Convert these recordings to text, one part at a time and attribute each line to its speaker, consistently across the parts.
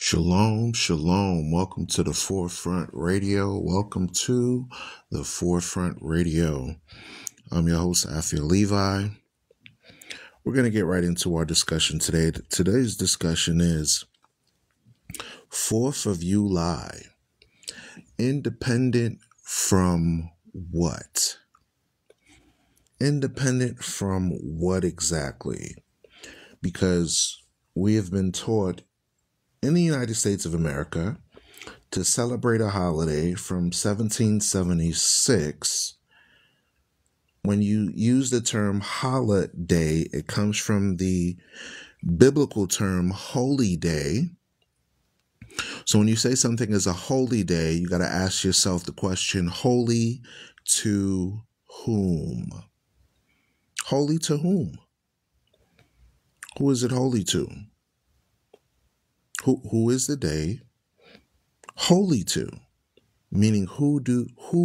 Speaker 1: Shalom, shalom. Welcome to the Forefront Radio. Welcome to the Forefront Radio. I'm your host, Afia Levi. We're going to get right into our discussion today. Today's discussion is 4th of July. Independent from what? Independent from what exactly? Because we have been taught in the United States of America to celebrate a holiday from 1776. When you use the term holiday, it comes from the biblical term holy day. So when you say something is a holy day, you got to ask yourself the question, holy to whom? Holy to whom? Who is it holy to? Who is the day holy to? Meaning who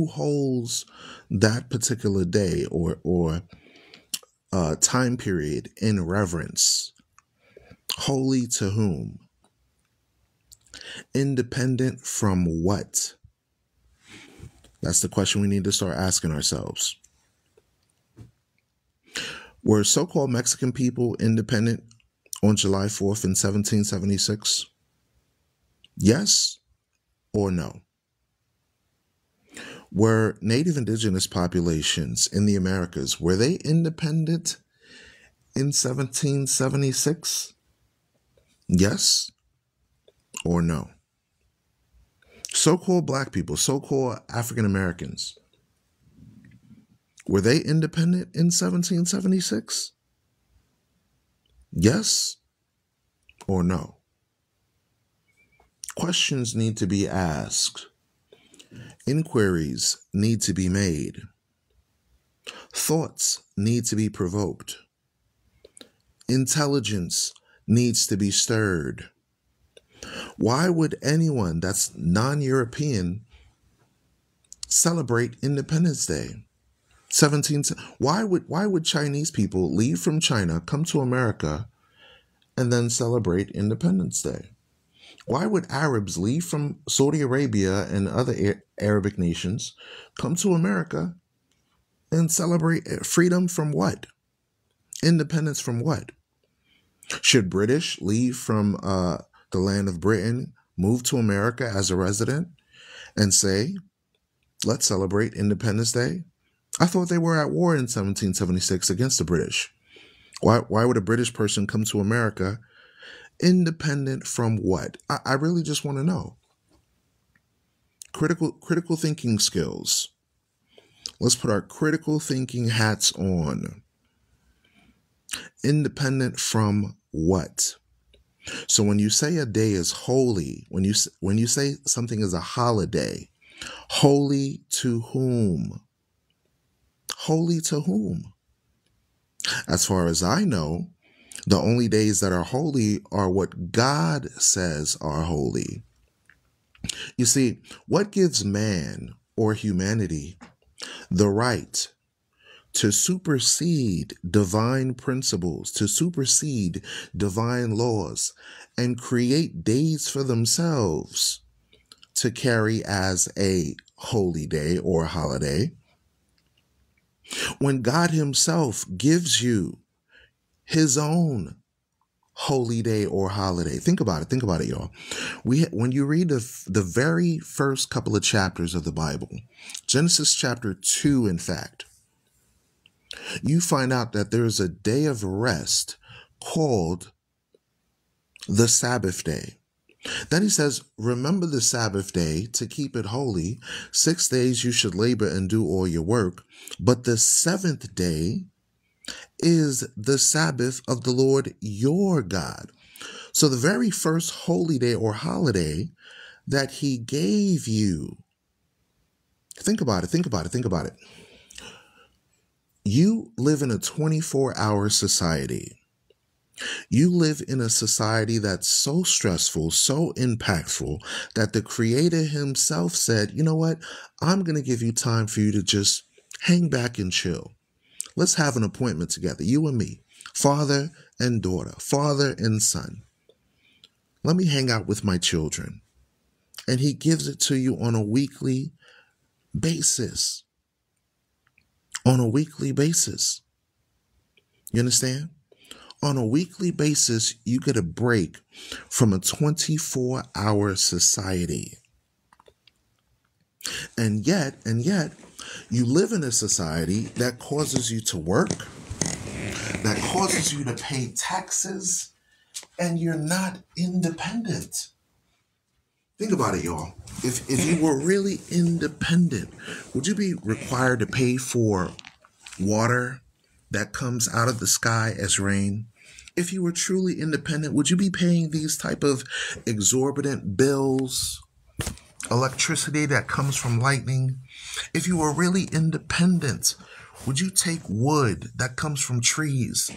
Speaker 1: holds that particular day or time period in reverence? Holy to whom? Independent from what? That's the question we need to start asking ourselves. Were so-called Mexican people independent on July 4th in 1776? Yes or no? Were Native indigenous populations in the Americas, were they independent in 1776? Yes or no? So-called black people, so-called African Americans, were they independent in 1776? Yes or no? Questions need to be asked. Inquiries need to be made. Thoughts need to be provoked. Intelligence needs to be stirred. Why would anyone that's non-European celebrate Independence Day? Why would Chinese people leave from China, come to America, and then celebrate Independence Day? Why would Arabs leave from Saudi Arabia and other Arabic nations, come to America, and celebrate freedom from what? Independence from what? Should British leave from the land of Britain, move to America as a resident, and say, let's celebrate Independence Day? I thought they were at war in 1776 against the British. Why would a British person come to America? Independent from what? I really just want to know. Critical thinking skills. Let's put our critical thinking hats on. Independent from what? So when you say a day is holy, when you say something is a holiday, holy to whom? Holy to whom? As far as I know, the only days that are holy are what God says are holy. You see, what gives man or humanity the right to supersede divine principles, to supersede divine laws, and create days for themselves to carry as a holy day or holiday, when God himself gives you his own holy day or holiday? Think about it, y'all. When you read the very first couple of chapters of the Bible, Genesis chapter 2, in fact, you find out that there's a day of rest called the Sabbath day. Then he says, remember the Sabbath day to keep it holy. 6 days you should labor and do all your work. But the 7th day is the Sabbath of the Lord your God. So the very first holy day or holiday that he gave you, think about it. You live in a 24-hour society. You live in a society that's so stressful, so impactful, that the Creator himself said, you know what? I'm going to give you time for you to just hang back and chill. Let's have an appointment together, you and me, father and daughter, father and son. Let me hang out with my children. And he gives it to you on a weekly basis. On a weekly basis. You understand? On a weekly basis, you get a break from a 24-hour society. And yet, you live in a society that causes you to work, that causes you to pay taxes, and you're not independent. Think about it, y'all. If you were really independent, would you be required to pay for water that comes out of the sky as rain? If you were truly independent, would you be paying these type of exorbitant bills, electricity that comes from lightning? If you were really independent, would you take wood that comes from trees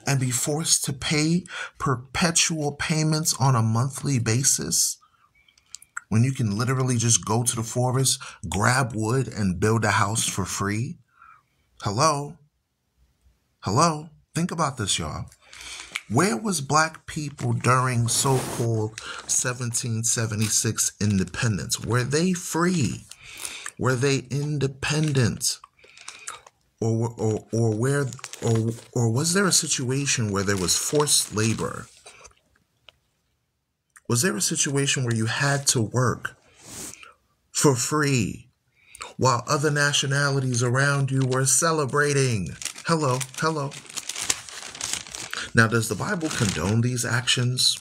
Speaker 1: and be forced to pay perpetual payments on a monthly basis when you can literally just go to the forest, grab wood, and build a house for free? Hello? Think about this, y'all. Where was black people during so-called 1776 independence? Were they free? Were they independent? Or was there a situation where there was forced labor? Was there a situation where you had to work for free while other nationalities around you were celebrating? Hello. Now, does the Bible condone these actions?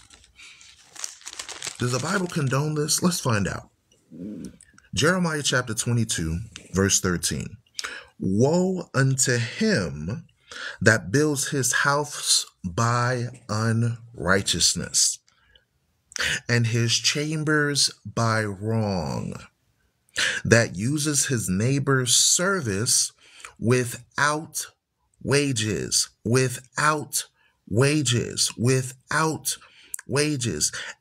Speaker 1: Does the Bible condone this? Let's find out. Jeremiah chapter 22, verse 13. Woe unto him that builds his house by unrighteousness, and his chambers by wrong, that uses his neighbor's service without wages,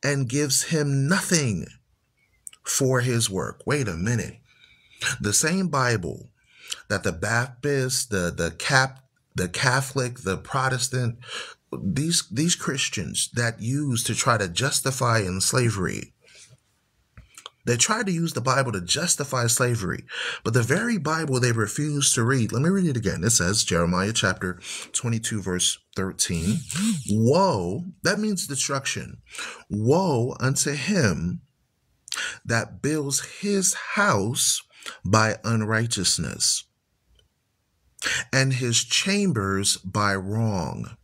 Speaker 1: and gives him nothing for his work. Wait a minute. The same Bible that the Baptist, the Catholic, the Protestant, these Christians that use to try to justify slavery. They tried to use the Bible to justify slavery, but the very Bible they refused to read. Let me read it again. It says, Jeremiah chapter 22, verse 13. Woe, that means destruction. Woe unto him that builds his house by unrighteousness, and his chambers by wrong,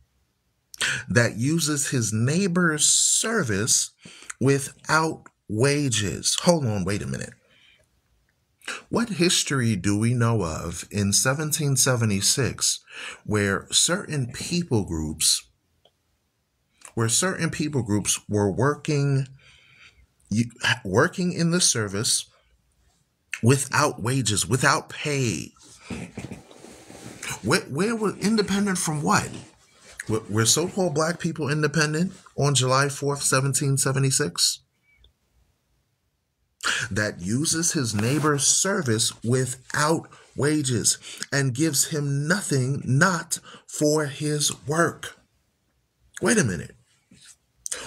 Speaker 1: that uses his neighbor's service without wages. Hold on, wait a minute. What history do we know of in 1776 where certain people groups were working in the service without wages, without pay? Where were independent from what? Were so-called black people independent on July 4th, 1776? That uses his neighbor's service without wages and gives him nothing not for his work. Wait a minute.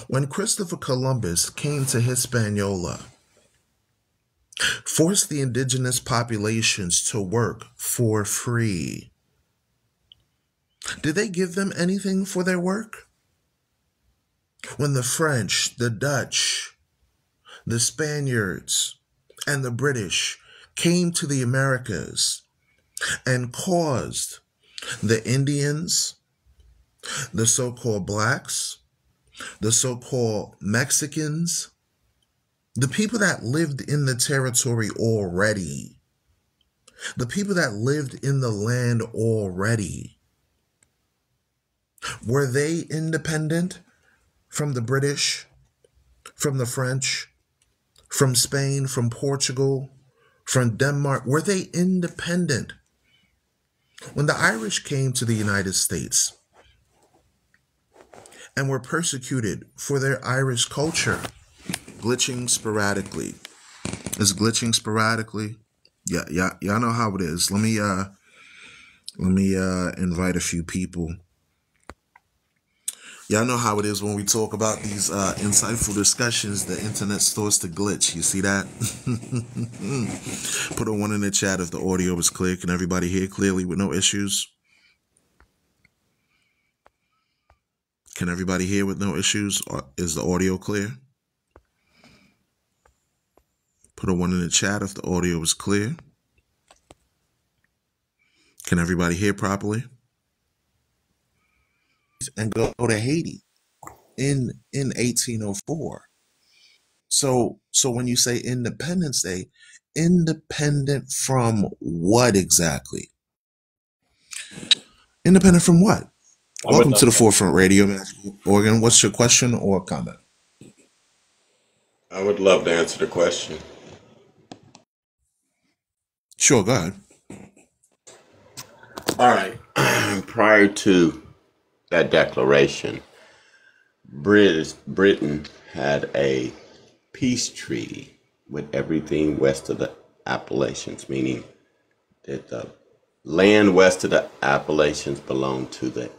Speaker 1: When Christopher Columbus came to Hispaniola, forced the indigenous populations to work for free, did they give them anything for their work? When the French, the Dutch, the Spaniards, and the British came to the Americas and caused the Indians, the so-called blacks, the so-called Mexicans, the people that lived in the territory already, the people that lived in the land already, were they independent from the British, from the French, from Spain, from Portugal, from Denmark? Were they independent? When the Irish came to the United States and were persecuted for their Irish culture, glitching sporadically. It's glitching sporadically. Yeah, y'all know how it is. Let me invite a few people. Y'all know how it is when we talk about these insightful discussions, the internet starts to glitch. You see that? Put a 1 in the chat if the audio is clear. Can everybody hear clearly with no issues? Can everybody hear with no issues? Or is the audio clear? Put a 1 in the chat if the audio is clear. Can everybody hear properly? And go to Haiti in 1804. So when you say Independence Day, independent from what exactly? Independent from what? Welcome to the Forefront Radio, Magic Organ. What's your question or comment?
Speaker 2: I would love to answer the question.
Speaker 1: Sure, go ahead.
Speaker 2: All right. Prior to that declaration, Britain had a peace treaty with everything west of the Appalachians, meaning that the land west of the Appalachians belonged to the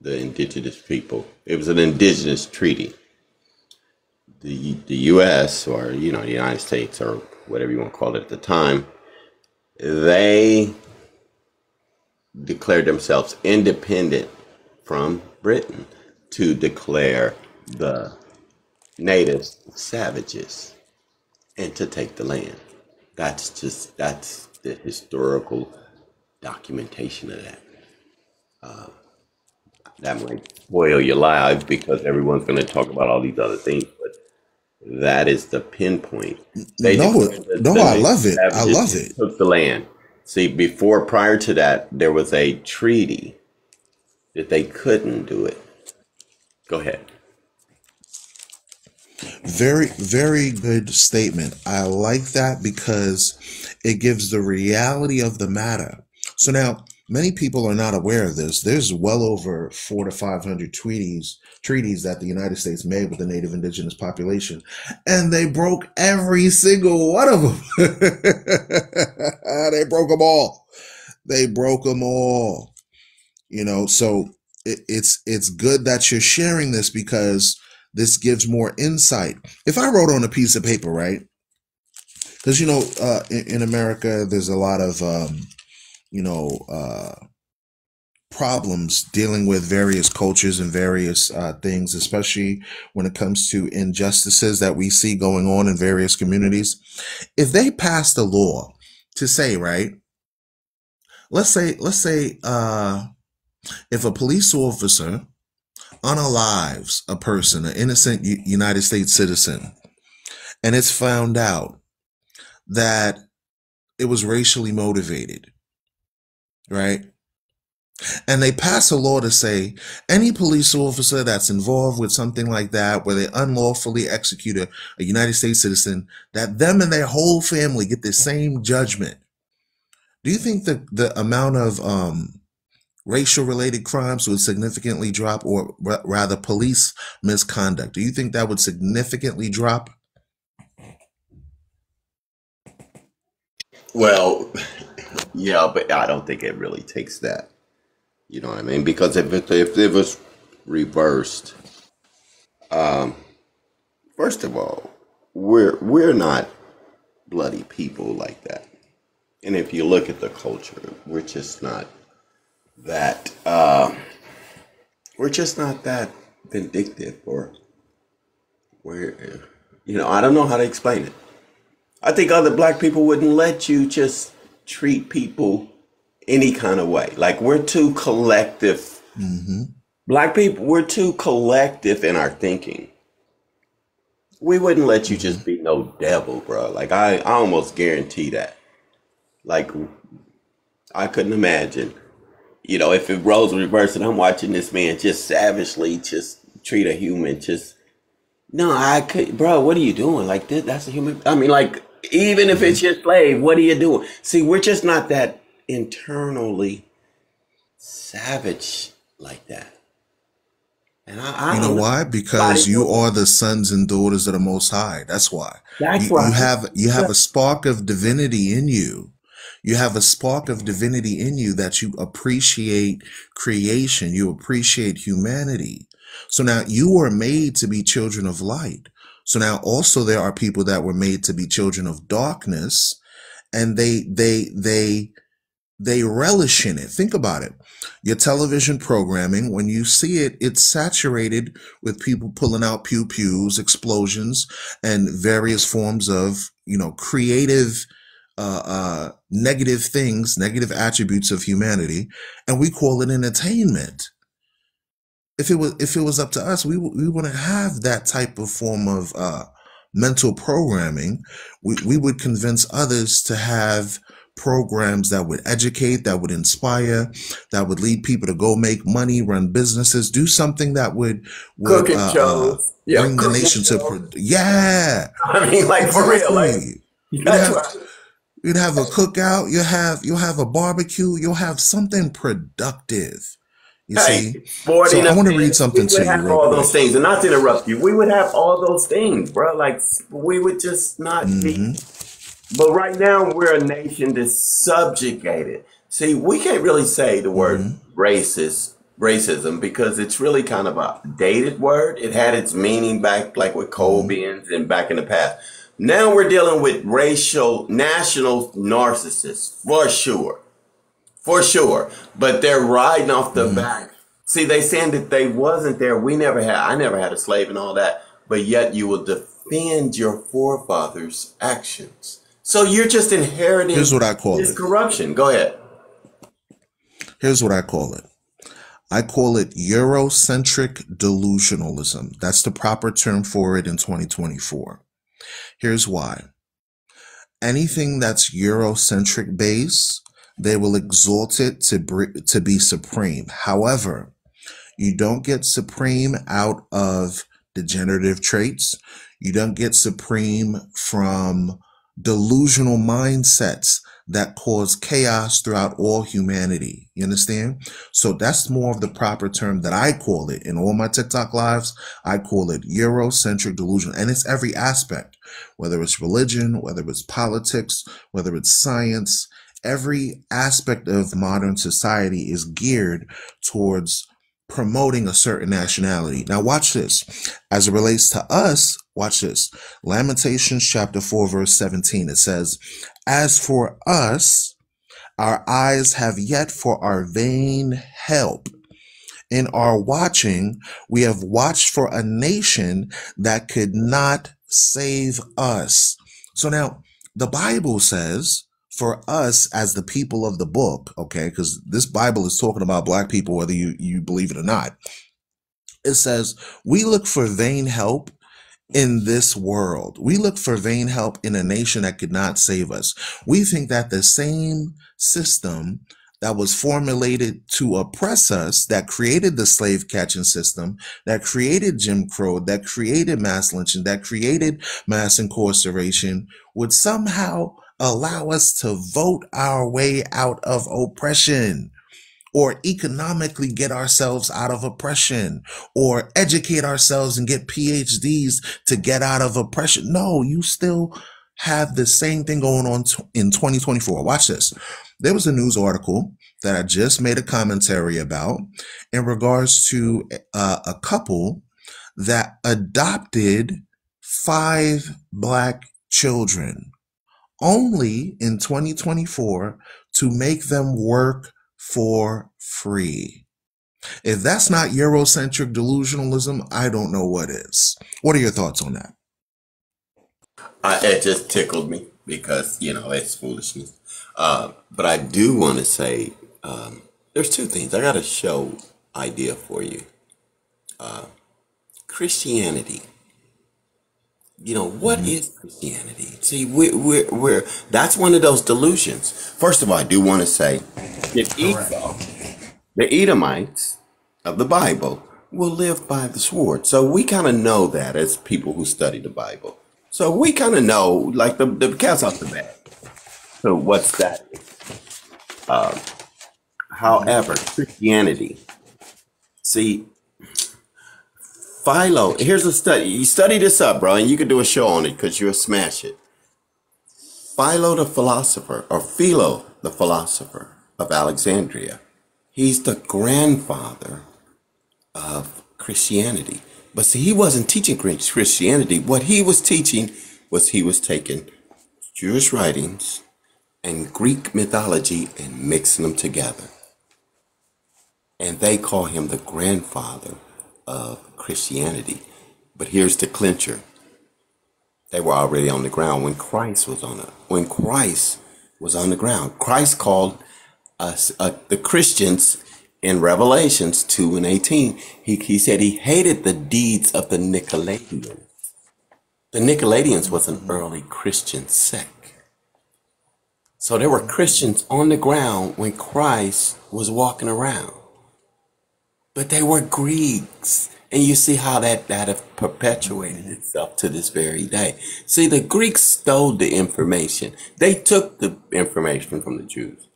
Speaker 2: indigenous people. It was an indigenous treaty. The U.S. or the United States or whatever you want to call it at the time, they declared themselves independent from Britain to declare the natives savages and to take the land. That's the historical documentation of that. That might spoil your lives because everyone's going to talk about all these other things, but that is the pinpoint.
Speaker 1: I love it. I love it.
Speaker 2: Took the land. See, prior to that, there was a treaty that they couldn't do it. Go ahead.
Speaker 1: Very, very good statement. I like that because it gives the reality of the matter. So now, many people are not aware of this. There's well over 400 to 500 treaties that the United States made with the native indigenous population, and they broke every single one of them. They broke them all. They broke them all. So it's good that you're sharing this because this gives more insight. If I wrote on a piece of paper, right? Because in America, there's a lot of problems dealing with various cultures and various things, especially when it comes to injustices that we see going on in various communities. If they passed a law to say, right, let's say if a police officer unalives a person, an innocent United States citizen, and it's found out that it was racially motivated, right? And they pass a law to say any police officer that's involved with something like that, where they unlawfully execute a United States citizen, that them and their whole family get the same judgment. Do you think the amount of racial related crimes would significantly drop, or rather police misconduct? Do you think that would significantly drop?
Speaker 2: Well, yeah, but I don't think it really takes that. You know what I mean? Because if it was reversed, first of all, we're not bloody people like that. And if you look at the culture, we're just not that vindictive, or I don't know how to explain it. I think other black people wouldn't let you just treat people any kind of way. Like, we're too collective.
Speaker 1: Mm-hmm.
Speaker 2: Black people, we're too collective in our thinking. We wouldn't let you just be no devil, bro. Like, I almost guarantee that. Like, I couldn't imagine, if it roles reversed and I'm watching this man just savagely just treat a human, no, I could, bro, what are you doing? Like, that's a human. I mean, like, even if it's your slave, what are you doing? See, we're just not that internally savage like that. And I
Speaker 1: you know why? Because you are the sons and daughters of the Most High. That's why. You have a spark of divinity in you. You have a spark of divinity in you that you appreciate creation. You appreciate humanity. So now you were made to be children of light. So now also there are people that were made to be children of darkness, and they relish in it. Think about it. Your television programming, when you see it, it's saturated with people pulling out pew pews, explosions, and various forms of, creative, negative things, negative attributes of humanity, and we call it entertainment. If it was up to us, we wouldn't have that type of form of mental programming. We would convince others to have programs that would educate, that would inspire, that would lead people to go make money, run businesses, do something that would
Speaker 2: Cooking shows. Yeah,
Speaker 1: bring the
Speaker 2: cooking
Speaker 1: nation to
Speaker 2: shows.
Speaker 1: yeah.
Speaker 2: I mean, like for real, like
Speaker 1: Exactly. You'd
Speaker 2: that's
Speaker 1: have
Speaker 2: right.
Speaker 1: you'd have a cookout, you'll have a barbecue, you'll have something productive. You
Speaker 2: Hey,
Speaker 1: see? So
Speaker 2: sporting
Speaker 1: I want to read
Speaker 2: events, we
Speaker 1: something
Speaker 2: would
Speaker 1: to you
Speaker 2: have
Speaker 1: real
Speaker 2: all those
Speaker 1: quick.
Speaker 2: things. And not to interrupt you, we would have all those things, bro. Like we would just not be.
Speaker 1: Hmm.
Speaker 2: But right now, we're a nation that's subjugated. See, we can't really say the word
Speaker 1: Hmm.
Speaker 2: racism, because it's really kind of a dated word. It had its meaning back, like with
Speaker 1: Hmm.
Speaker 2: Colbyans and back in the past. Now we're dealing with racial national narcissists, for sure. But they're riding off the
Speaker 1: Hmm.
Speaker 2: back. See, they saying that they wasn't there. I never had a slave and all that. But yet you will defend your forefathers' actions. So you're just
Speaker 1: Here's
Speaker 2: inheriting
Speaker 1: what I call
Speaker 2: this
Speaker 1: it.
Speaker 2: corruption. Go ahead.
Speaker 1: Here's what I call it. I call it Eurocentric delusionalism. That's the proper term for it in 2024. Here's why. Anything that's Eurocentric based, they will exalt it to be supreme. However, you don't get supreme out of degenerative traits. You don't get supreme from delusional mindsets that cause chaos throughout all humanity. You understand? So that's more of the proper term that I call it in all my TikTok lives. I call it Eurocentric delusion. And it's every aspect, whether it's religion, whether it's politics, whether it's science. Every aspect of modern society is geared towards promoting a certain nationality. Now watch this. As it relates to us, watch this. Lamentations chapter 4, verse 17. It says, as for us, our eyes have yet for our vain help. In our watching, we have watched for a nation that could not save us. So now the Bible says, for us as the people of the book, okay, because this Bible is talking about black people, whether you believe it or not. It says, we look for vain help in this world. We look for vain help in a nation that could not save us. We think that the same system that was formulated to oppress us, that created the slave catching system, that created Jim Crow, that created mass lynching, that created mass incarceration, would somehow allow us to vote our way out of oppression, or economically get ourselves out of oppression, or educate ourselves and get PhDs to get out of oppression. No, you still have the same thing going on in 2024. Watch this. There was a news article that I just made a commentary about in regards to a couple that adopted 5 black children only in 2024 to make them work for free. If that's not Eurocentric delusionalism, I don't know what is. What are your thoughts on that?
Speaker 2: It just tickled me because, it's foolishness. But I do want to say there's two things. I got a show idea for you. Christianity. What
Speaker 1: Mm-hmm.
Speaker 2: is Christianity? See, we're that's one of those delusions. First of all, I do want to say that
Speaker 1: Correct.
Speaker 2: Esau, the Edomites of the Bible, will live by the sword. So we kind of know that as people who study the Bible. So we kind of know, like the cat's off the bag. So what's that? However, Christianity. See, Philo, here's a study. You study this up, bro, and you can do a show on it because you'll smash it. Philo the philosopher, or Philo the philosopher of Alexandria. He's the grandfather of Christianity. But see, he wasn't teaching Christianity. What he was teaching was he was taking Jewish writings and Greek mythology and mixing them together. And they call him the grandfather of Christianity. But here's the clincher. They were already on the ground when Christ was on the ground. Christ called us the Christians in Revelations 2:18. He said he hated the deeds of the Nicolaitans. The Nicolaitans was an early Christian sect. So there were Christians on the ground when Christ was walking around. But they were Greeks. And you see how that have perpetuated itself to this very day. See, the Greeks stole the information. They took the information from the Jews.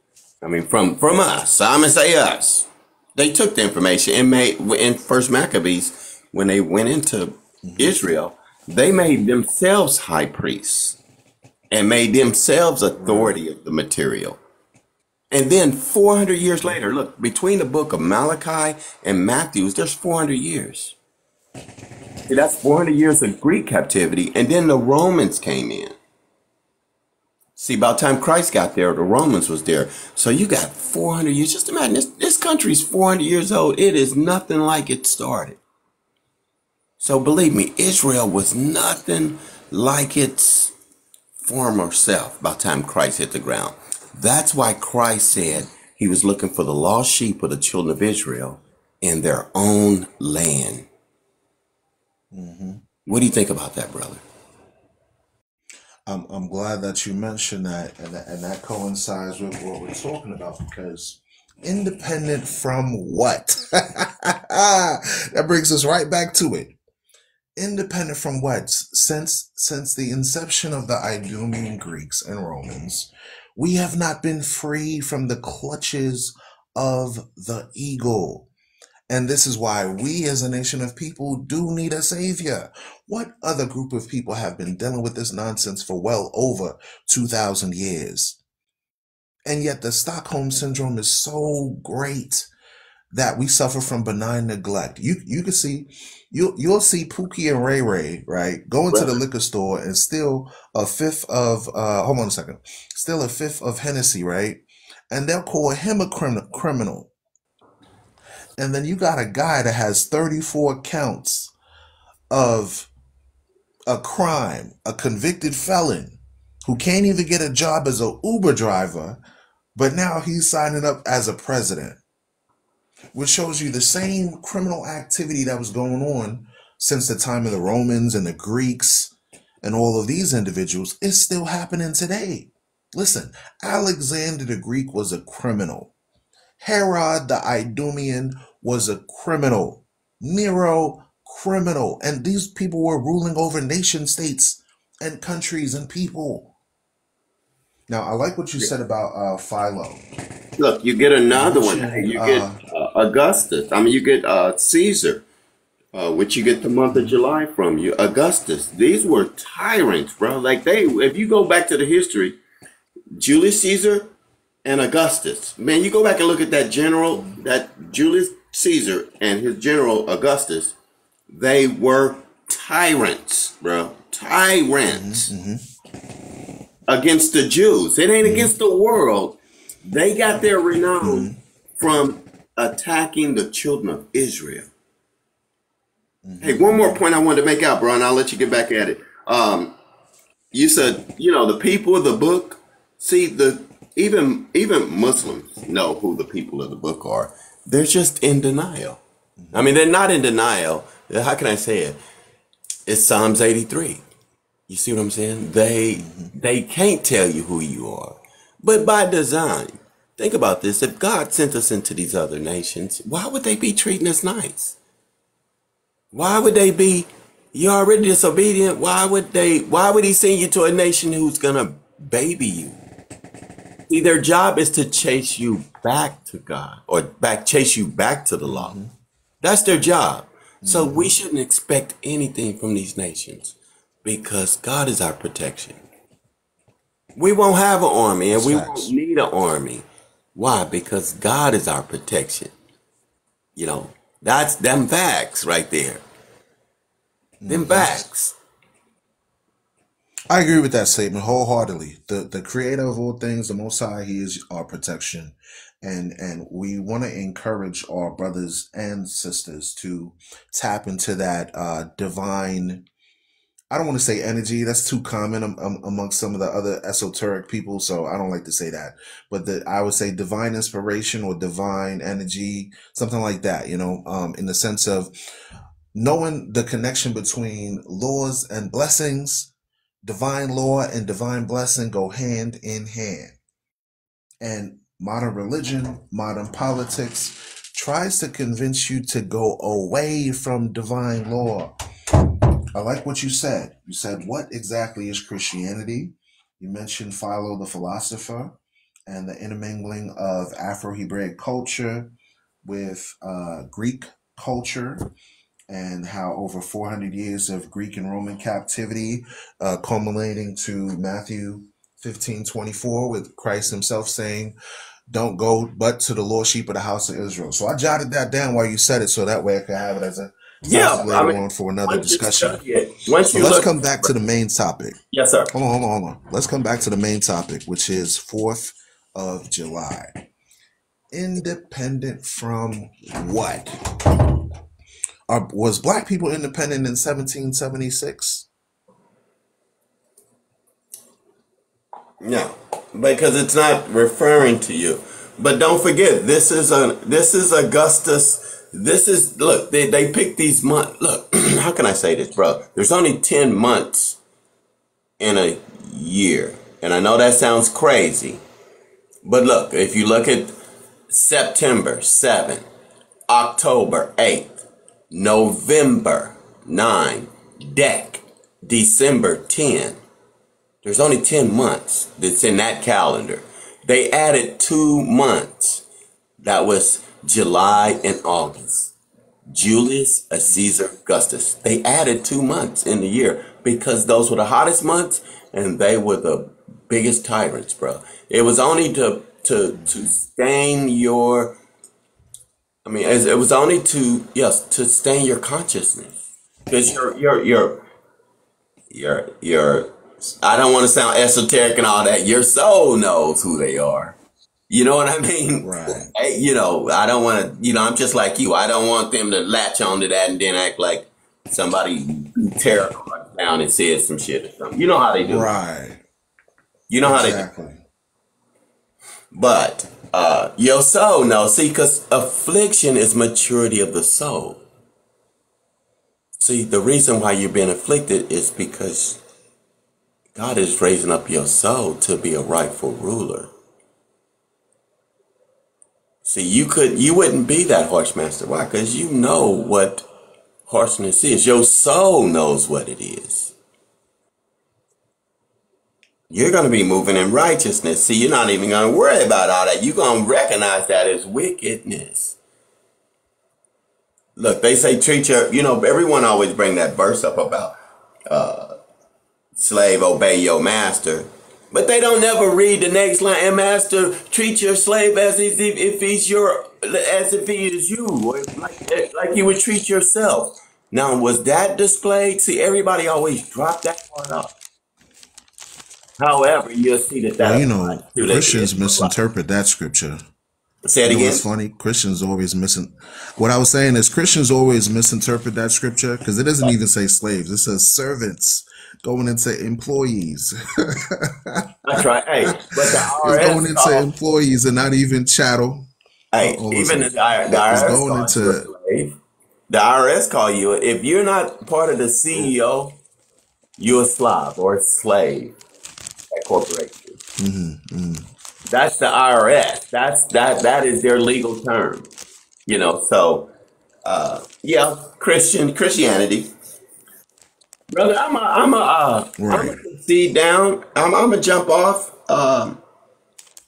Speaker 2: I mean, from us. I'm going to say us. They took the information and made, in First Maccabees, when they went into Israel, they made themselves high priests and made themselves authority of the material. And then 400 years later, look, between the book of Malachi and Matthew, there's 400 years. See, that's 400 years of Greek captivity. And then the Romans came in. See, by the time Christ got there, the Romans was there. So you got 400 years. Just imagine, this country's 400 years old. It is nothing like it started. So believe me, Israel was nothing like its former self by the time Christ hit the ground. That's why Christ said he was looking for the lost sheep of the children of Israel in their own land. What do you think about that, brother?
Speaker 1: I'm glad that you mentioned that, and that coincides with what we're talking about, because independent from what? That brings us right back to it. Independent from what? Since the inception of the Idumean Greeks and Romans, we have not been free from the clutches of the eagle. And this is why we as a nation of people do need a savior. What other group of people have been dealing with this nonsense for well over 2,000 years? And yet the Stockholm Syndrome is so great that we suffer from benign neglect. You can see, you'll see Pookie and Ray Ray, right, go into the liquor store and steal a fifth of, hold on a second, steal a fifth of Hennessy, right? And they'll call him a criminal. And then you got a guy that has 34 counts of a crime, a convicted felon who can't even get a job as an Uber driver, but now he's signing up as a president, which shows you the same criminal activity that was going on since the time of the Romans and the Greeks and all of these individuals is still happening today. Listen, Alexander the Greek was a criminal. Herod the Idumean was a criminal. Nero, criminal. And these people were ruling over nation states and countries and people. Now, I like what you said about Philo.
Speaker 2: Look, you get another one. You get Augustus. I mean, you get Caesar, which you get the month of July from. You Augustus. These were tyrants, bro. Like if you go back to the history, Julius Caesar and Augustus. Man, you go back and look at that general, that Julius Caesar and his general Augustus. They were tyrants, bro. Tyrants against the Jews. It ain't against the world. They got their renown from attacking the children of Israel. Hey, one more point I wanted to make out, bro, and I'll let you get back at it. You said, the people of the book. See, even Muslims know who the people of the book are. They're just in denial. I mean, they're not in denial. How can I say it? It's Psalms 83. You see what I'm saying? They can't tell you who you are. But by design, think about this. If God sent us into these other nations, why would they be treating us nice? Why would they be, you're already disobedient. Why would he send you to a nation who's going to baby you? See, their job is to chase you back to God or chase you back to the law. That's their job. So we shouldn't expect anything from these nations because God is our protection. We won't have an army and we won't need an army. Why? Because God is our protection. That's them facts right there. Them facts.
Speaker 1: I agree with that statement wholeheartedly. The creator of all things, the Most High, He is our protection, and we want to encourage our brothers and sisters to tap into that divine. I don't want to say energy. That's too common amongst some of the other esoteric people, so I don't like to say that. But I would say divine inspiration or divine energy, something like that. In the sense of knowing the connection between laws and blessings. Divine law and divine blessing go hand in hand. And modern religion, modern politics tries to convince you to go away from divine law. I like what you said. You said, what exactly is Christianity? You mentioned Philo the philosopher and the intermingling of Afro-Hebraic culture with Greek culture, and how over 400 years of Greek and Roman captivity, culminating to Matthew 15:24, with Christ himself saying, don't go but to the lost sheep of the house of Israel. So I jotted that down while you said it, so that way I could have it as a topic later on for another discussion. So let's come back to the main topic.
Speaker 2: Yes, sir.
Speaker 1: Hold on. Let's come back to the main topic, which is 4th of July. Independent from what? Was black people independent in 1776?
Speaker 2: No, because it's not referring to you. But don't forget, this is Augustus. Look, they picked these months. Look, how can I say this, bro? There's only 10 months in a year. And I know that sounds crazy. But look, if you look at September 7th, October 8th, November 9, December 10. There's only 10 months that's in that calendar. They added 2 months. That was July and August. Julius Caesar Augustus. They added 2 months in the year because those were the hottest months and they were the biggest tyrants, bro. It was only to stain your... it was only to stain your consciousness, because your I don't want to sound esoteric and all that. Your soul knows who they are. You know what I mean?
Speaker 1: Right.
Speaker 2: I don't want to. I'm just like you. I don't want them to latch onto that and then act like somebody terrible down and said some shit or something. You know how they do.
Speaker 1: Right.
Speaker 2: You know
Speaker 1: exactly.
Speaker 2: how they do. But your soul knows. See, because affliction is maturity of the soul. See, the reason why you're being afflicted is because God is raising up your soul to be a rightful ruler. See, you wouldn't be that harsh master. Why? Because you know what harshness is. Your soul knows what it is. You're going to be moving in righteousness. See, you're not even going to worry about all that. You're going to recognize that as wickedness. Look, they say treat your, everyone always bring that verse up about slave, obey your master. But they don't never read the next line. And master, treat your slave as if he is you, or like you would treat yourself. Now, was that displayed? See, everybody always drop that part off. However, you'll see that
Speaker 1: Christians misinterpret that scripture.
Speaker 2: Say it again.
Speaker 1: It's funny. Christians always What I was saying is Christians always misinterpret that scripture because it doesn't even say slaves. It says servants going into employees.
Speaker 2: That's right. Hey, but the IRS
Speaker 1: it's going into employees and not even chattel.
Speaker 2: Hey, even the IRS going into the IRS call you, if you're not part of the CEO, you're a slob or a slave at corporation. That's the IRS. That is their legal term. So Christianity. Brother, I'm gonna concede down. I'm gonna jump off.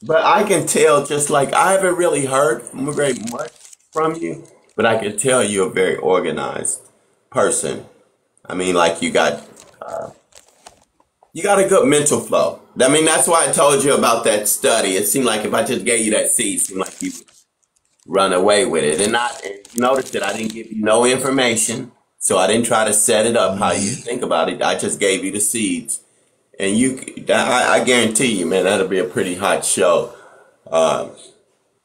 Speaker 2: But I can tell, just like I haven't really heard very much from you, but I can tell you're a very organized person. I mean, like you got a good mental flow. I mean, that's why I told you about that study. It seemed like if I just gave you that seed, it seemed like you run away with it. And you notice that I didn't give you no information, so I didn't try to set it up how you think about it. I just gave you the seeds, and I guarantee you, man, that'll be a pretty hot show.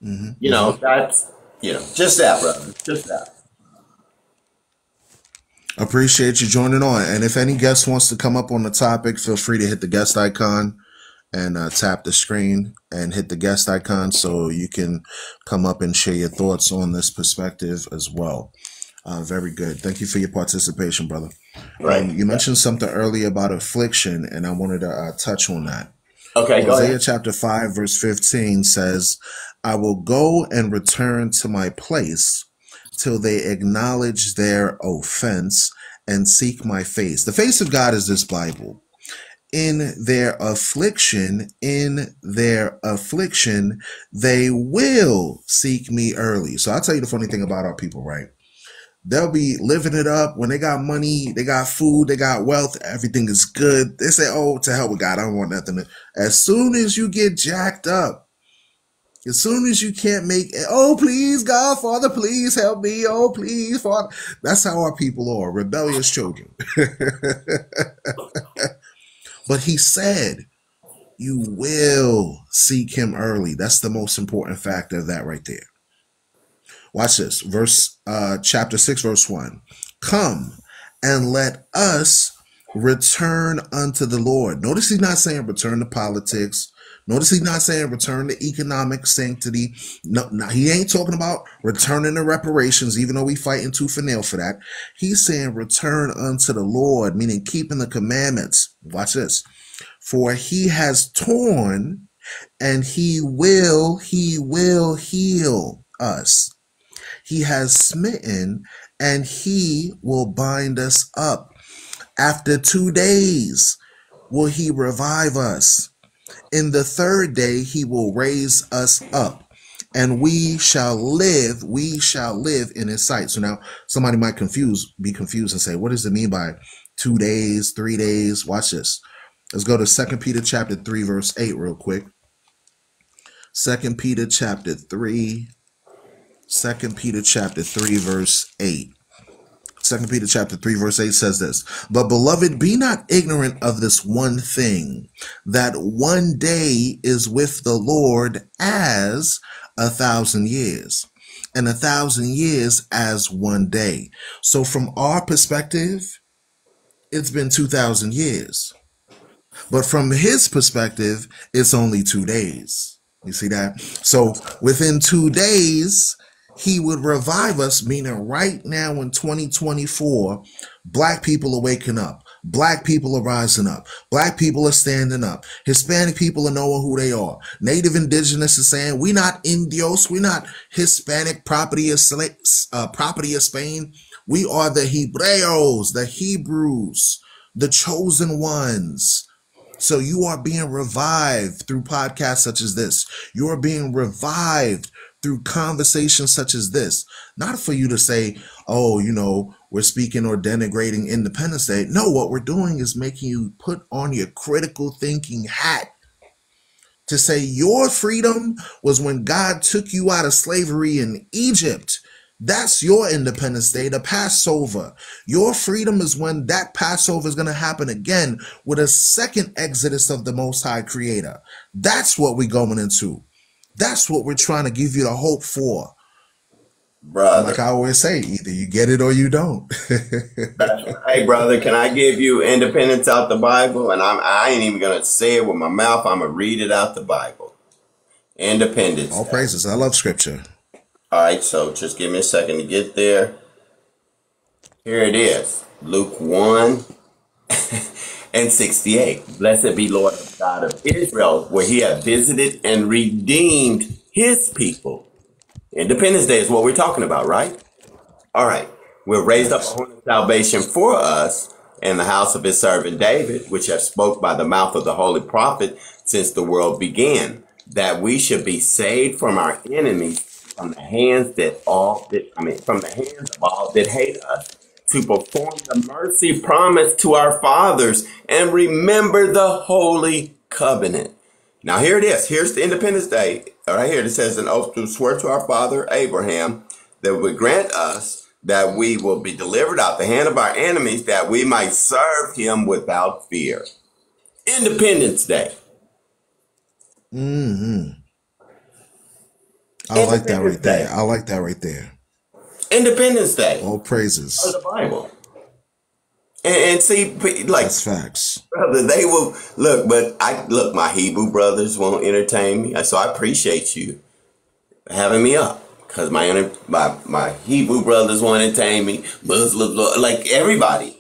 Speaker 2: You know, that's just that, brother, just that.
Speaker 1: Appreciate you joining on. And if any guest wants to come up on the topic, feel free to hit the guest icon and tap the screen and hit the guest icon so you can come up and share your thoughts on this perspective as well. Very good. Thank you for your participation, brother.
Speaker 2: Right.
Speaker 1: You mentioned something earlier about affliction, and I wanted to touch on that.
Speaker 2: Okay, go
Speaker 1: Isaiah
Speaker 2: ahead.
Speaker 1: chapter 5, verse 15 says, I will go and return to my place till they acknowledge their offense and seek my face. The face of God is this Bible. In their affliction, they will seek me early. So I'll tell you the funny thing about our people, right? They'll be living it up when they got money, they got food, they got wealth, everything is good. They say, oh, to hell with God, I don't want nothing. As soon as you get jacked up, as soon as you can't make it, oh, please, God, Father, please help me. Oh, please, Father. That's how our people are, rebellious children. But he said, you will seek him early. That's the most important factor of that right there. Watch this. Chapter 6, verse 1. Come and let us return unto the Lord. Notice he's not saying return to politics. Notice he's not saying return to economic sanctity. No, he ain't talking about returning to reparations, even though we fighting tooth and nail for that. He's saying return unto the Lord, meaning keeping the commandments. Watch this. For he has torn and he will heal us. He has smitten and he will bind us up. After 2 days will he revive us. In the third day, he will raise us up and we shall live in his sight. So now somebody might be confused and say, what does it mean by 2 days, 3 days? Watch this. Let's go to 2 Peter chapter 3, verse 8 real quick. 2 Peter chapter 3, verse 8. 2 Peter chapter 3, verse 8 says this, but beloved, be not ignorant of this one thing, that one day is with the Lord as 1,000 years, and 1,000 years as one day. So from our perspective, it's been 2,000 years. But from his perspective, it's only 2 days. You see that? So within 2 days, he would revive us, meaning right now in 2024, black people are waking up. Black people are rising up. Black people are standing up. Hispanic people are knowing who they are. Native indigenous is saying, we're not Indios. We're not Hispanic property of Spain. We are the Hebreos, the Hebrews, the chosen ones. So you are being revived through podcasts such as this. You are being revived through conversations such as this. Not for you to say, oh, we're speaking or denigrating Independence Day. No, what we're doing is making you put on your critical thinking hat to say your freedom was when God took you out of slavery in Egypt. That's your Independence Day, the Passover. Your freedom is when that Passover is going to happen again with a second exodus of the Most High Creator. That's what we're going into. That's what we're trying to give you the hope for.
Speaker 2: Brother.
Speaker 1: Like I always say, either you get it or you don't.
Speaker 2: Hey, brother, can I give you independence out the Bible? And I ain't even going to say it with my mouth. I'm going to read it out the Bible. Independence.
Speaker 1: All praises. I love scripture.
Speaker 2: All right, so just give me a second to get there. Here it is. Luke 1 and 68. Blessed be Lord God of Israel, where he hath visited and redeemed his people. Independence Day is what we're talking about, right? All right. We'll raise up a horn of salvation for us in the house of his servant David, which hath spoke by the mouth of the holy prophet since the world began, that we should be saved from our enemies, from the hands of all that hate us, to perform the mercy promised to our fathers and remember the holy covenant. Now here it is. Here's the Independence Day. Right here it says an oath to swear to our father Abraham that would grant us that we will be delivered out the hand of our enemies, that we might serve him without fear. Independence Day.
Speaker 1: Mm-hmm. I like that right there. I like that right there.
Speaker 2: Independence Day.
Speaker 1: All praises.
Speaker 2: Of the Bible. And see, like,
Speaker 1: that's facts.
Speaker 2: Brother, they will look, but my Hebrew brothers won't entertain me. So I appreciate you having me up. Because my Hebrew brothers won't entertain me. Muslims, like everybody.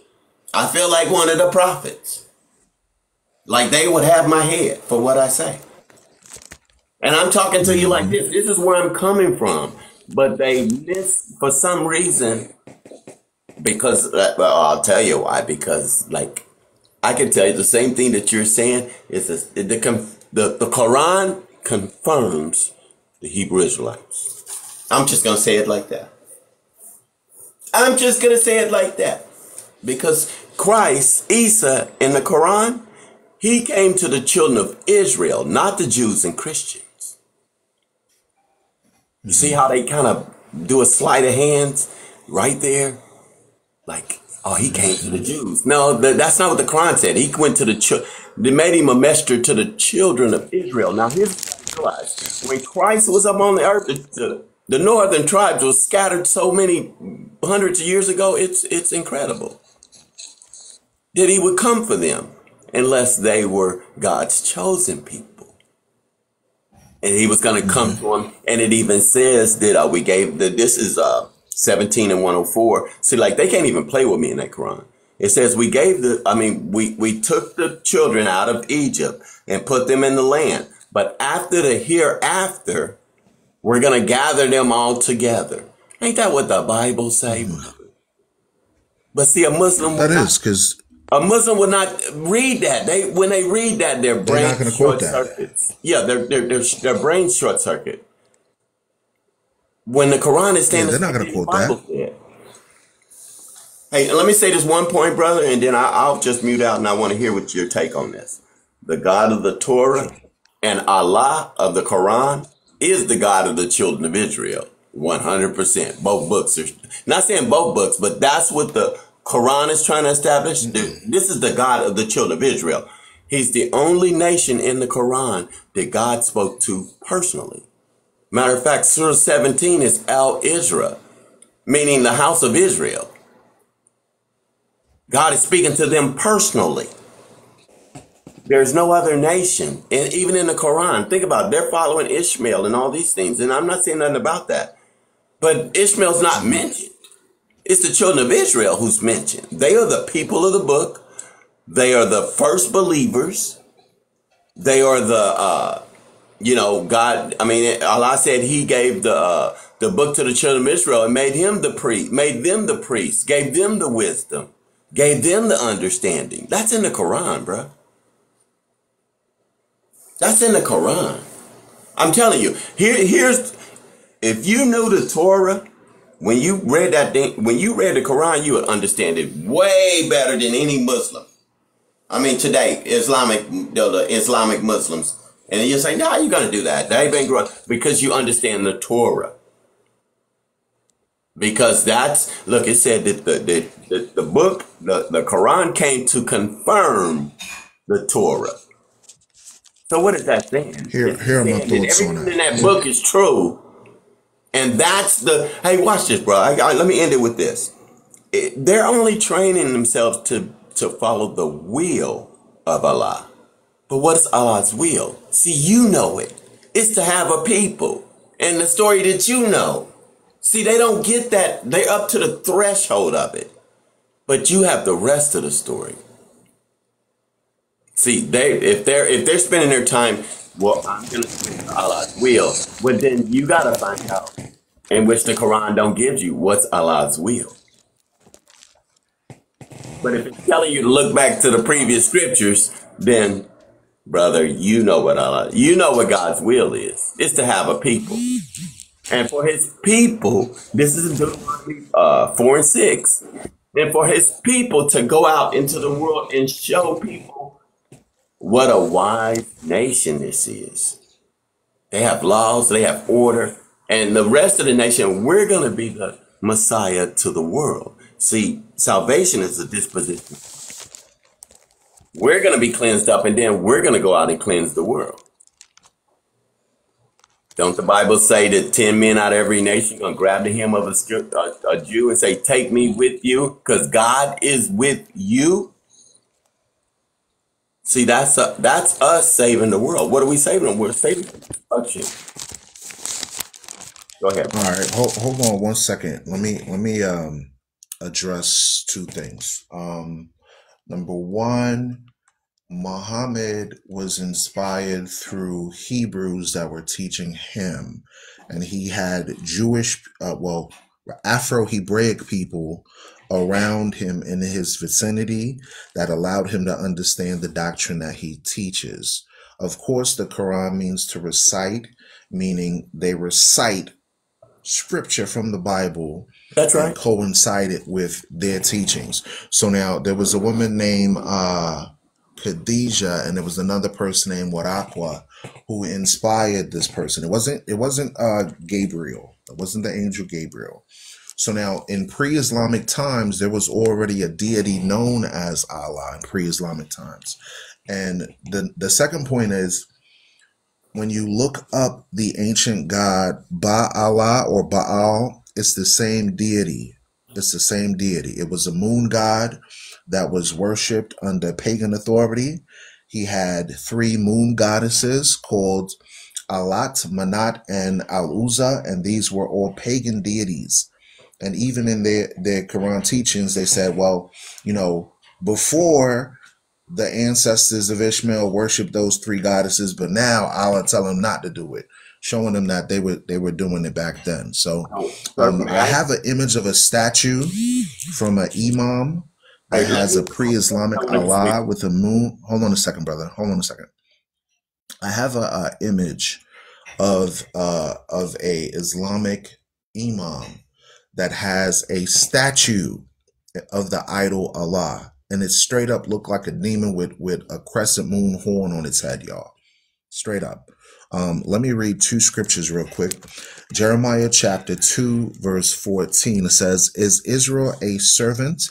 Speaker 2: I feel like one of the prophets. Like they would have my head for what I say. And I'm talking to you like this. This is where I'm coming from. But they miss, for some reason, because, I'll tell you why. Because, like, I can tell you the same thing that you're saying is the Quran confirms the Hebrew Israelites. I'm just going to say it like that. I'm just going to say it like that. Because Christ, Isa, in the Quran, he came to the children of Israel, not the Jews and Christians. You see how they kind of do a sleight of hands right there? Like, oh, he came to the Jews. No, that's not what the Quran said. He went to they made him a messenger to the children of Israel. Now, here's what I realized. When Christ was up on the earth, the northern tribes was scattered so many hundreds of years ago, it's incredible that he would come for them unless they were God's chosen people. And he was going to come to them. And it even says that we gave this is 17 and 104. See, like they can't even play with me in that Quran. It says we took the children out of Egypt and put them in the land. But after the hereafter, we're going to gather them all together. Ain't that what the Bible say? But see, a Muslim would not read that. When they read that, their brain short circuits. Yeah, their brain short circuit. When the Quran is standing,
Speaker 1: they're not going to quote that.
Speaker 2: Hey, let me say this one point, brother, and then I'll just mute out, and I want to hear what your take on this. The God of the Torah and Allah of the Quran is the God of the children of Israel, 100%. Both books are not saying both books, but that's what the Quran is trying to establish. This is the God of the children of Israel. He's the only nation in the Quran that God spoke to personally. Matter of fact, Surah 17 is Al-Israel, meaning the house of Israel. God is speaking to them personally. There's no other nation, and even in the Quran, think about it, they're following Ishmael and all these things, and I'm not saying nothing about that. But Ishmael's not mentioned. It's the children of Israel who's mentioned. They are the people of the book. They are the first believers. They are the, God. I mean, Allah said he gave the book to the children of Israel and made them the priests, gave them the wisdom, gave them the understanding. That's in the Quran, bro. That's in the Quran. I'm telling you, here's, if you knew the Torah, when you read the Quran, you would understand it way better than any Muslim. I mean, today, the Islamic Muslims. And you say, no, you're going to do that. They been growing because you understand the Torah. Because it said that the book, the Quran came to confirm the Torah. So what is that saying?
Speaker 1: Here are my thoughts on
Speaker 2: everything in that book is true. And that's hey, watch this, bro. Let me end it with this. They're only training themselves to follow the will of Allah. But what's Allah's will? See, you know it. It's to have a people. And the story that you know. See, they don't get that. They're up to the threshold of it. But you have the rest of the story. See, if they're spending their time, well, I'm going to spend Allah's will. But then you got to find out, in which the Quran don't give you, what's Allah's will. But if it's telling you to look back to the previous scriptures, then, brother, you know what God's will is. It's to have a people. And for his people, this is Deuteronomy 4 and 6. And for his people to go out into the world and show people what a wise nation this is. They have laws, they have order, and the rest of the nation, we're going to be the Messiah to the world. See, salvation is a disposition. We're going to be cleansed up, and then we're going to go out and cleanse the world. Don't the Bible say that 10 men out of every nation going to grab the hem of a Jew and say, take me with you because God is with you? See, that's us saving the world. What are we saving them? We're saving destruction. Go ahead.
Speaker 1: All right, hold on one second. Let me address two things. Number one, Muhammad was inspired through Hebrews that were teaching him, and he had Jewish, Afro-Hebraic people around him in his vicinity that allowed him to understand the doctrine that he teaches. Of course, the Quran means to recite, meaning they recite scripture from the Bible.
Speaker 2: That's right.
Speaker 1: And coincided with their teachings. So now there was a woman named Khadijah, and there was another person named Waraqwa who inspired this person. It wasn't Gabriel. It wasn't the angel Gabriel. So now in pre-Islamic times, there was already a deity known as Allah in pre-Islamic times. And the second point is, when you look up the ancient god Ba'ala or Baal, it's the same deity. It's the same deity. It was a moon god that was worshipped under pagan authority. He had three moon goddesses called Alat, Manat, and Al-Uzza, and these were all pagan deities. And even in their Quran teachings, they said, well, before the ancestors of Ishmael worshipped those three goddesses, but now Allah tell them not to do it, showing them that they were doing it back then. So I have an image of a statue from an imam that has a pre-Islamic Allah with a moon. Hold on a second, brother. Hold on a second. I have a image of a Islamic imam that has a statue of the idol Allah, and it straight up looked like a demon with a crescent moon horn on its head, y'all. Straight up. Let me read two scriptures real quick. Jeremiah chapter 2, verse 14. It says, is Israel a servant?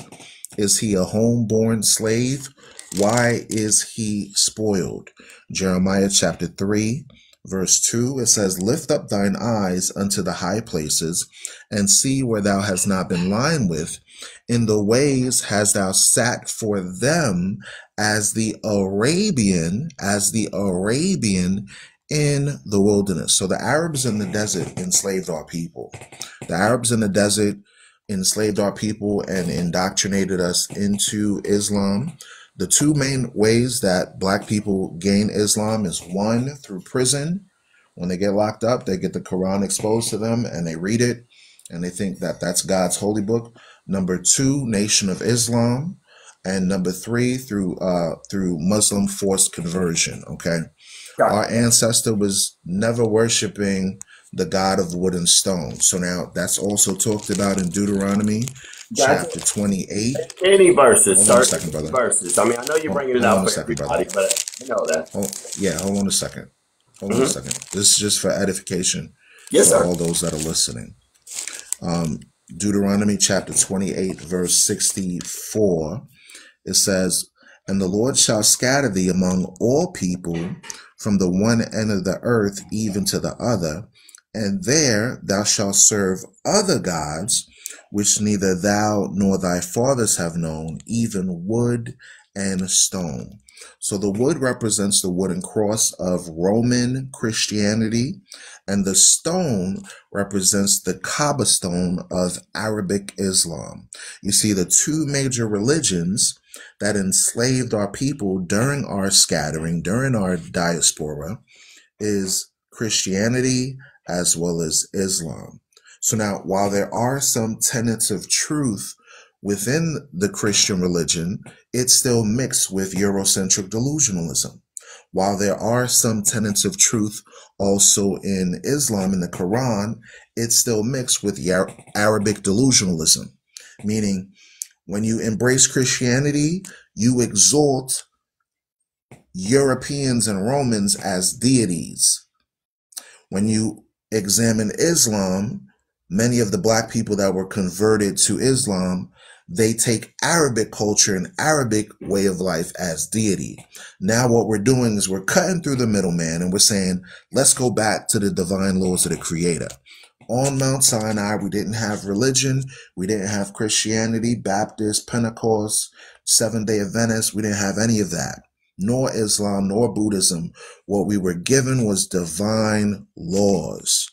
Speaker 1: Is he a homeborn slave? Why is he spoiled? Jeremiah chapter 3, verse 2. It says, lift up thine eyes unto the high places, and see where thou hast not been lying with. In the ways hast thou sat for them as the Arabian in the wilderness. So the Arabs in the desert enslaved our people. The Arabs in the desert enslaved our people and indoctrinated us into Islam. The two main ways that black people gain Islam is one, through prison. When they get locked up, they get the Quran exposed to them and they read it and they think that that's God's holy book. Number two, Nation of Islam. And number three, through Muslim forced conversion. Okay. Our ancestor was never worshiping the God of wood and stone. So now that's also talked about in Deuteronomy chapter 28.
Speaker 2: Any verses,
Speaker 1: hold on a second, brother.
Speaker 2: Verses. I mean, I know you're bringing it out for everybody, but you know that.
Speaker 1: Hold on a second. Hold on a second. This is just for edification
Speaker 2: for
Speaker 1: all those that are listening. Deuteronomy chapter 28, verse 64. It says, and the Lord shall scatter thee among all people from the one end of the earth even to the other, and there thou shalt serve other gods, which neither thou nor thy fathers have known, even wood and stone. So the wood represents the wooden cross of Roman Christianity, and the stone represents the Kaaba stone of Arabic Islam. You see, the two major religions that enslaved our people during our scattering, during our diaspora, is Christianity as well as Islam. So now, while there are some tenets of truth within the Christian religion, it's still mixed with Eurocentric delusionalism. While there are some tenets of truth also in Islam, in the Quran, it's still mixed with Arabic delusionalism, meaning when you embrace Christianity, you exalt Europeans and Romans as deities. When you examine Islam, many of the black people that were converted to Islam, they take Arabic culture and Arabic way of life as deity. Now what we're doing is we're cutting through the middleman and we're saying, let's go back to the divine laws of the Creator. On Mount Sinai, we didn't have religion. We didn't have Christianity, Baptist, Pentecost, Seventh-day Adventists. We didn't have any of that, nor Islam, nor Buddhism. What we were given was divine laws.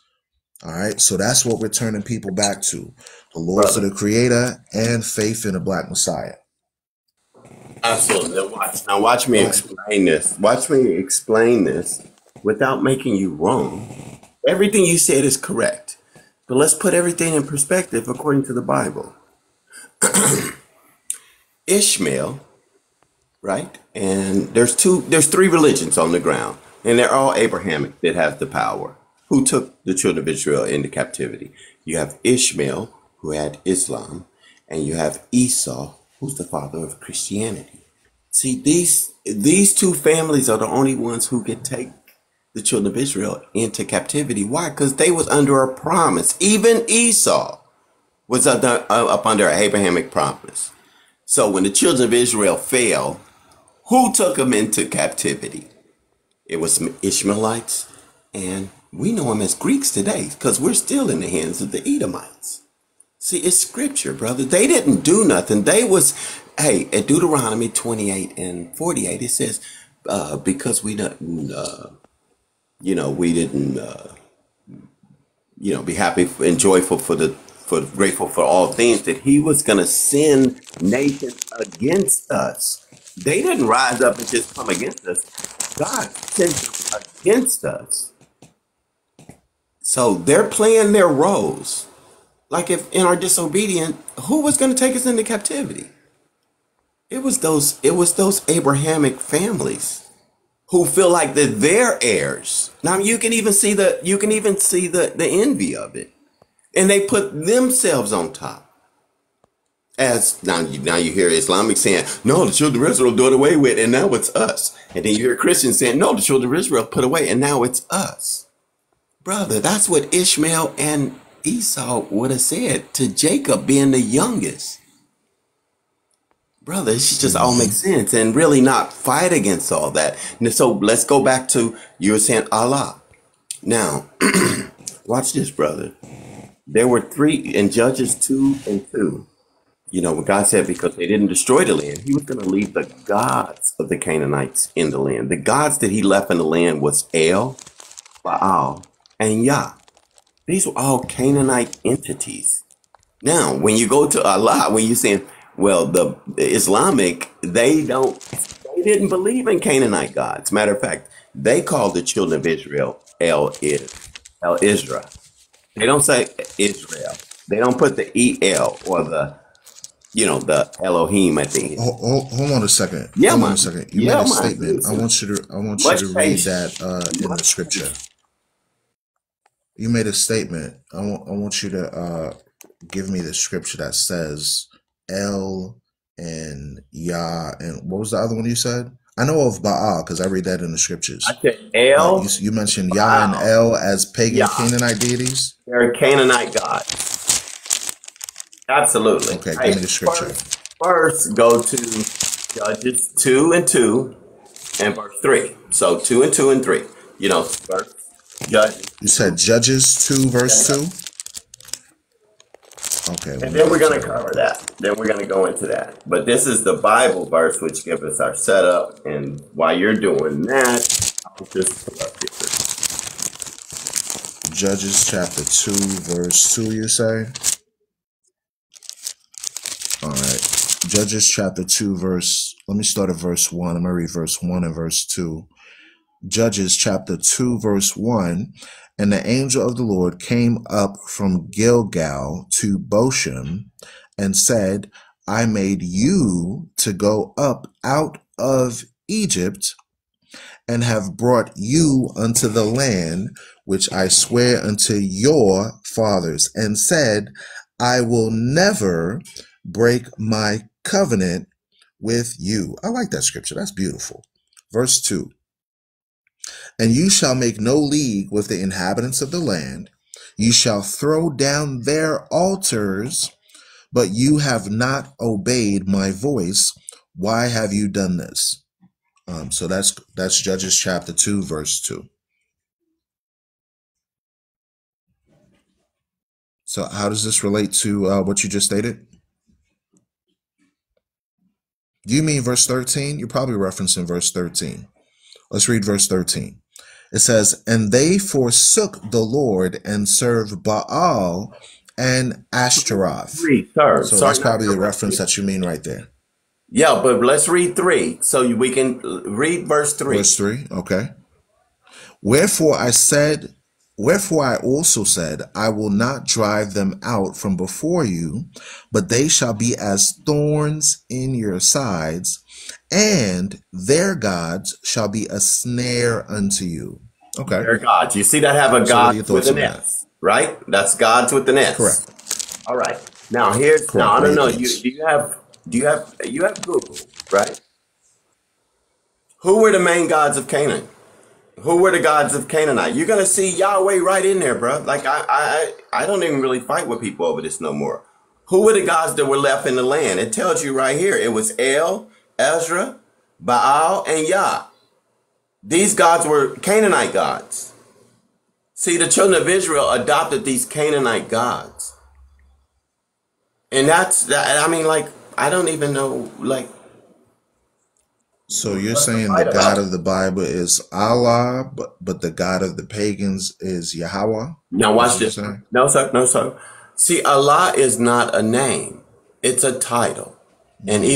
Speaker 1: All right, so that's what we're turning people back to, the laws of the Creator and faith in the Black Messiah.
Speaker 2: Absolutely. Now watch me explain this. Watch me explain this without making you wrong. Everything you said is correct, but let's put everything in perspective according to the Bible. Ishmael, right? And there's three religions on the ground, and they're all Abrahamic that have the power. Who took the children of Israel into captivity? You have Ishmael, who had Islam, and you have Esau, who's the father of Christianity. See, these two families are the only ones who can take the children of Israel into captivity. Why? Because they was under a promise. Even Esau was up under an Abrahamic promise. So when the children of Israel fell, who took them into captivity? It was Ishmaelites, and we know them as Greeks today because we're still in the hands of the Edomites. See, it's scripture, brother. They didn't do nothing. They was, hey, at Deuteronomy 28 and 48, it says, because we didn't, we didn't, be happy and joyful grateful for all things, that he was going to send nations against us. They didn't rise up and just come against us. God sent them against us. So they're playing their roles. Like if in our disobedience, who was going to take us into captivity? It was those Abrahamic families who feel like that they're heirs. Now you can even see the envy of it. And they put themselves on top. As now you hear Islamic saying, no, the children of Israel do it away with, and now it's us. And then you hear Christians saying, no, the children of Israel put away, and now it's us. Brother, that's what Ishmael and Esau would have said to Jacob being the youngest. Brother, it just all makes sense and really not fight against all that. And so let's go back to, you were saying Allah. Now, watch this, brother. There were three in Judges 2 and 2. You know, when God said because they didn't destroy the land, he was going to leave the gods of the Canaanites in the land. The gods that he left in the land was El, Baal, and Yah. These were all Canaanite entities. Now, when you go to Allah, when you're saying, well, the Islamic, they didn't believe in Canaanite gods. Matter of fact, they called the children of Israel El Israel. They don't say Israel. They don't put the El or the Elohim at the end.
Speaker 1: Hold on a second.
Speaker 2: Yeah,
Speaker 1: hold on a second. You made a statement. I want you to read that in the scripture. You made a statement. I want you to give me the scripture that says El and Yah, and what was the other one you said? I know of Baal because I read that in the scriptures.
Speaker 2: I said El.
Speaker 1: You mentioned Yah and El as pagan Canaanite deities.
Speaker 2: They're Canaanite gods. Absolutely.
Speaker 1: Okay, give me the scripture.
Speaker 2: First, go to Judges 2 and 2 and verse 3. So 2 and 2 and 3. First Judges. You
Speaker 1: said Judges 2 verse 2? Okay.
Speaker 2: And then we're going to cover that. Then we're going to go into that. But this is the Bible verse which gives us our setup. And while you're doing that, I'll just pull up here.
Speaker 1: Judges chapter 2 verse 2, you say? All right. Judges chapter 2 verse, let me start at verse 1. I'm going to read verse 1 and verse 2. Judges chapter 2 verse 1. And the angel of the Lord came up from Gilgal to Bosham and said, I made you to go up out of Egypt and have brought you unto the land which I swear unto your fathers, and said, I will never break my covenant with you. I like that scripture. That's beautiful. Verse 2. And you shall make no league with the inhabitants of the land. You shall throw down their altars, but you have not obeyed my voice. Why have you done this? So that's Judges chapter 2, verse 2. So how does this relate to what you just stated? Do you mean verse 13? You're probably referencing verse 13. Let's read verse 13. It says, and they forsook the Lord and served Baal and Ashtaroth. So that's probably the reference that you mean right there.
Speaker 2: Yeah, but let's read 3 so we can read verse 3.
Speaker 1: Verse 3, okay. Wherefore I also said, I will not drive them out from before you, but they shall be as thorns in your sides, and their gods shall be a snare unto you. Okay.
Speaker 2: Their gods. You see that have a God with an S, right? That's gods with an S.
Speaker 1: Correct.
Speaker 2: All right. Now here's
Speaker 1: Correct.
Speaker 2: now I don't know. You have Google, right? Who were the main gods of Canaan? Who were the gods of Canaanite? You're gonna see Yahweh right in there, bro. Like I don't even really fight with people over this no more. Who were the gods that were left in the land? It tells you right here. It was El, Ezra, Baal, and Yah. These gods were Canaanite gods. See, the children of Israel adopted these Canaanite gods. And that's that. I mean, like, I don't even know, like.
Speaker 1: So you're saying the God of the Bible is Allah, but the God of the pagans is Yahweh?
Speaker 2: Now watch this. No, sir. No, sir. See, Allah is not a name. It's a title. And it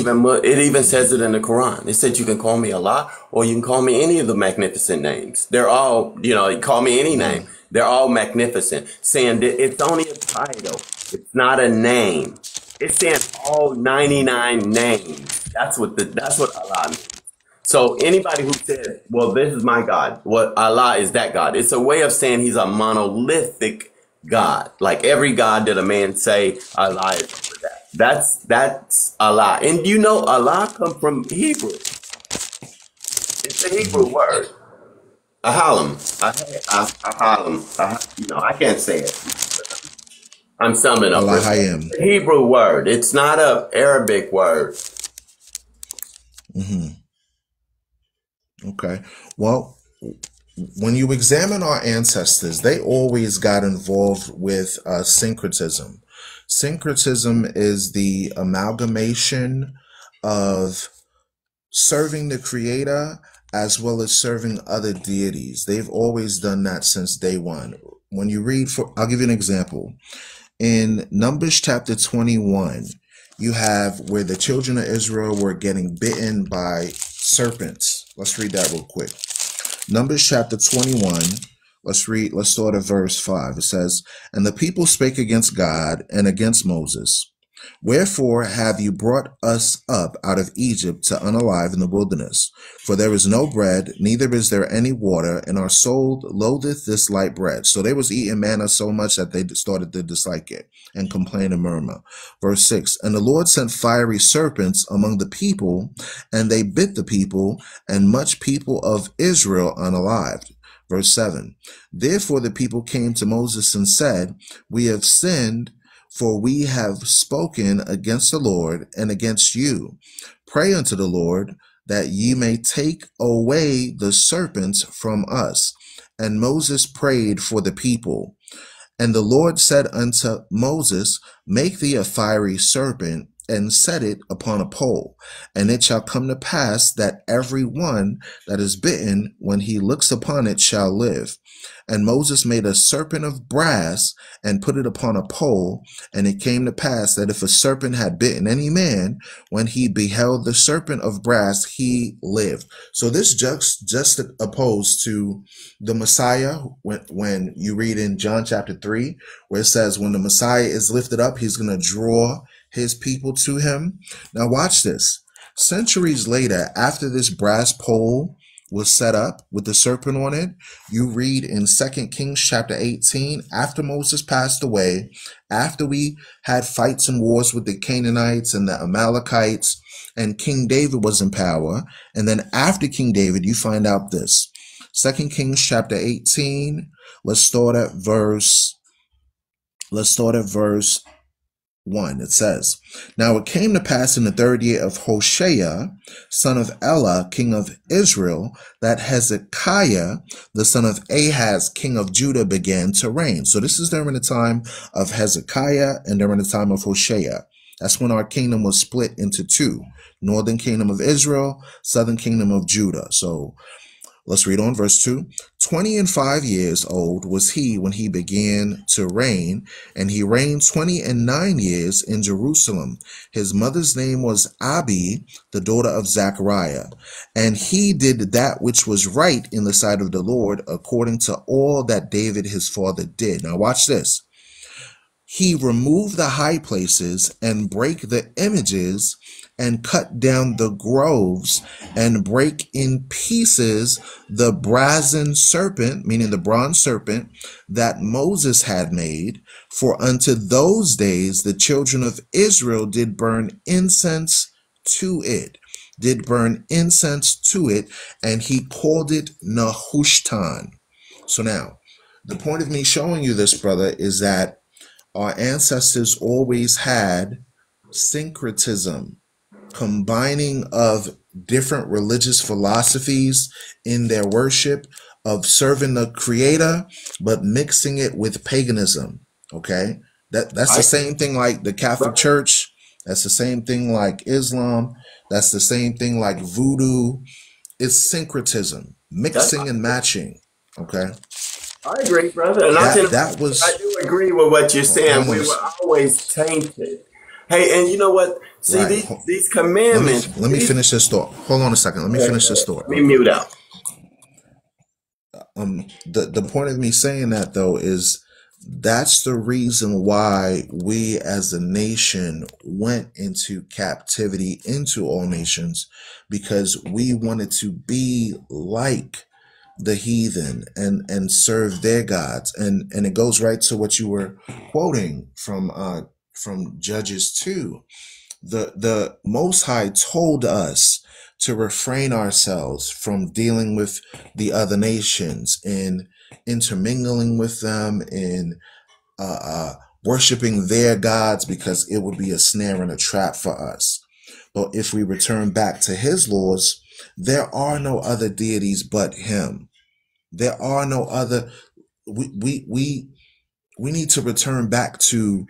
Speaker 2: even says it in the Quran. It said you can call me Allah or you can call me any of the magnificent names. They're all, you call me any name. They're all magnificent. Saying that it's only a title. It's not a name. It's saying all 99 names. That's what Allah means. So anybody who says, well, this is my God, Allah is that God. It's a way of saying he's a monolithic God. Like every God that a man say, Allah is over that. That's Allah. And you know Allah come from Hebrew. It's a Hebrew word. Ahalim. Ahalim. I can't say it. I'm summing up. It's a Hebrew word. It's not an Arabic word.
Speaker 1: Okay. Well, when you examine our ancestors, they always got involved with syncretism. Syncretism is the amalgamation of serving the Creator as well as serving other deities. They've always done that since day one. When you read, I'll give you an example. In Numbers chapter 21, you have where the children of Israel were getting bitten by serpents. Let's read that real quick. Numbers chapter 21. Let's start at verse 5. It says, and the people spake against God and against Moses. Wherefore have you brought us up out of Egypt to unalive in the wilderness? For there is no bread, neither is there any water, and our soul loatheth this light bread. So they was eating manna so much that they started to dislike it and complain and murmur. Verse 6, and the Lord sent fiery serpents among the people, and they bit the people, and much people of Israel unalived. Verse 7, therefore the people came to Moses and said, we have sinned, for we have spoken against the Lord and against you. Pray unto the Lord that ye may take away the serpents from us. And Moses prayed for the people. And the Lord said unto Moses, make thee a fiery serpent, and set it upon a pole. And it shall come to pass that every one that is bitten, when he looks upon it, shall live. And Moses made a serpent of brass and put it upon a pole. And it came to pass that if a serpent had bitten any man, when he beheld the serpent of brass, he lived. So this just opposed to the Messiah when you read in John chapter 3, where it says when the Messiah is lifted up, he's going to draw his people to him. Now watch this. Centuries later, after this brass pole was set up with the serpent on it, you read in 2 Kings chapter 18, after Moses passed away, after we had fights and wars with the Canaanites and the Amalekites, and King David was in power. And then after King David, you find out this. 2 Kings chapter 18. Let's start at verse 1. It says, "Now it came to pass in the 3rd year of Hoshea, son of Elah, king of Israel, that Hezekiah, the son of Ahaz, king of Judah, began to reign." So this is during the time of Hezekiah and during the time of Hoshea. That's when our kingdom was split into two: northern kingdom of Israel, southern kingdom of Judah. So let's read on verse 2. 20 and 5 years old was he when he began to reign, and he reigned 20 and 9 years in Jerusalem. His mother's name was Abi, the daughter of Zechariah. And he did that which was right in the sight of the Lord, according to all that David his father did. Now watch this. He removed the high places and brake the images and cut down the groves and brake in pieces the brazen serpent, meaning the bronze serpent, that Moses had made. For unto those days the children of Israel did burn incense to it, and he called it Nehushtan. So now, the point of me showing you this, brother, is that our ancestors always had syncretism, combining of different religious philosophies in their worship, of serving the creator, but mixing it with paganism. Okay? That's the same thing like the Catholic Church. That's the same thing like Islam. That's the same thing like voodoo. It's syncretism, mixing and matching. Okay?
Speaker 2: I agree, brother. And I do agree with what you're saying. We were always tainted. Hey, and you know what? See, right. these commandments.
Speaker 1: Let me finish this thought. Hold on a second. Let me finish this thought.
Speaker 2: Let me mute out.
Speaker 1: The point of me saying that, though, is that's the reason why we as a nation went into captivity into all nations, because we wanted to be like the heathen and serve their gods. And it goes right to what you were quoting from Judges 2. The Most High told us to refrain ourselves from dealing with the other nations and intermingling with them and worshiping their gods, because it would be a snare and a trap for us. But if we return back to his laws, there are no other deities but him. There are no other. We need to return back to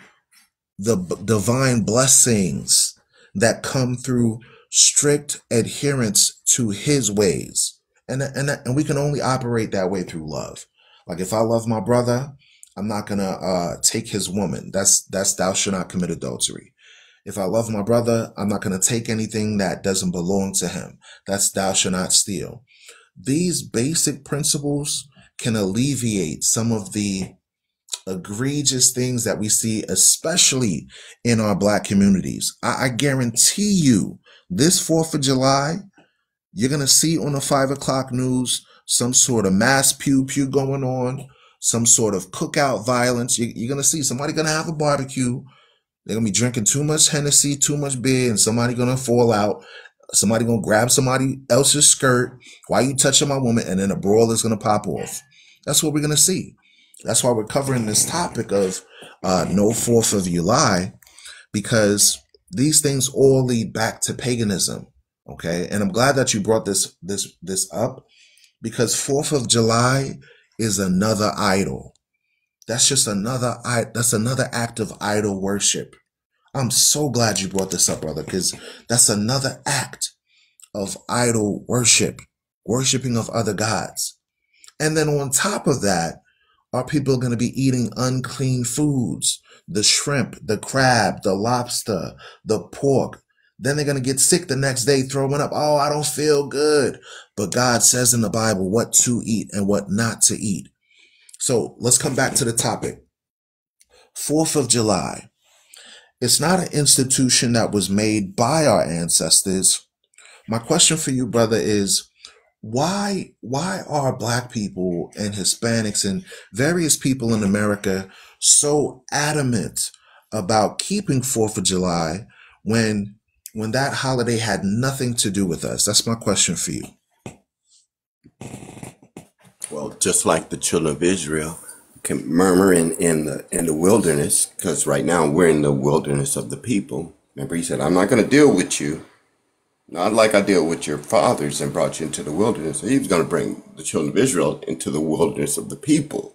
Speaker 1: the divine blessings that come through strict adherence to his ways. And we can only operate that way through love. Like, if I love my brother, I'm not gonna take his woman. That's thou shalt not commit adultery. If I love my brother, I'm not gonna take anything that doesn't belong to him. That's thou shalt not steal. These basic principles can alleviate some of the egregious things that we see, especially in our Black communities. I guarantee you, this 4th of July, you're going to see on the 5 o'clock news some sort of mass pew going on, some sort of cookout violence. You're going to see somebody going to have a barbecue. They're going to be drinking too much Hennessy, too much beer, and somebody going to fall out. Somebody going to grab somebody else's skirt. Why you touching my woman? And then a brawl is going to pop off. That's what we're going to see. That's why we're covering this topic of no 4th of July, because these things all lead back to paganism. Okay. And I'm glad that you brought this up, because 4th of July is another idol. That's just another act of idol worship. I'm so glad you brought this up, brother, because that's another act of idol worship, worshiping of other gods. And then on top of that, our people are going to be eating unclean foods, the shrimp, the crab, the lobster, the pork. Then they're going to get sick the next day, throwing up. Oh, I don't feel good. But God says in the Bible what to eat and what not to eat. So let's come back to the topic. 4th of July. It's not an institution that was made by our ancestors. My question for you, brother, is why are Black people and Hispanics and various people in America so adamant about keeping 4th of July when when that holiday had nothing to do with us? That's my question for you.
Speaker 2: Well, just like the children of Israel can murmur in the wilderness, because right now we're in the wilderness of the people. Remember, he said, "I'm not going to deal with you, not like I deal with your fathers and brought you into the wilderness." He was going to bring the children of Israel into the wilderness of the people.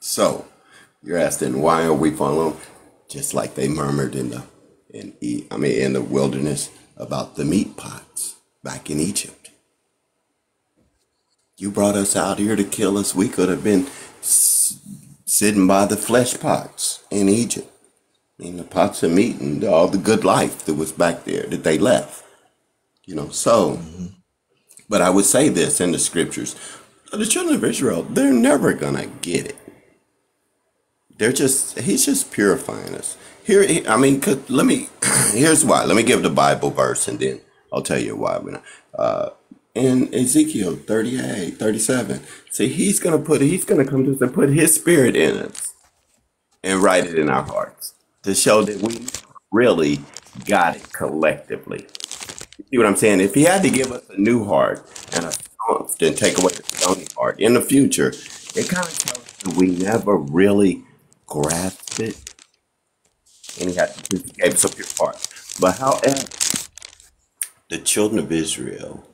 Speaker 2: So you're asking, why are we following? Just like they murmured in the wilderness about the meat pots back in Egypt. You brought us out here to kill us. We could have been sitting by the flesh pots in Egypt. I mean, the pots of meat and all the good life that was back there that they left. So, but I would say this in the scriptures: the children of Israel, they're never gonna get it. He's just purifying us. Here, I mean, here's why. Let me give the Bible verse and then I'll tell you why. In Ezekiel 38:37, see, he's gonna come to us and put his spirit in us and write it in our hearts to show that we really got it collectively. You see what I'm saying? If he had to give us a new heart and then take away the stony heart in the future, it kind of tells us that we never really grasped it, and he gave us a pure heart. But however, the children of Israel,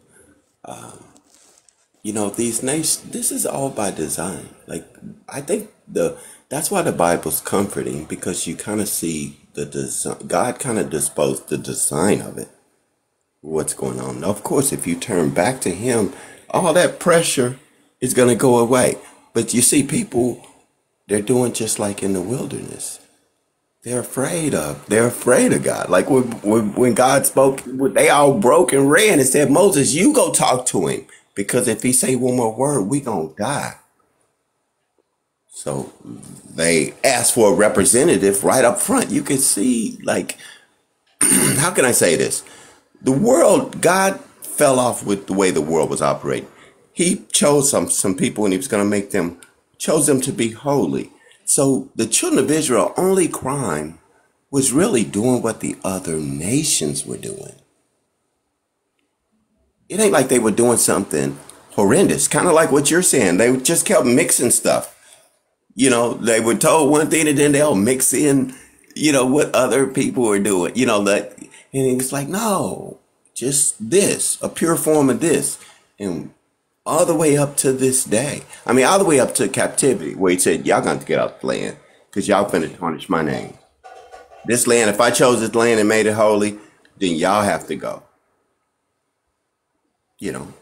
Speaker 2: these nations, this is all by design. Like, I think that's why the Bible's comforting, because you kind of see the design. God kind of disposed the design of it, what's going on. Now, of course, if you turn back to him, all that pressure is going to go away. But you see, people, they're doing just like in the wilderness. They're afraid of God. Like when God spoke, they all broke and ran and said, "Moses, you go talk to him, because if he say one more word, we gonna die." So they asked for a representative right up front. You can see, like, how can I say this? God fell off with the way the world was operating. He chose some people, and he was going to chose them to be holy. So the children of Israel, only crime was really doing what the other nations were doing. It ain't like they were doing something horrendous, kind of like what you're saying. They just kept mixing stuff. They were told one thing and then they'll mix in, what other people were doing, and it's like, no, just this, a pure form of this. And all the way up to this day. I mean, all the way up to captivity, where he said, y'all got to get out the land because y'all finna tarnish my name. This land, if I chose this land and made it holy, then y'all have to go.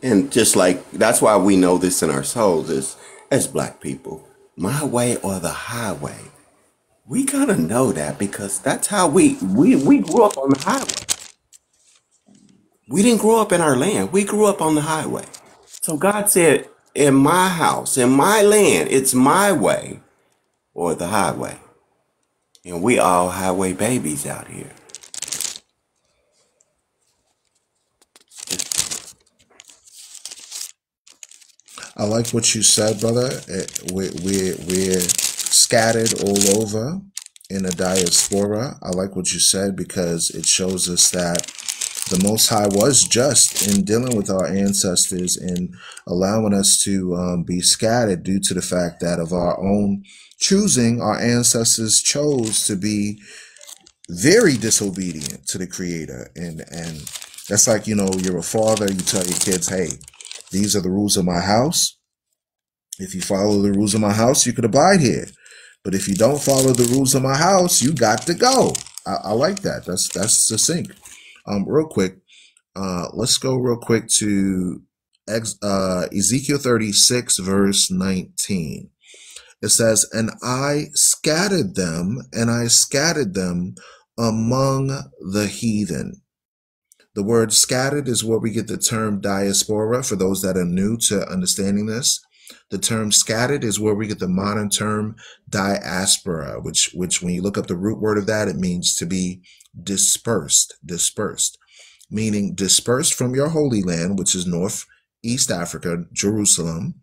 Speaker 2: And just like, that's why we know this in our souls as black people, my way or the highway. We gotta know that, because that's how we grew up on the highway. We didn't grow up in our land. We grew up on the highway. So God said, in my house, in my land, it's my way or the highway. And we all highway babies out here.
Speaker 1: I like what you said, brother. We're scattered all over in a diaspora. I like what you said, because it shows us that the Most High was just in dealing with our ancestors and allowing us to be scattered due to the fact that of our own choosing, our ancestors chose to be very disobedient to the Creator. And that's like, you're a father, you tell your kids, hey, these are the rules of my house. If you follow the rules of my house, you could abide here. But if you don't follow the rules of my house, you got to go. I like that. That's succinct. Real quick, let's go real quick to Ezekiel 36, verse 19. It says, and I scattered them among the heathen. The word scattered is where we get the term diaspora, for those that are new to understanding this. The term scattered is where we get the modern term diaspora, which when you look up the root word of that, it means to be dispersed, meaning dispersed from your holy land, which is East Africa, Jerusalem,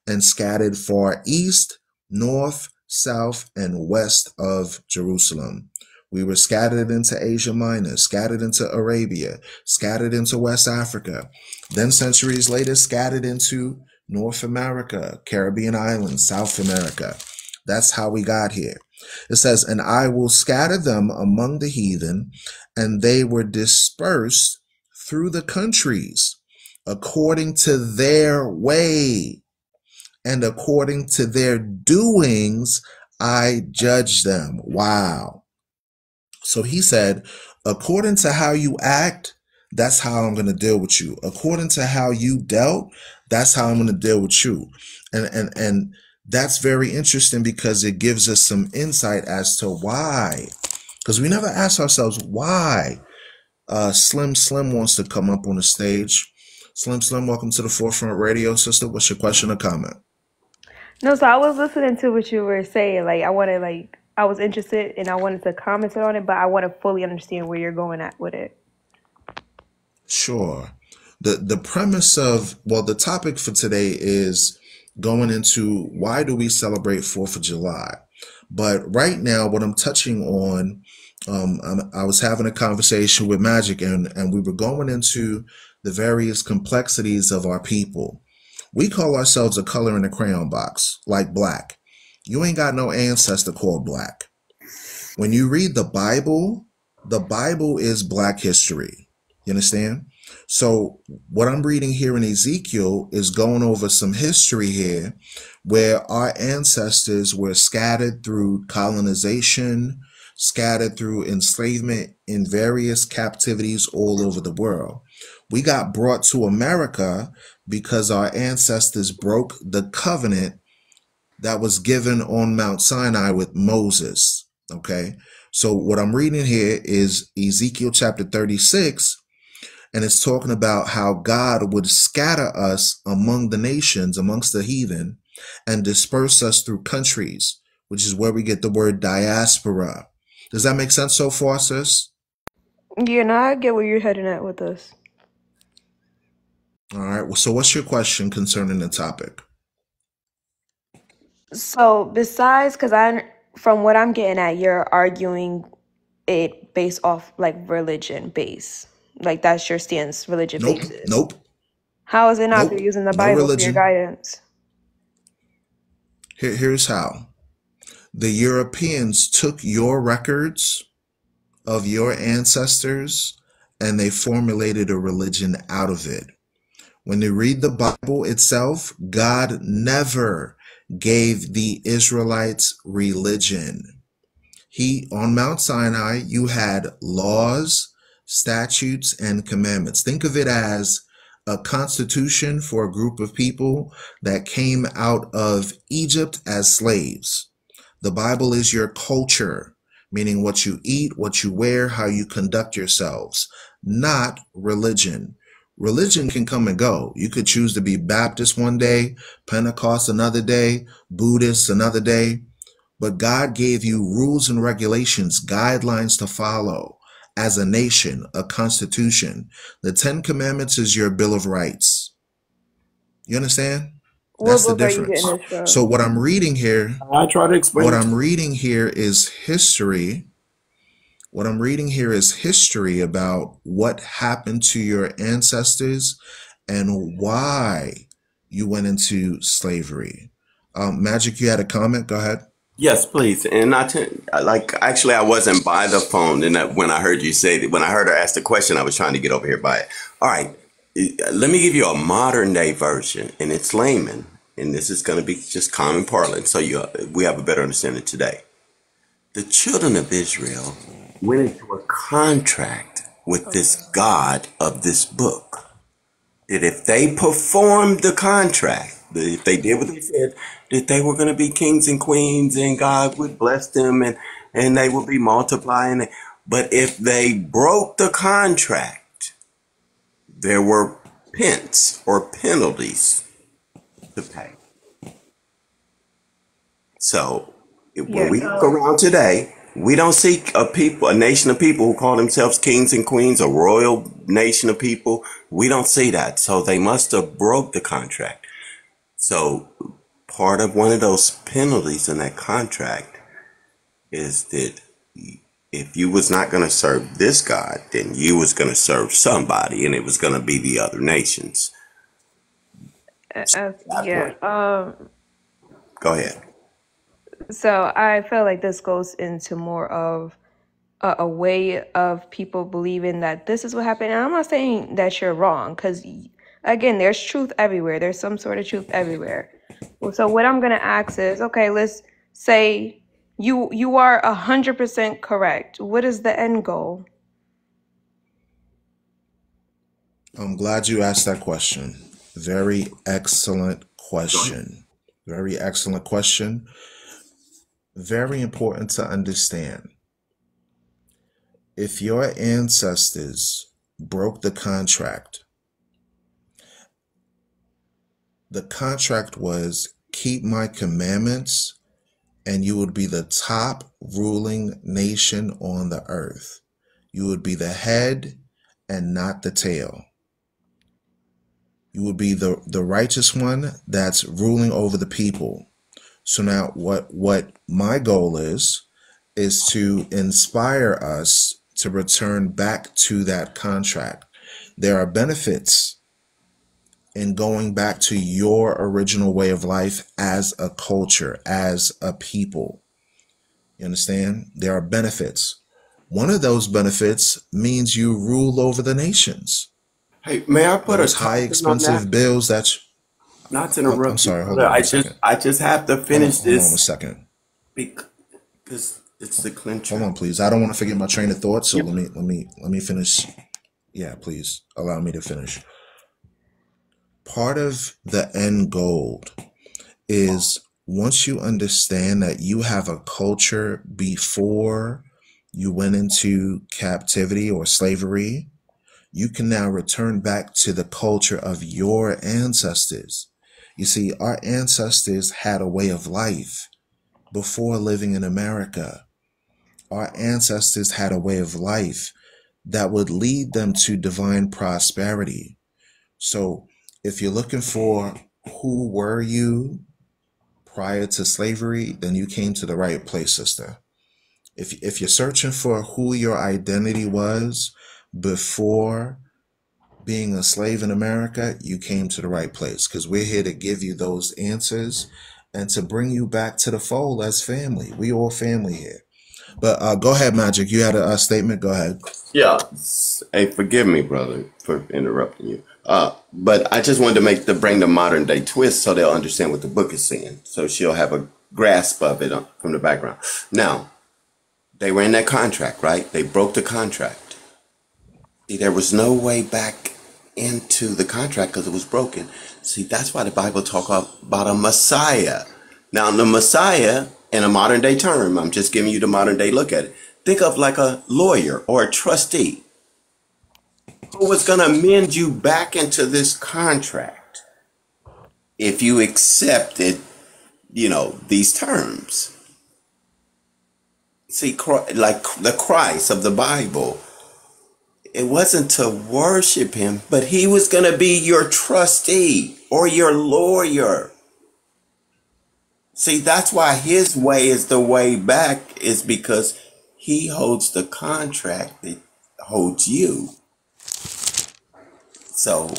Speaker 1: and scattered far east, north, south, and west of Jerusalem. We were scattered into Asia Minor, scattered into Arabia, scattered into West Africa. Then centuries later, scattered into North America, Caribbean islands, South America. That's how we got here. It says, and I will scatter them among the heathen, and they were dispersed through the countries according to their way and according to their doings, I judge them. Wow. So he said, according to how you act, that's how I'm going to deal with you. According to how you dealt, that's how I'm going to deal with you. And that's very interesting because it gives us some insight as to why. Because we never ask ourselves why. Slim wants to come up on the stage. Slim, welcome to the Forefront Radio, sister. What's your question or comment?
Speaker 3: No, so I was listening to what you were saying. I was interested and I wanted to comment on it, but I want to fully understand where you're going at with it.
Speaker 1: Sure. The premise of, well, the topic for today is going into why do we celebrate 4th of July? But right now, what I'm touching on, I was having a conversation with Magic and we were going into the various complexities of our people. We call ourselves a color in a crayon box, like black. You ain't got no ancestor called black. When you read the Bible is black history. You understand? So what I'm reading here in Ezekiel is going over some history here where our ancestors were scattered through colonization, scattered through enslavement in various captivities all over the world. We got brought to America because our ancestors broke the covenant that was given on Mount Sinai with Moses. Okay. So what I'm reading here is Ezekiel chapter 36. And it's talking about how God would scatter us among the nations, amongst the heathen, and disperse us through countries, which is where we get the word diaspora. Does that make sense so far, sis?
Speaker 3: Yeah, now I get where you're heading at with this.
Speaker 1: All right. Well, so what's your question concerning the topic?
Speaker 3: So besides, from what I'm getting at, you're arguing it based off like religion base. Like that's your stance, religion basis.
Speaker 1: Nope.
Speaker 3: How is it not?
Speaker 1: Nope.
Speaker 3: You're using the
Speaker 1: No
Speaker 3: Bible for
Speaker 1: religion.
Speaker 3: your guidance.
Speaker 1: Here's how. The Europeans took your records of your ancestors and they formulated a religion out of it. When you read the Bible itself, God never gave the Israelites religion. On Mount Sinai, you had laws, statutes, and commandments. Think of it as a constitution for a group of people that came out of Egypt as slaves. The Bible is your culture, meaning what you eat, what you wear, how you conduct yourselves, not religion. Religion can come and go. You could choose to be Baptist one day, Pentecost another day, Buddhist another day. But God gave you rules and regulations, guidelines to follow as a nation, a constitution. The 10 Commandments is your Bill of Rights. You understand? That's the difference. So what I'm reading here,
Speaker 2: I try to explain.
Speaker 1: What I'm reading here is history. What I'm reading here is history about what happened to your ancestors and why you went into slavery. Magic, you had a comment? Go ahead.
Speaker 2: Yes, please. And actually, I wasn't by the phone. And when I heard you say that, when I heard her ask the question, I was trying to get over here by it. All right. Let me give you a modern day version, and it's layman. And this is going to be just common parlance, so we have a better understanding today. The children of Israel went into a contract with this God of this book that if they performed the contract, if they did what they said, that they were going to be kings and queens and God would bless them and they would be multiplying. But if they broke the contract, there were pence or penalties to pay. So when we look around today, we don't see a nation of people who call themselves kings and queens, a royal nation of people. We don't see that. So they must have broke the contract. So part of one of those penalties in that contract is that if you was not going to serve this God, then you was going to serve somebody, and it was going to be the other nations. That
Speaker 3: Yeah.
Speaker 2: point. Go ahead.
Speaker 3: So I feel like this goes into more of a way of people believing that this is what happened. And I'm not saying that you're wrong, because again, there's truth everywhere. There's some sort of truth everywhere. So what I'm gonna ask is, okay, let's say you are 100% correct. What is the end goal?
Speaker 1: I'm glad you asked that question. Very excellent question. Very excellent question. Very important to understand. If your ancestors broke the contract was keep my commandments and you would be the top ruling nation on the earth. You would be the head and not the tail. You would be the righteous one that's ruling over the people. So now what my goal is to inspire us to return back to that contract. There are benefits in going back to your original way of life as a culture, as a people. You understand? There are benefits. One of those benefits means you rule over the nations.
Speaker 2: Hey, may I put a
Speaker 1: Those high
Speaker 2: comment on that?
Speaker 1: expensive bills that
Speaker 2: Not to
Speaker 1: I'm
Speaker 2: interrupt you,
Speaker 1: sorry, hold
Speaker 2: brother.
Speaker 1: on one second.
Speaker 2: I just have to
Speaker 1: Hold on,
Speaker 2: finish
Speaker 1: hold on one
Speaker 2: this
Speaker 1: second.
Speaker 2: because it's the
Speaker 1: Hold
Speaker 2: clincher.
Speaker 1: on, please. I don't want to forget my train of thought, so
Speaker 2: Yep.
Speaker 1: let me finish. Yeah, please allow me to finish. Part of the end goal is once you understand that you have a culture before you went into captivity or slavery, you can now return back to the culture of your ancestors. You see, our ancestors had a way of life before living in America. Our ancestors had a way of life that would lead them to divine prosperity. So if you're looking for who were you prior to slavery, then you came to the right place, sister. If you're searching for who your identity was before being a slave in America, you came to the right place, because we're here to give you those answers and to bring you back to the fold as family. We all family here. But go ahead, Magic. You had a statement. Go ahead.
Speaker 2: Yeah. Hey, forgive me, brother, for interrupting you. But I just wanted to bring the modern day twist so they'll understand what the book is saying. So she'll have a grasp of it from the background. Now, they were in that contract, right? They broke the contract. See, there was no way back into the contract because it was broken. See, that's why the Bible talk about a Messiah. Now, the Messiah, in a modern day term, I'm just giving you the modern day look at it. Think of like a lawyer or a trustee who was going to mend you back into this contract if you accepted, these terms. See, like the Christ of the Bible, it wasn't to worship him, but he was going to be your trustee or your lawyer. See, that's why his way is the way back, is because he holds the contract that holds you. So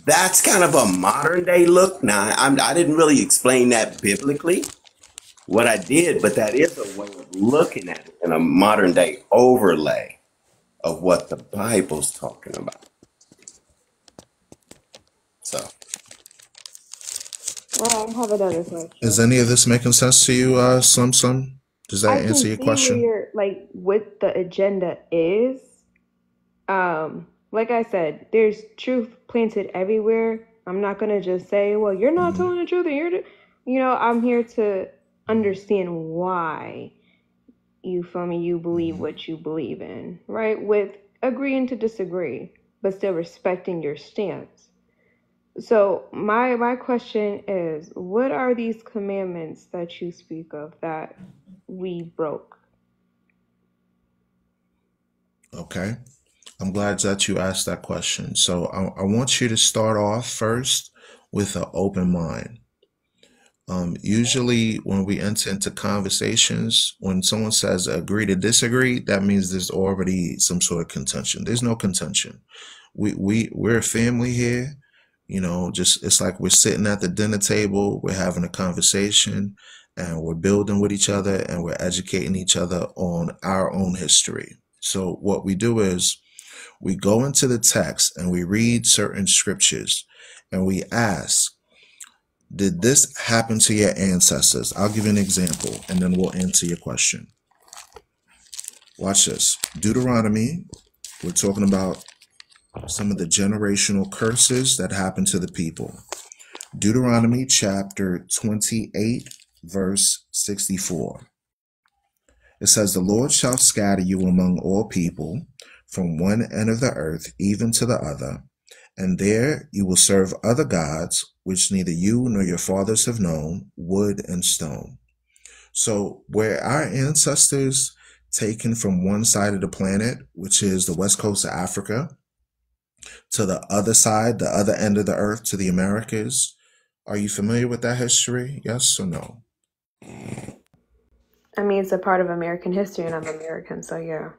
Speaker 2: that's kind of a modern day look. Now, I didn't really explain that biblically, what I did, but that is a way of looking at it in a modern day overlay of what the Bible's talking about. So,
Speaker 3: Well, I have another
Speaker 1: Is
Speaker 3: question.
Speaker 1: any of this making sense to you, Slim Slim? Does that
Speaker 3: I
Speaker 1: answer
Speaker 3: can
Speaker 1: your
Speaker 3: see where
Speaker 1: question?
Speaker 3: you're like what the agenda is. Like I said, there's truth planted everywhere. I'm not gonna just say, well, you're not
Speaker 1: Hmm.
Speaker 3: telling the truth, and I'm here to understand why you feel me, you believe
Speaker 1: Hmm.
Speaker 3: what you believe in, right? With agreeing to disagree, but still respecting your stance. So my question is, what are these commandments that you speak of that we broke?
Speaker 1: Okay. I'm glad that you asked that question. So I want you to start off first with an open mind. Usually, when we enter into conversations, when someone says agree to disagree, that means there's already some sort of contention. There's no contention. We're a family here. Just it's like we're sitting at the dinner table, we're having a conversation, and we're building with each other, and we're educating each other on our own history. So what we do is we go into the text and we read certain scriptures, and we ask, did this happen to your ancestors? I'll give you an example, and then we'll answer your question. Watch this. Deuteronomy, we're talking about some of the generational curses that happened to the people. Deuteronomy chapter 28, verse 64. It says, the Lord shall scatter you among all people, from one end of the earth even to the other, and there you will serve other gods, which neither you nor your fathers have known, wood and stone. So where our ancestors taken from one side of the planet, which is the west coast of Africa, to the other side, the other end of the earth, to the Americas, are you familiar with that history? Yes or no?
Speaker 3: I mean, it's a part of American history, and I'm American, so yeah.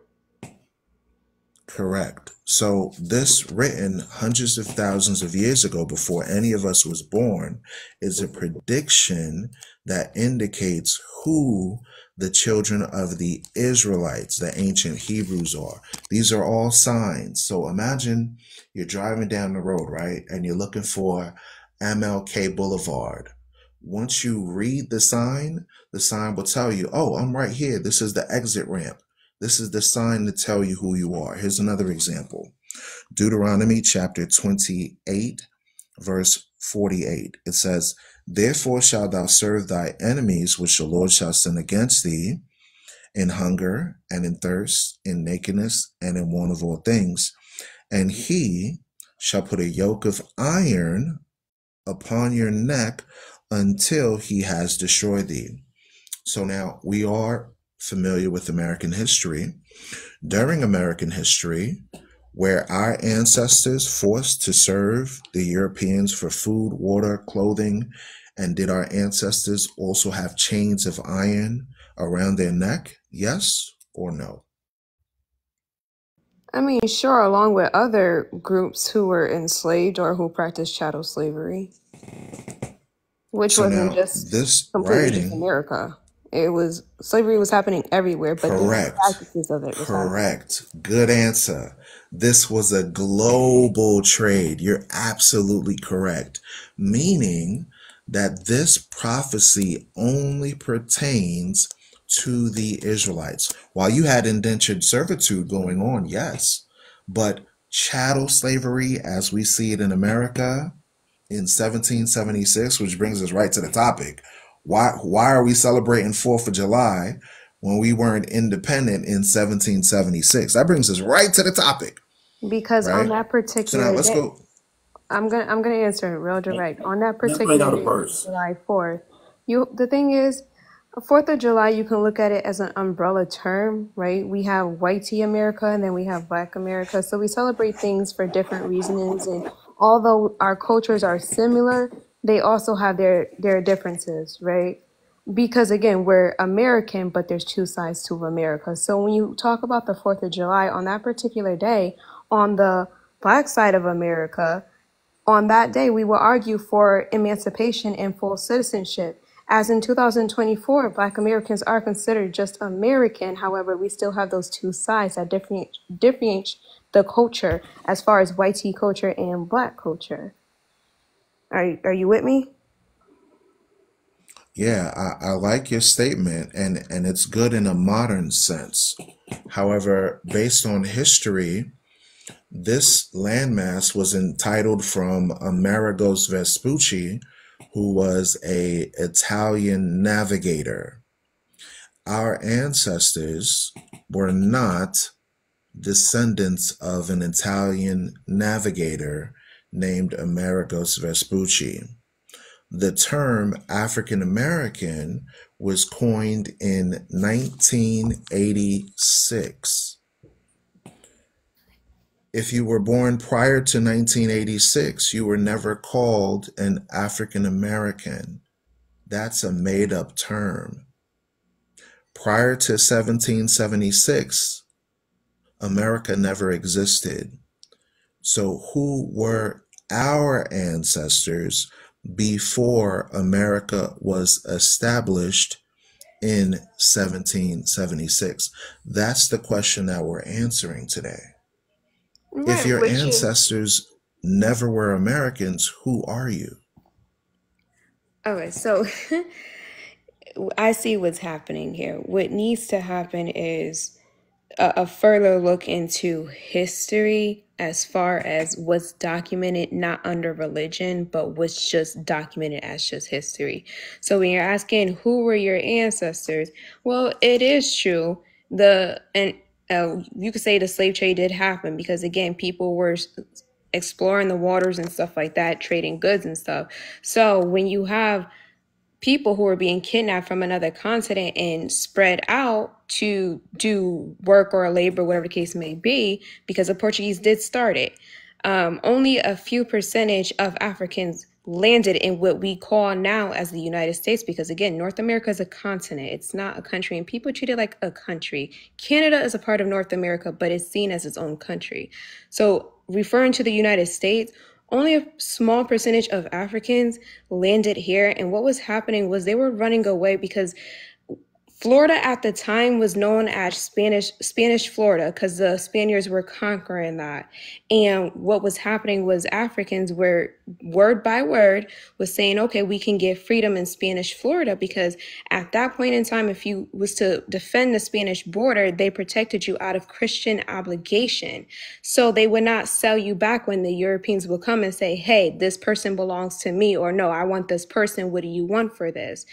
Speaker 1: Correct. So this, written hundreds of thousands of years ago before any of us was born, is a prediction that indicates who the children of the Israelites, the ancient Hebrews, are. These are all signs. So imagine you're driving down the road, right? And you're looking for MLK Boulevard. Once you read the sign will tell you, oh, I'm right here. This is the exit ramp. This is the sign to tell you who you are. Here's another example. Deuteronomy chapter 28, verse 48. It says, therefore shalt thou serve thy enemies, which the Lord shall send against thee, in hunger and in thirst, in nakedness and in want of all things. And he shall put a yoke of iron upon your neck until he has destroyed thee. So now we are familiar with American history. During American history, where our ancestors forced to serve the Europeans for food, water, clothing, and did our ancestors also have chains of iron around their neck? Yes or no?
Speaker 3: I mean, sure, along with other groups who were enslaved or who practiced chattel slavery, which
Speaker 1: So
Speaker 3: wasn't
Speaker 1: now
Speaker 3: just
Speaker 1: this
Speaker 3: completely just
Speaker 1: writing,
Speaker 3: America. Slavery was happening everywhere, but different
Speaker 1: correct,
Speaker 3: practices of it was happening.
Speaker 1: correct, good answer. This was a global trade. You're absolutely correct. Meaning that this prophecy only pertains to the Israelites. While you had indentured servitude going on, yes, but chattel slavery, as we see it in America in 1776, which brings us right to the topic. Why are we celebrating 4th of July when we weren't independent in 1776? That brings us right to the topic,
Speaker 3: Because on
Speaker 1: right?
Speaker 3: that
Speaker 1: So now
Speaker 3: particular
Speaker 1: let's
Speaker 3: day,
Speaker 1: go.
Speaker 3: I'm gonna answer it real direct. On that
Speaker 4: Let's bring
Speaker 3: particular
Speaker 4: out a
Speaker 3: day,
Speaker 4: verse.
Speaker 3: July 4th, the thing is, 4th of July, you can look at it as an umbrella term, right? We have white tea America and then we have black America. So we celebrate things for different reasons. And although our cultures are similar, they also have their differences, right? Because again, we're American, but there's two sides to America. So when you talk about the 4th of July on that particular day, on the black side of America, on that day, we will argue for emancipation and full citizenship. As in 2024, Black Americans are considered just American. However, we still have those two sides that differentiate the culture as far as white tea culture and black culture. Are you with me?
Speaker 1: Yeah, I like your statement, and it's good in a modern sense. However, based on history, this landmass was entitled from Amerigo Vespucci, who was a Italian navigator. Our ancestors were not descendants of an Italian navigator named Amerigo Vespucci. The term African American was coined in 1986. If you were born prior to 1986, you were never called an African American. That's a made up term. Prior to 1776, America never existed. So who were our ancestors before America was established in 1776? That's the question that we're answering today. If
Speaker 3: Right,
Speaker 1: your
Speaker 3: which is
Speaker 1: ancestors never were Americans, who are you?
Speaker 3: okay. So I see what's happening here. What needs to happen is a further look into history as far as what's documented, not under religion, but what's just documented as just history. So when you're asking who were your ancestors, well, it is true. You could say the slave trade did happen because again, people were exploring the waters and stuff like that, trading goods and stuff. So when you have people who are being kidnapped from another continent and spread out to do work or labor, whatever the case may be, because the Portuguese did start it. Only a few percentage of Africans landed in what we call now as the United States, because again, North America is a continent. It's not a country, and people treat it like a country. Canada is a part of North America, but it's seen as its own country. So referring to the United States, only a small percentage of Africans landed here. And what was happening was they were running away because Florida at the time was known as Spanish Florida because the Spaniards were conquering that. And what was happening was Africans were word by word was saying, okay, we can get freedom in Spanish Florida because at that point in time, if you was to defend the Spanish border, they protected you out of Christian obligation. So they would not sell you back when the Europeans would come and say, hey, this person belongs to me, or no, I want this person. What do you want for this?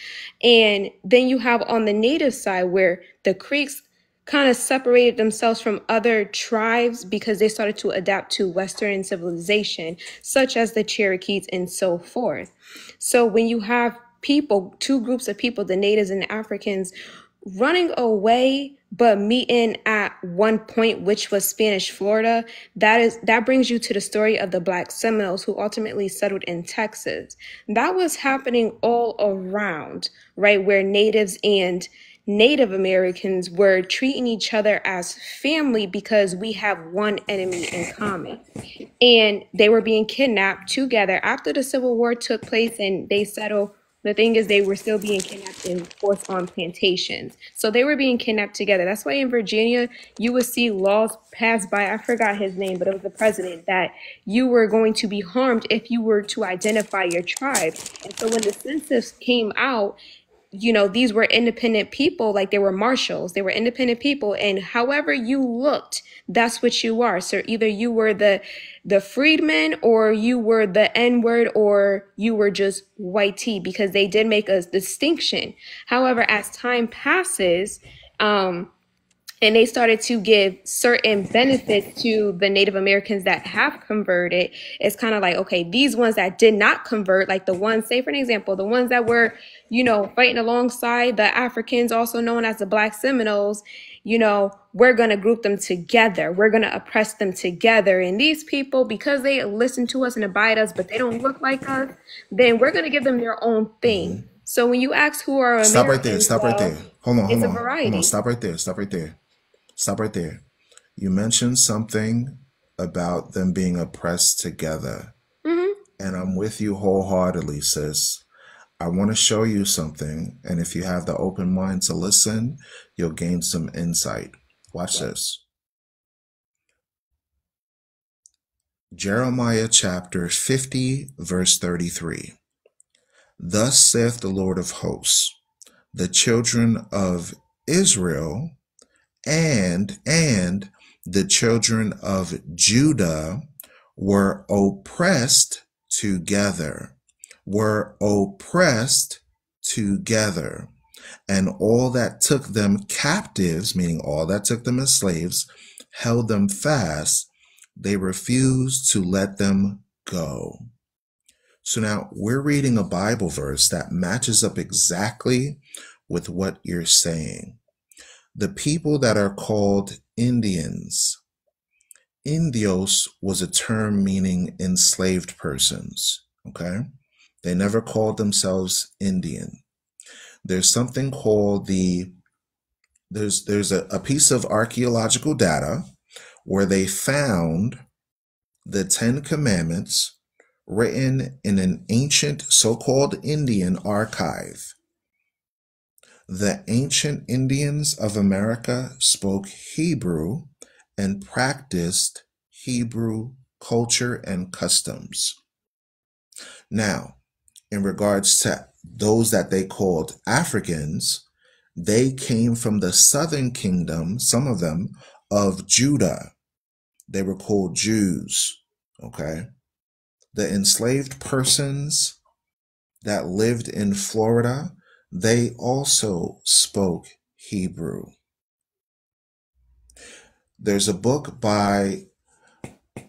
Speaker 3: And then you have on the native side where the Creeks kind of separated themselves from other tribes because they started to adapt to Western civilization, such as the Cherokees and so forth. So when you have people, two groups of people, the natives and the Africans, running away but meeting at one point, which was Spanish Florida, that brings you to the story of the Black Seminoles who ultimately settled in Texas. That was happening all around, right, where natives and Native Americans were treating each other as family because we have one enemy in common. And they were being kidnapped together after the Civil War took place and they settled. The thing is, they were still being kidnapped and forced on plantations. So they were being kidnapped together. That's why in Virginia, you would see laws passed by, I forgot his name, but it was the president, that you were going to be harmed if you were to identify your tribe. And so when the census came out, these were independent people, like they were marshals, they were independent people, and however you looked, that's what you are. So either you were the freedman, or you were the N-word, or you were just white tea, because they did make a distinction. However, as time passes, and they started to give certain benefits to the Native Americans that have converted. It's kind of like, okay, these ones that did not convert, like the ones, say for an example, the ones that were, fighting alongside the Africans, also known as the Black Seminoles, we're going to group them together. We're going to oppress them together. And these people, because they listen to us and abide us, but they don't look like us, then we're going to give them their own thing. So when you ask who are Americans,
Speaker 1: Stop right there. Stop right there. Hold on.
Speaker 3: it's a
Speaker 1: Hold
Speaker 3: variety.
Speaker 1: on. Stop right there. Stop right there. Stop right there. You mentioned something about them being oppressed together. And I'm with you wholeheartedly, sis. I want to show you something. And if you have the open mind to listen, you'll gain some insight. Watch this. Jeremiah chapter 50, verse 33. Thus saith the Lord of hosts, the children of Israel and the children of Judah were oppressed together, and all that took them captives, meaning all that took them as slaves, held them fast. They refused to let them go. So now we're reading a Bible verse that matches up exactly with what you're saying. The people that are called Indians. Indios was a term meaning enslaved persons, okay? They never called themselves Indian. there's something called there's a piece of archaeological data where they found the Ten Commandments written in an ancient so-called Indian archive. The ancient Indians of America spoke Hebrew and practiced Hebrew culture and customs. Now, in regards to those that they called Africans, they came from the southern kingdom, some of them, of Judah. They were called Jews, okay? The enslaved persons that lived in Florida, they also spoke Hebrew. There's a book by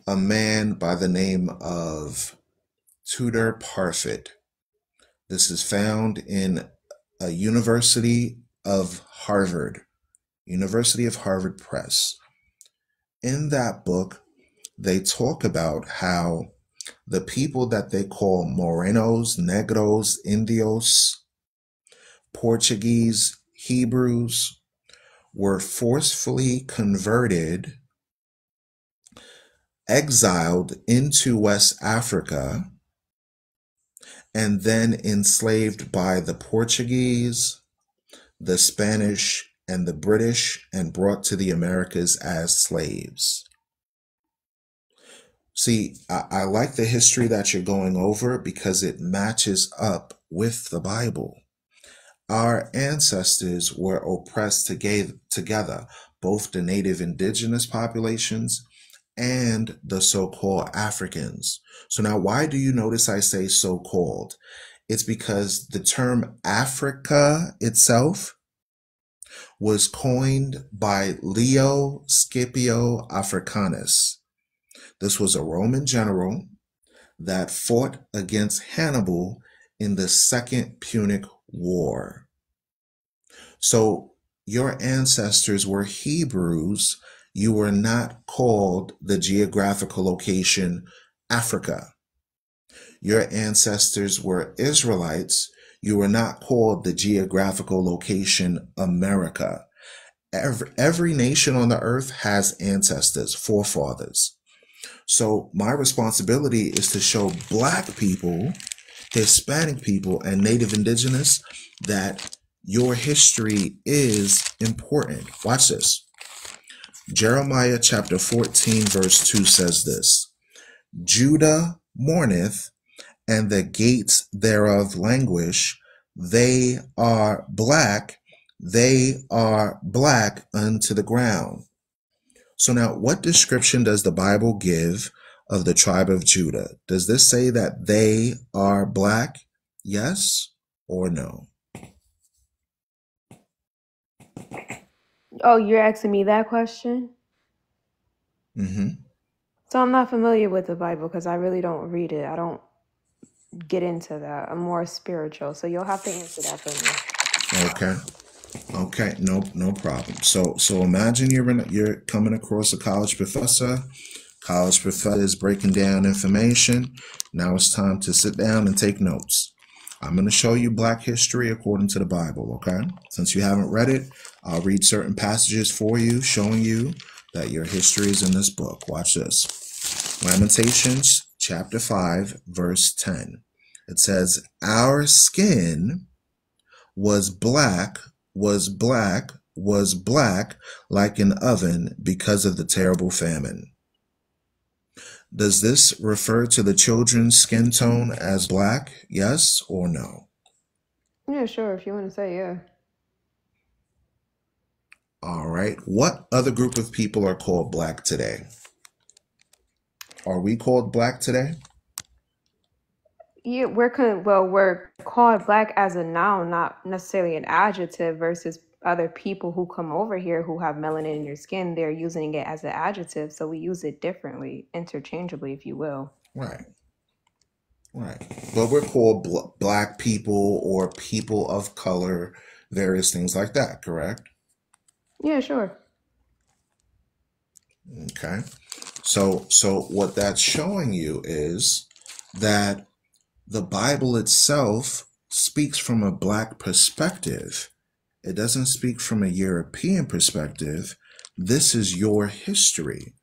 Speaker 1: a man by the name of Tudor Parfit. This is found in a University of Harvard Press. In that book, they talk about how the people that they call Morenos, Negros, Indios, Portuguese, Hebrews were forcefully converted, exiled into West Africa, and then enslaved by the Portuguese, the Spanish, and the British, and brought to the Americas as slaves. See, I like the history that you're going over because it matches up with the Bible. Our ancestors were oppressed together, both the native indigenous populations and the so-called Africans. So now, why do you notice I say so-called? It's because the term Africa itself was coined by Leo Scipio Africanus. This was a Roman general that fought against Hannibal in the Second Punic War. So your ancestors were Hebrews. You were not called the geographical location Africa. Your ancestors were Israelites. You were not called the geographical location America. Every nation on the earth has ancestors, forefathers. So my responsibility is to show Black people, Hispanic people, and Native Indigenous that your history is important. Watch this. Jeremiah chapter 14 verse 2 says this: Judah mourneth, and the gates thereof languish. They are black unto the ground. So now, what description does the Bible give of the tribe of Judah? Does this say that they are black? Yes or no?
Speaker 3: Oh, you're asking me that question?
Speaker 1: Mm-hmm.
Speaker 3: So I'm not familiar with the Bible because I really don't read it. I don't get into that. I'm more spiritual. So you'll have to answer that for me.
Speaker 1: Okay, no problem. So imagine you're coming across a college professor. College professor is breaking down information. Now it's time to sit down and take notes. I'm going to show you Black history according to the Bible, okay? Since you haven't read it, I'll read certain passages for you, showing you that your history is in this book. Watch this. Lamentations chapter 5, verse 10. It says, our skin was black like an oven because of the terrible famine. Does this refer to the children's skin tone as black? Yes or no?
Speaker 3: Yeah, sure. If you want to say yeah.
Speaker 1: All right. What other group of people are called black today? Are we called black today?
Speaker 3: Yeah, we're called black as a noun, not necessarily an adjective. Versus other people who come over here who have melanin in your skin, they're using it as an adjective, so we use it differently, interchangeably, if you will.
Speaker 1: Right. But we're called black people or people of color, various things like that, correct?
Speaker 3: Yeah, sure.
Speaker 1: Okay. So what that's showing you is that the Bible itself speaks from a Black perspective. It doesn't speak from a European perspective. This is your history.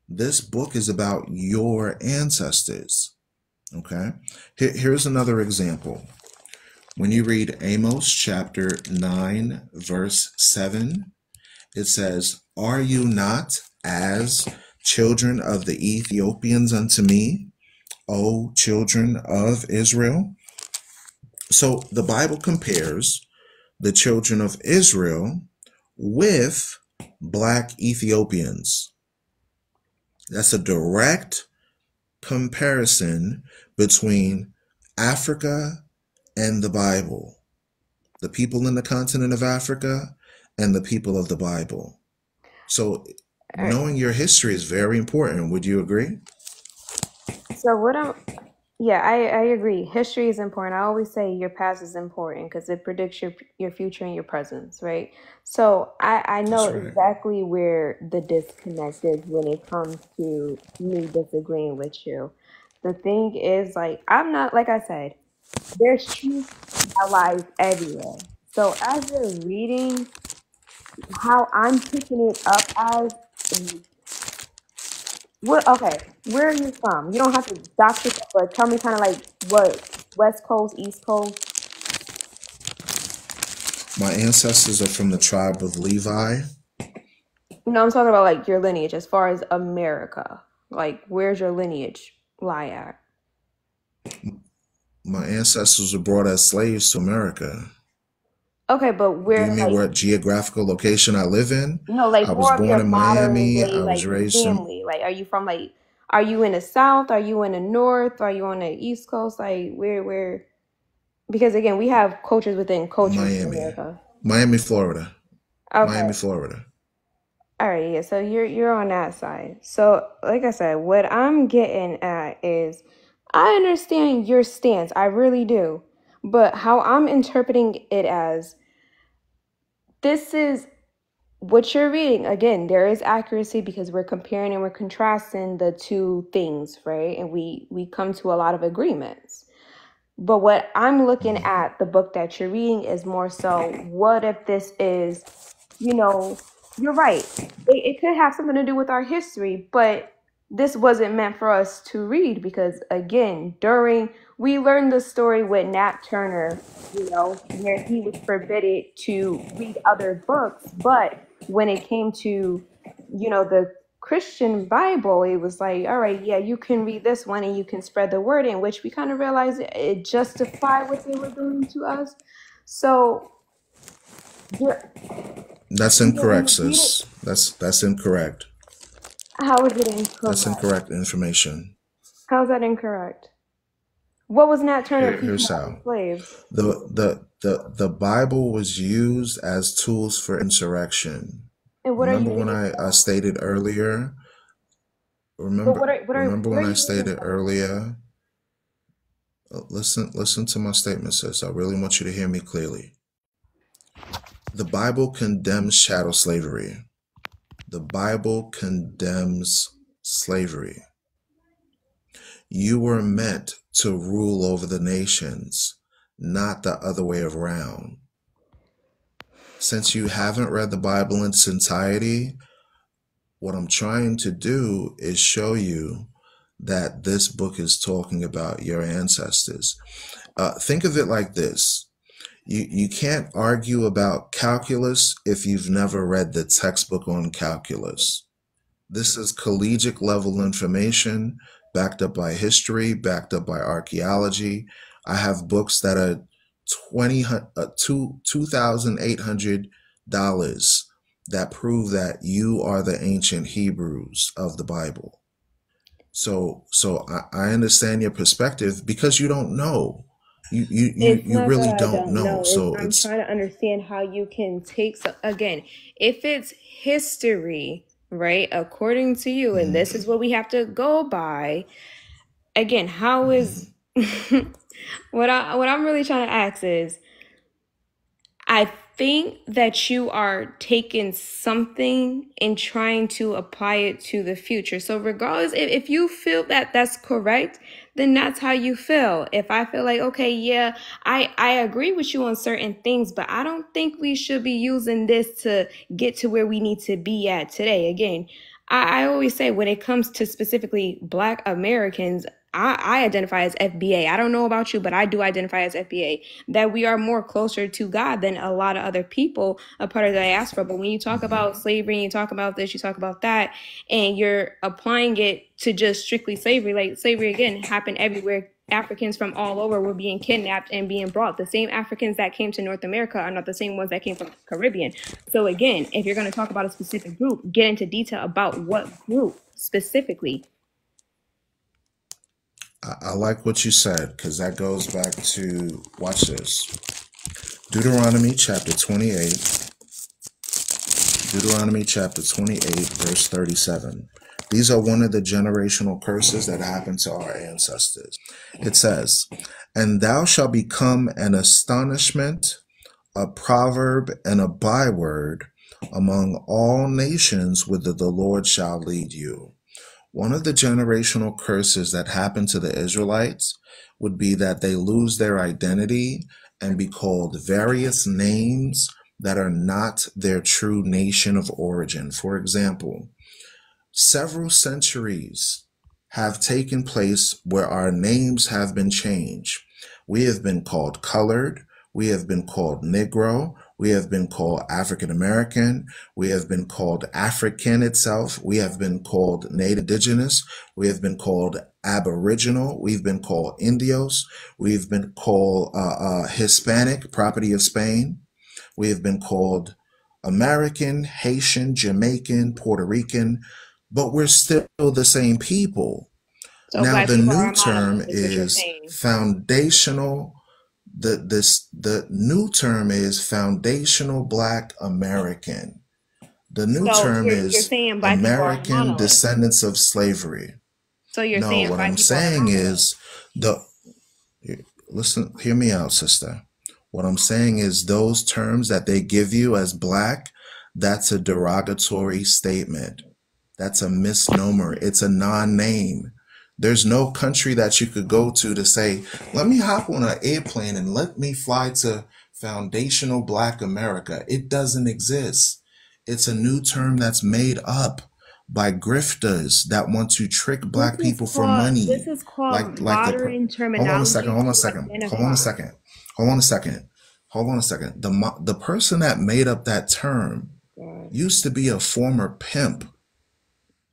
Speaker 1: This book is about your ancestors. Okay? Here's another example. When you read Amos chapter 9, verse 7, it says, "Are you not as children of the Ethiopians unto me, O children of Israel?" So the Bible compares the children of Israel with Black Ethiopians. That's a direct comparison between Africa and the Bible, the people in the continent of Africa and the people of the Bible. So
Speaker 3: All right.
Speaker 1: knowing your history is very important. Would you agree?
Speaker 3: So I agree. History is important. I always say your past is important because it predicts your future and your presence, right? So I know
Speaker 1: That's right.
Speaker 3: exactly where the disconnect is when it comes to me disagreeing with you. The thing is, like, I'm not, like I said, there's truth that lies everywhere. So as you're reading, how I'm picking it up as, okay, where are you from? You don't have to dox yourself, but tell me kind of like what, West Coast, East Coast.
Speaker 1: My ancestors are from the tribe of Levi.
Speaker 3: No, I'm talking about like your lineage as far as America. Like, where's your lineage lie at?
Speaker 1: My ancestors were brought as slaves to America.
Speaker 3: Okay, but
Speaker 1: Do you
Speaker 3: where,
Speaker 1: mean
Speaker 3: like,
Speaker 1: what geographical location I live in?
Speaker 3: like
Speaker 1: I was
Speaker 3: more of
Speaker 1: born
Speaker 3: your
Speaker 1: in
Speaker 3: modern
Speaker 1: Miami.
Speaker 3: day,
Speaker 1: I was
Speaker 3: like
Speaker 1: raised in.
Speaker 3: family. Like, are you from like, are you in the South? Are you in the North? Are you on the East Coast? Like, where? Because again, we have cultures within cultures in
Speaker 1: Miami.
Speaker 3: America.
Speaker 1: Miami, Florida.
Speaker 3: Okay.
Speaker 1: Miami, Florida.
Speaker 3: All right, yeah. So you're on that side. So like I said, what I'm getting at is I understand your stance. I really do. But how I'm interpreting it as this is what you're reading. Again, there is accuracy because we're comparing and we're contrasting the two things, right? And we come to a lot of agreements. But what I'm looking
Speaker 1: Mhm.
Speaker 3: at the book that you're reading is more so, what if this is, you know, you're right. It could have something to do with our history, but this wasn't meant for us to read because, again, we learned the story with Nat Turner, where he was forbidden to read other books. But when it came to, the Christian Bible, it was like, all right, yeah, you can read this one and you can spread the word, in which we kind of realized it justified what they were doing to us. So you're,
Speaker 1: That's
Speaker 3: when
Speaker 1: incorrect,
Speaker 3: you read it,
Speaker 1: sis. That's incorrect.
Speaker 3: how is it
Speaker 1: That's
Speaker 3: incorrect?
Speaker 1: incorrect information.
Speaker 3: How is that incorrect? What was Nat Turner teaching
Speaker 1: Here's
Speaker 3: other
Speaker 1: how.
Speaker 3: slaves?
Speaker 1: The Bible was used as tools for insurrection.
Speaker 3: And what are you
Speaker 1: Remember when
Speaker 3: reading
Speaker 1: I
Speaker 3: from?
Speaker 1: stated earlier?
Speaker 3: But
Speaker 1: Remember
Speaker 3: what
Speaker 1: when
Speaker 3: are
Speaker 1: I
Speaker 3: you reading
Speaker 1: stated
Speaker 3: from?
Speaker 1: earlier? Listen to my statement, sis. I really want you to hear me clearly. The Bible condemns chattel slavery. The Bible condemns slavery. You were meant to rule over the nations, not the other way around. Since you haven't read the Bible in its entirety, what I'm trying to do is show you that this book is talking about your ancestors. Think of it like this. You can't argue about calculus if you've never read the textbook on calculus. This is collegiate level information backed up by history, backed up by archaeology. I have books that are $2,800 that prove that you are the ancient Hebrews of the Bible. So I understand your perspective because you don't know.
Speaker 3: It's
Speaker 1: You
Speaker 3: not that
Speaker 1: really
Speaker 3: I
Speaker 1: don't
Speaker 3: don't
Speaker 1: know.
Speaker 3: know. It's
Speaker 1: So
Speaker 3: I'm
Speaker 1: it's
Speaker 3: trying to understand how you can take again, if it's history, right, according to you, and
Speaker 1: mhm,
Speaker 3: this is what we have to go by. Again, how is
Speaker 1: mhm.
Speaker 3: what I'm really trying to ask is, I think that you are taking something and trying to apply it to the future. So regardless, if you feel that that's correct, then that's how you feel. If I feel like, okay, yeah, I agree with you on certain things, but I don't think we should be using this to get to where we need to be at today. Again, I always say when it comes to specifically Black Americans, I identify as FBA. I don't know about you, but I do identify as FBA. That we are more closer to God than a lot of other people, a part of the diaspora. But when you talk about slavery, you talk about this, you talk about that, and you're applying it to just strictly slavery, like slavery again happened everywhere. Africans from all over were being kidnapped and being brought. The same Africans that came to North America are not the same ones that came from the Caribbean. So again, if you're going to talk about a specific group, get into detail about what group specifically.
Speaker 1: I like what you said, because that goes back to, watch this, Deuteronomy chapter 28. Deuteronomy chapter 28, verse 37. These are one of the generational curses that happened to our ancestors. It says, "And thou shalt become an astonishment, a proverb, and a byword among all nations whither the Lord shall lead you." One of the generational curses that happened to the Israelites would be that they lose their identity and be called various names that are not their true nation of origin. For example, several centuries have taken place where our names have been changed. We have been called colored. We have been called Negro. We have been called African American. We have been called African itself. We have been called Native Indigenous. We have been called Aboriginal. We've been called Indios. We've been called Hispanic, property of Spain. We have been called American, Haitian, Jamaican, Puerto Rican, but we're still the same people.
Speaker 3: So
Speaker 1: Now,
Speaker 3: Black
Speaker 1: the
Speaker 3: people are
Speaker 1: new term
Speaker 3: monolith, is what you're
Speaker 1: is
Speaker 3: saying.
Speaker 1: foundational. The new term is foundational Black American. The new
Speaker 3: So
Speaker 1: term
Speaker 3: you're
Speaker 1: is
Speaker 3: saying Black people are a
Speaker 1: American
Speaker 3: monolith.
Speaker 1: descendants of slavery.
Speaker 3: So you're
Speaker 1: No,
Speaker 3: saying
Speaker 1: what
Speaker 3: Black
Speaker 1: I'm
Speaker 3: people are a
Speaker 1: saying
Speaker 3: monolith.
Speaker 1: is listen, hear me out, sister. What I'm saying is those terms that they give you as Black, that's a derogatory statement. That's a misnomer. It's a non-name. There's no country that you could go to say, let me hop on an airplane and let me fly to foundational Black America. It doesn't exist. It's a new term that's made up by grifters that want to trick Black people for money.
Speaker 3: This is called modern
Speaker 1: Hold on a
Speaker 3: terminology
Speaker 1: second. The person that made up that term used to be a former pimp.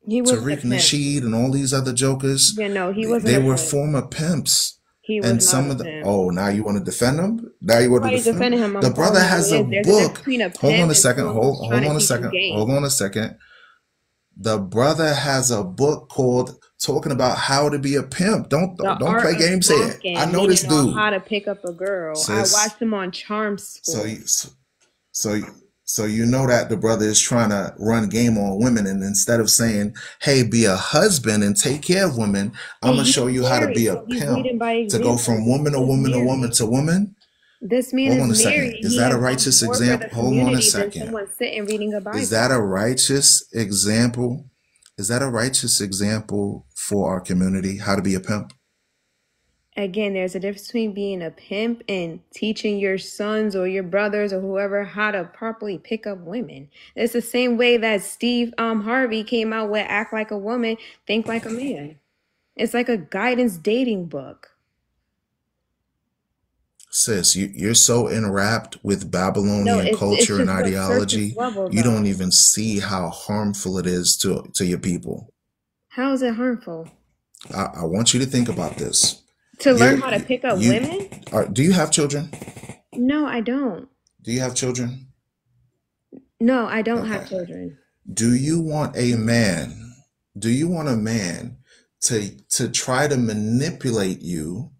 Speaker 1: Tariq Nasheed and all these other jokers.
Speaker 3: Yeah, no, he wasn't.
Speaker 1: They were former pimps.
Speaker 3: He was
Speaker 1: and
Speaker 3: not
Speaker 1: some
Speaker 3: a
Speaker 1: of the
Speaker 3: pimp.
Speaker 1: Oh, now you want to defend him? Now you want to defend him? The brother has a book. Hold on a second. Hold on a second. The brother has a book called Talking About How to Be a Pimp. Don't play games here. I know this dude.
Speaker 3: How to pick up a girl. Sis, I watched him on Charm School.
Speaker 1: So you know that the brother is trying to run game on women, and instead of saying, "Hey, be a husband and take care of women," I'm gonna show you how to be a pimp, to go from woman to woman to woman to woman.
Speaker 3: This man
Speaker 1: Hold on
Speaker 3: is
Speaker 1: a
Speaker 3: married.
Speaker 1: second. Is that a righteous example? Hold on a second.
Speaker 3: Someone sitting reading a Bible.
Speaker 1: Is that a righteous example? Is that a righteous example for our community? How to be a pimp?
Speaker 3: Again, there's a difference between being a pimp and teaching your sons or your brothers or whoever how to properly pick up women. It's the same way that Steve Harvey came out with Act Like a Woman, Think Like a Man. It's like a guidance dating book.
Speaker 1: Sis, you're so enwrapped with Babylonian culture and ideology, you don't even see how harmful it is to your people.
Speaker 3: How is it harmful?
Speaker 1: I want you to think about this.
Speaker 3: To learn how to pick up women?
Speaker 1: Do you have children?
Speaker 3: No, I don't.
Speaker 1: Do you have children?
Speaker 3: No, I don't have children.
Speaker 1: Do you want a man to try to manipulate you,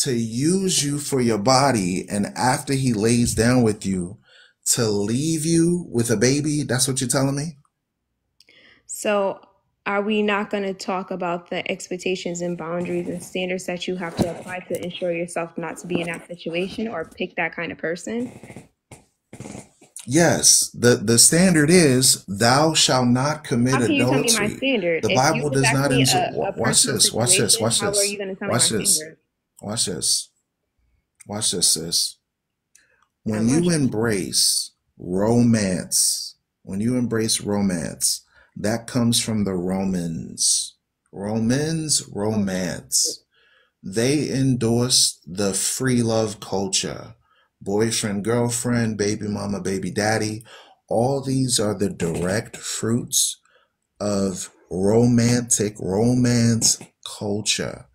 Speaker 1: to use you for your body, and after he lays down with you, to leave you with a baby? That's what you're telling me? So
Speaker 3: are we not going to talk about the expectations and boundaries and standards that you have to apply to ensure yourself not to be in that situation or pick that kind of person?
Speaker 1: Yes, the standard is thou shalt not commit
Speaker 3: How can you tell me my
Speaker 1: adultery.
Speaker 3: standard?
Speaker 1: The
Speaker 3: If you
Speaker 1: Bible
Speaker 3: just
Speaker 1: does
Speaker 3: ask
Speaker 1: not
Speaker 3: me a
Speaker 1: watch
Speaker 3: personal
Speaker 1: this, watch this,
Speaker 3: situation,
Speaker 1: watch
Speaker 3: how are
Speaker 1: this,
Speaker 3: you going to tell me my
Speaker 1: watch this,
Speaker 3: standard?
Speaker 1: watch this, watch this, sis.
Speaker 3: I'm
Speaker 1: When you
Speaker 3: watching.
Speaker 1: embrace romance, when you embrace romance, that comes from the Romans.
Speaker 3: Oh,
Speaker 1: Romance. They endorsed the free love culture. Boyfriend, girlfriend, baby mama, baby daddy. All these are the direct fruits of romance culture.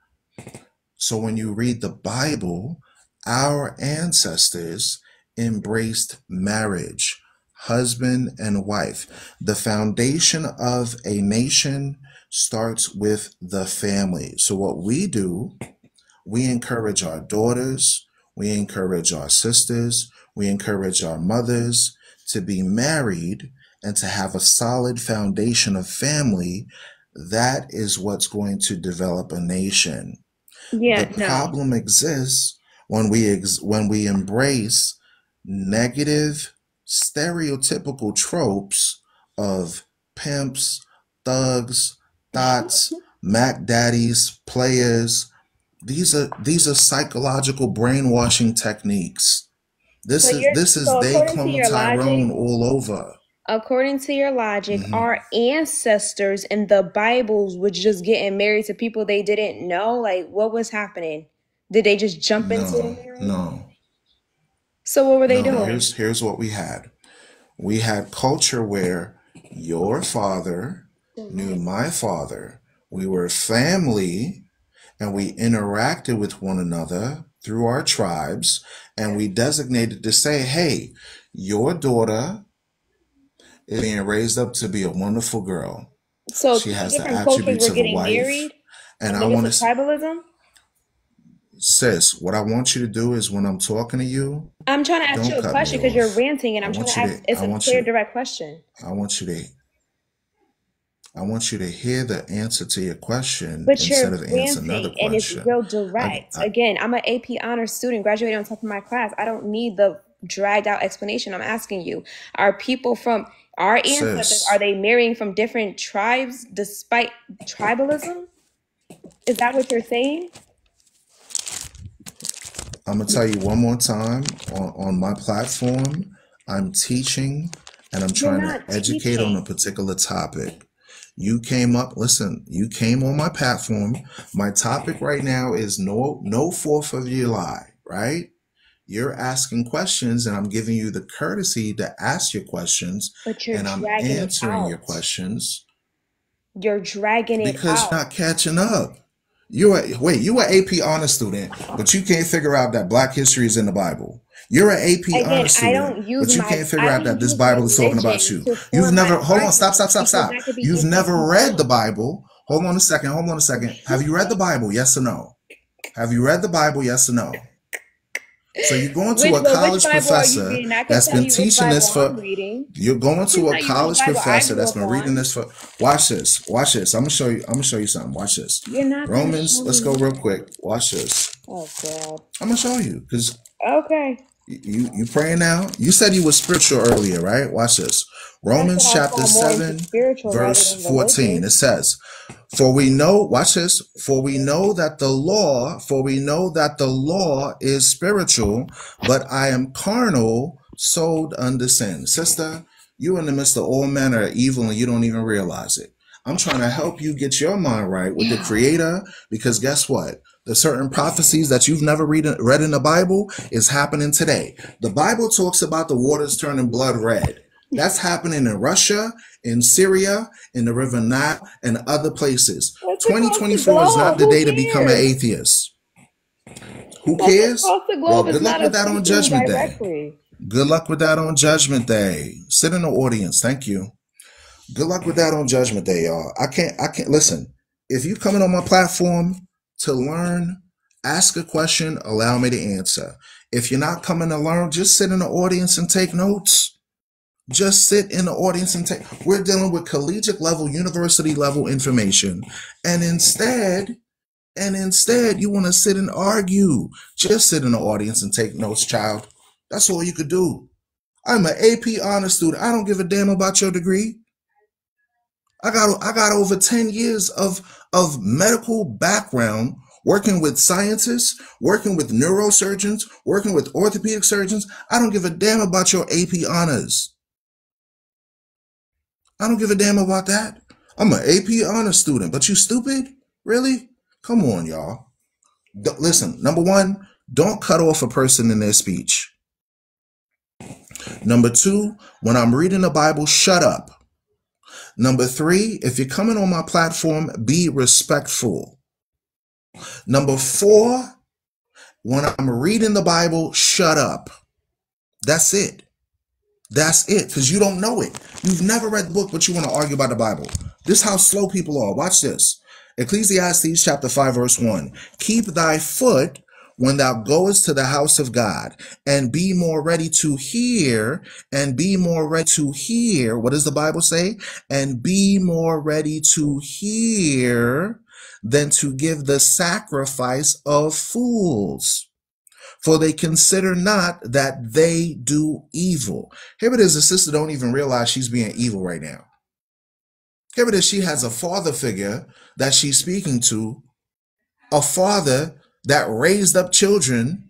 Speaker 1: So when you read the Bible, our ancestors embraced marriage, husband and wife. The foundation of a nation starts with the family. So what we do, we encourage our daughters, we encourage our sisters, we encourage our mothers to be married and to have a solid foundation of family. That is what's going to develop a nation. The
Speaker 3: yeah, no.
Speaker 1: problem exists when we embrace negative stereotypical tropes of pimps, thugs, thoughts, Mac daddies, players. These are psychological brainwashing techniques.
Speaker 3: So you're
Speaker 1: This is
Speaker 3: so
Speaker 1: they clone Tyrone all over.
Speaker 3: according to your logic,
Speaker 1: Hmm.
Speaker 3: our ancestors in the Bibles was just getting married to people they didn't know. Like, what was happening? Did they just jump into the
Speaker 1: No,
Speaker 3: marriage?
Speaker 1: no,
Speaker 3: So what were they
Speaker 1: no.
Speaker 3: doing?
Speaker 1: Here's what we had. We had culture where your father knew my father. We were family and we interacted with one another through our tribes, and we designated to say, hey, your daughter is being raised up to be a wonderful girl.
Speaker 3: So
Speaker 1: She
Speaker 3: two
Speaker 1: has the
Speaker 3: different cultures
Speaker 1: attributes
Speaker 3: were
Speaker 1: of a
Speaker 3: getting
Speaker 1: wife.
Speaker 3: married,
Speaker 1: And
Speaker 3: and
Speaker 1: I
Speaker 3: there was
Speaker 1: want
Speaker 3: a
Speaker 1: to,
Speaker 3: tribalism.
Speaker 1: sis, what I want you to do is when I'm talking to you,
Speaker 3: I'm trying to ask you
Speaker 1: don't
Speaker 3: a
Speaker 1: cut me
Speaker 3: question because you're
Speaker 1: off.
Speaker 3: ranting, and
Speaker 1: I
Speaker 3: I'm trying
Speaker 1: want
Speaker 3: to
Speaker 1: you
Speaker 3: ask.
Speaker 1: to,
Speaker 3: It's a clear, direct question.
Speaker 1: I want you to, I want you to hear the answer to your question
Speaker 3: But
Speaker 1: instead
Speaker 3: you're
Speaker 1: of answer another
Speaker 3: ranting, and it's
Speaker 1: question.
Speaker 3: real
Speaker 1: I,
Speaker 3: direct.
Speaker 1: I,
Speaker 3: Again, I'm an AP honors student, graduating on top of my class. I don't need the dragged out explanation. I'm asking you: Are people from our ancestors, are
Speaker 1: sis,
Speaker 3: they marrying from different tribes despite tribalism? Is that what you're saying?
Speaker 1: I'm gonna tell you one more time on my platform. I'm teaching and I'm
Speaker 3: You're
Speaker 1: trying to
Speaker 3: not
Speaker 1: educate on a
Speaker 3: teaching.
Speaker 1: particular topic. You came up, listen, you came on my platform. My topic right now is no 4th of July, right? You're asking questions and I'm giving you the courtesy to ask your questions
Speaker 3: But you're
Speaker 1: and I'm
Speaker 3: dragging it
Speaker 1: answering your
Speaker 3: out.
Speaker 1: questions
Speaker 3: You're dragging it
Speaker 1: because you're
Speaker 3: out.
Speaker 1: not catching up. You an AP honor student, but you can't figure out that Black history is in the Bible. You're an AP
Speaker 3: Again,
Speaker 1: honor student, but you can't
Speaker 3: I
Speaker 1: figure out
Speaker 3: don't
Speaker 1: that this
Speaker 3: use
Speaker 1: Bible is talking about
Speaker 3: religion
Speaker 1: you.
Speaker 3: to
Speaker 1: You've
Speaker 3: form my
Speaker 1: never, hold on, stop,
Speaker 3: argument
Speaker 1: stop, stop,
Speaker 3: because
Speaker 1: stop.
Speaker 3: that could be
Speaker 1: You've never read the
Speaker 3: inconsistent.
Speaker 1: Bible. Hold on a second, hold on a second. Have you read the Bible? Yes or no? Have you read the Bible? Yes or no? So you're going to a
Speaker 3: Which
Speaker 1: college
Speaker 3: Bible are you
Speaker 1: professor
Speaker 3: reading? I could
Speaker 1: that's
Speaker 3: tell
Speaker 1: been
Speaker 3: you which
Speaker 1: teaching
Speaker 3: Bible
Speaker 1: this
Speaker 3: I'm
Speaker 1: for,
Speaker 3: reading.
Speaker 1: you're going
Speaker 3: I can
Speaker 1: to a
Speaker 3: tell you which
Speaker 1: college
Speaker 3: Bible I
Speaker 1: professor
Speaker 3: grew
Speaker 1: that's
Speaker 3: up
Speaker 1: been reading
Speaker 3: on.
Speaker 1: this for, watch this, watch this. I'm gonna show you something. Watch this.
Speaker 3: You're not gonna
Speaker 1: Romans,
Speaker 3: show
Speaker 1: let's
Speaker 3: me
Speaker 1: go real
Speaker 3: nothing.
Speaker 1: quick. Watch this.
Speaker 3: Oh God.
Speaker 1: I'm gonna show you because
Speaker 3: Okay.
Speaker 1: you praying now. You said you were spiritual earlier, right? Watch this.
Speaker 3: I said
Speaker 1: Romans
Speaker 3: I
Speaker 1: chapter
Speaker 3: fall more into
Speaker 1: 7,
Speaker 3: spiritual rather
Speaker 1: verse
Speaker 3: than
Speaker 1: 14.
Speaker 3: religious.
Speaker 1: It says, for we know, watch this, for we know that the law is spiritual, but I am carnal, sold under sin. Sister, you in the midst of all manner of evil and you don't even realize it. I'm trying to help you get your mind right with the Creator, because guess what? The certain prophecies that you've never read in the Bible is happening today. The Bible talks about the waters turning blood red. That's happening in Russia, in Syria, in the River Nile, and other places.
Speaker 3: That's across the
Speaker 1: 2024 is not
Speaker 3: globe.
Speaker 1: the
Speaker 3: Who
Speaker 1: day to become an
Speaker 3: cares?
Speaker 1: atheist. Who
Speaker 3: That's
Speaker 1: cares?
Speaker 3: across the
Speaker 1: Well,
Speaker 3: globe. It's
Speaker 1: good luck
Speaker 3: not
Speaker 1: with that on
Speaker 3: affecting me
Speaker 1: Judgment Day.
Speaker 3: directly.
Speaker 1: Good luck with that on Judgment Day. Sit in the audience. Thank you. Good luck with that on Judgment Day, y'all. I can't listen. If you coming on my platform to learn, ask a question, allow me to answer. If you're not coming to learn, just sit in the audience and take notes. Just sit in the audience and take. We're dealing with collegiate level, university level information. And instead, you want to sit and argue. Just sit in the audience and take notes, child. That's all you could do. I'm an AP honor student. I don't give a damn about your degree. I got over 10 years of medical background working with scientists, working with neurosurgeons, working with orthopedic surgeons. I don't give a damn about your AP honors. I don't give a damn about that. I'm an AP honor student, but you stupid? Really? Come on, y'all. Listen, number one, don't cut off a person in their speech. Number two, when I'm reading the Bible, shut up. Number three, if you're coming on my platform, be respectful. Number four, when I'm reading the Bible, shut up. That's it. That's it, because you don't know it. You've never read the book, but you want to argue about the Bible. This is how slow people are. Watch this. Ecclesiastes chapter 5, verse 1. Keep thy foot when thou goest to the house of God, and be more ready to hear, and be more ready to hear. What does the Bible say? And be more ready to hear than to give the sacrifice of fools. For they consider not that they do evil. Here it is, the sister don't even realize she's being evil right now. Here it is, she has a father figure that she's speaking to, a father that raised up children,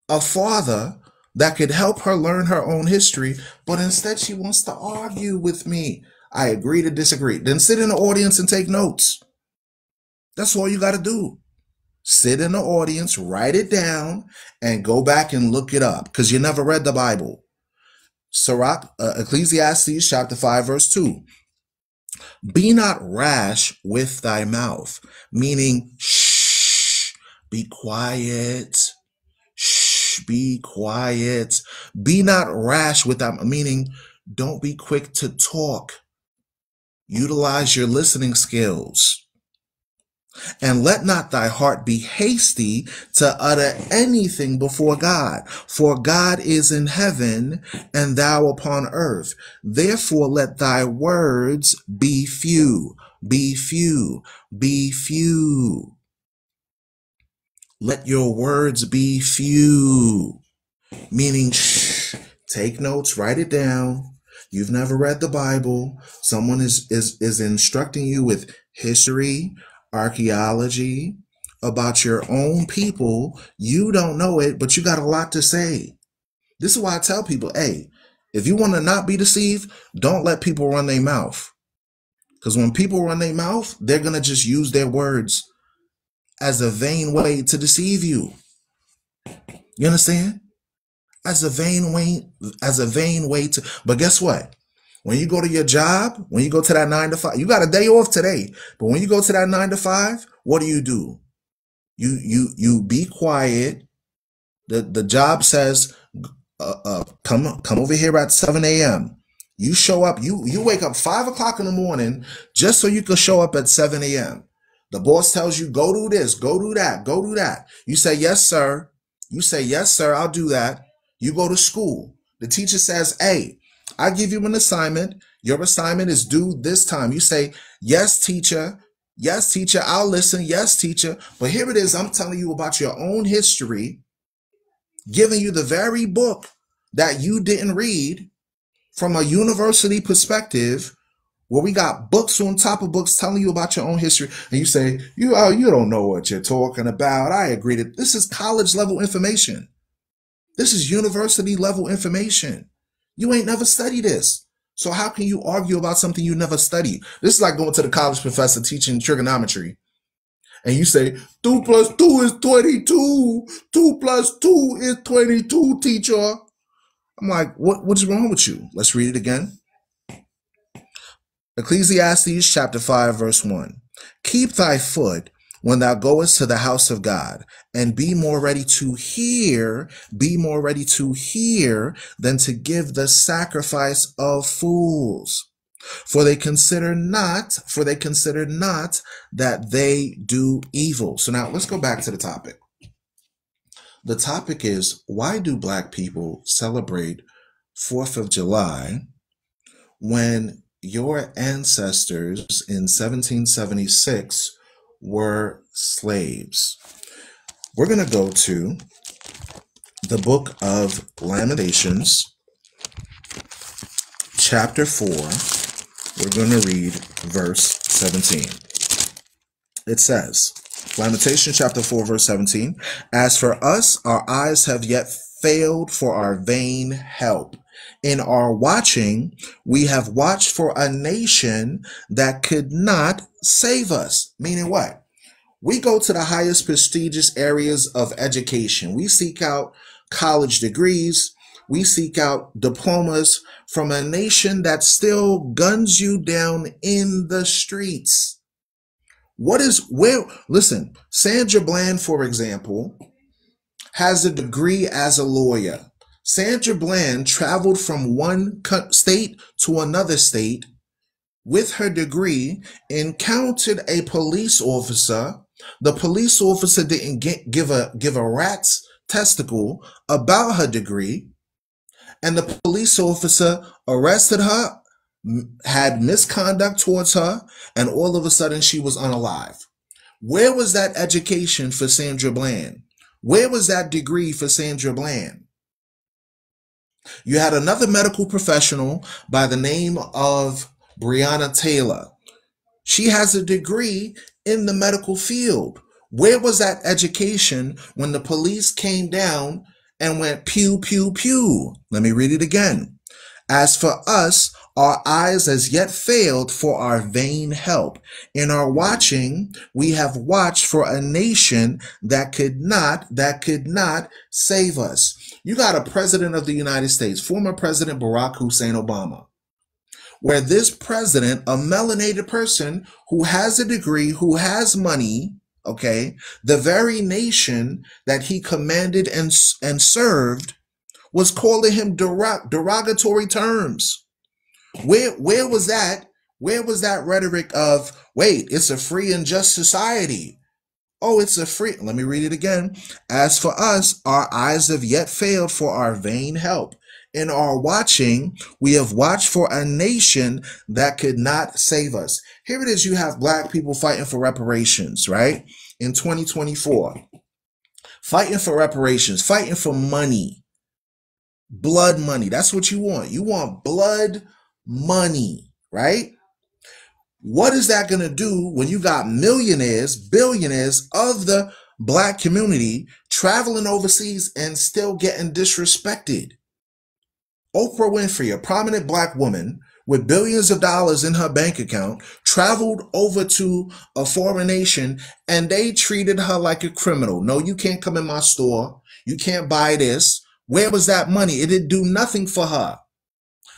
Speaker 1: a father that could help her learn her own history, but instead she wants to argue with me. I agree to disagree. Then sit in the audience and take notes. That's all you got to do. Sit in the audience, write it down, and go back and look it up, because you never read the Bible. Ecclesiastes chapter 5, verse 2. Be not rash with thy mouth, meaning shh, be quiet. Shh, be quiet. Be not rash with thy, meaning don't be quick to talk. Utilize your listening skills. And let not thy heart be hasty to utter anything before God, for God is in heaven and thou upon earth. Therefore let thy words be few, be few, be few. Let your words be few, meaning shh, take notes, write it down. You've never read the Bible. Someone is instructing you with history, archaeology, about your own people. You don't know it, but you got a lot to say. This is why I tell people, hey, if you want to not be deceived, don't let people run their mouth. Because when people run their mouth, they're going to just use their words as a vain way to deceive you. You understand? As a vain way to, but guess what? When you go to your job, when you go to that 9 to 5, you got a day off today, but when you go to that 9 to 5, what do? You be quiet. The job says, come over here at 7 a.m. You show up, you wake up 5 o'clock in the morning just so you can show up at 7 a.m. The boss tells you, go do this, go do that, go do that. You say, yes, sir. You say, yes, sir, I'll do that. You go to school. The teacher says, hey, I give you an assignment. Your assignment is due this time. You say, yes, teacher. Yes, teacher, I'll listen. Yes, teacher. But here it is. I'm telling you about your own history, giving you the very book that you didn't read from a university perspective, where we got books on top of books telling you about your own history. And you say, you don't know what you're talking about. I agree that this is college level information. This is university level information. You ain't never studied this. So how can you argue about something you never studied? This is like going to the college professor teaching trigonometry. And you say, 2 plus 2 is 22. 2 plus 2 is 22, teacher. I'm like, what's wrong with you? Let's read it again. Ecclesiastes chapter 5, verse 1. Keep thy foot when thou goest to the house of God, and be more ready to hear than to give the sacrifice of fools. For they consider not that they do evil. So now let's go back to the topic. The topic is, why do Black people celebrate 4th of July when your ancestors in 1776 were slaves? We're going to go to the book of Lamentations, chapter 4, we're going to read verse 17. It says, Lamentations chapter 4, verse 17, as for us, our eyes have yet failed for our vain help. In our watching, we have watched for a nation that could not save us. Meaning what? We go to the highest prestigious areas of education. We seek out college degrees. We seek out diplomas from a nation that still guns you down in the streets. Listen, Sandra Bland, for example, has a degree as a lawyer. Sandra Bland traveled from one state to another state with her degree, encountered a police officer. The police officer didn't give a rat's testicle about her degree, and the police officer arrested her, had misconduct towards her, and all of a sudden she was unalive. Where was that education for Sandra Bland? Where was that degree for Sandra Bland? You had another medical professional by the name of Breonna Taylor. She has a degree in the medical field. Where was that education when the police came down and went pew, pew, pew? Let me read it again. As for us, our eyes as yet failed for our vain help. In our watching, we have watched for a nation that could not save us. You got a president of the United States, former President Barack Hussein Obama, where this president, a melanated person who has a degree, who has money, okay, the very nation that he commanded and served was calling him derogatory terms. Where was that? Where was that rhetoric of, wait, it's a free and just society? Oh, it's a free. Let me read it again. As for us, our eyes have yet failed for our vain help. In our watching, we have watched for a nation that could not save us. Here it is. You have black people fighting for reparations, right? In 2024, fighting for reparations, fighting for money, blood money. That's what you want. You want blood money, right? What is that going to do when you got millionaires, billionaires of the black community traveling overseas and still getting disrespected? Oprah Winfrey, a prominent black woman with billions of dollars in her bank account, traveled over to a foreign nation and they treated her like a criminal. No, you can't come in my store. You can't buy this. Where was that money? It didn't do nothing for her.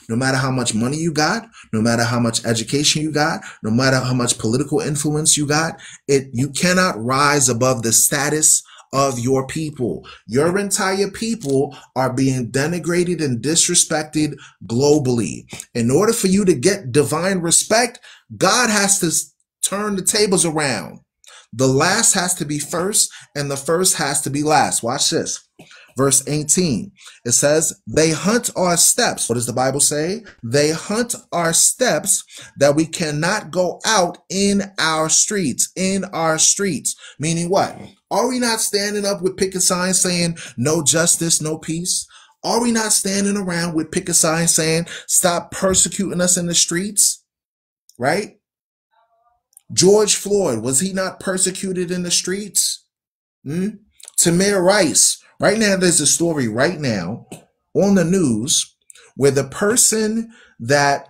Speaker 1: No matter how much money you got, no matter how much education you got, no matter how much political influence you got, you cannot rise above the status of your people. Your entire people are being denigrated and disrespected globally. In order for you to get divine respect, God has to turn the tables around. The last has to be first and the first has to be last. Watch this. Verse 18, it says, they hunt our steps. What does the Bible say? They hunt our steps that we cannot go out in our streets, Meaning what? Are we not standing up with picket signs saying no justice, no peace? Are we not standing around with picket signs saying stop persecuting us in the streets? Right? George Floyd, was he not persecuted in the streets? Tamir Rice. Right now, there's a story right now on the news where the person that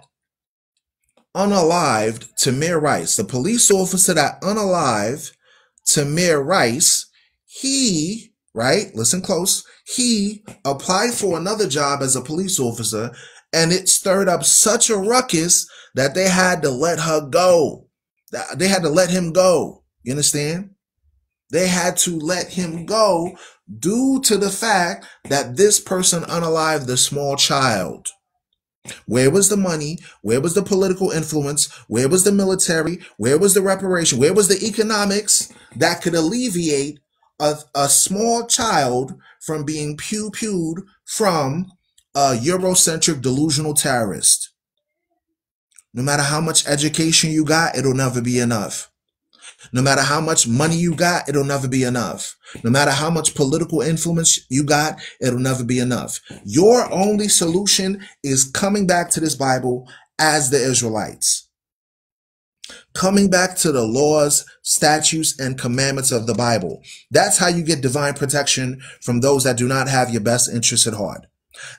Speaker 1: unalived Tamir Rice, the police officer that unalived Tamir Rice, listen close, he applied for another job as a police officer and it stirred up such a ruckus that they had to let her go. They had to let him go. You understand? They had to let him go due to the fact that this person unalived the small child. Where was the money? Where was the political influence? Where was the military? Where was the reparation? Where was the economics that could alleviate a small child from being pew-pewed from a Eurocentric delusional terrorist? No matter how much education you got, it'll never be enough. No matter how much money you got, it'll never be enough. No matter how much political influence you got, it'll never be enough. Your only solution is coming back to this Bible as the Israelites. Coming back to the laws, statutes, and commandments of the Bible. That's how you get divine protection from those that do not have your best interests at heart.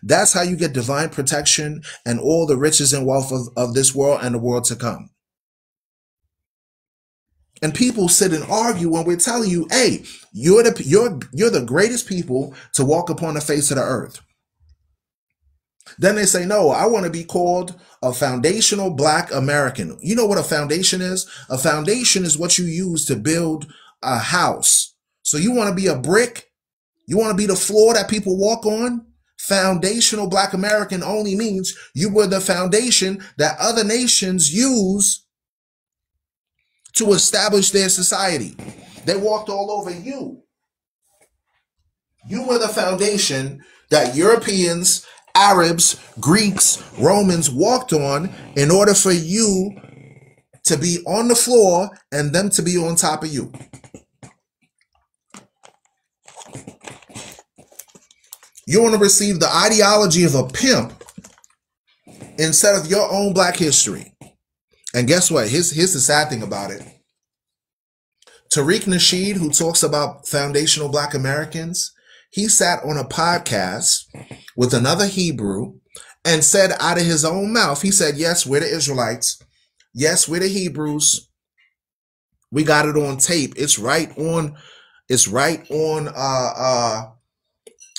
Speaker 1: That's how you get divine protection and all the riches and wealth of this world and the world to come. And people sit and argue when we're telling you, hey, you're the greatest people to walk upon the face of the earth. Then they say, no, I want to be called a foundational Black American. You know what a foundation is? A foundation is what you use to build a house. So you want to be a brick? You want to be the floor that people walk on? Foundational Black American only means you were the foundation that other nations use to establish their society. They walked all over you. You were the foundation that Europeans, Arabs, Greeks, Romans walked on in order for you to be on the floor and them to be on top of you. You want to receive the ideology of a pimp instead of your own Black history. And guess what? Here's the sad thing about it. Tariq Nasheed, who talks about foundational Black Americans, he sat on a podcast with another Hebrew and said out of his own mouth, he said, yes, we're the Israelites. Yes, we're the Hebrews. We got it on tape. It's right on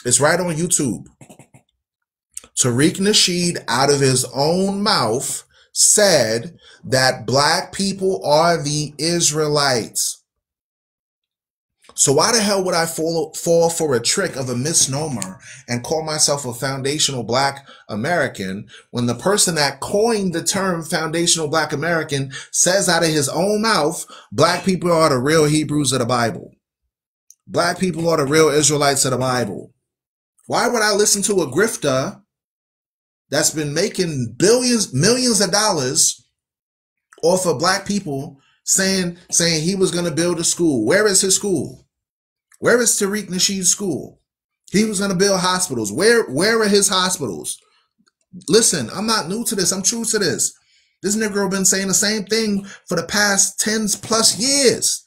Speaker 1: YouTube. Tariq Nasheed, out of his own mouth, said that Black people are the Israelites. So why the hell would I fall for a trick of a misnomer and call myself a foundational Black American when the person that coined the term foundational Black American says out of his own mouth, Black people are the real Hebrews of the Bible. Black people are the real Israelites of the Bible. Why would I listen to a grifter that's been making millions of dollars off of Black people saying he was going to build a school? Where is his school? Where is Tariq Nasheed's school? He was going to build hospitals. Where are his hospitals? Listen, I'm not new to this. I'm true to this. This Negro been saying the same thing for the past 10 plus years.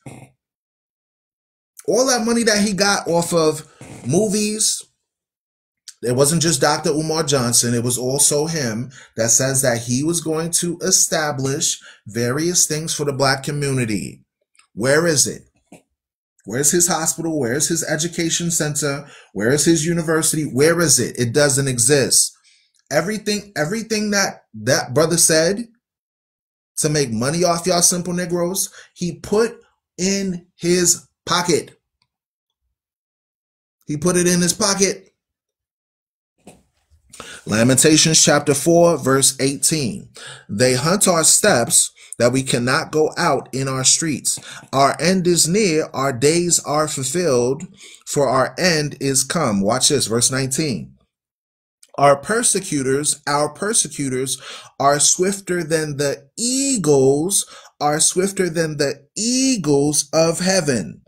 Speaker 1: All that money that he got off of movies, it wasn't just Dr. Umar Johnson. It was also him that says that he was going to establish various things for the Black community. Where is it? Where's his hospital? Where's his education center? Where is his university? Where is it? It doesn't exist. Everything that brother said to make money off y'all simple Negroes, he put in his pocket. He put it in his pocket. Lamentations chapter 4, verse 18. They hunt our steps that we cannot go out in our streets. Our end is near, our days are fulfilled, for our end is come. Watch this, verse 19. Our persecutors are swifter than the eagles, of heaven.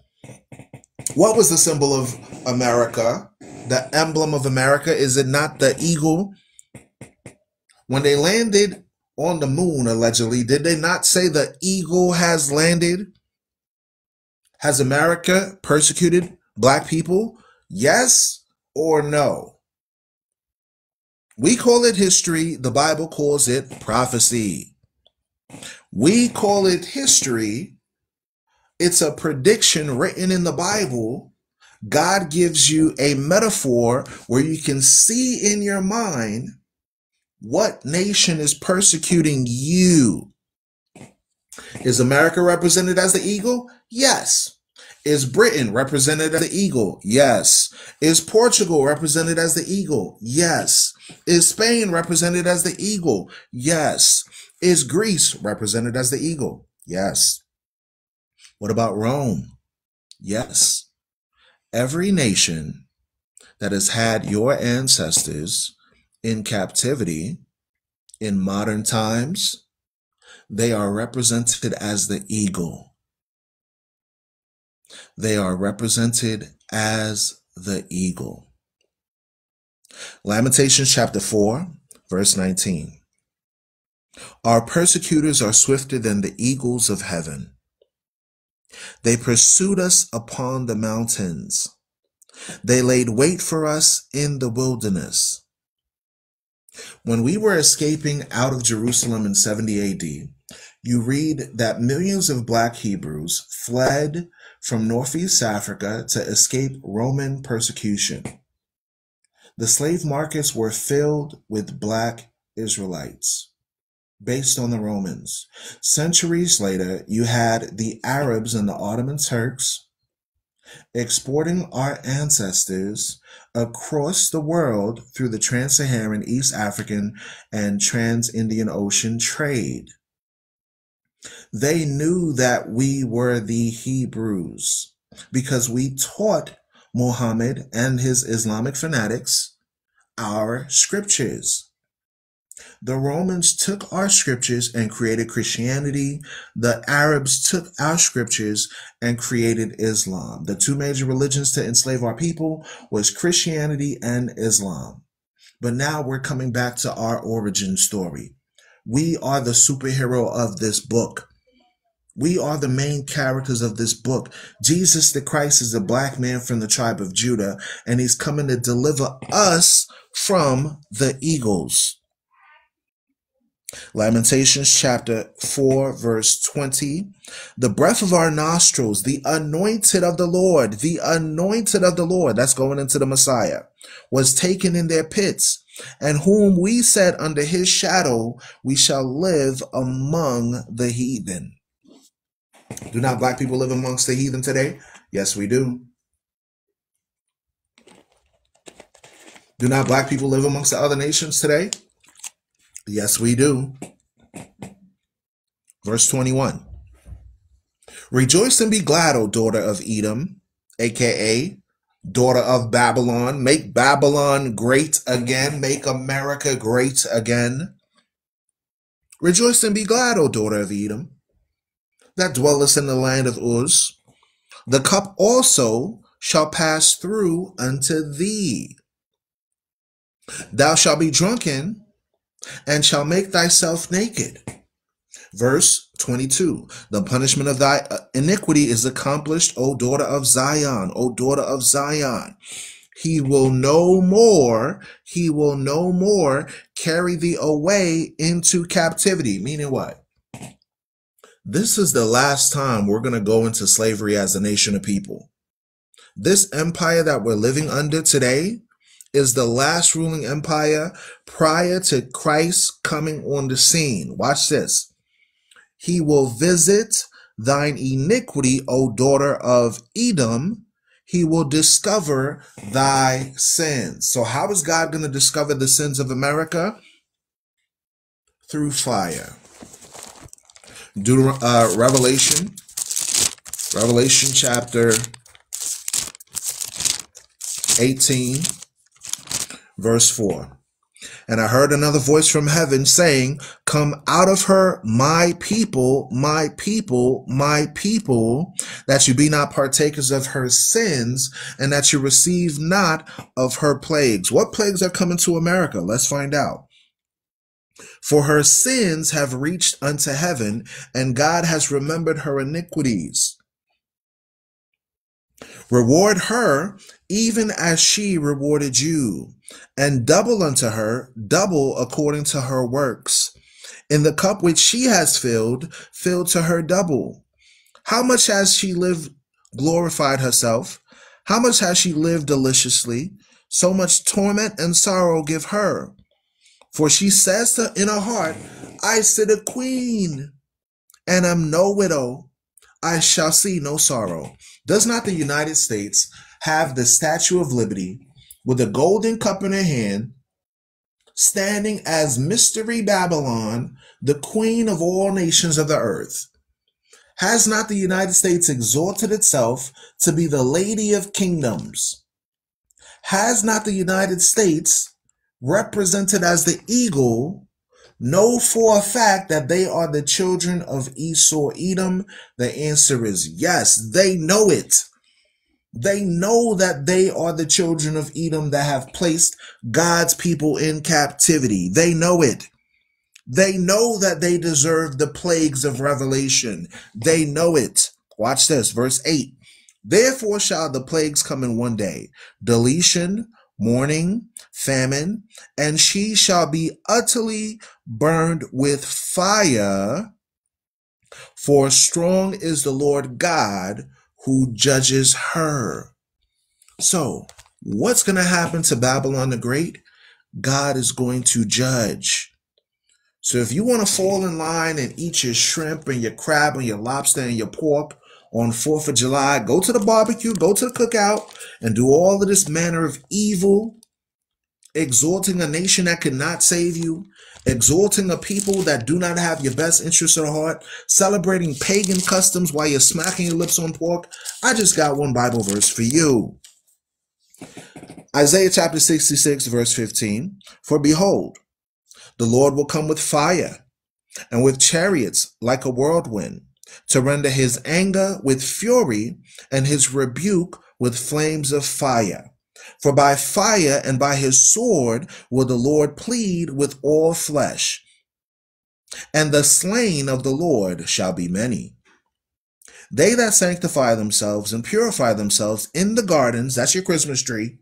Speaker 1: What was the symbol of America? The emblem of America, is it not the eagle? When they landed on the moon, allegedly, did they not say the eagle has landed? Has America persecuted Black people? Yes or no? We call it history. The Bible calls it prophecy. We call it history. It's a prediction written in the Bible. God gives you a metaphor where you can see in your mind what nation is persecuting you. Is America represented as the eagle? Yes. Is Britain represented as the eagle? Yes. Is Portugal represented as the eagle? Yes. Is Spain represented as the eagle? Yes. Is Greece represented as the eagle? Yes. What about Rome? Yes. Every nation that has had your ancestors in captivity in modern times, they are represented as the eagle. They are represented as the eagle. Lamentations chapter 4, verse 19. Our persecutors are swifter than the eagles of heaven. They pursued us upon the mountains. They laid wait for us in the wilderness. When we were escaping out of Jerusalem in 70 AD, you read that millions of black Hebrews fled from Northeast Africa to escape Roman persecution. The slave markets were filled with black Israelites based on the Romans. Centuries later, you had the Arabs and the Ottoman Turks exporting our ancestors across the world through the trans-Saharan, East African, and trans-Indian Ocean trade. They knew that we were the Hebrews because we taught Muhammad and his Islamic fanatics our scriptures. The Romans took our scriptures and created Christianity. The Arabs took our scriptures and created Islam. The two major religions to enslave our people was Christianity and Islam. But now we're coming back to our origin story. We are the superhero of this book. We are the main characters of this book. Jesus the Christ is a black man from the tribe of Judah, and he's coming to deliver us from the eagles. Lamentations chapter 4, verse 20. The breath of our nostrils, the anointed of the Lord, that's going into the Messiah, was taken in their pits, and whom we said under his shadow, we shall live among the heathen. Do not black people live amongst the heathen today? Yes, we do. Do not black people live amongst the other nations today? Yes, we do. Verse 21. Rejoice and be glad, O daughter of Edom, aka daughter of Babylon. Make Babylon great again. Make America great again. Rejoice and be glad, O daughter of Edom, that dwellest in the land of Uz. The cup also shall pass through unto thee. Thou shalt be drunken, and shall make thyself naked. Verse 22. The punishment of thy iniquity is accomplished, O daughter of Zion, O daughter of Zion. He will no more carry thee away into captivity. Meaning what? This is the last time we're going to go into slavery as a nation of people. This empire that we're living under today is the last ruling empire prior to Christ coming on the scene. Watch this. He will visit thine iniquity, O daughter of Edom. He will discover thy sins. So how is God going to discover the sins of America? Through fire. Revelation chapter 18. Verse 4. And I heard another voice from heaven saying, come out of her, my people, my people, my people, that you be not partakers of her sins, and that you receive not of her plagues. What plagues are coming to America? Let's find out. For her sins have reached unto heaven, and God has remembered her iniquities. Reward her even as she rewarded you, and double unto her, double according to her works. In the cup which she has filled to her double. How much has she lived, glorified herself? How much has she lived deliciously? So much torment and sorrow give her. For she says in her heart, I sit a queen, and am no widow. I shall see no sorrow. Does not the United States have the Statue of Liberty with a golden cup in her hand, standing as Mystery Babylon, the queen of all nations of the earth? Has not the United States exalted itself to be the lady of kingdoms? Has not the United States, represented as the eagle, know for a fact that they are the children of Esau, Edom? The answer is yes. They know it. They know that they are the children of Edom that have placed God's people in captivity. They know it. They know that they deserve the plagues of Revelation. They know it. Watch this, verse 8. Therefore shall the plagues come in one day, deletion, mourning, famine, and she shall be utterly burned with fire, for strong is the Lord God who judges her. So, what's going to happen to Babylon the Great? God is going to judge. So if you want to fall in line and eat your shrimp and your crab and your lobster and your pork on 4th of July, go to the barbecue, go to the cookout, and do all of this manner of evil, exalting a nation that could not save you, exalting a people that do not have your best interests at heart, celebrating pagan customs while you're smacking your lips on pork. I just got one Bible verse for you. Isaiah chapter 66, verse 15. For behold, the Lord will come with fire and with chariots like a whirlwind, to render his anger with fury and his rebuke with flames of fire. For by fire and by his sword will the Lord plead with all flesh, and the slain of the Lord shall be many. They that sanctify themselves and purify themselves in the gardens, that's your Christmas tree,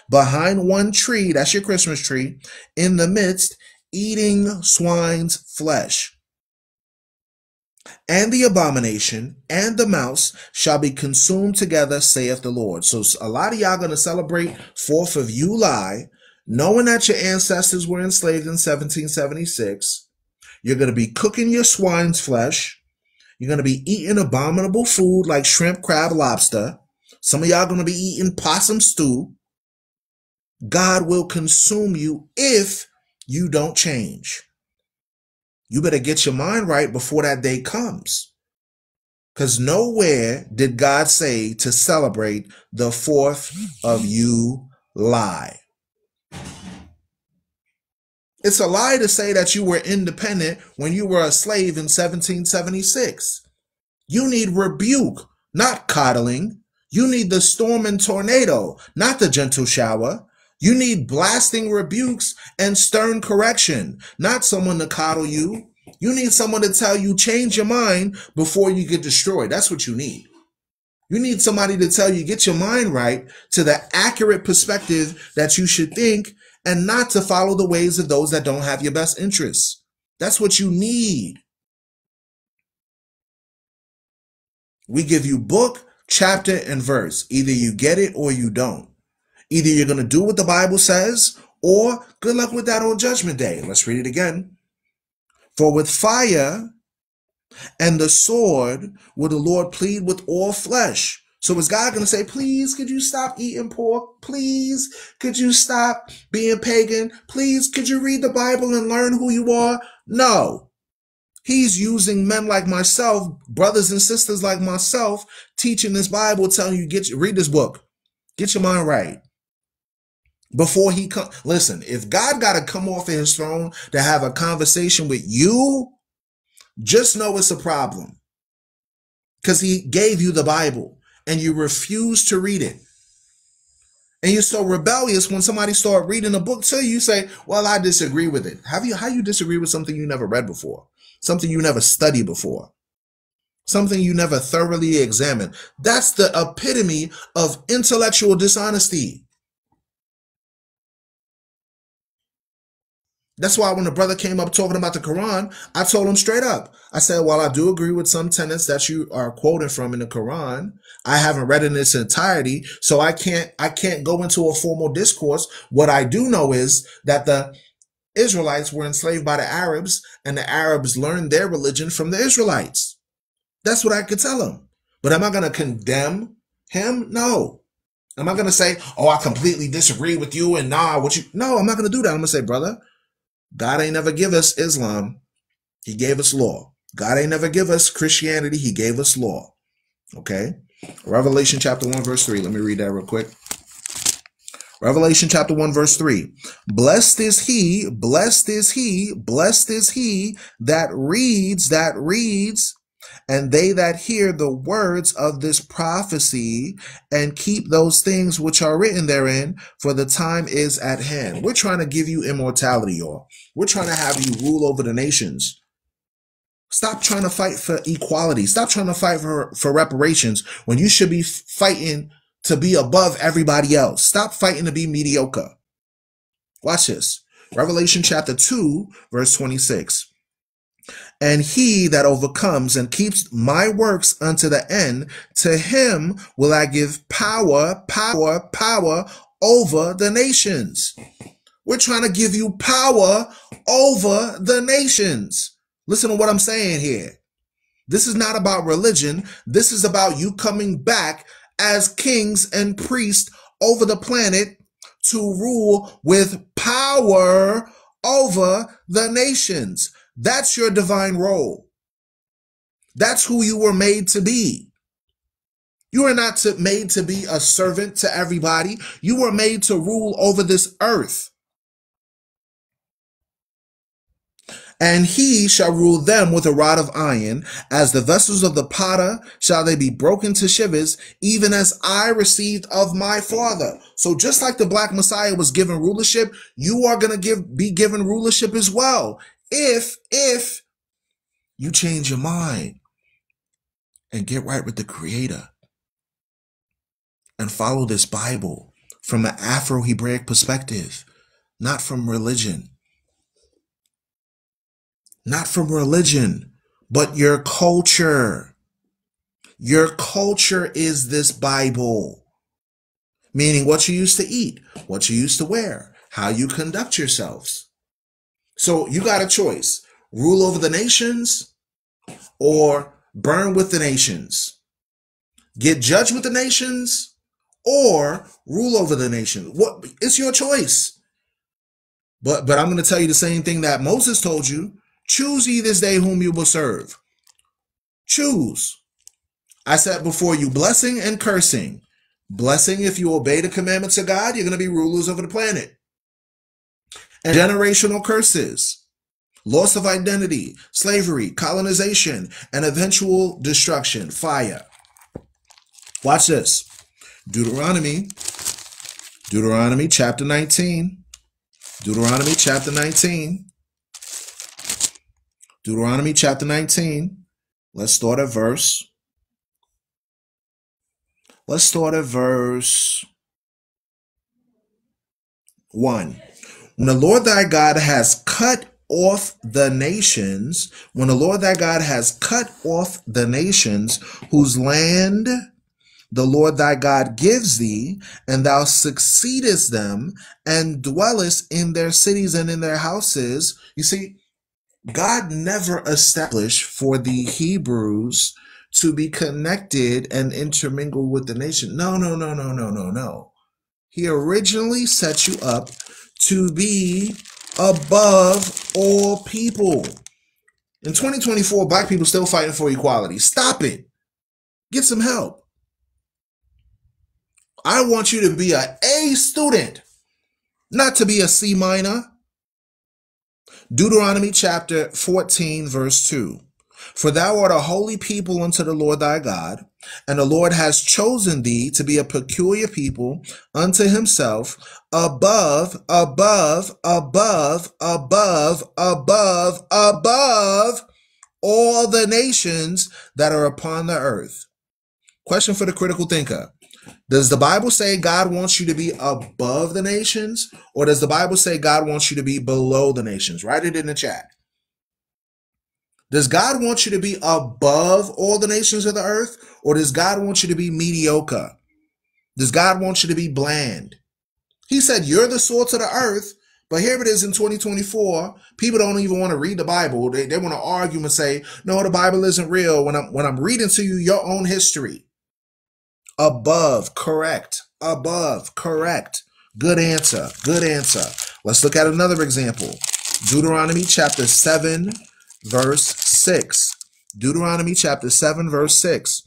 Speaker 1: behind one tree, that's your Christmas tree, in the midst, eating swine's flesh. And the abomination and the mouse shall be consumed together, saith the Lord. So a lot of y'all going to celebrate 4th of July, knowing that your ancestors were enslaved in 1776. You're going to be cooking your swine's flesh. You're going to be eating abominable food like shrimp, crab, lobster. Some of y'all going to be eating possum stew. God will consume you if you don't change. You better get your mind right before that day comes. Because nowhere did God say to celebrate the 4th of July. It's a lie to say that you were independent when you were a slave in 1776. You need rebuke, not coddling. You need the storm and tornado, not the gentle shower. You need blasting rebukes and stern correction, not someone to coddle you. You need someone to tell you, change your mind before you get destroyed. That's what you need. You need somebody to tell you, get your mind right to the accurate perspective that you should think, and not to follow the ways of those that don't have your best interests. That's what you need. We give you book, chapter, and verse. Either you get it or you don't. Either you're going to do what the Bible says, or good luck with that on Judgment Day. Let's read it again. For with fire and the sword will the Lord plead with all flesh. So is God going to say, please, could you stop eating pork? Please, could you stop being pagan? Please, could you read the Bible and learn who you are? No. He's using men like myself, brothers and sisters like myself, teaching this Bible, telling you, read this book. Get your mind right. Before he comes, listen, if God got to come off of his throne to have a conversation with you, just know it's a problem. Because he gave you the Bible and you refuse to read it. And you're so rebellious when somebody start reading a book to you, you say, well, I disagree with it. How you disagree with something you never read before? Something you never studied before? Something you never thoroughly examined? That's the epitome of intellectual dishonesty. That's why when the brother came up talking about the Quran, I told him straight up. I said, while I do agree with some tenets that you are quoting from in the Quran, I haven't read it in its entirety, so I can't go into a formal discourse. What I do know is that the Israelites were enslaved by the Arabs, and the Arabs learned their religion from the Israelites. That's what I could tell him. But am I going to condemn him? No. Am I going to say, oh, I completely disagree with you and No, I'm not going to do that. I'm going to say, brother, God ain't never give us Islam. He gave us law. God ain't never give us Christianity. He gave us law. Okay? Revelation chapter 1, verse 3. Let me read that real quick. Revelation chapter 1, verse 3. Blessed is he, blessed is he, blessed is he that reads, and they that hear the words of this prophecy and keep those things which are written therein, for the time is at hand. We're trying to give you immortality, y'all. We're trying to have you rule over the nations. Stop trying to fight for equality. Stop trying to fight for reparations when you should be fighting to be above everybody else. Stop fighting to be mediocre. Watch this. Revelation chapter 2, verse 26. And he that overcomes and keeps my works unto the end, to him will I give power over the nations. We're trying to give you power over the nations. Listen to what I'm saying here. This is not about religion. This is about you coming back as kings and priests over the planet to rule with power over the nations. That's your divine role. That's who you were made to be. You are not made to be a servant to everybody. You were made to rule over this earth. And he shall rule them with a rod of iron, as the vessels of the potter shall they be broken to shivers, even as I received of my Father. So just like the Black Messiah was given rulership, you are going to be given rulership as well. If you change your mind and get right with the Creator and follow this Bible from an Afro-Hebraic perspective, not from religion. Not from religion, but your culture. Your culture is this Bible. Meaning what you used to eat, what you used to wear, how you conduct yourselves. So you got a choice. Rule over the nations or burn with the nations. Get judged with the nations or rule over the nation. It's your choice. But I'm going to tell you the same thing that Moses told you. Choose ye this day whom you will serve. Choose. I set before you blessing and cursing. Blessing, if you obey the commandments of God, you're going to be rulers over the planet. And generational curses, loss of identity, slavery, colonization, and eventual destruction, fire. Watch this. Deuteronomy chapter 19. Deuteronomy chapter 19. Deuteronomy chapter 19. Let's start at verse 1. When the Lord thy God has cut off the nations, whose land the Lord thy God gives thee, and thou succeedest them, and dwellest in their cities and in their houses. You see, God never established for the Hebrews to be connected and intermingled with the nation. No. He originally set you up to be above all people. In 2024, Black people still fighting for equality. Stop it. Get some help. I want you to be an A student, not to be a C minor. Deuteronomy chapter 14, verse 2. For thou art a holy people unto the Lord thy God, and the Lord has chosen thee to be a peculiar people unto himself, above all the nations that are upon the earth. Question for the critical thinker. Does the Bible say God wants you to be above the nations, or does the Bible say God wants you to be below the nations? Write it in the chat. Does God want you to be above all the nations of the earth, or does God want you to be mediocre? Does God want you to be bland? He said you're the salt of the earth, but here it is in 2024. People don't even want to read the Bible. They want to argue and say, no, the Bible isn't real. When I'm reading to you your own history. Above, correct. Above, correct. Good answer. Let's look at another example. Deuteronomy chapter 7, verse 6. Deuteronomy chapter 7, verse 6.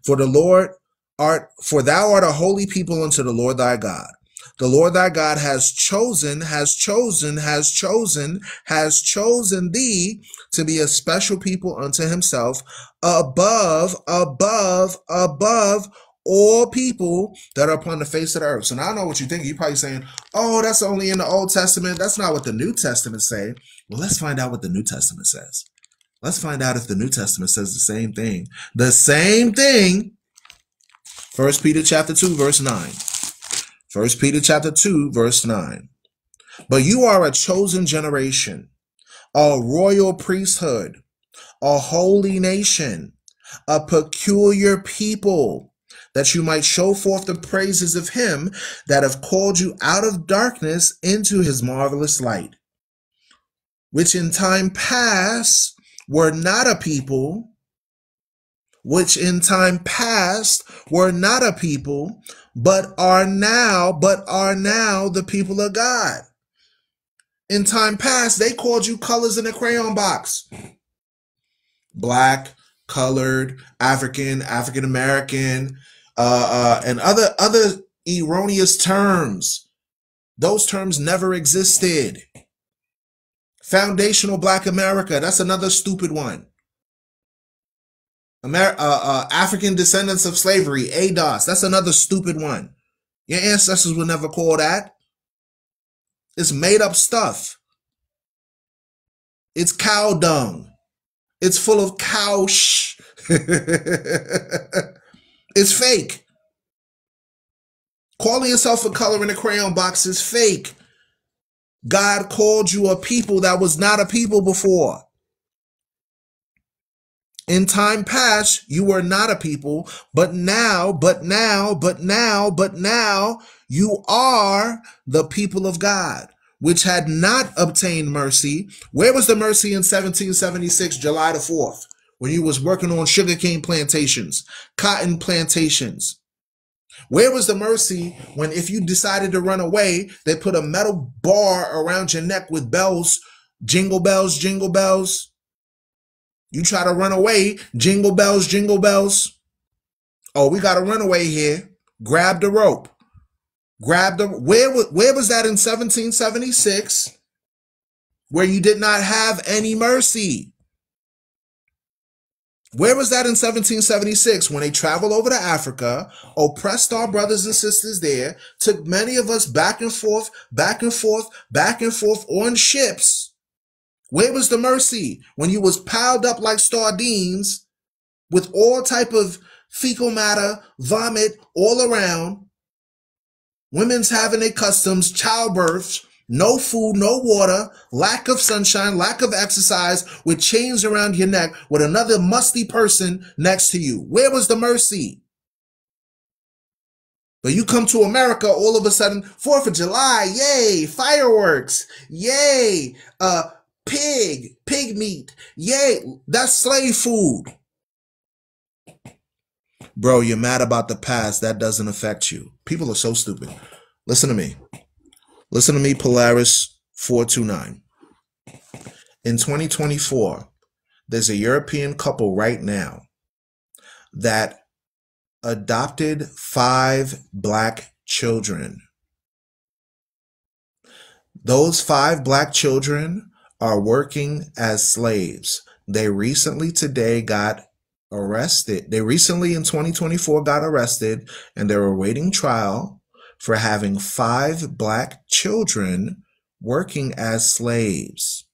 Speaker 1: For thou art a holy people unto the Lord thy God. The Lord thy God has chosen thee to be a special people unto himself, above all people that are upon the face of the earth. So now I know what you're thinking. You're probably saying, oh, that's only in the Old Testament. That's not what the New Testament say. Well, let's find out what the New Testament says. Let's find out if the New Testament says the same thing. The same thing. 1 Peter chapter 2, verse 9. 1 Peter chapter 2, verse 9. But you are a chosen generation, a royal priesthood, a holy nation, a peculiar people, that you might show forth the praises of him that have called you out of darkness into his marvelous light, which in time past were not a people, but are now the people of God. In time past, they called you colors in a crayon box. Black, colored, African, African American, and other erroneous terms. Those terms never existed. Foundational Black America, that's another stupid one. African descendants of slavery, ADOS, that's another stupid one. Your ancestors would never call that. It's made up stuff. It's cow dung. It's full of cow shh. It's fake. Calling yourself a color in a crayon box is fake. God called you a people that was not a people before. In time past, you were not a people, but now, you are the people of God, which had not obtained mercy. Where was the mercy in 1776, July the 4th, when you was working on sugarcane plantations, cotton plantations? Where was the mercy when, if you decided to run away, they put a metal bar around your neck with bells, jingle bells, jingle bells? You try to run away, jingle bells, jingle bells. Oh, we got a runaway here. Grab the rope. Where was that in 1776? Where you did not have any mercy? Where was that in 1776 when they traveled over to Africa, oppressed our brothers and sisters there, took many of us back and forth on ships? Where was the mercy when you was piled up like sardines with all type of fecal matter, vomit all around, women's having their customs, childbirths, no food, no water, lack of sunshine, lack of exercise, with chains around your neck, with another musty person next to you? Where was the mercy? But you come to America, all of a sudden, 4th of July, yay, fireworks, yay, pig meat, yay, that's slave food. Bro, you're mad about the past. That doesn't affect you. People are so stupid. Listen to me. Polaris 429. In 2024, there's a European couple right now that adopted 5 Black children. Those 5 Black children are working as slaves. They recently today got arrested. They recently in 2024 got arrested, and they're awaiting trial for having 5 Black children working as slaves.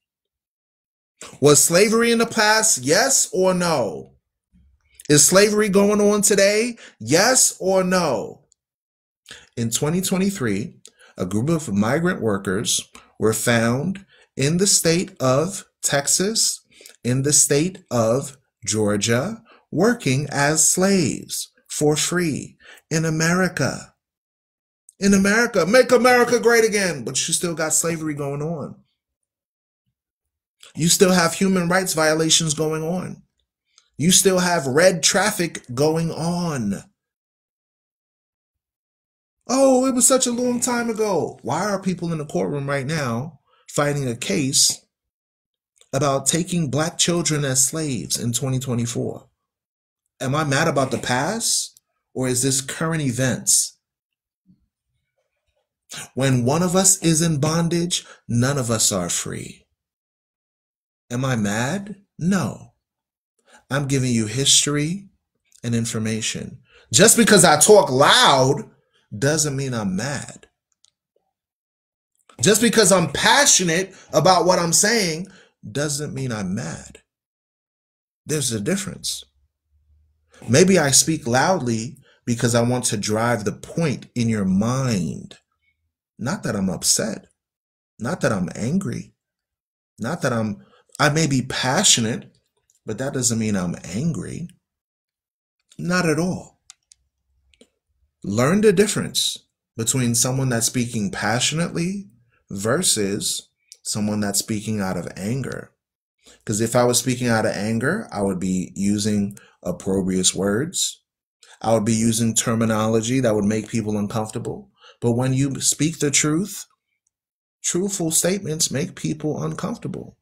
Speaker 1: Was slavery in the past? Yes or no? Is slavery going on today? Yes or no? In 2023, a group of migrant workers were found in the state of Texas, in the state of Georgia, working as slaves for free in America. In America, make America great again, but you still got slavery going on. You still have human rights violations going on. You still have red traffic going on. Oh, it was such a long time ago. Why are people in the courtroom right now fighting a case about taking Black children as slaves in 2024? Am I mad about the past, or is this current events? When one of us is in bondage, none of us are free. Am I mad? No. I'm giving you history and information. Just because I talk loud doesn't mean I'm mad. Just because I'm passionate about what I'm saying doesn't mean I'm mad. There's a difference. Maybe I speak loudly because I want to drive the point in your mind. Not that I'm upset. Not that I'm angry. Not that I may be passionate, but that doesn't mean I'm angry. Not at all. Learn the difference between someone that's speaking passionately versus someone that's speaking out of anger. Because if I was speaking out of anger, I would be using opprobrious words. I would be using terminology that would make people uncomfortable. But when you speak the truth, truthful statements make people uncomfortable.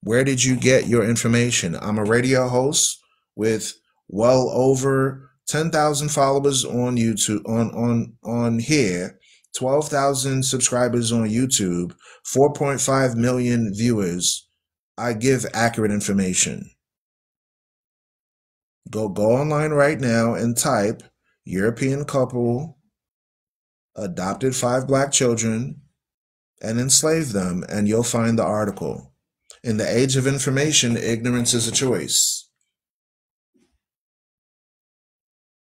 Speaker 1: Where did you get your information? I'm a radio host with well over 10,000 followers on YouTube, on here, 12,000 subscribers on YouTube, 4.5 million viewers. I give accurate information. Go online right now and type European couple adopted 5 black children and enslaved them, and you'll find the article. In the age of information, ignorance is a choice.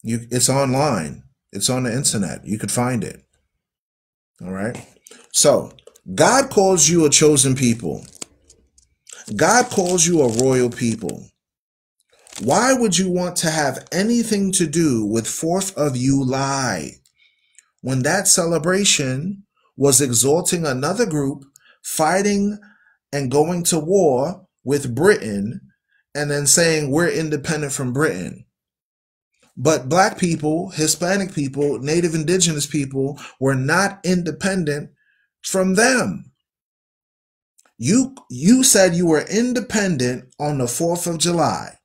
Speaker 1: It's online. It's on the internet. You could find it. All right. So God calls you a chosen people. God calls you a royal people. Why would you want to have anything to do with 4th of July when that celebration was exalting another group, fighting and going to war with Britain, and then saying we're independent from Britain? But black people, Hispanic people, Native indigenous people were not independent from them. You said you were independent on the 4th of July,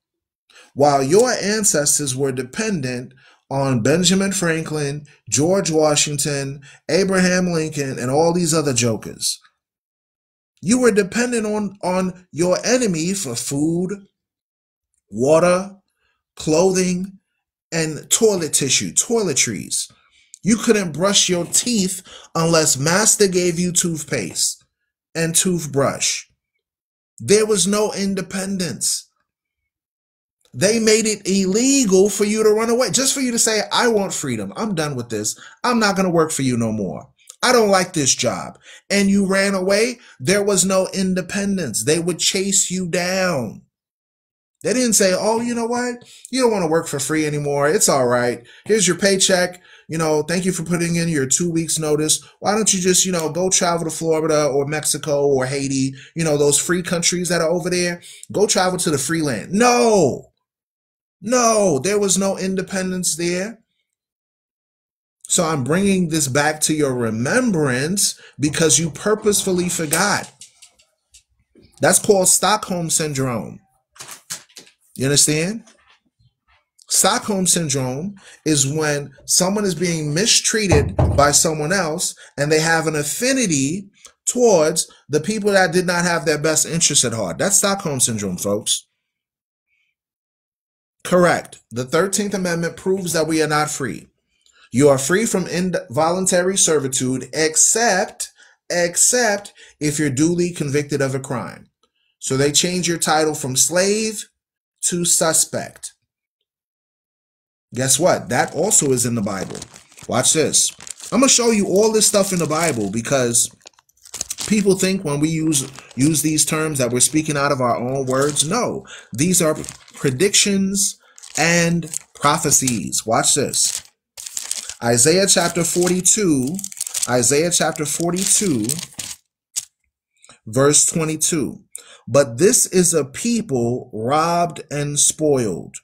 Speaker 1: while your ancestors were dependent on Benjamin Franklin, George Washington, Abraham Lincoln, and all these other jokers. You were dependent on your enemy for food, water, clothing, and toilet tissue, toiletries. You couldn't brush your teeth unless master gave you toothpaste and toothbrush. There was no independence. They made it illegal for you to run away, just for you to say, I want freedom. I'm done with this. I'm not going to work for you no more. I don't like this job. And you ran away. There was no independence. They would chase you down. They didn't say, oh, you know what? You don't want to work for free anymore. It's all right. Here's your paycheck. Thank you for putting in your 2 weeks notice. Why don't you just, go travel to Florida or Mexico or Haiti, those free countries that are over there. Go travel to the free land. No, there was no independence there. So I'm bringing this back to your remembrance because you purposefully forgot. That's called Stockholm Syndrome. You understand? Stockholm Syndrome is when someone is being mistreated by someone else and they have an affinity towards the people that did not have their best interests at heart. That's Stockholm Syndrome, folks. Correct. The 13th Amendment proves that we are not free. You are free from involuntary servitude except if you're duly convicted of a crime. So they change your title from slave to suspect. Guess what? That also is in the Bible. Watch this. I'm going to show you all this stuff in the Bible because people think when we use these terms that we're speaking out of our own words. No, these are predictions and prophecies. Watch this. Isaiah chapter 42, verse 22. But this is a people robbed and spoiled.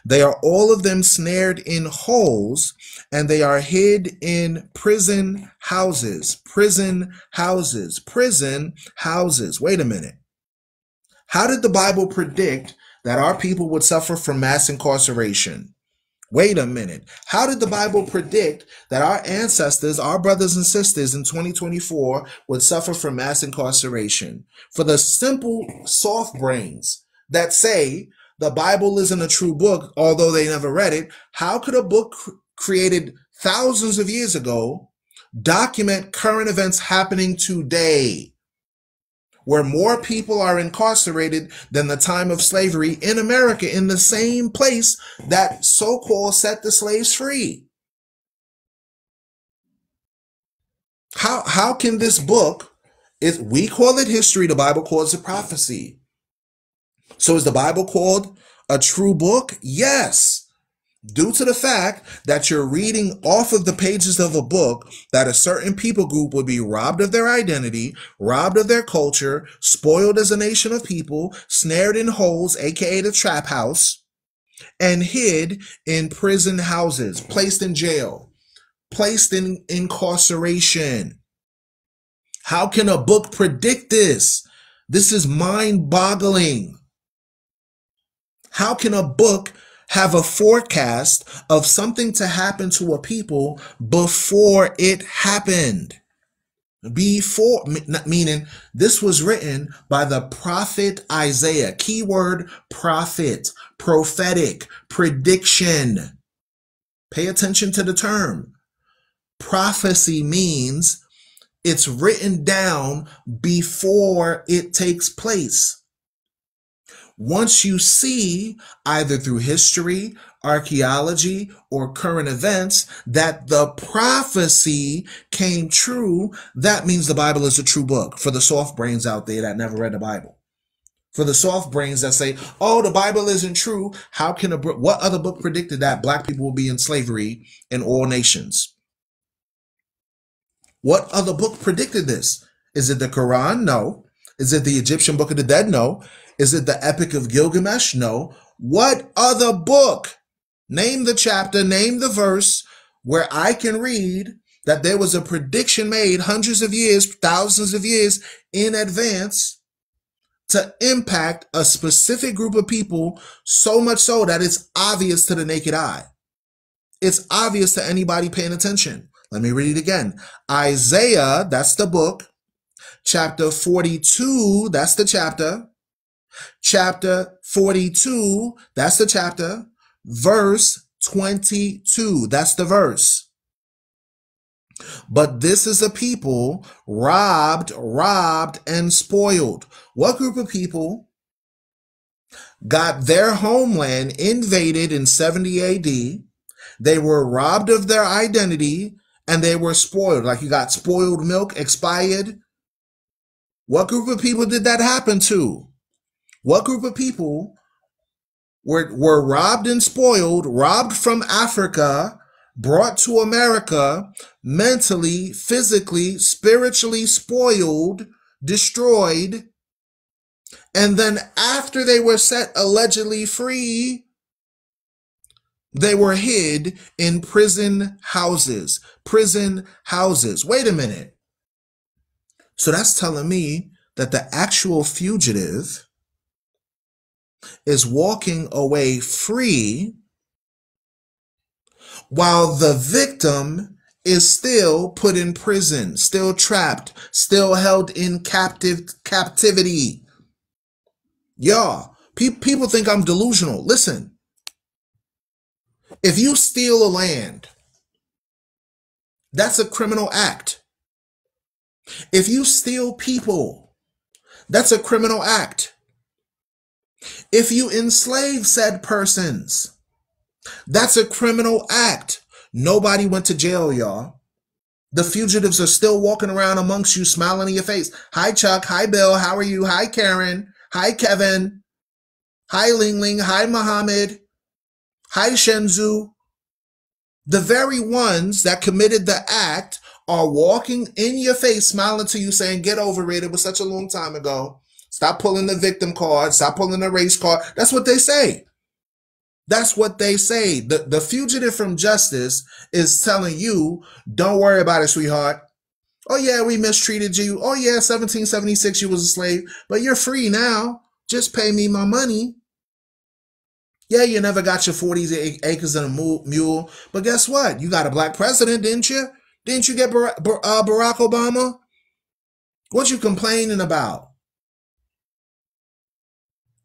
Speaker 1: They are all of them snared in holes, and they are hid in prison houses. Wait a minute. How did the Bible predict that our people would suffer from mass incarceration? Wait a minute. How did the Bible predict that our ancestors, our brothers and sisters in 2024 would suffer from mass incarceration? For the simple soft brains that say the Bible isn't a true book, although they never read it, how could a book created thousands of years ago document current events happening today, where more people are incarcerated than the time of slavery in America, in the same place that so-called set the slaves free? How can this book, we call it history, the Bible calls it prophecy. So is the Bible called a true book? Yes. Due to the fact that you're reading off of the pages of a book that a certain people group would be robbed of their identity, robbed of their culture, spoiled as a nation of people, snared in holes, aka the trap house, and hid in prison houses, placed in jail, placed in incarceration. How can a book predict this? This is mind-boggling. How can a book have a forecast of something to happen to a people before it happened? Before, meaning this was written by the prophet Isaiah. Keyword prophet, prophetic, prediction. Pay attention to the term. Prophecy means it's written down before it takes place. Once you see, either through history, archaeology, or current events, that the prophecy came true, that means the Bible is a true book. For the soft brains out there that never read the Bible. For the soft brains that say, oh, the Bible isn't true. How can what other book predicted that black people will be in slavery in all nations? What other book predicted this? Is it the Quran? No. Is it the Egyptian Book of the Dead? No. Is it the Epic of Gilgamesh? No. What other book? Name the chapter, name the verse where I can read that there was a prediction made hundreds of years, thousands of years in advance to impact a specific group of people, so much so that it's obvious to the naked eye. It's obvious to anybody paying attention. Let me read it again. Isaiah, that's the book. Chapter 42, that's the chapter. Chapter 42, that's the chapter. Verse 22, that's the verse. But this is a people robbed, and spoiled. What group of people got their homeland invaded in 70 AD? They were robbed of their identity and they were spoiled. Like you got spoiled milk, expired. What group of people did that happen to? What group of people were robbed and spoiled, robbed from Africa, brought to America, mentally, physically, spiritually spoiled, destroyed, and then after they were set allegedly free, they were hid in prison houses. Prison houses. Wait a minute. So that's telling me that the actual fugitive is walking away free while the victim is still put in prison, still trapped, still held in captivity. Y'all, people think I'm delusional. Listen, if you steal a land, that's a criminal act. If you steal people, that's a criminal act. If you enslave said persons, that's a criminal act. Nobody went to jail, y'all. The fugitives are still walking around amongst you, smiling in your face. Hi, Chuck. Hi, Bill. How are you? Hi, Karen. Hi, Kevin. Hi, Ling Ling. Hi, Muhammad. Hi, Shenzhou. The very ones that committed the act are walking in your face, smiling to you, saying, get over it. It was such a long time ago. Stop pulling the victim card. Stop pulling the race card. That's what they say. That's what they say. The fugitive from justice is telling you, don't worry about it, sweetheart. Oh, yeah, we mistreated you. Oh, yeah, 1776, you was a slave. But you're free now. Just pay me my money. Yeah, you never got your 40 acres and a mule, but guess what? You got a black president, didn't you? Didn't you get Barack Obama? What you complaining about?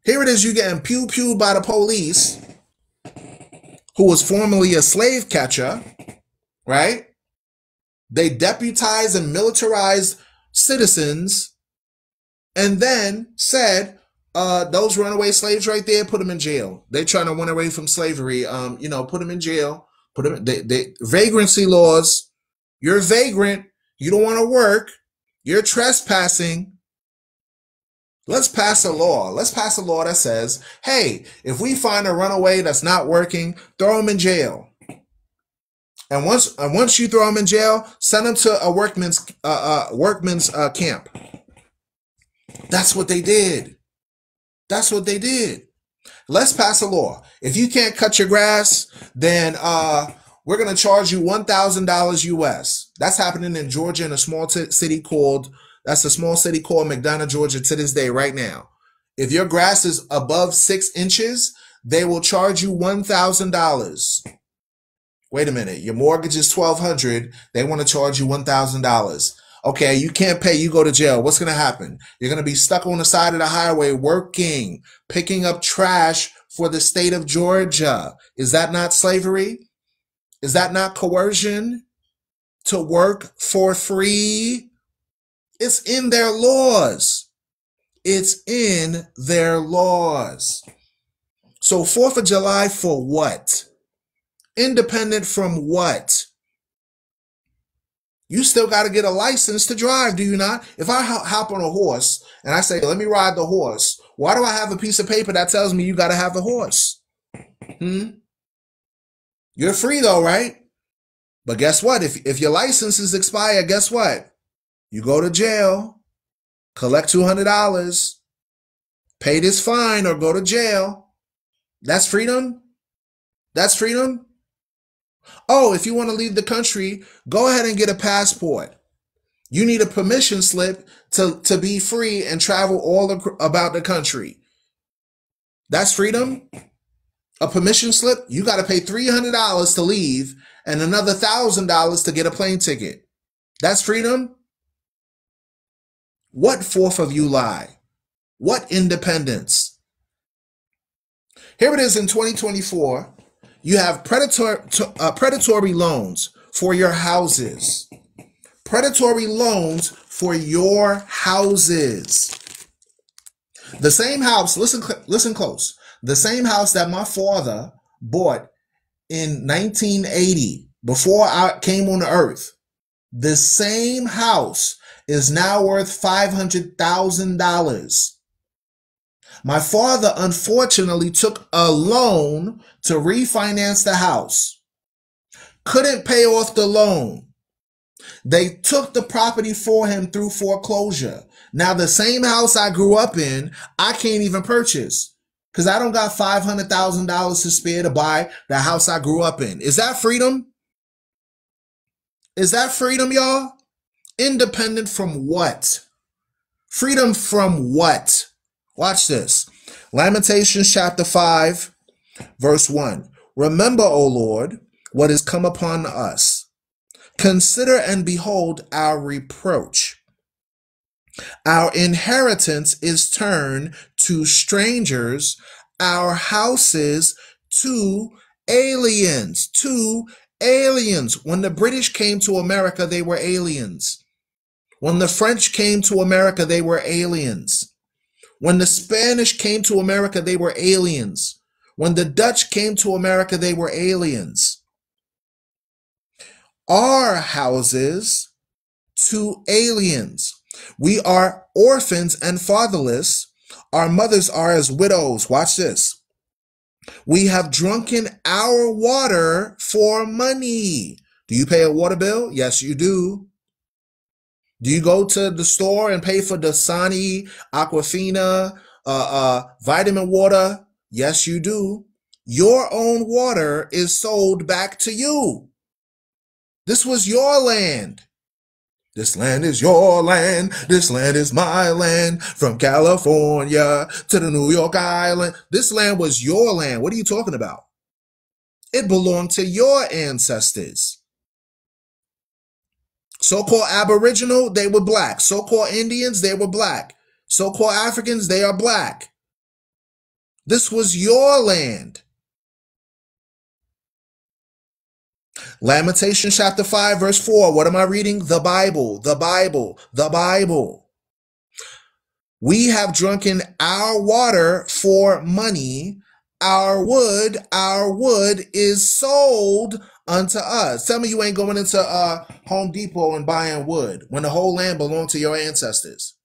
Speaker 1: Here it is, you getting pew-pewed by the police, who was formerly a slave catcher, right? They deputized and militarized citizens and then said, those runaway slaves right there, put them in jail. They're trying to run away from slavery. Put them in jail. Put them. Vagrancy laws. You're a vagrant. You don't want to work. You're trespassing. Let's pass a law. Let's pass a law that says, hey, if we find a runaway that's not working, throw him in jail. And once you throw him in jail, send him to a workman's camp. That's what they did. That's what they did. Let's pass a law. If you can't cut your grass, then we're going to charge you $1,000 US. That's happening in Georgia in a small city called McDonough, Georgia to this day right now. If your grass is above 6 inches, they will charge you $1,000. Wait a minute. Your mortgage is $1,200. They want to charge you $1,000. Okay, you can't pay, you go to jail. What's going to happen? You're going to be stuck on the side of the highway working, picking up trash for the state of Georgia. Is that not slavery? Is that not coercion to work for free? It's in their laws. It's in their laws. So 4th of July for what? Independent from what? You still got to get a license to drive, do you not? If I hop on a horse and I say, let me ride the horse, why do I have a piece of paper that tells me you got to have the horse? You're free though, right? But guess what? If your license is expired, guess what? You go to jail, collect $200, pay this fine or go to jail. That's freedom? That's freedom? Oh, if you want to leave the country, go ahead and get a passport. You need a permission slip to be free and travel all about the country. That's freedom? A permission slip? You got to pay $300 to leave and another $1,000 to get a plane ticket. That's freedom? What 4th of July? What independence? Here it is in 2024. You have predatory loans for your houses. Predatory loans for your houses. The same house, listen close. The same house that my father bought in 1980, before I came on the earth, the same house is now worth $500,000. My father unfortunately took a loan to refinance the house. Couldn't pay off the loan. They took the property for him through foreclosure. Now the same house I grew up in, I can't even purchase because I don't got $500,000 to spare to buy the house I grew up in. Is that freedom? Is that freedom, y'all? Independent from what? Freedom from what? Watch this. Lamentations chapter 5, verse 1. Remember, O Lord, what is come upon us. Consider and behold our reproach. Our inheritance is turned to strangers, our houses to aliens. To aliens. When the British came to America, they were aliens. When the French came to America, they were aliens. When the Spanish came to America, they were aliens. When the Dutch came to America, they were aliens. Our houses to aliens. We are orphans and fatherless. Our mothers are as widows. Watch this. We have drunken our water for money. Do you pay a water bill? Yes, you do. Do you go to the store and pay for Dasani, Aquafina, vitamin water? Yes, you do. Your own water is sold back to you. This was your land. This land is your land. This land is my land. From California to the New York Island. This land was your land. What are you talking about? It belonged to your ancestors. So-called Aboriginal, they were black. So-called Indians, they were black. So-called Africans, they are black. This was your land. Lamentations chapter 5, verse 4. What am I reading? The Bible, the Bible, the Bible. We have drunken our water for money. Our wood is sold unto us. Tell me you ain't going into Home Depot and buying wood when the whole land belonged to your ancestors.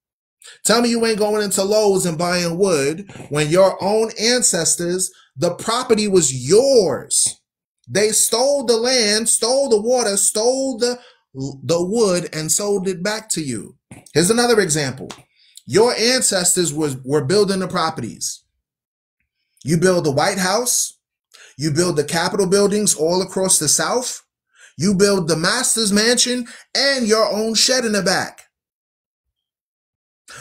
Speaker 1: Tell me you ain't going into Lowe's and buying wood when your own ancestors, the property was yours. They stole the land, stole the water, stole the wood, and sold it back to you. Here's another example. Your ancestors were building the properties. You build the White House. You build the Capitol buildings all across the South. You build the Master's Mansion and your own shed in the back.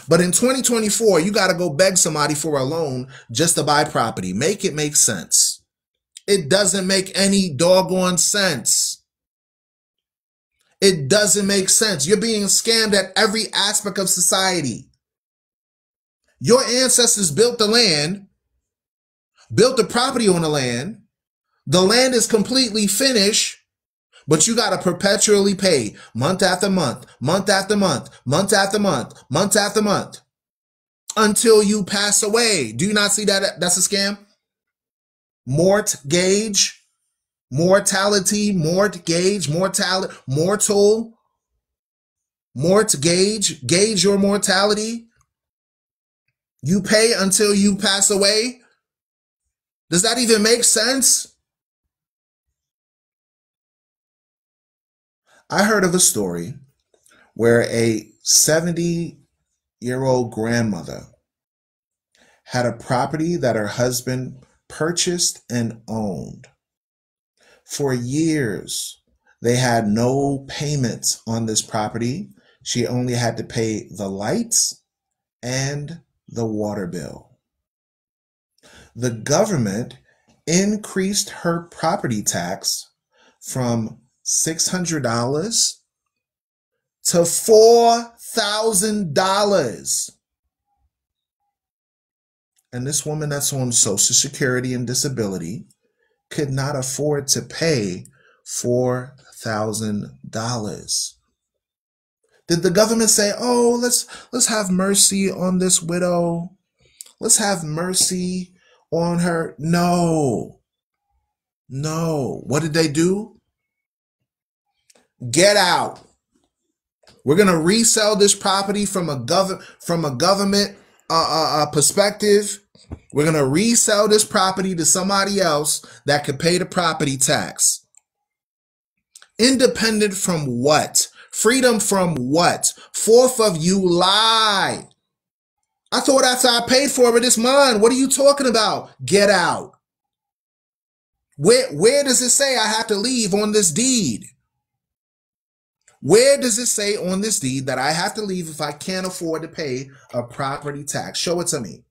Speaker 1: But in 2024, you got to go beg somebody for a loan just to buy property. Make it make sense. It doesn't make any doggone sense. It doesn't make sense. You're being scammed at every aspect of society. Your ancestors built the land, built the property on the land. The land is completely finished, but you got to perpetually pay month after month, month after month, month after month, month after month until you pass away. Do you not see that? That's a scam. Mortgage, mortality, mortgage, mortality, mortal, mortgage, gauge your mortality. You pay until you pass away. Does that even make sense? I heard of a story where a 70-year-old grandmother had a property that her husband purchased and owned. For years, they had no payments on this property. She only had to pay the lights and the water bill. The government increased her property tax from $600 to $4,000. And this woman that's on Social Security and disability could not afford to pay $4,000. Did the government say, oh, let's have mercy on this widow? Let's have mercy on her? No. No. What did they do? Get out. We're going to resell this property from a government perspective. We're going to resell this property to somebody else that could pay the property tax. Independent from what? Freedom from what? 4th of July. I thought after I paid for it, it's mine. What are you talking about? Get out. Where does it say I have to leave on this deed? Where does it say on this deed that I have to leave if I can't afford to pay a property tax? Show it to me.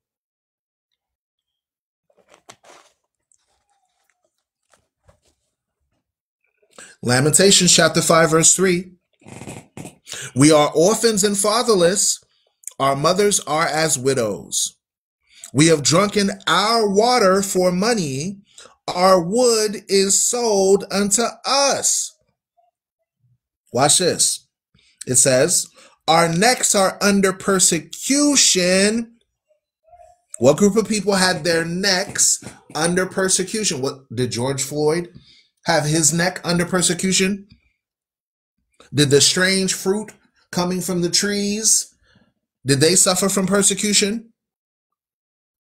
Speaker 1: Lamentations chapter 5, verse 3. We are orphans and fatherless. Our mothers are as widows. We have drunken our water for money. Our wood is sold unto us. Watch this. It says, our necks are under persecution. What group of people had their necks under persecution? What did George Floyd have his neck under persecution? Did the strange fruit coming from the trees, did they suffer from persecution?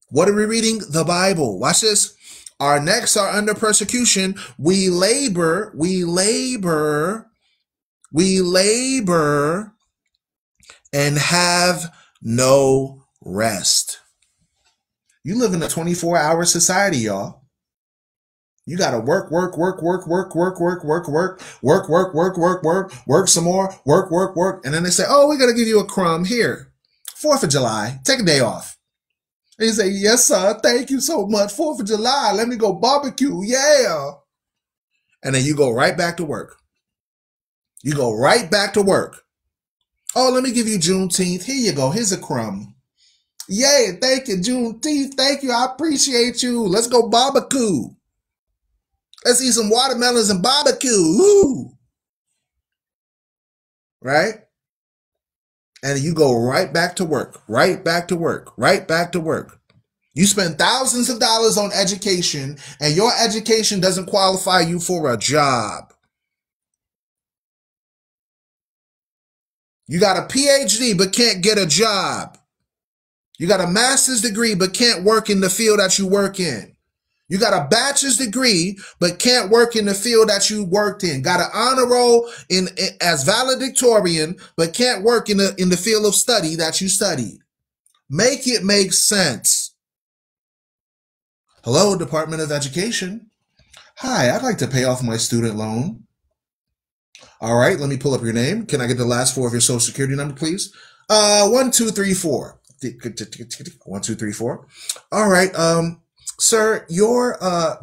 Speaker 1: What are we reading? The Bible. Watch this. Our necks are under persecution. We labor and have no rest. You live in a 24-hour society, y'all. You got to work some more, work. And then they say, oh, we're going to give you a crumb here. 4th of July, take a day off. And you say, yes, sir. Thank you so much. 4th of July. Let me go barbecue. Yeah. And then you go right back to work. You go right back to work. Oh, let me give you Juneteenth. Here you go. Here's a crumb. Yay. Thank you, Juneteenth. Thank you. I appreciate you. Let's go barbecue. Let's eat some watermelons and barbecue. Woo. Right? And you go right back to work. Right back to work. Right back to work. You spend thousands of dollars on education, and your education doesn't qualify you for a job. You got a PhD but can't get a job. You got a master's degree but can't work in the field that you work in. You got a bachelor's degree but can't work in the field that you worked in. Got an honor roll as valedictorian but can't work in the field of study that you studied. Make it make sense. Hello, Department of Education. Hi, I'd like to pay off my student loan. All right, let me pull up your name. Can I get the last 4 of your social security number, please? 1234. 1234. All right, sir, your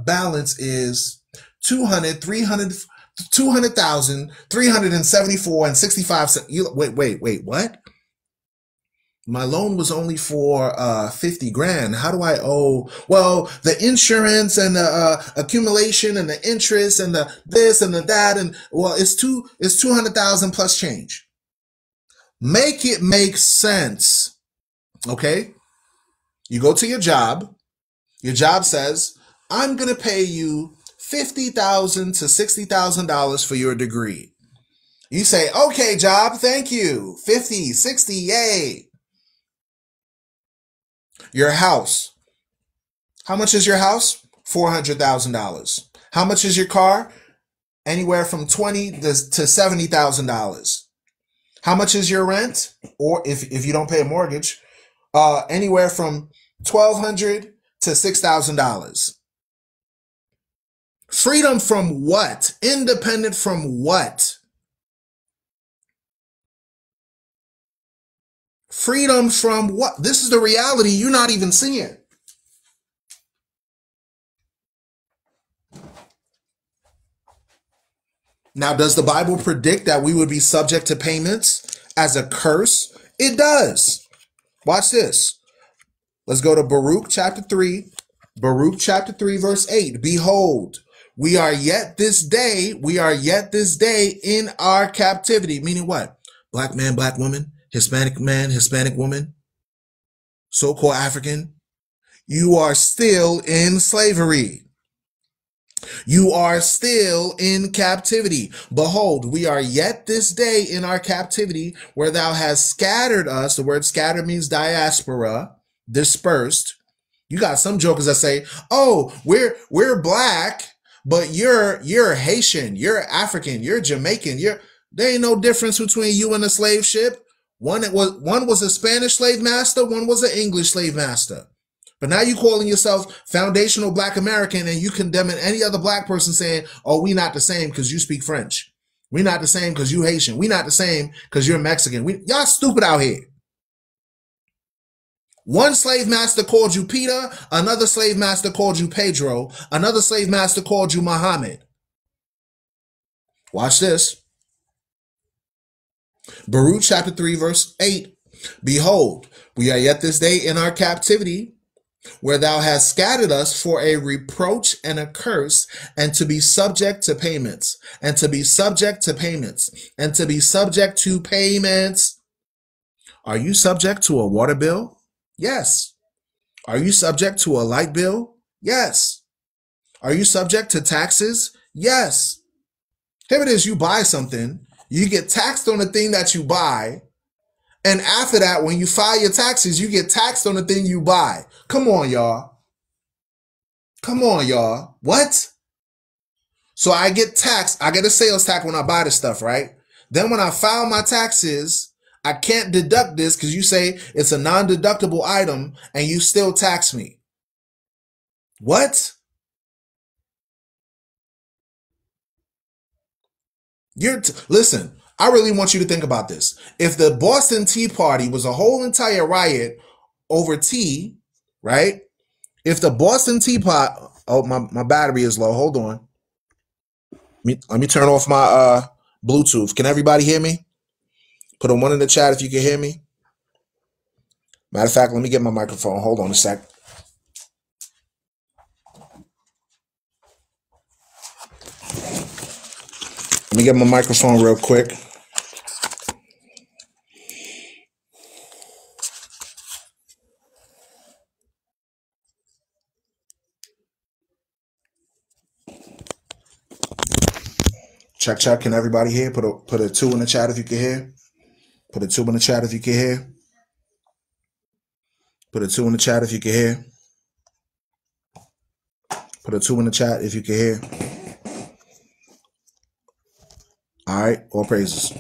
Speaker 1: balance is 200,374 and 65 cents. Wait, what? My loan was only for 50 grand. How do I owe? Well, the insurance and the accumulation and the interest and the this and the that, and well, it's 200,000 plus change. Make it make sense. Okay? You go to your job. Your job says, I'm going to pay you $50,000 to $60,000 for your degree. You say, okay, job, thank you. 50, 60, yay. Your house. How much is your house? $400,000. How much is your car? Anywhere from $20,000 to $70,000. How much is your rent? Or if you don't pay a mortgage, anywhere from $1,200 to $6,000. Freedom from what? Independent from what? Freedom from what? This is the reality you're not even seeing. Now, does the Bible predict that we would be subject to payments as a curse? It does. Watch this. Let's go to Baruch chapter 3. Baruch chapter 3, verse 8. Behold, we are yet this day in our captivity. Meaning what? Black man, black woman, Hispanic man, Hispanic woman, so-called African. You are still in slavery. You are still in captivity. Behold, we are yet this day in our captivity, where thou hast scattered us. The word scatter means diaspora, dispersed. You got some jokers that say, oh, we're black, but you're Haitian, you're African, you're Jamaican, there ain't no difference between you and a slave ship. One was a Spanish slave master, one was an English slave master. But now you calling yourself foundational black American, and you condemning any other black person saying, oh, we not the same because you speak French. We not the same because you Haitian. We not the same because you're Mexican. Y'all stupid out here. One slave master called you Peter. Another slave master called you Pedro. Another slave master called you Muhammad. Watch this. Baruch chapter 3, verse 8. Behold, we are yet this day in our captivity, where thou hast scattered us for a reproach and a curse, and to be subject to payments, and to be subject to payments, and to be subject to payments. Are you subject to a water bill? Yes. Are you subject to a light bill? Yes. Are you subject to taxes? Yes. Here it is, you buy something, you get taxed on the thing that you buy, and after that, when you file your taxes, you get taxed on the thing you buy. Come on, y'all. Come on, y'all. What? So I get taxed. I get a sales tax when I buy the stuff, right? Then when I file my taxes, I can't deduct this because you say it's a non-deductible item and you still tax me. What? Listen, I really want you to think about this. If the Boston Tea Party was a whole entire riot over tea, right? If the Boston Tea Pot, oh, my battery is low. Hold on. Let me turn off my Bluetooth. Can everybody hear me? Put a 1 in the chat if you can hear me. Matter of fact, let me get my microphone. Hold on a sec. Let me get my microphone real quick. Check, check. Can everybody hear? Put a 2 in the chat if you can hear. Put a 2 in the chat if you can hear. Put a 2 in the chat if you can hear. Put a 2 in the chat if you can hear. All right, all praises.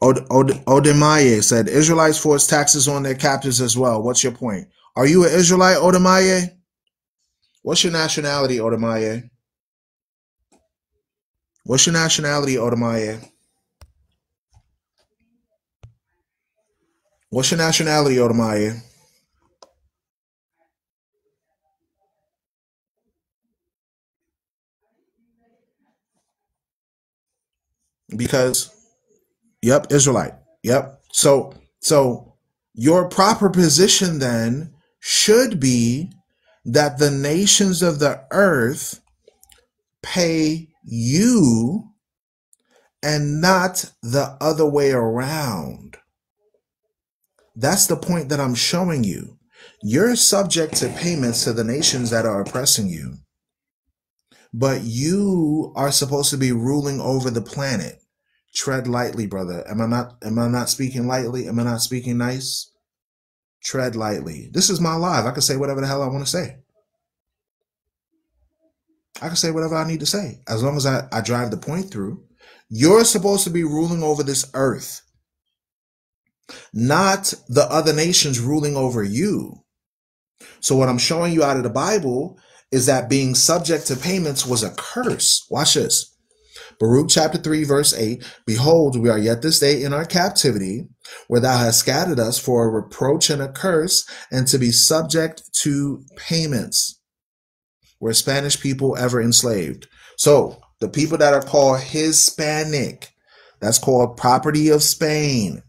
Speaker 1: Odemaye said, Israelites force taxes on their captives as well. What's your point? Are you an Israelite, Odemaye? What's your nationality, Odemaye? What's your nationality, Odemaye? What's your nationality, Odemaye? Because, yep, Israelite. Yep. So your proper position then should be that the nations of the earth pay you and not the other way around. That's the point that I'm showing you. You're subject to payments to the nations that are oppressing you, but you are supposed to be ruling over the planet. Tread lightly, brother. Am I not speaking lightly? Am I not speaking nice? Tread lightly. This is my live. I can say whatever the hell I want to say. I can say whatever I need to say. As long as I drive the point through. You're supposed to be ruling over this earth, not the other nations ruling over you. So what I'm showing you out of the Bible is that being subject to payments was a curse. Watch this. Baruch chapter 3, verse 8. Behold, we are yet this day in our captivity, where thou hast scattered us for a reproach and a curse, and to be subject to payments. Were Spanish people ever enslaved? So the people that are called Hispanic, that's called property of Spain.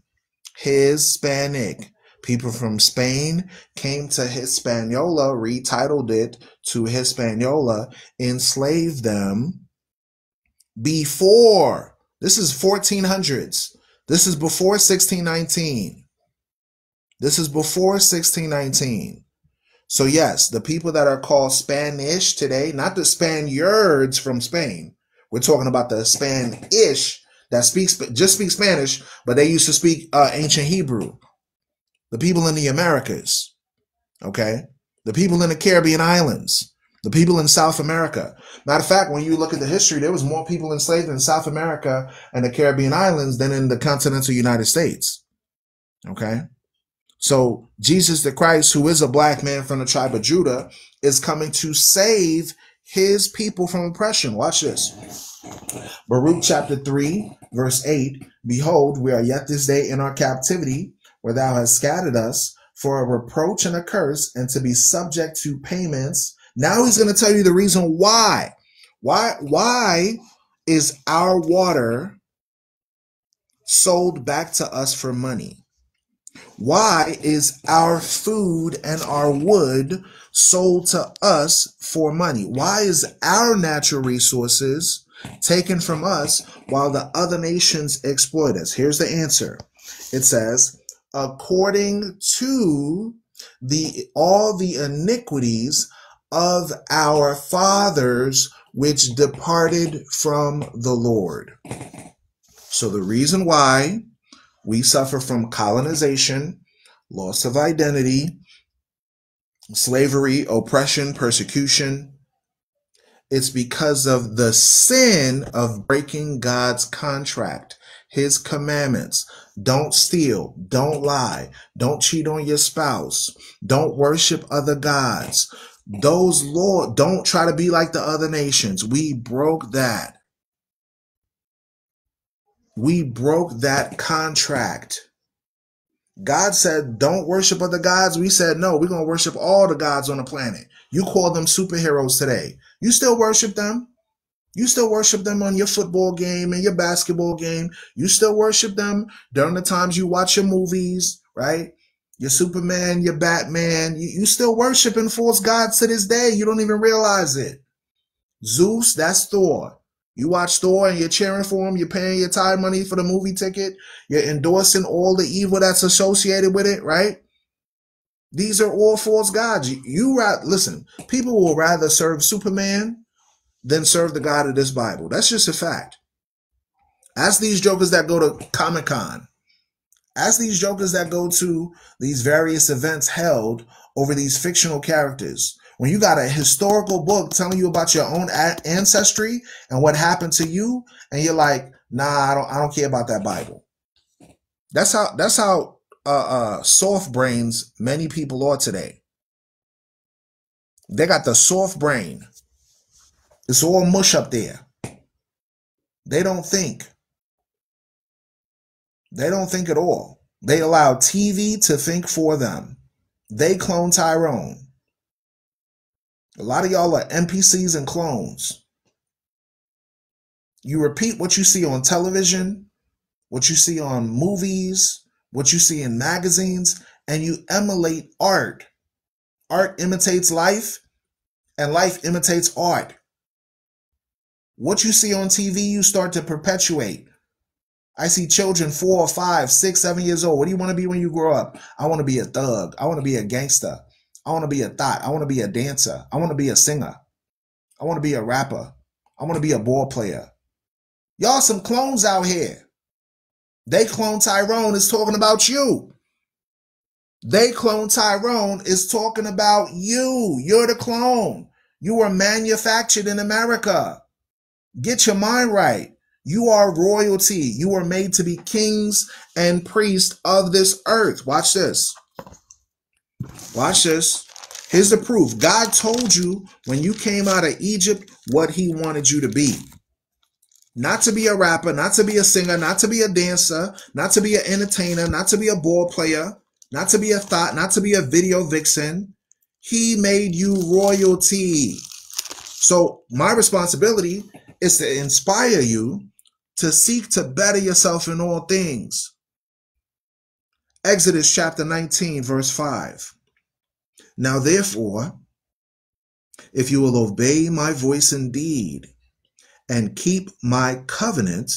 Speaker 1: Hispanic. People from Spain came to Hispaniola, retitled it to Hispaniola, enslaved them before. This is 1400s. This is before 1619. This is before 1619. So yes, the people that are called Spanish today, not the Spaniards from Spain. We're talking about the Spanish that just speak Spanish, but they used to speak ancient Hebrew. The people in the Americas, okay? The people in the Caribbean islands, the people in South America. Matter of fact, when you look at the history, there was more people enslaved in South America and the Caribbean islands than in the continental United States, okay? So Jesus the Christ, who is a black man from the tribe of Judah, is coming to save his people from oppression. Watch this. Baruch chapter 3, verse 8. Behold, we are yet this day in our captivity, where thou hast scattered us for a reproach and a curse, and to be subject to payments. Now he's going to tell you the reason why. Why is our water sold back to us for money? Why is our food and our wood sold to us for money? Why is our natural resources taken from us while the other nations exploit us? Here's the answer. It says, according to all the iniquities of our fathers which departed from the Lord. So the reason why we suffer from colonization, loss of identity, slavery, oppression, persecution, it's because of the sin of breaking God's contract, his commandments. Don't steal, don't lie, don't cheat on your spouse, don't worship other gods. Those laws, don't try to be like the other nations. We broke that. We broke that contract. God said, don't worship other gods. We said, no, we're going to worship all the gods on the planet. You call them superheroes today. You still worship them. You still worship them on your football game and your basketball game. You still worship them during the times you watch your movies, right? Your Superman, your Batman. You still worshiping false gods to this day. You don't even realize it. Zeus, that's Thor. You watch Thor and you're cheering for him. You're paying your tithe money for the movie ticket. You're endorsing all the evil that's associated with it, right? These are all false gods. Listen, people will rather serve Superman than serve the God of this Bible. That's just a fact. Ask these jokers that go to Comic-Con. Ask these jokers that go to these various events held over these fictional characters. When you got a historical book telling you about your own ancestry and what happened to you, and you're like, nah, I don't care about that Bible. That's how soft brains many people are today. They got the soft brain. It's all mush up there. They don't think. They don't think at all. They allow TV to think for them. They clone Tyrone. A lot of y'all are NPCs and clones. You repeat what you see on television, what you see on movies, what you see in magazines, and you emulate art. Art imitates life, and life imitates art. What you see on TV, you start to perpetuate. I see children 4, 5, 6, 7 years old. What do you want to be when you grow up? I want to be a thug. I want to be a gangster. I want to be a thought. I want to be a dancer. I want to be a singer. I want to be a rapper. I want to be a ball player. Y'all some clones out here. They clone Tyrone is talking about you. They clone Tyrone is talking about you. You're the clone. You were manufactured in America. Get your mind right. You are royalty. You were made to be kings and priests of this earth. Watch this. Watch this. Here's the proof. God told you when you came out of Egypt what he wanted you to be. Not to be a rapper, not to be a singer, not to be a dancer, not to be an entertainer, not to be a ball player, not to be a thought, not to be a video vixen. He made you royalty. So my responsibility is to inspire you to seek to better yourself in all things. Exodus chapter 19, verse 5. Now therefore, if you will obey my voice indeed and keep my covenant,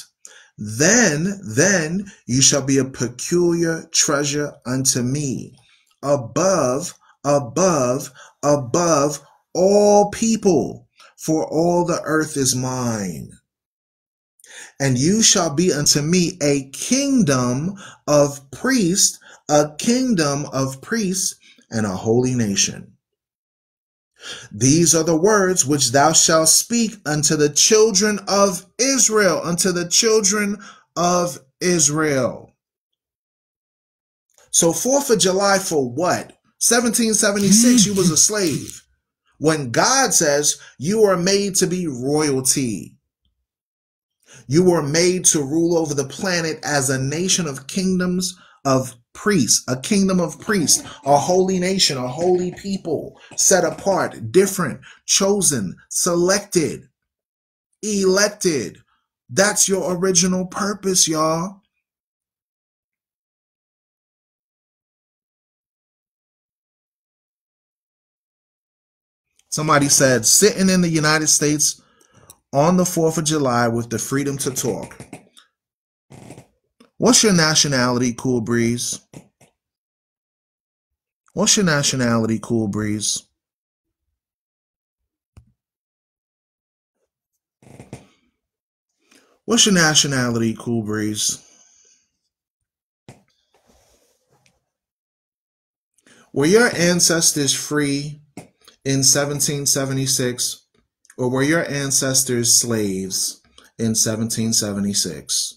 Speaker 1: then you shall be a peculiar treasure unto me, above all people, for all the earth is mine. And you shall be unto me a kingdom of priests, and a holy nation. These are the words which thou shalt speak unto the children of Israel, So 4th of July for what? 1776, you was a slave. When God says you are made to be royalty. You were made to rule over the planet as a nation of kingdoms of priests, a kingdom of priests, a holy nation, a holy people, set apart, different, chosen, selected, elected. That's your original purpose, y'all. Somebody said, sitting in the United States on the 4th of July with the freedom to talk. What's your nationality, Cool Breeze? What's your nationality, Cool Breeze? What's your nationality, Cool Breeze? Were your ancestors free in 1776, or were your ancestors slaves in 1776?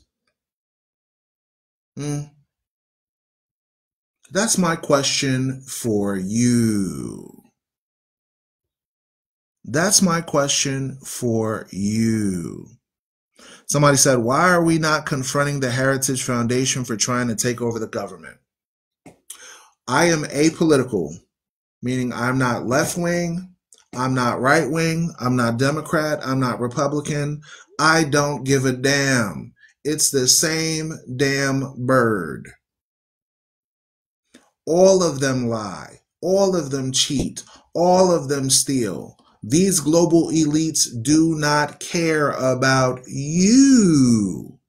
Speaker 1: That's my question for you. That's my question for you. Somebody said, why are we not confronting the Heritage Foundation for trying to take over the government? I am apolitical, meaning I'm not left-wing, I'm not right-wing, I'm not Democrat, I'm not Republican. I don't give a damn. It's the same damn bird. All of them lie. All of them cheat. All of them steal. These global elites do not care about you.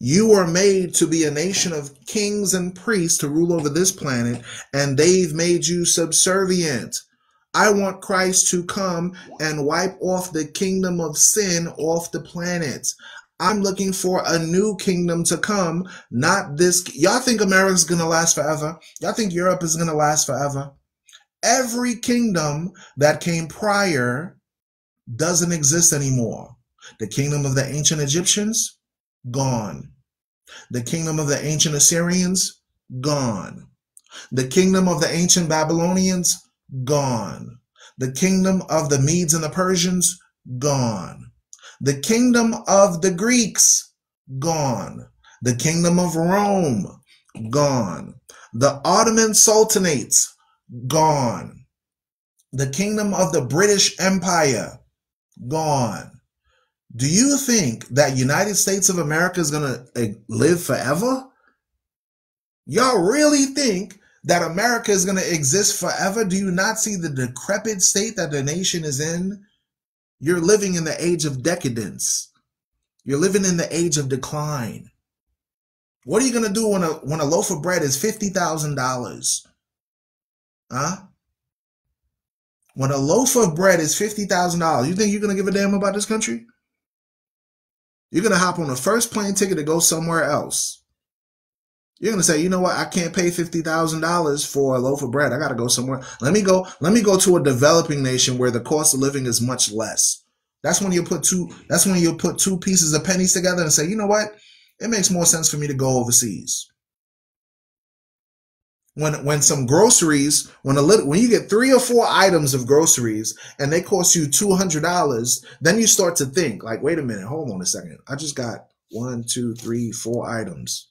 Speaker 1: You are made to be a nation of kings and priests to rule over this planet, and they've made you subservient. I want Christ to come and wipe off the kingdom of sin off the planet. I'm looking for a new kingdom to come, not this. Y'all think America's going to last forever? Y'all think Europe is going to last forever? Every kingdom that came prior doesn't exist anymore. The kingdom of the ancient Egyptians, gone. The kingdom of the ancient Assyrians, gone. The kingdom of the ancient Babylonians, gone. The kingdom of the Medes and the Persians, gone. The kingdom of the Greeks, gone. The kingdom of Rome, gone. The Ottoman Sultanates, gone. The kingdom of the British Empire, gone. Do you think that United States of America is going to live forever? Y'all really think that America is going to exist forever? Do you not see the decrepit state that the nation is in? You're living in the age of decadence. You're living in the age of decline. What are you going to do when a loaf of bread is $50,000? Huh? When a loaf of bread is $50,000, you think you're going to give a damn about this country? You're going to hop on the first plane ticket to go somewhere else. You're going to say, you know what? I can't pay $50,000 for a loaf of bread. I got to go somewhere. Let me go to a developing nation where the cost of living is much less. That's when you put two pieces of pennies together and say, you know what? It makes more sense for me to go overseas. When some groceries, when you get 3 or 4 items of groceries and they cost you $200, then you start to think like, wait a minute, hold on a second. I just got 1, 2, 3, 4 items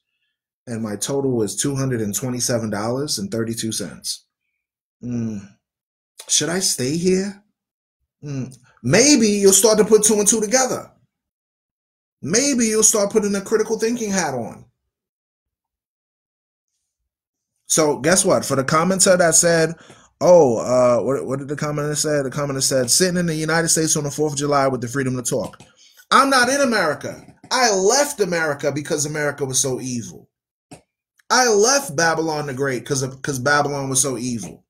Speaker 1: and my total is $227.32. Should I stay here? Maybe you'll start to put 2 and 2 together. Maybe you'll start putting a critical thinking hat on. So guess what? For the commenter that said, what did the commenter say? The commenter said, sitting in the United States on the 4th of July with the freedom to talk. I'm not in America. I left America because America was so evil. I left Babylon the Great because Babylon was so evil.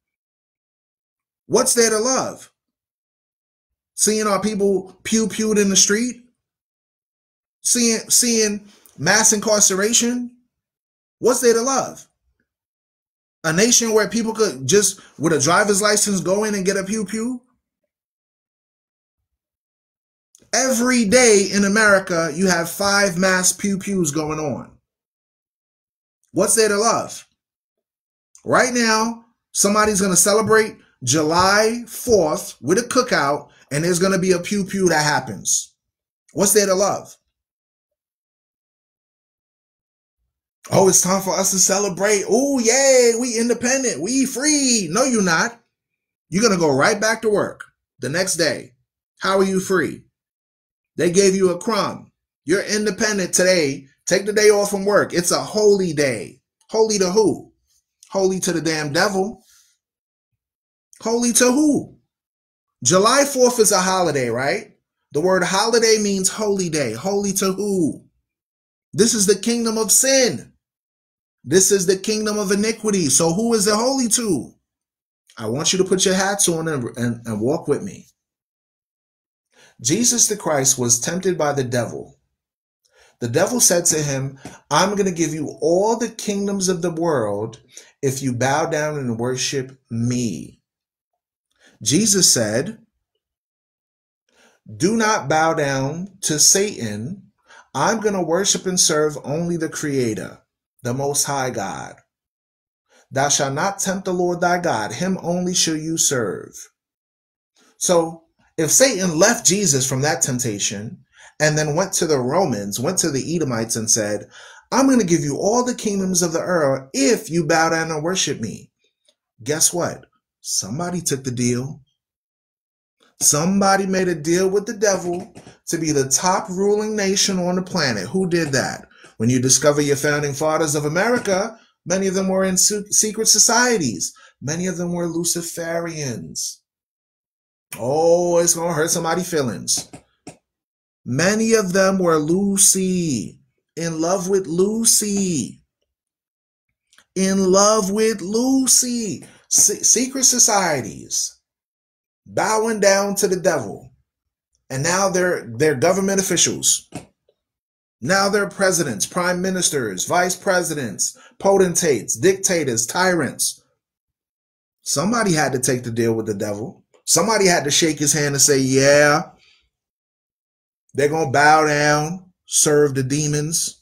Speaker 1: What's there to love? Seeing our people pew-pewed in the street? Seeing mass incarceration? What's there to love? A nation where people could just, with a driver's license, go in and get a pew-pew? Every day in America, you have 5 mass pew-pews going on. What's there to love? Right now, somebody's going to celebrate July 4th with a cookout, and there's going to be a pew-pew that happens. What's there to love? Oh, it's time for us to celebrate. Oh, yay, we independent. We free. No, you're not. You're going to go right back to work the next day. How are you free? They gave you a crumb. You're independent today. Take the day off from work. It's a holy day. Holy to who? Holy to the damn devil. Holy to who? July 4th is a holiday, right? The word holiday means holy day. Holy to who? This is the kingdom of sin. This is the kingdom of iniquity. So who is it holy to? I want you to put your hats on and walk with me. Jesus the Christ was tempted by the devil. The devil said to him, I'm going to give you all the kingdoms of the world if you bow down and worship me. Jesus said, do not bow down to Satan. I'm going to worship and serve only the Creator, the Most High God. Thou shalt not tempt the Lord thy God. Him only shall you serve. So if Satan left Jesus from that temptation and then went to the Romans, went to the Edomites and said, I'm going to give you all the kingdoms of the earth if you bow down and worship me. Guess what? Somebody took the deal. Somebody made a deal with the devil to be the top ruling nation on the planet. Who did that? When you discover your founding fathers of America, many of them were in secret societies. Many of them were Luciferians. Oh, it's going to hurt somebody's feelings. Many of them were Lucy, in love with Lucy. In love with Lucy. Secret societies. Bowing down to the devil. And now they're government officials. Now they're presidents, prime ministers, vice presidents, potentates, dictators, tyrants. Somebody had to take the deal with the devil. Somebody had to shake his hand and say, yeah, they're going to bow down, serve the demons.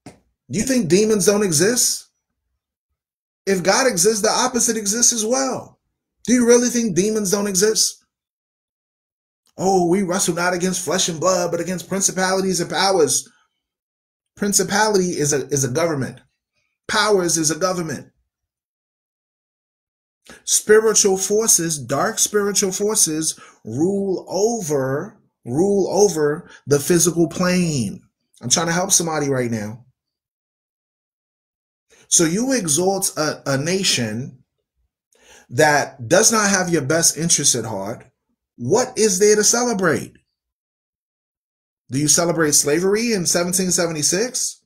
Speaker 1: Do you think demons don't exist? If God exists, the opposite exists as well. Do you really think demons don't exist? Oh, we wrestle not against flesh and blood, but against principalities and powers. Principality is a government. Powers is a government. Spiritual forces, dark spiritual forces, rule over the physical plane. I'm trying to help somebody right now. So you exalt a nation that does not have your best interests at heart. What is there to celebrate? Do you celebrate slavery in 1776?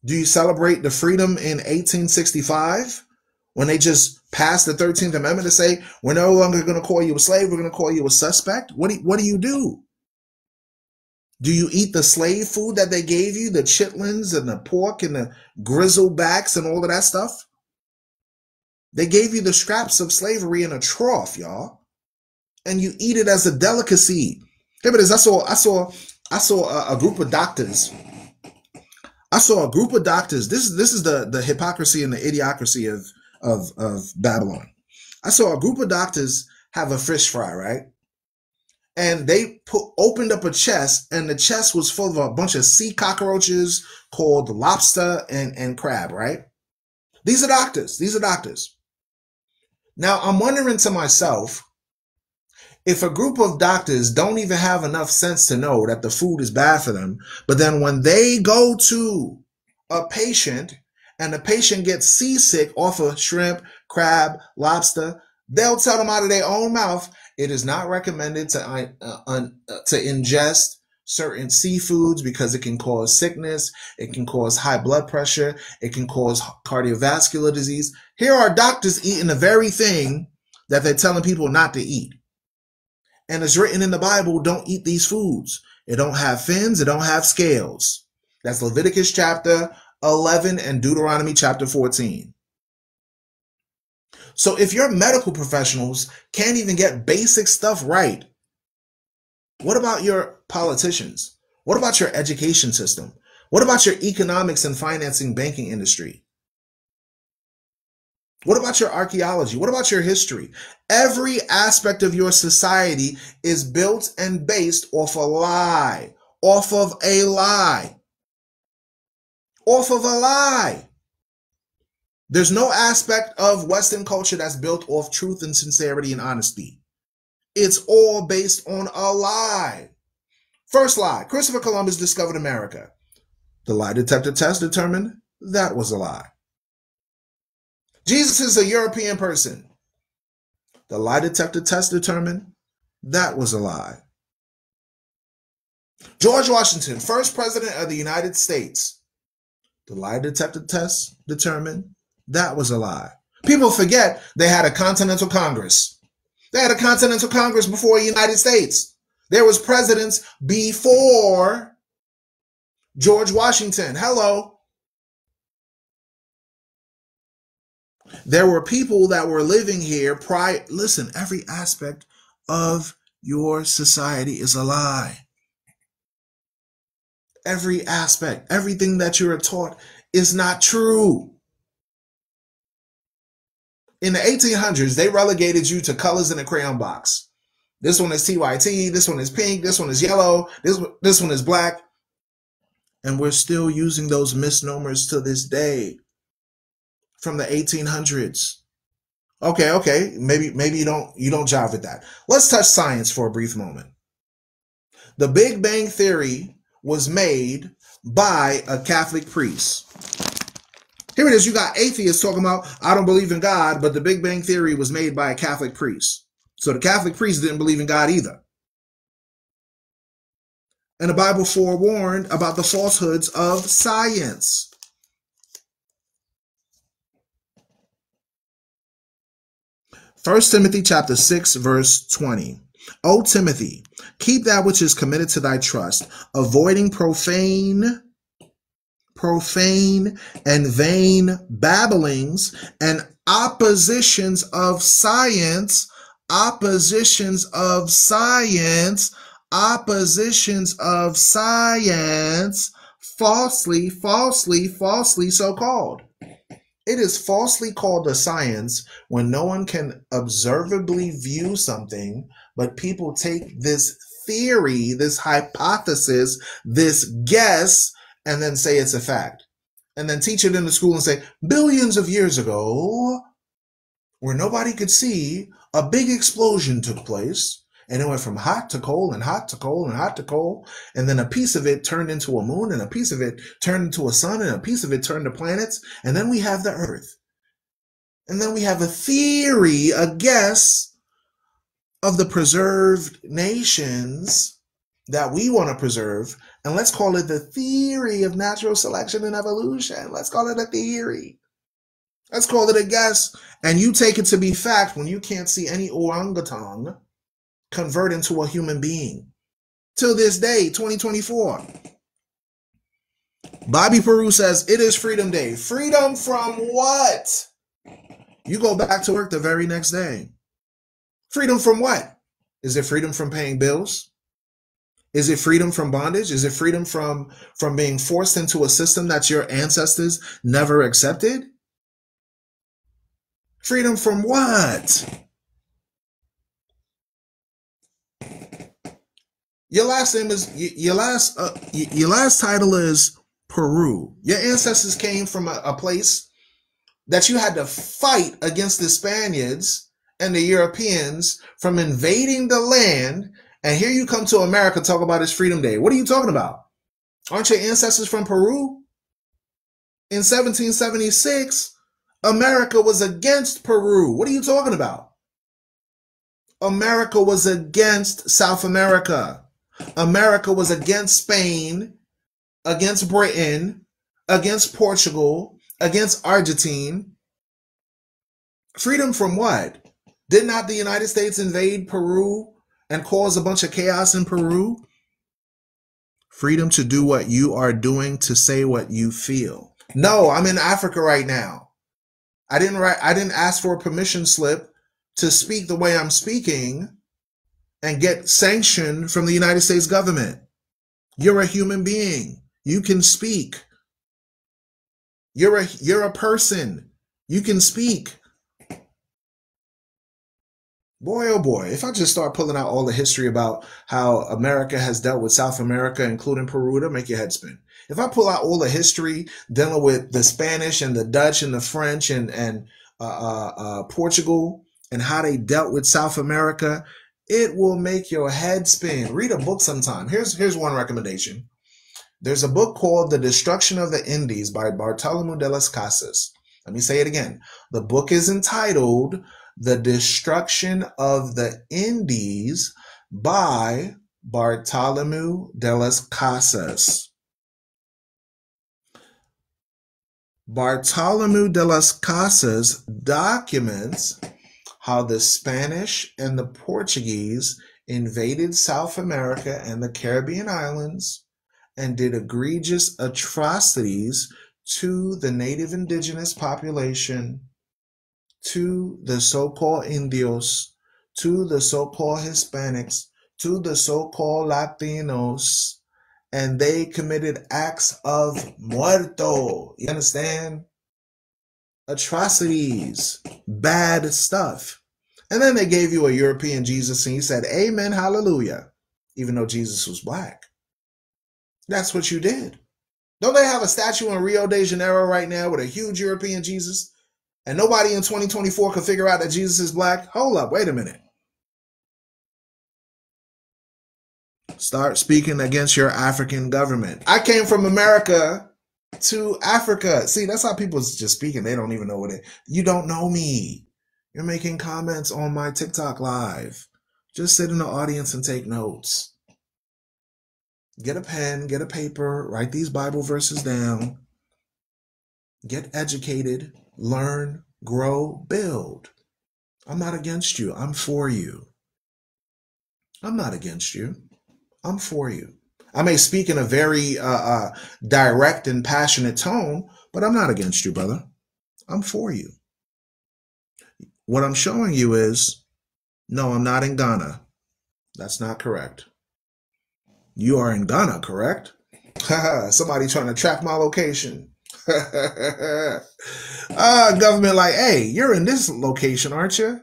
Speaker 1: Do you celebrate the freedom in 1865 when they just passed the 13th Amendment to say, we're no longer going to call you a slave, we're going to call you a suspect? What do you do? Do you eat the slave food that they gave you, the chitlins and the pork and the grizzlebacks and all of that stuff? They gave you the scraps of slavery in a trough, y'all, and you eat it as a delicacy. Here it is. I saw a group of doctors. I saw a group of doctors. This is the hypocrisy and the idiocracy of Babylon. I saw a group of doctors have a fish fry, right? And they opened up a chest, and the chest was full of a bunch of sea cockroaches called lobster and crab, right? These are doctors. These are doctors. Now, I'm wondering to myself, if a group of doctors don't even have enough sense to know that the food is bad for them, but then when they go to a patient and the patient gets seasick off of shrimp, crab, lobster, they'll tell them out of their own mouth, it is not recommended to ingest certain seafoods because it can cause sickness, it can cause high blood pressure, it can cause cardiovascular disease. Here are doctors eating the very thing that they're telling people not to eat. And it's written in the Bible, don't eat these foods. It don't have fins, it don't have scales. That's Leviticus chapter 11 and Deuteronomy chapter 14. So if your medical professionals can't even get basic stuff right, what about your politicians? What about your education system? What about your economics and financing banking industry? What about your archaeology? What about your history? Every aspect of your society is built and based off a lie, off of a lie, off of a lie. There's no aspect of Western culture that's built off truth and sincerity and honesty. It's all based on a lie. First lie, Christopher Columbus discovered America. The lie detector test determined that was a lie. Jesus is a European person. The lie detector test determined that was a lie. George Washington, first president of the United States. The lie detector test determined that was a lie. People forget they had a Continental Congress. They had a Continental Congress before the United States. There was presidents before George Washington. Hello. There were people that were living here prior. Listen, every aspect of your society is a lie. Every aspect, everything that you're taught is not true. In the 1800s, they relegated you to colors in a crayon box. This one is TYT. This one is pink. This one is yellow. This one is black. And we're still using those misnomers to this day from the 1800s. Okay. Maybe you don't jive with that. Let's touch science for a brief moment. The Big Bang Theory was made by a Catholic priest. Here it is. You got atheists talking about, I don't believe in God, but the Big Bang Theory was made by a Catholic priest. So the Catholic priest didn't believe in God either. And the Bible forewarned about the falsehoods of science. 1 Timothy chapter 6, verse 20. O Timothy, keep that which is committed to thy trust, avoiding profane and vain babblings and oppositions of science, falsely so called. It is falsely called a science when no one can observably view something, but people take this theory, this hypothesis, this guess, and then say it's a fact. And then teach it in the school and say, billions of years ago, where nobody could see, a big explosion took place. And it went from hot to cold and hot to cold and hot to cold. And then a piece of it turned into a moon, and a piece of it turned into a sun, and a piece of it turned to planets. And then we have the earth. And then we have a theory, a guess of the preserved nations that we want to preserve. And let's call it the theory of natural selection and evolution. Let's call it a theory. Let's call it a guess. And you take it to be fact when you can't see any orangutan convert into a human being. Till this day, 2024. Bobby Peru says, it is Freedom Day. Freedom from what? You go back to work the very next day. Freedom from what? Is it freedom from paying bills? Is it freedom from bondage? Is it freedom from being forced into a system that your ancestors never accepted? Freedom from what? Your last name is your last title is Peru. Your ancestors came from a place that you had to fight against the Spaniards and the Europeans from invading the land. And here you come to America, talk about it's Freedom Day. What are you talking about? Aren't your ancestors from Peru? In 1776, America was against Peru. What are you talking about? America was against South America. America was against Spain, against Britain, against Portugal, against Argentina. Freedom from what? Did not the United States invade Peru and cause a bunch of chaos in Peru? Freedom to do what you are doing, to say what you feel. No, I'm in Africa right now. I didn't ask for a permission slip to speak the way I'm speaking and get sanctioned from the United States government. You're a human being. You can speak. You're a person. You can speak. Boy, oh boy, if I just start pulling out all the history about how America has dealt with South America, including Peru, it'll make your head spin. If I pull out all the history dealing with the Spanish and the Dutch and the French and Portugal and how they dealt with South America, it will make your head spin. Read a book sometime. Here's one recommendation. There's a book called The Destruction of the Indies by Bartolomé de las Casas. Let me say it again. The book is entitled The Destruction of the Indies by Bartolomé de las Casas. Bartolomé de las Casas documents how the Spanish and the Portuguese invaded South America and the Caribbean islands and did egregious atrocities to the native indigenous population, to the so-called Indios, to the so-called Hispanics, to the so-called Latinos, and they committed acts of muerto. You understand? Atrocities, bad stuff. And then they gave you a European Jesus and you said, amen, hallelujah, even though Jesus was black. That's what you did. Don't they have a statue in Rio de Janeiro right now with a huge European Jesus? And nobody in 2024 can figure out that Jesus is black? Hold up, wait a minute. Start speaking against your African government. I came from America to Africa. See, that's how people's just speaking. They don't even know what it. You don't know me. You're making comments on my TikTok live. Just sit in the audience and take notes. Get a pen, get a paper, write these Bible verses down. Get educated, learn, grow, build. I'm not against you. I'm for you. I'm not against you. I'm for you. I may speak in a very direct and passionate tone, but I'm not against you, brother. I'm for you. What I'm showing you is, no, I'm not in Ghana. That's not correct. You are in Ghana, correct? Somebody trying to track my location. Government like, hey, you're in this location, aren't you?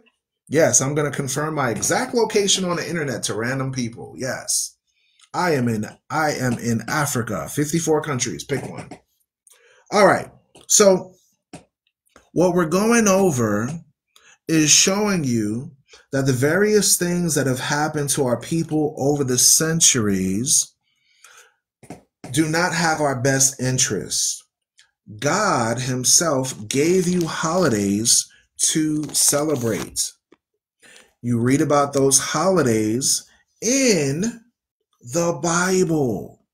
Speaker 1: Yes, I'm going to confirm my exact location on the internet to random people. Yes. I am in Africa, 54 countries. Pick one. All right. So what we're going over is showing you that the various things that have happened to our people over the centuries do not have our best interests. God himself gave you holidays to celebrate. You read about those holidays in the Bible.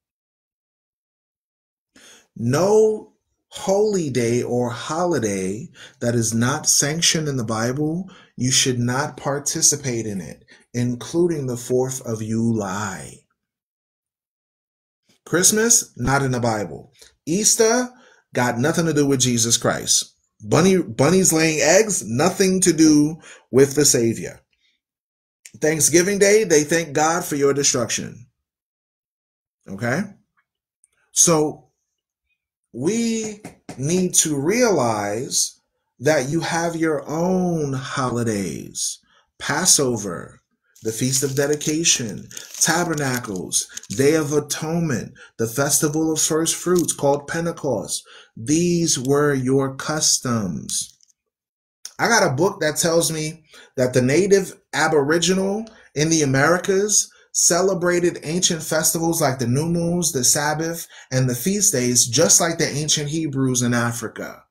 Speaker 1: No holy day or holiday that is not sanctioned in the Bible, you should not participate in it, including the 4th of July. Christmas, not in the Bible. Easter, got nothing to do with Jesus Christ. Bunnies laying eggs, nothing to do with the Savior. Thanksgiving Day, they thank God for your destruction. Okay? So we need to realize that you have your own holidays. Passover, the Feast of Dedication, Tabernacles, Day of Atonement, the Festival of First Fruits called Pentecost. These were your customs. I got a book that tells me that the native Aboriginal in the Americas celebrated ancient festivals like the new moons, the Sabbath, and the feast days, just like the ancient Hebrews in Africa.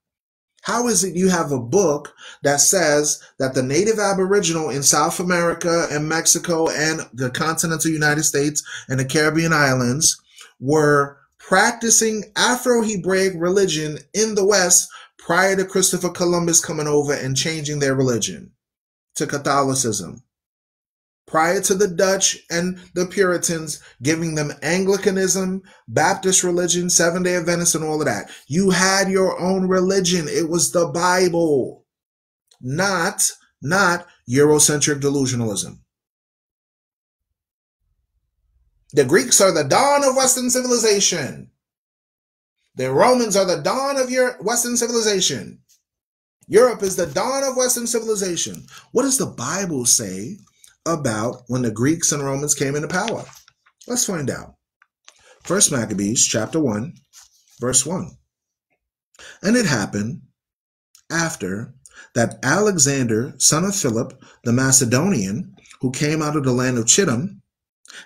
Speaker 1: How is it you have a book that says that the native Aboriginal in South America and Mexico and the continental United States and the Caribbean islands were practicing Afro-Hebraic religion in the West prior to Christopher Columbus coming over and changing their religion to Catholicism? Prior to the Dutch and the Puritans giving them Anglicanism, Baptist religion, Seventh-day Adventist, and all of that. You had your own religion. It was the Bible, not Eurocentric delusionalism. The Greeks are the dawn of Western civilization. The Romans are the dawn of your Western civilization. Europe is the dawn of Western civilization. What does the Bible say about when the Greeks and Romans came into power? Let's find out. 1 Maccabees chapter 1, verse 1. And it happened after that Alexander, son of Philip, the Macedonian, who came out of the land of Chittim,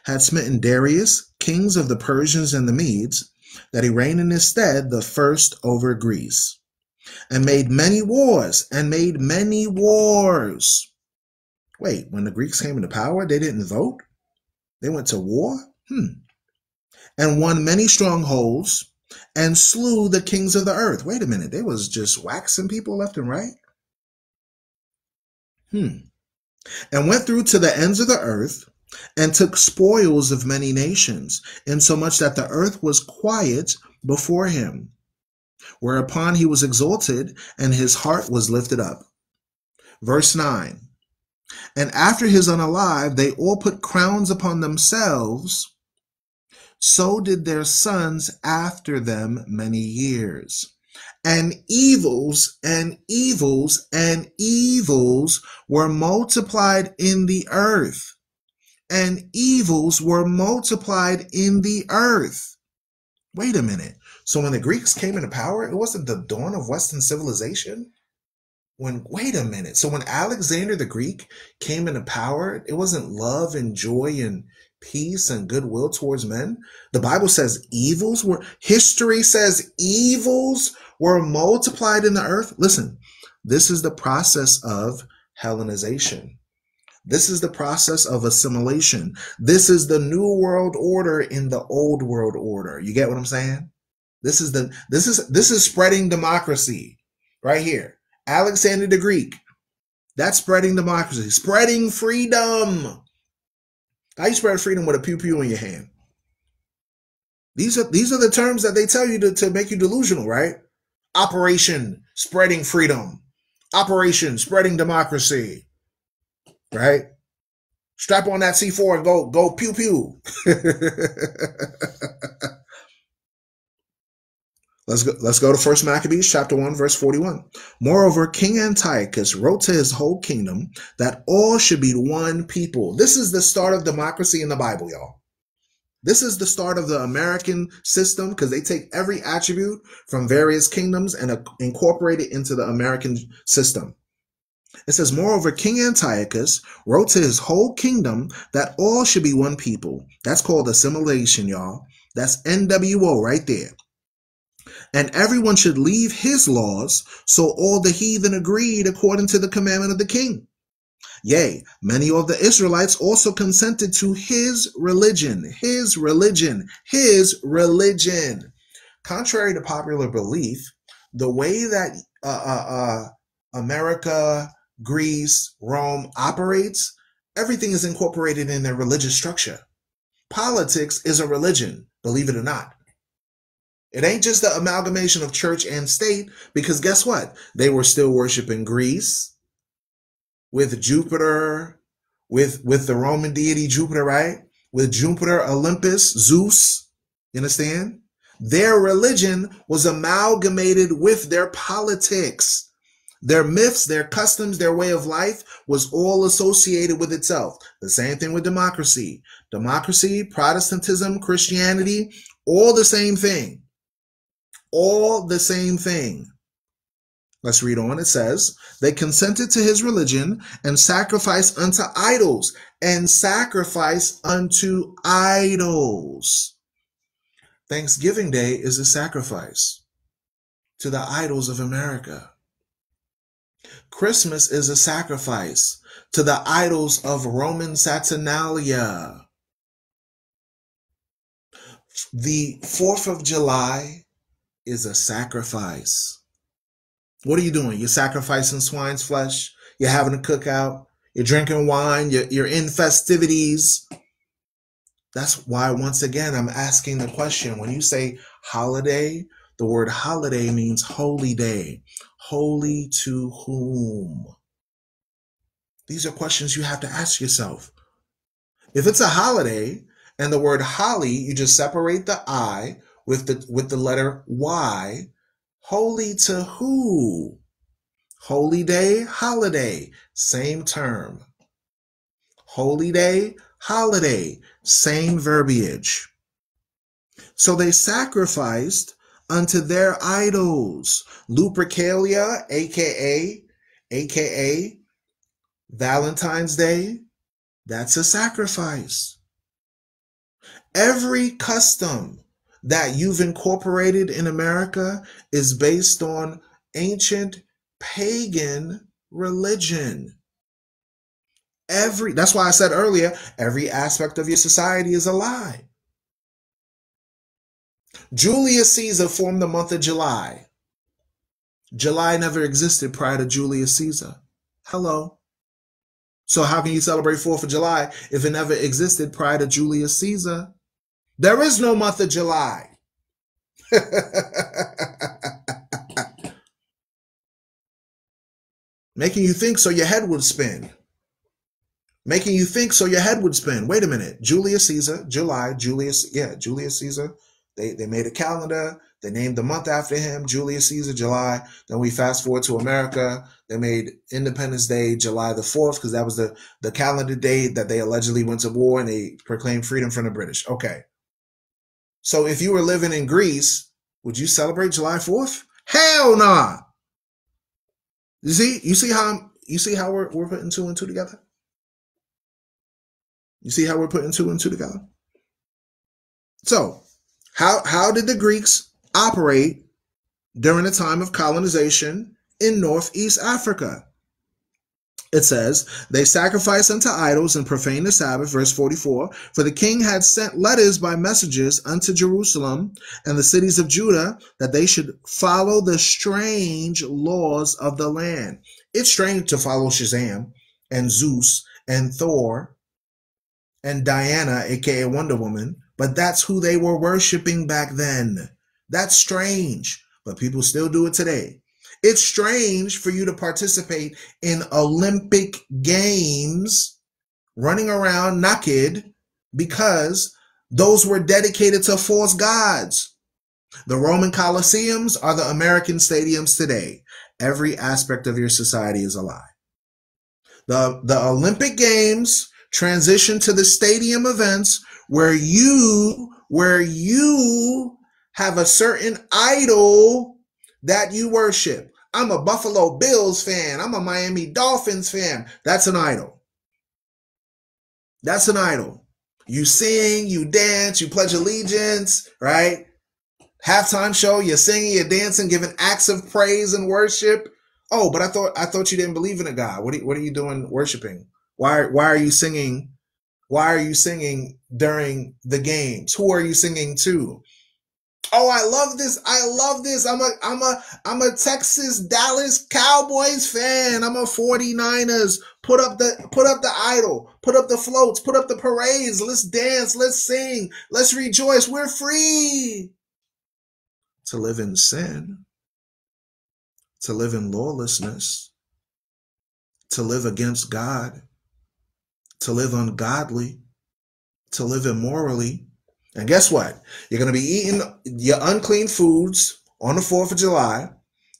Speaker 1: had smitten Darius, kings of the Persians and the Medes, that he reigned in his stead the first over Greece, and made many wars, Wait, when the Greeks came into power, they didn't vote? They went to war? And won many strongholds, and slew the kings of the earth. Wait a minute, they was just waxing people left and right? And went through to the ends of the earth, and took spoils of many nations, insomuch that the earth was quiet before him. Whereupon he was exalted, and his heart was lifted up. Verse 9. And after his unalive, they all put crowns upon themselves. So did their sons after them many years. And evils and evils and evils were multiplied in the earth. And evils were multiplied in the earth. Wait a minute. So when the Greeks came into power, it wasn't the dawn of Western civilization? Wait a minute. So when Alexander the Greek came into power, it wasn't love and joy and peace and goodwill towards men. The Bible says history says evils were multiplied in the earth. Listen, this is the process of Hellenization. This is the process of assimilation. This is the new world order in the old world order. You get what I'm saying? This is spreading democracy right here. Alexander the Greek, that's spreading democracy, spreading freedom. How you spread freedom with a pew-pew in your hand? These are the terms that they tell you to make you delusional, right? Operation spreading freedom. Operation spreading democracy. Right? Strap on that C4 and go pew-pew. Let's go to 1 Maccabees chapter 1, verse 41. Moreover, King Antiochus wrote to his whole kingdom that all should be one people. This is the start of democracy in the Bible, y'all. This is the start of the American system because they take every attribute from various kingdoms and incorporate it into the American system. It says, moreover, King Antiochus wrote to his whole kingdom that all should be one people. That's called assimilation, y'all. That's NWO right there. And everyone should leave his laws, so all the heathen agreed according to the commandment of the king. Yea, many of the Israelites also consented to his religion. Contrary to popular belief, the way that America, Greece, Rome operates, everything is incorporated in their religious structure. Politics is a religion, believe it or not. It ain't just the amalgamation of church and state, because guess what? They were still worshiping Greece with Jupiter, with the Roman deity Jupiter, right? With Jupiter, Olympus, Zeus, you understand? Their religion was amalgamated with their politics. Their myths, their customs, their way of life was all associated with itself. The same thing with democracy. Democracy, Protestantism, Christianity, all the same thing. All the same thing. Let's read on. It says, they consented to his religion and sacrificed unto idols. And sacrifice unto idols. Thanksgiving Day is a sacrifice to the idols of America. Christmas is a sacrifice to the idols of Roman Saturnalia. The 4th of July is a sacrifice. What are you doing? You're sacrificing swine's flesh. You're having a cookout. You're drinking wine. You're in festivities. That's why, once again, I'm asking the question. When you say holiday, the word holiday means holy day. Holy to whom? These are questions you have to ask yourself. If it's a holiday and the word holly, you just separate the I with the letter Y. Holy to who? Holy day, holiday, same term. Holy day, holiday, same verbiage. So they sacrificed unto their idols. Lupercalia, aka Valentine's Day, that's a sacrifice. Every custom that you've incorporated in America is based on ancient pagan religion. That's why I said earlier, every aspect of your society is a lie. Julius Caesar formed the month of July. July never existed prior to Julius Caesar. Hello. So how can you celebrate 4th of July if it never existed prior to Julius Caesar? There is no month of July. Making you think so your head would spin. Making you think so your head would spin. Wait a minute. Julius Caesar, July, Julius Caesar. They made a calendar. They named the month after him, Julius Caesar, July. Then we fast forward to America. They made Independence Day July the 4th because that was the calendar date that they allegedly went to war and they proclaimed freedom from the British. Okay. So if you were living in Greece, would you celebrate July 4th? Hell nah. You see how we're putting two and two together? You see how we're putting two and two together? So, how did the Greeks operate during the time of colonization in Northeast Africa? It says, they sacrificed unto idols and profaned the Sabbath, verse 44. For the king had sent letters by messengers unto Jerusalem and the cities of Judah that they should follow the strange laws of the land. It's strange to follow Shazam and Zeus and Thor and Diana, aka Wonder Woman, but that's who they were worshiping back then. That's strange, but people still do it today. It's strange for you to participate in Olympic Games running around naked because those were dedicated to false gods. The Roman Colosseums are the American stadiums today. Every aspect of your society is a lie. The Olympic Games transition to the stadium events where you have a certain idol that you worship. I'm a Buffalo Bills fan. I'm a Miami Dolphins fan. That's an idol. That's an idol. You sing, you dance, you pledge allegiance, right? Halftime show, you're singing, you're dancing, giving acts of praise and worship. Oh, but I thought you didn't believe in a God. What are you doing worshiping? Why are you singing? Why are you singing during the games? Who are you singing to? Oh, I love this. I love this. I'm a Texas Dallas Cowboys fan. I'm a 49ers. Put up the idol. Put up the floats. Put up the parades. Let's dance. Let's sing. Let's rejoice. We're free to live in sin, to live in lawlessness, to live against God, to live ungodly, to live immorally. And guess what? You're going to be eating your unclean foods on the 4th of July.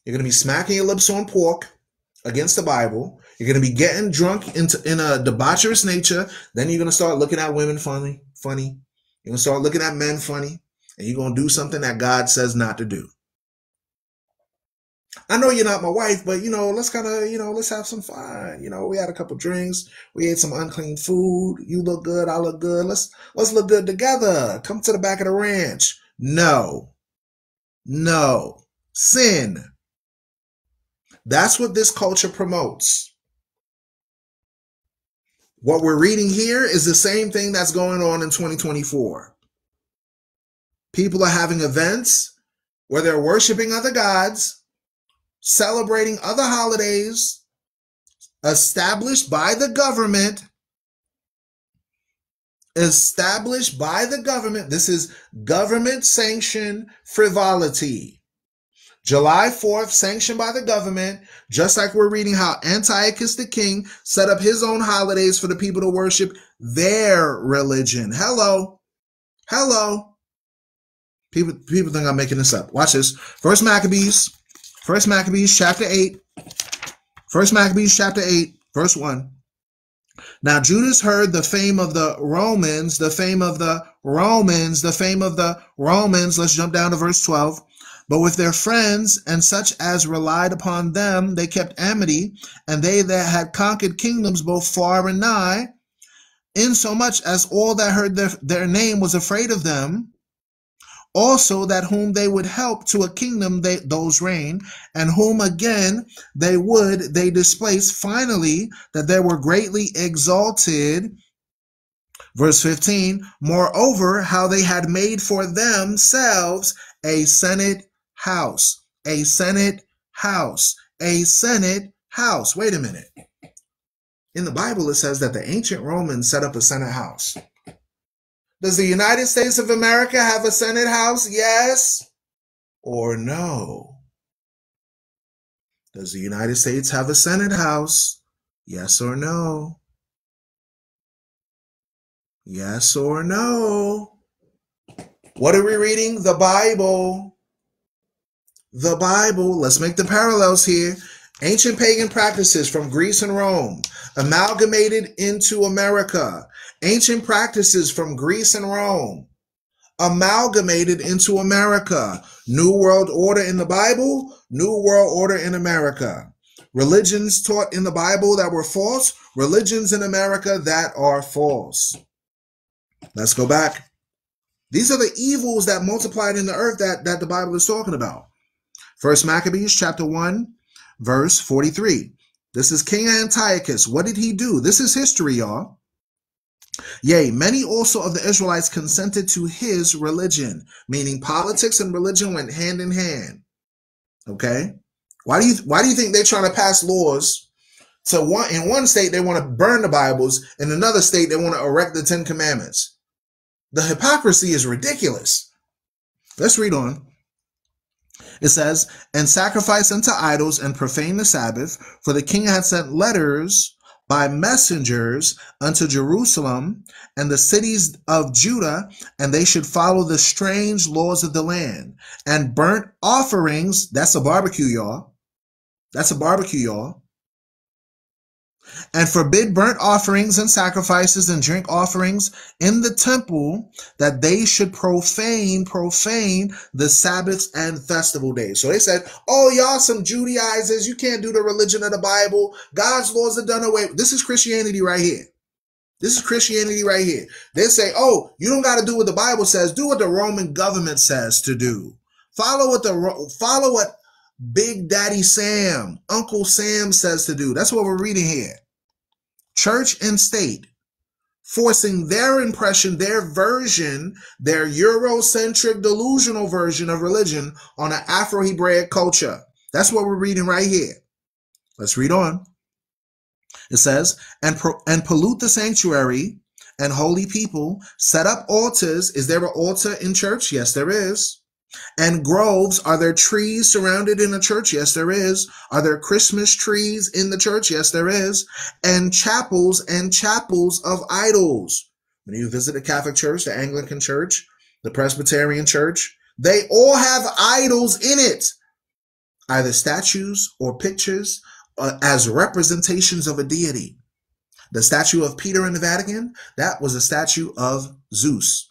Speaker 1: You're going to be smacking your lips on pork against the Bible. You're going to be getting drunk in a debaucherous nature. Then you're going to start looking at women funny. You're going to start looking at men funny. And you're going to do something that God says not to do. I know you're not my wife, but, let's kind of, let's have some fun. We had a couple drinks. We ate some unclean food. You look good. I look good. Let's look good together. Come to the back of the ranch. No. Sin. That's what this culture promotes. What we're reading here is the same thing that's going on in 2024. People are having events where they're worshiping other gods, celebrating other holidays established by the government. This is government-sanctioned frivolity. July 4th, sanctioned by the government, just like we're reading how Antiochus the king set up his own holidays for the people to worship their religion. Hello. People think I'm making this up. Watch this. First Maccabees chapter 8. First Maccabees chapter 8, verse 1. Now Judas heard the fame of the Romans. Let's jump down to verse 12. But with their friends and such as relied upon them, they kept amity, and they that had conquered kingdoms both far and nigh, insomuch as all that heard their name was afraid of them. Also that whom they would help to a kingdom those reign, and whom again they displace. Finally, that they were greatly exalted. Verse 15, moreover, how they had made for themselves a Senate house. Wait a minute. In the Bible, it says that the ancient Romans set up a Senate house. Does the United States of America have a Senate house? Yes or no? Does the United States have a Senate house? Yes or no? Yes or no? What are we reading? The Bible. the Bible. Let's make the parallels here. Ancient pagan practices from Greece and Rome amalgamated into America. Ancient practices from Greece and Rome amalgamated into America. New World Order in the Bible, New World Order in America. Religions taught in the Bible that were false, religions in America that are false. Let's go back. These are the evils that multiplied in the earth that the Bible is talking about. First Maccabees chapter 1, verse 43. This is King Antiochus. What did he do? This is history, y'all. Yea, many also of the Israelites consented to his religion, meaning politics and religion went hand in hand. Okay? Why do you think they're trying to pass laws to in one state they want to burn the Bibles, in another state they want to erect the 10 Commandments? The hypocrisy is ridiculous. Let's read on. It says, and sacrifice unto idols and profane the Sabbath, for the king had sent letters by messengers unto Jerusalem and the cities of Judah, and they should follow the strange laws of the land, and burnt offerings. That's a barbecue, y'all. That's a barbecue, y'all. And forbid burnt offerings and sacrifices and drink offerings in the temple, that they should profane the Sabbaths and festival days. So they said, oh, y'all some Judaizers, you can't do the religion of the Bible. God's laws are done away. This is Christianity right here. This is Christianity right here. They say, oh, you don't got to do what the Bible says. Do what the Roman government says to do. Follow what Big Daddy Sam, Uncle Sam says to do. That's what we're reading here. Church and state forcing their impression, their version, their Eurocentric delusional version of religion on an Afro-Hebraic culture. That's what we're reading right here. Let's read on. It says, and pollute the sanctuary and holy people, set up altars. Is there an altar in church? Yes, there is. And groves. Are there trees surrounded in a church? Yes, there is. Are there Christmas trees in the church? Yes, there is. And chapels of idols. When you visit the Catholic Church, the Anglican Church, the Presbyterian Church, they all have idols in it. Either statues or pictures as representations of a deity. The statue of Peter in the Vatican, that was a statue of Zeus.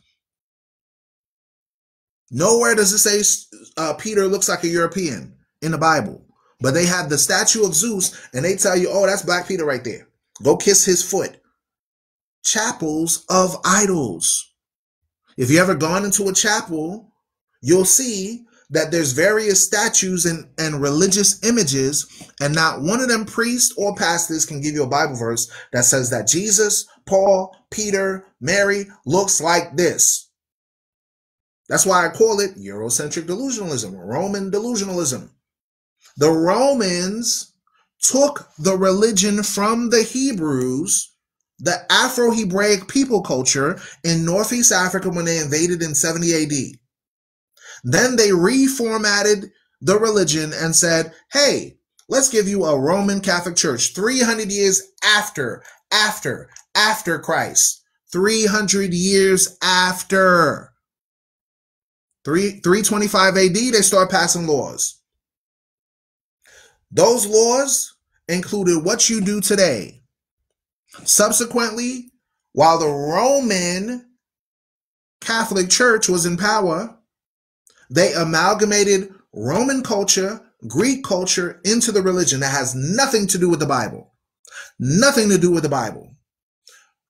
Speaker 1: Nowhere does it say Peter looks like a European in the Bible. But they have the statue of Zeus, and they tell you, oh, that's Black Peter right there. Go kiss his foot. Chapels of idols. If you ever gone into a chapel, you'll see that there's various statues and religious images, and not one of them priests or pastors can give you a Bible verse that says that Jesus, Paul, Peter, Mary looks like this. That's why I call it Eurocentric delusionalism, Roman delusionalism. The Romans took the religion from the Hebrews, the Afro-Hebraic people culture in Northeast Africa when they invaded in 70 AD. Then they reformatted the religion and said, hey, let's give you a Roman Catholic Church 300 years after Christ. 300 years after. 325 AD, they start passing laws. Those laws included what you do today. Subsequently, while the Roman Catholic Church was in power, they amalgamated Roman culture, Greek culture into the religion that has nothing to do with the Bible. Nothing to do with the Bible.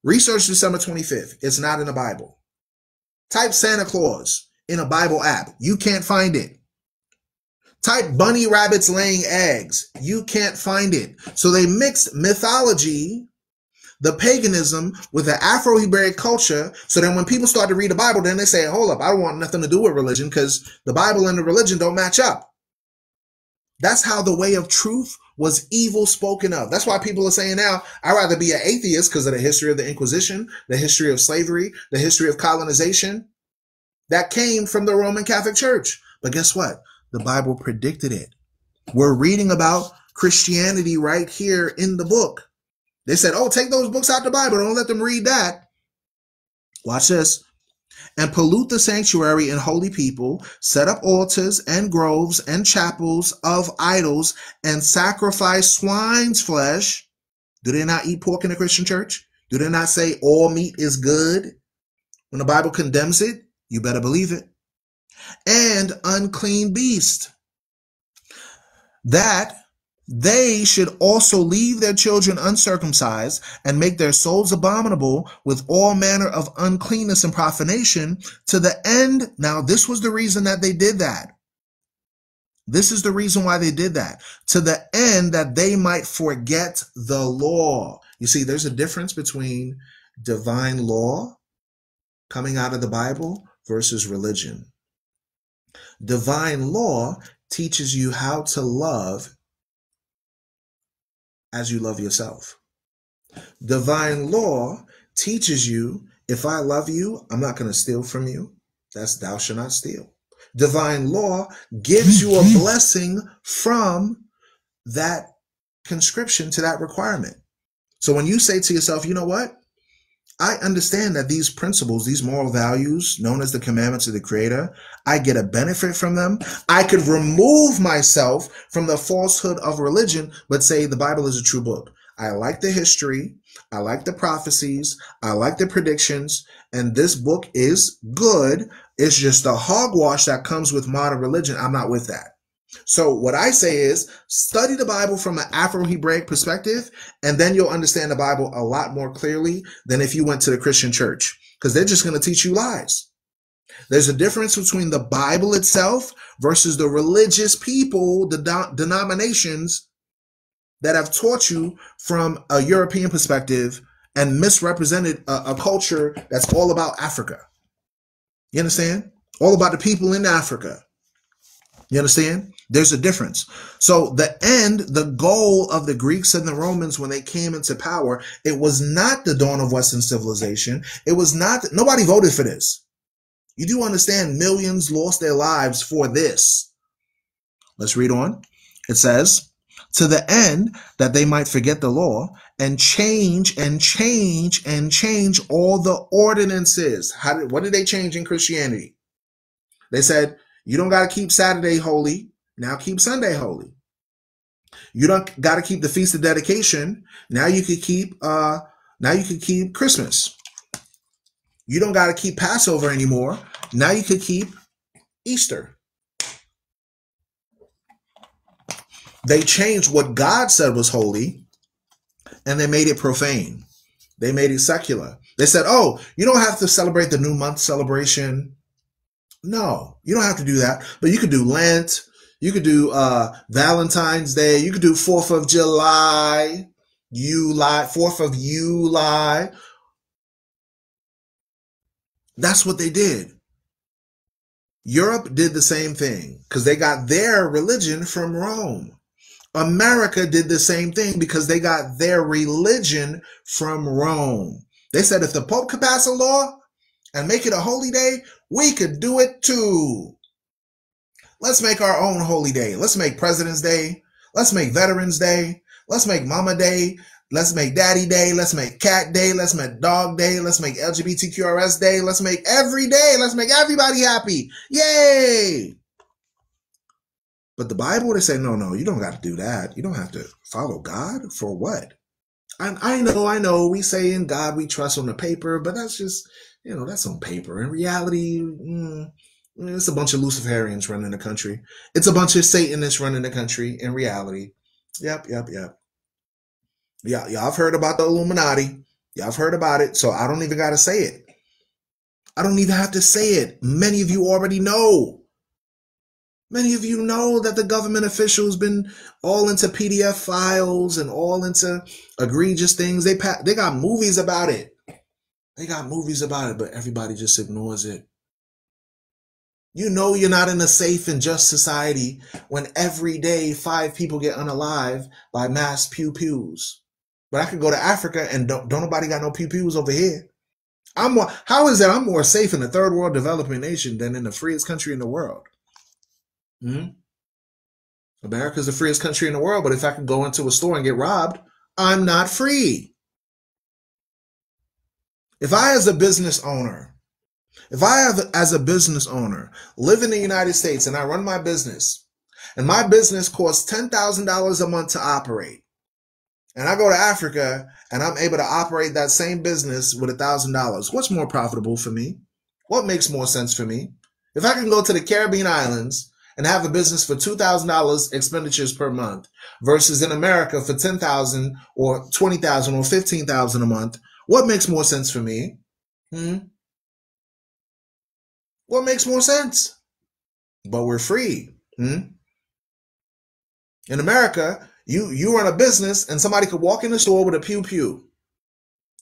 Speaker 1: Research December 25th. It's not in the Bible. Type Santa Claus in a Bible app. You can't find it. Type bunny rabbits laying eggs. You can't find it. So they mixed mythology, the paganism, with the Afro-Hebraic culture. So then when people start to read the Bible, then they say, hold up, I don't want nothing to do with religion because the Bible and the religion don't match up. That's how the way of truth was evil spoken of. That's why people are saying now, I'd rather be an atheist because of the history of the Inquisition, the history of slavery, the history of colonization. That came from the Roman Catholic Church. But guess what? The Bible predicted it. We're reading about Christianity right here in the book. They said, oh, take those books out the Bible. Don't let them read that. Watch this. and pollute the sanctuary and holy people, set up altars and groves and chapels of idols, and sacrifice swine's flesh. Do they not eat pork in the Christian church? Do they not say all meat is good? When the Bible condemns it, you better believe it. And unclean beast, that they should also leave their children uncircumcised and make their souls abominable with all manner of uncleanness and profanation, to the end. Now, this was the reason that they did that. This is the reason why they did that. To the end that they might forget the law. You see, there's a difference between divine law coming out of the Bible versus religion. Divine law teaches you how to love as you love yourself. Divine law teaches you, if I love you, I'm not going to steal from you. That's thou shalt not steal. Divine law gives you a blessing from that conscription to that requirement. So when you say to yourself, you know what? I understand that these principles, these moral values known as the commandments of the Creator, I get a benefit from them. I could remove myself from the falsehood of religion, but say the Bible is a true book. I like the history. I like the prophecies. I like the predictions. And this book is good. It's just the hogwash that comes with modern religion. I'm not with that. So what I say is study the Bible from an Afro-Hebraic perspective, and then you'll understand the Bible a lot more clearly than if you went to the Christian church, because they're just going to teach you lies. There's a difference between the Bible itself versus the religious people, the denominations that have taught you from a European perspective and misrepresented a culture that's all about Africa. You understand? All about the people in Africa. You understand? There's a difference. So the goal of the Greeks and the Romans when they came into power, it was not the dawn of Western civilization. It was not, nobody voted for this. You do understand millions lost their lives for this. Let's read on. It says, to the end that they might forget the law and change all the ordinances. What did they change in Christianity? They said, you don't got to keep Saturday holy. Now keep Sunday holy. You don't got to keep the Feast of Dedication. Now you could keep Christmas. You don't got to keep Passover anymore. Now you could keep Easter. They changed what God said was holy, and they made it profane. They made it secular. They said, oh, you don't have to celebrate the new month celebration. No, you don't have to do that. But you could do Lent. You could do Valentine's Day. You could do 4th of July. 4th of July. That's what they did. Europe did the same thing because they got their religion from Rome. America did the same thing because they got their religion from Rome. They said if the Pope could pass a law and make it a holy day, we could do it too. Let's make our own holy day. Let's make President's Day. Let's make Veterans Day. Let's make Mama Day. Let's make Daddy Day. Let's make Cat Day. Let's make Dog Day. Let's make LGBTQRS Day. Let's make every day. Let's make everybody happy. Yay! But the Bible, they say, no, you don't got to do that. You don't have to follow God for what? I know. We say in God we trust on the paper, but that's just, that's on paper. In reality, it's a bunch of Luciferians running the country. It's a bunch of Satanists running the country in reality. Yep. Yeah, y'all have heard about the Illuminati. Y'all have heard about it, so I don't even got to say it. I don't even have to say it. Many of you already know. Many of you know that the government officials been all into PDF files and all into egregious things. They got movies about it. But everybody just ignores it. You know you're not in a safe and just society when every day 5 people get unalive by mass pew-pews. But I could go to Africa and don't nobody got no pew-pews over here. How is that I'm more safe in a third world developing nation than in the freest country in the world? America's the freest country in the world, but if I could go into a store and get robbed, I'm not free. If I, as a business owner, If I have, as a business owner, live in the United States and I run my business, and my business costs $10,000 a month to operate, and I go to Africa and I'm able to operate that same business with $1,000, what's more profitable for me? What makes more sense for me? If I can go to the Caribbean islands and have a business for $2,000 expenditures per month versus in America for $10,000 or $20,000 or $15,000 a month, what makes more sense for me? What makes more sense? But we're free. In America, you run a business and somebody could walk in the store with a pew pew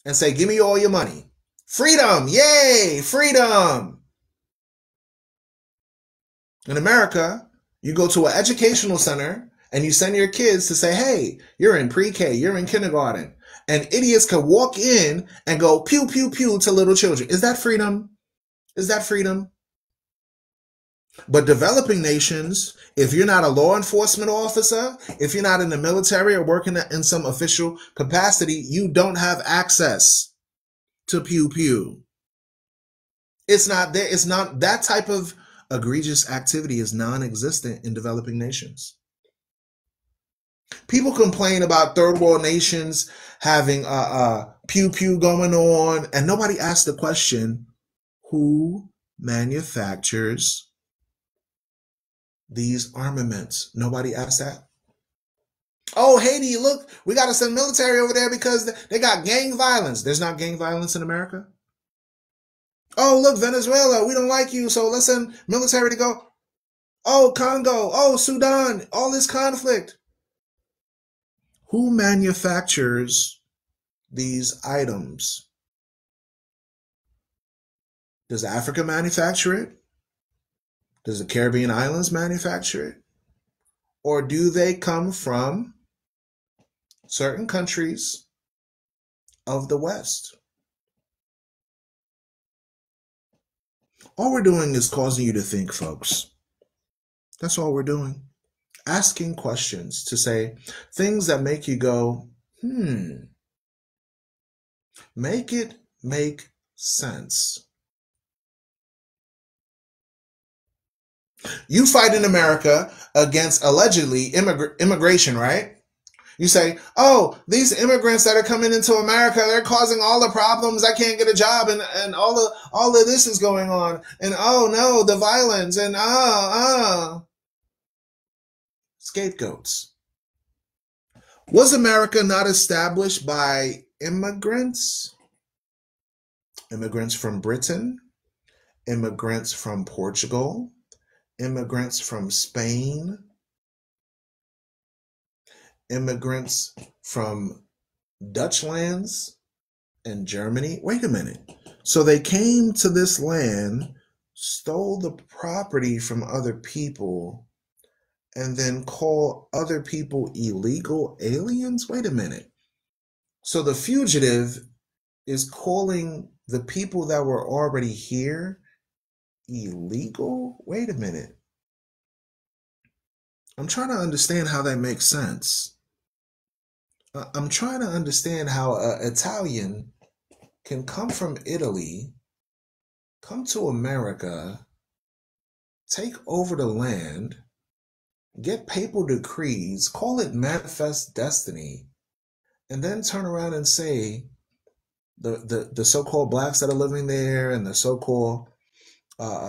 Speaker 1: and say, give me all your money. Freedom. Yay. Freedom. In America, you go to an educational center and you send your kids to say, hey, you're in pre-K, you're in kindergarten. And idiots can walk in and go pew, pew, pew to little children. Is that freedom? Is that freedom? But developing nations, if you're not a law enforcement officer, if you're not in the military or working in some official capacity, you don't have access to pew pew. It's not there. It's not that type of egregious activity is non-existent in developing nations. People complain about third world nations having pew pew going on, and nobody asks the question, who manufactures these armaments? Nobody asked that. Oh, Haiti, look, we got to send military over there because they got gang violence. There's not gang violence in America. Oh, look, Venezuela, we don't like you, so let's send military to go. Oh, Congo, oh, Sudan, all this conflict. Who manufactures these items? Does Africa manufacture it? Does the Caribbean islands manufacture it? Or do they come from certain countries of the West? All we're doing is causing you to think, folks. That's all we're doing. Asking questions to say things that make you go, make it make sense. You fight in America against allegedly immigration, right? You say, oh, these immigrants that are coming into America, they're causing all the problems. I can't get a job and all of this is going on. And oh no, the violence and scapegoats. Was America not established by immigrants? Immigrants from Britain, immigrants from Portugal, immigrants from Spain, immigrants from Dutch lands and Germany. Wait a minute. So they came to this land, stole the property from other people, and then call other people illegal aliens? Wait a minute. So the fugitive is calling the people that were already here illegal? Wait a minute. I'm trying to understand how that makes sense. I'm trying to understand how an Italian can come from Italy, come to America, take over the land, get papal decrees, call it manifest destiny, and then turn around and say the so-called blacks that are living there and the so-called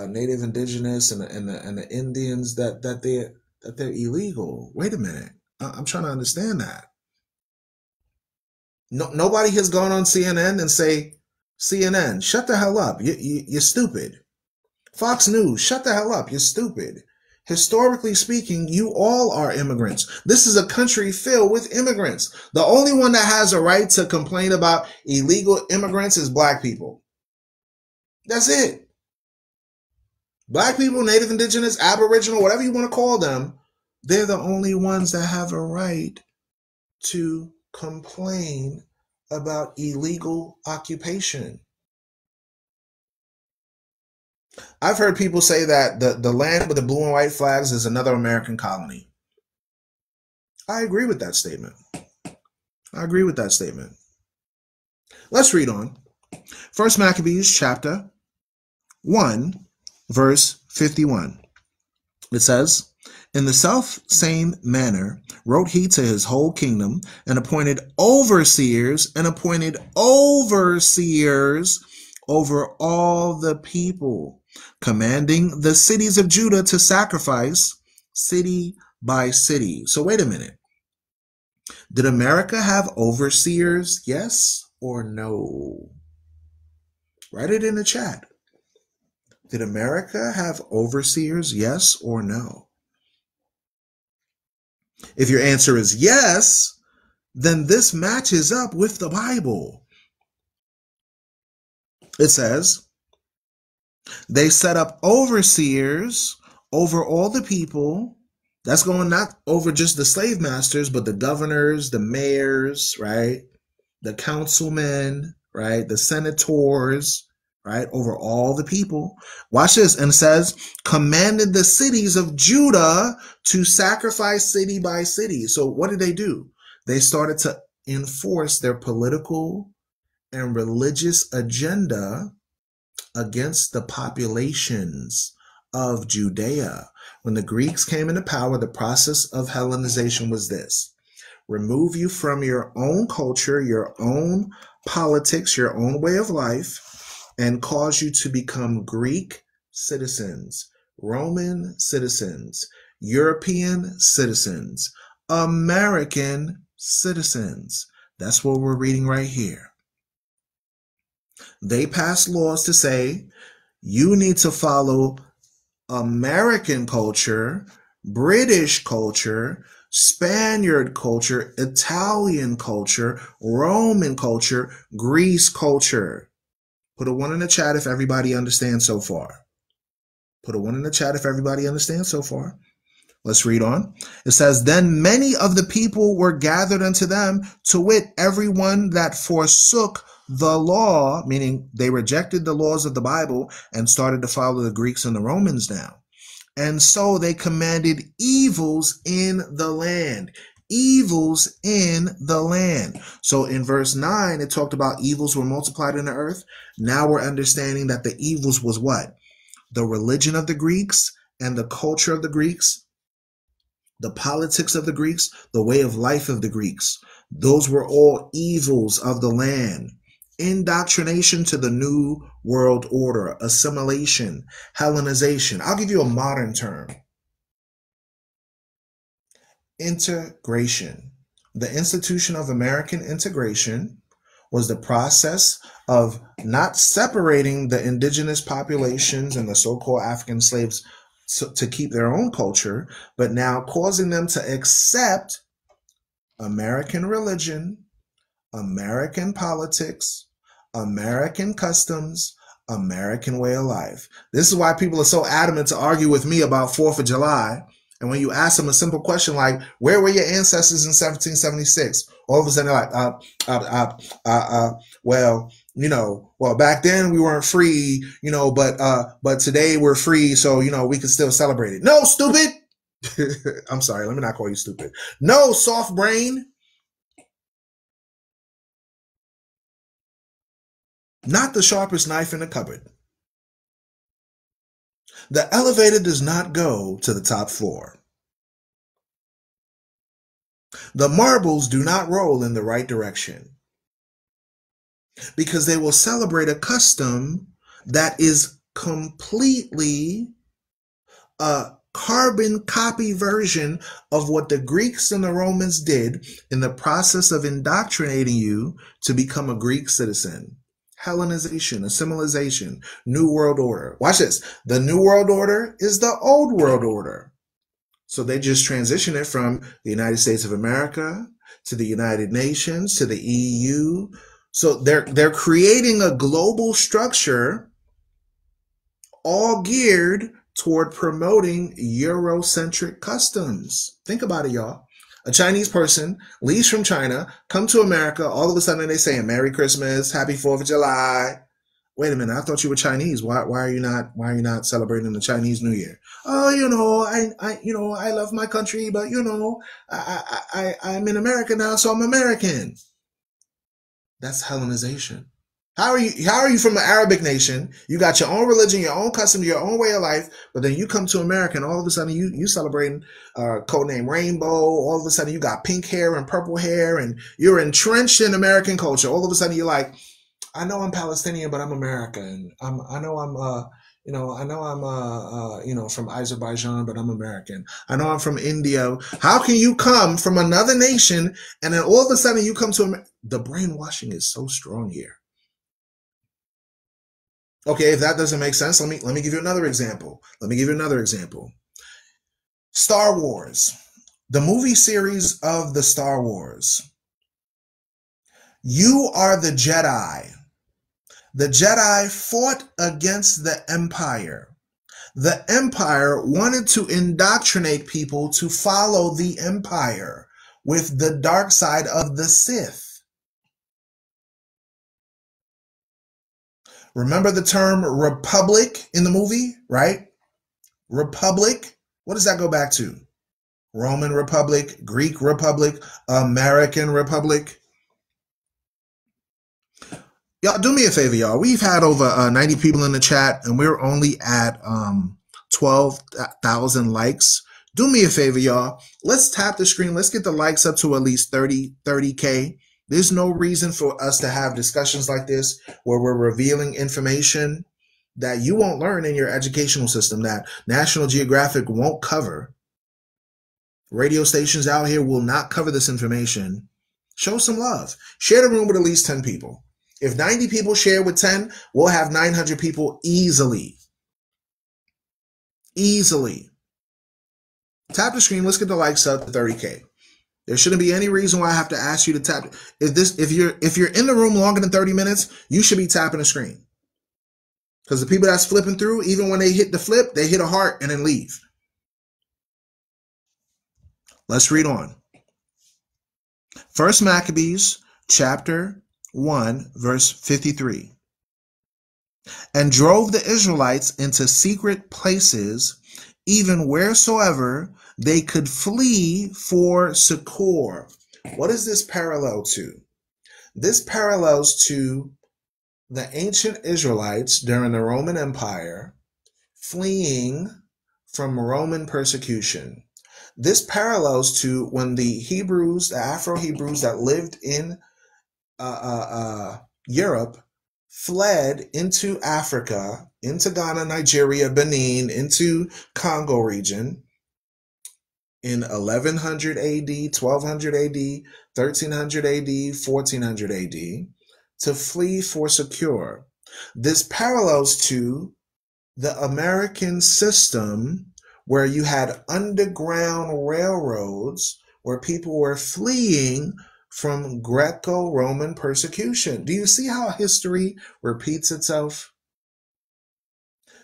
Speaker 1: native indigenous and the Indians that they're illegal. Wait a minute. I'm trying to understand that. No, nobody has gone on CNN and say, CNN, shut the hell up. You're stupid. Fox News, shut the hell up. You're stupid. Historically speaking, you all are immigrants. This is a country filled with immigrants. The only one that has a right to complain about illegal immigrants is black people. That's it. Black people, native indigenous, aboriginal, whatever you want to call them, they're the only ones that have a right to complain about illegal occupation. I've heard people say that the land with the blue and white flags is another American colony. I agree with that statement. Let's read on. 1 Maccabees chapter 1, verse 51. It says, in the self same manner wrote he to his whole kingdom, and appointed overseers over all the people, commanding the cities of Judah to sacrifice city by city. So wait a minute. Did America have overseers? Yes or no? Write it in the chat. Did America have overseers? Yes or no? If your answer is yes, then this matches up with the Bible. It says, they set up overseers over all the people. That's going not over just the slave masters, but the governors, the mayors, right? The councilmen, right? The senators, right? Over all the people. Watch this. And it says, commanded the cities of Judah to sacrifice city by city. So what did they do? They started to enforce their political and religious agenda against the populations of Judea. When the Greeks came into power, the process of Hellenization was this: remove you from your own culture, your own politics, your own way of life, and cause you to become Greek citizens, Roman citizens, European citizens, American citizens. That's what we're reading right here. They passed laws to say, you need to follow American culture, British culture, Spaniard culture, Italian culture, Roman culture, Greece culture. Put a 1 in the chat if everybody understands so far. Put a 1 in the chat if everybody understands so far. Let's read on. It says, then many of the people were gathered unto them, to wit, everyone that forsook the law, meaning they rejected the laws of the Bible and started to follow the Greeks and the Romans now. And so they commanded evils in the land. Evils in the land. So in verse 9, it talked about evils were multiplied in the earth. Now we're understanding that the evils was what? The religion of the Greeks and the culture of the Greeks, the politics of the Greeks, the way of life of the Greeks. Those were all evils of the land. Indoctrination to the new world order, assimilation, Hellenization. I'll give you a modern term. Integration. The institution of American integration was the process of not separating the indigenous populations and the so-called African slaves to keep their own culture, but now causing them to accept American religion, American politics, American customs, American way of life. This is why people are so adamant to argue with me about 4th of July. And when you ask them a simple question like, where were your ancestors in 1776? All of a sudden they're like, well, back then we weren't free, but today we're free. So, we can still celebrate it. No, stupid. I'm sorry. Let me not call you stupid. No, soft brain. Not the sharpest knife in the cupboard. The elevator does not go to the top floor. The marbles do not roll in the right direction, because they will celebrate a custom that is completely a carbon copy version of what the Greeks and the Romans did in the process of indoctrinating you to become a Greek citizen. Hellenization, assimilation, New World Order. Watch this. The New World Order is the Old World Order. So they just transition it from the United States of America to the United Nations to the EU. So they're creating a global structure all geared toward promoting Eurocentric customs. Think about it, y'all. A Chinese person leaves from China, come to America, all of a sudden they say Merry Christmas, Happy 4th of July. Wait a minute, I thought you were Chinese. Why are you not celebrating the Chinese New Year? Oh, I love my country, but I'm in America now, so I'm American. That's Hellenization. How are you from an Arabic nation? You got your own religion, your own customs, your own way of life, but then you come to America and all of a sudden you celebrating codename Rainbow. All of a sudden you got pink hair and purple hair and you're entrenched in American culture. All of a sudden you're like, I know I'm Palestinian, but I'm American. I know I'm from Azerbaijan, but I'm American. I know I'm from India. How can you come from another nation and then all of a sudden you come to America? The brainwashing is so strong here. Okay, if that doesn't make sense, let me give you another example. Star Wars, the movie series of the Star Wars. You are the Jedi. The Jedi fought against the Empire. The Empire wanted to indoctrinate people to follow the Empire with the dark side of the Sith. Remember the term republic in the movie, right? Republic. What does that go back to? Roman Republic, Greek Republic, American Republic. Y'all, do me a favor, y'all. We've had over 90 people in the chat, and we're only at 12,000 likes. Do me a favor, y'all. Let's tap the screen. Let's get the likes up to at least 30K. There's no reason for us to have discussions like this where we're revealing information that you won't learn in your educational system, that National Geographic won't cover. Radio stations out here will not cover this information. Show some love. Share the room with at least 10 people. If 90 people share with 10, we'll have 900 people easily. Easily. Tap the screen. Let's get the likes up to 30K. There shouldn't be any reason why I have to ask you to tap. If you're in the room longer than 30 minutes, you should be tapping the screen. Because the people that's flipping through, even when they hit the flip, they hit a heart and then leave. Let's read on. First Maccabees, chapter 1, verse 53. And drove the Israelites into secret places, even wheresoever they could flee for succor. What is this parallel to? This parallels to the ancient Israelites during the Roman Empire fleeing from Roman persecution. This parallels to when the Hebrews, the Afro-Hebrews that lived in Europe, fled into Africa, into Ghana, Nigeria, Benin, into Congo region in 1100 AD, 1200 AD, 1300 AD, 1400 AD to flee for succor. This parallels to the American system where you had underground railroads where people were fleeing from Greco-Roman persecution. Do you see how history repeats itself?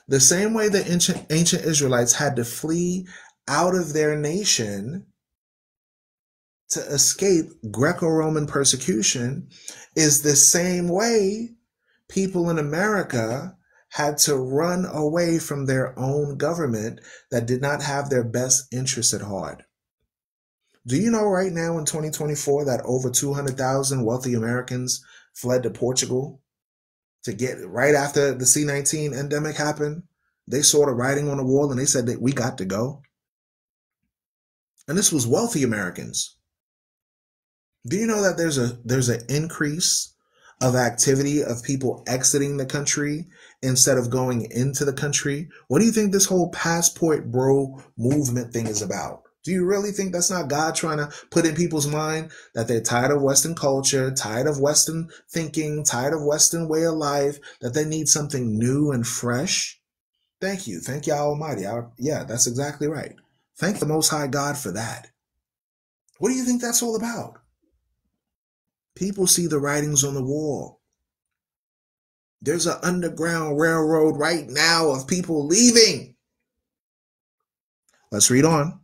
Speaker 1: The same way the ancient Israelites had to flee out of their nation to escape Greco-Roman persecution is the same way people in America had to run away from their own government that did not have their best interests at heart. Do you know right now in 2024 that over 200,000 wealthy Americans fled to Portugal to get right after the C-19 endemic happened? They saw the writing on the wall and they said that we got to go. And this was wealthy Americans. Do you know that there's an increase of activity of people exiting the country instead of going into the country? What do you think this whole passport bro movement thing is about? Do you really think that's not God trying to put in people's mind that they're tired of Western culture, tired of Western thinking, tired of Western way of life, that they need something new and fresh? Thank you. Thank Yah Almighty. Yeah, that's exactly right. Thank the Most High God for that. What do you think that's all about? People see the writings on the wall. There's an underground railroad right now of people leaving. Let's read on.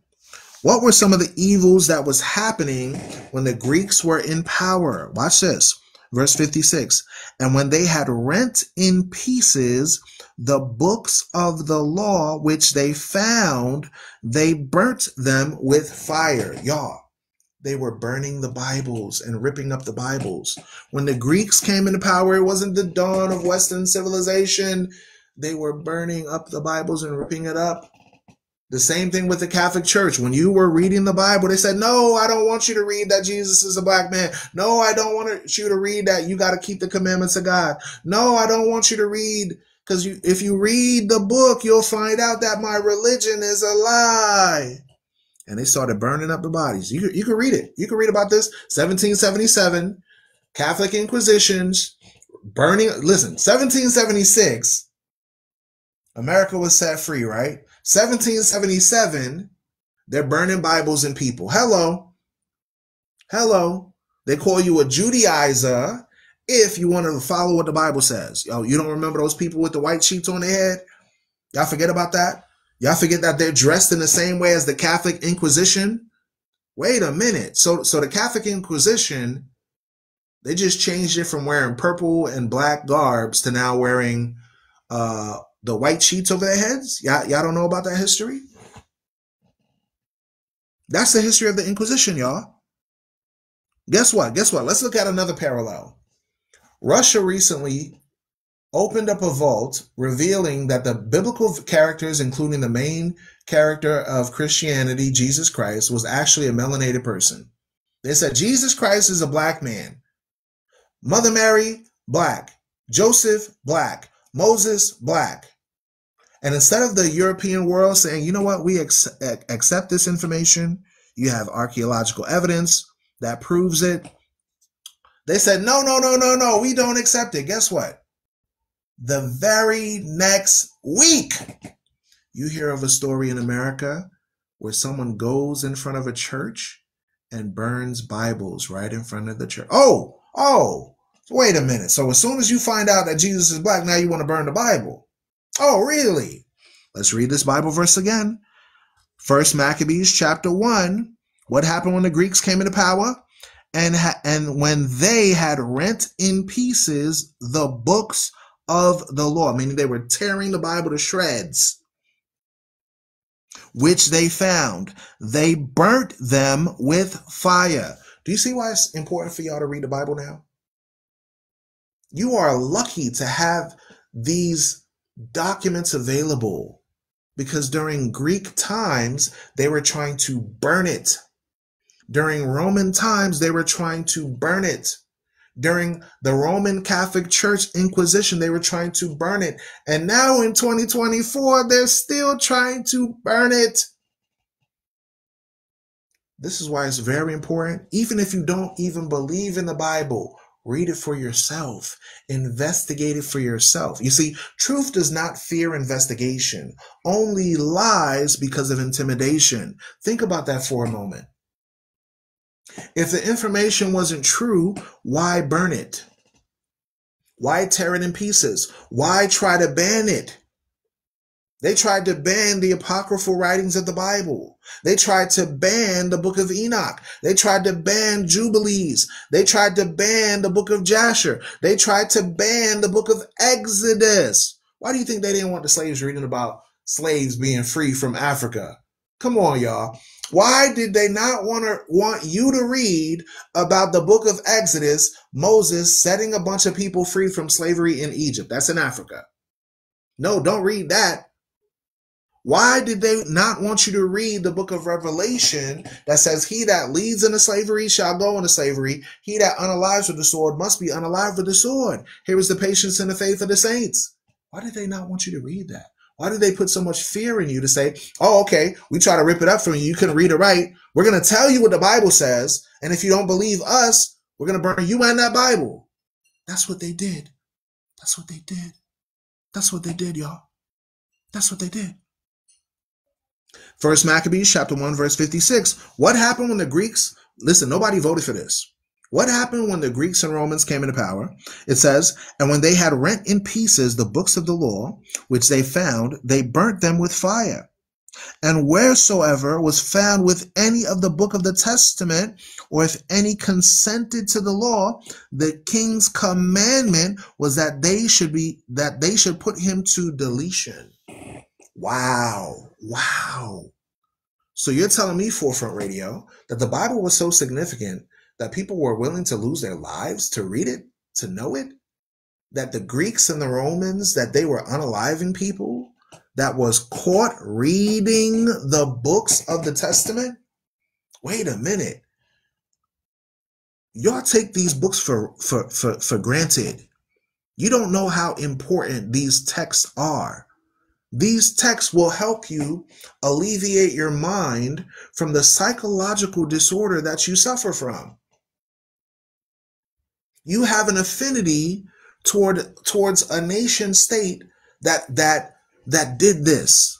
Speaker 1: What were some of the evils that was happening when the Greeks were in power? Watch this. Verse 56. And when they had rent in pieces the books of the law which they found, they burnt them with fire. Y'all, They were burning the Bibles and ripping up the Bibles. When the Greeks came into power, it wasn't the dawn of Western civilization. They were burning up the Bibles and ripping it up. The same thing with the Catholic Church. When you were reading the Bible, they said, no, I don't want you to read that Jesus is a black man. No, I don't want you to read that you got to keep the commandments of God. No, I don't want you to read, because if you read the book, you'll find out that my religion is a lie. And they started burning up the bodies. You can read it. You can read about this. 1777, Catholic Inquisitions, burning. Listen, 1776, America was set free, right? 1777, they're burning Bibles and people. Hello. They call you a Judaizer if you want to follow what the Bible says. Oh, you don't remember those people with the white sheets on their head? Y'all forget about that? Y'all forget that they're dressed in the same way as the Catholic Inquisition? Wait a minute. So the Catholic Inquisition, they just changed it from wearing purple and black garbs to now wearing the white sheets over their heads? Y'all don't know about that history? That's the history of the Inquisition, y'all. Guess what? Let's look at another parallel. Russia recently opened up a vault revealing that the biblical characters, including the main character of Christianity, Jesus Christ, was actually a melanated person. They said Jesus Christ is a black man. Mother Mary, black. Joseph, black. Moses, black. And instead of the European world saying, you know what, we accept this information, you have archaeological evidence that proves it, they said, no, we don't accept it. Guess what? The very next week, you hear of a story in America where someone goes in front of a church and burns Bibles right in front of the church. Oh, wait a minute. So as soon as you find out that Jesus is black, now you want to burn the Bible. Oh, really? Let's read this Bible verse again. 1 Maccabees chapter 1. What happened when the Greeks came into power? And when they had rent in pieces the books of the law, meaning they were tearing the Bible to shreds, which they found, they burnt them with fire. Do you see why it's important for y'all to read the Bible now? You are lucky to have these documents available, because during Greek times, they were trying to burn it. During Roman times, they were trying to burn it. During the Roman Catholic Church Inquisition, they were trying to burn it. And now in 2024, they're still trying to burn it. This is why it's very important. Even if you don't even believe in the Bible, read it for yourself. Investigate it for yourself. You see, truth does not fear investigation, only lies because of intimidation. Think about that for a moment. If the information wasn't true, why burn it? Why tear it in pieces? Why try to ban it? They tried to ban the apocryphal writings of the Bible. They tried to ban the book of Enoch. They tried to ban Jubilees. They tried to ban the book of Jasher. They tried to ban the book of Exodus. Why do you think they didn't want the slaves reading about slaves being free from Africa? Come on, y'all. Why did they not want you to read about the book of Exodus, Moses setting a bunch of people free from slavery in Egypt? That's in Africa. No, don't read that. Why did they not want you to read the book of Revelation that says, he that leads into slavery shall go into slavery. He that unalives with the sword must be unalived with the sword. Here is the patience and the faith of the saints. Why did they not want you to read that? Why did they put so much fear in you to say, oh, okay, we try to rip it up from you. You couldn't read it right. We're going to tell you what the Bible says. And if you don't believe us, we're going to burn you and that Bible. That's what they did. That's what they did. That's what they did, y'all. That's what they did. 1 Maccabees chapter 1, verse 56. What happened when the Greeks, listen, nobody voted for this. What happened when the Greeks and Romans came into power? It says, and when they had rent in pieces the books of the law, which they found, they burnt them with fire. And wheresoever was found with any of the book of the testament, or if any consented to the law, the king's commandment was that they should put him to deletion. Wow. So you're telling me, Forefront Radio, that the Bible was so significant that people were willing to lose their lives to read it, to know it? That the Greeks and the Romans, that they were unaliving people that was caught reading the books of the Testament? Wait a minute. Y'all take these books for granted. You don't know how important these texts are. These texts will help you alleviate your mind from the psychological disorder that you suffer from. You have an affinity towards a nation state that did this.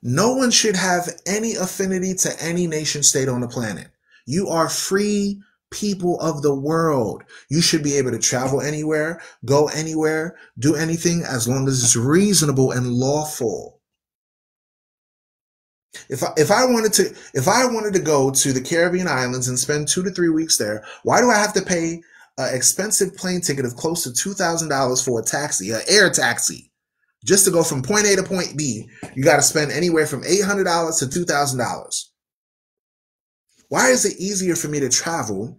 Speaker 1: No one should have any affinity to any nation state on the planet. You are free people of the world. You should be able to travel anywhere, go anywhere, do anything as long as it's reasonable and lawful. If I wanted to go to the Caribbean islands and spend 2 to 3 weeks there, why do I have to pay an expensive plane ticket of close to $2,000 for a taxi, an air taxi, just to go from point A to point B? You got to spend anywhere from $800 to $2,000. Why is it easier for me to travel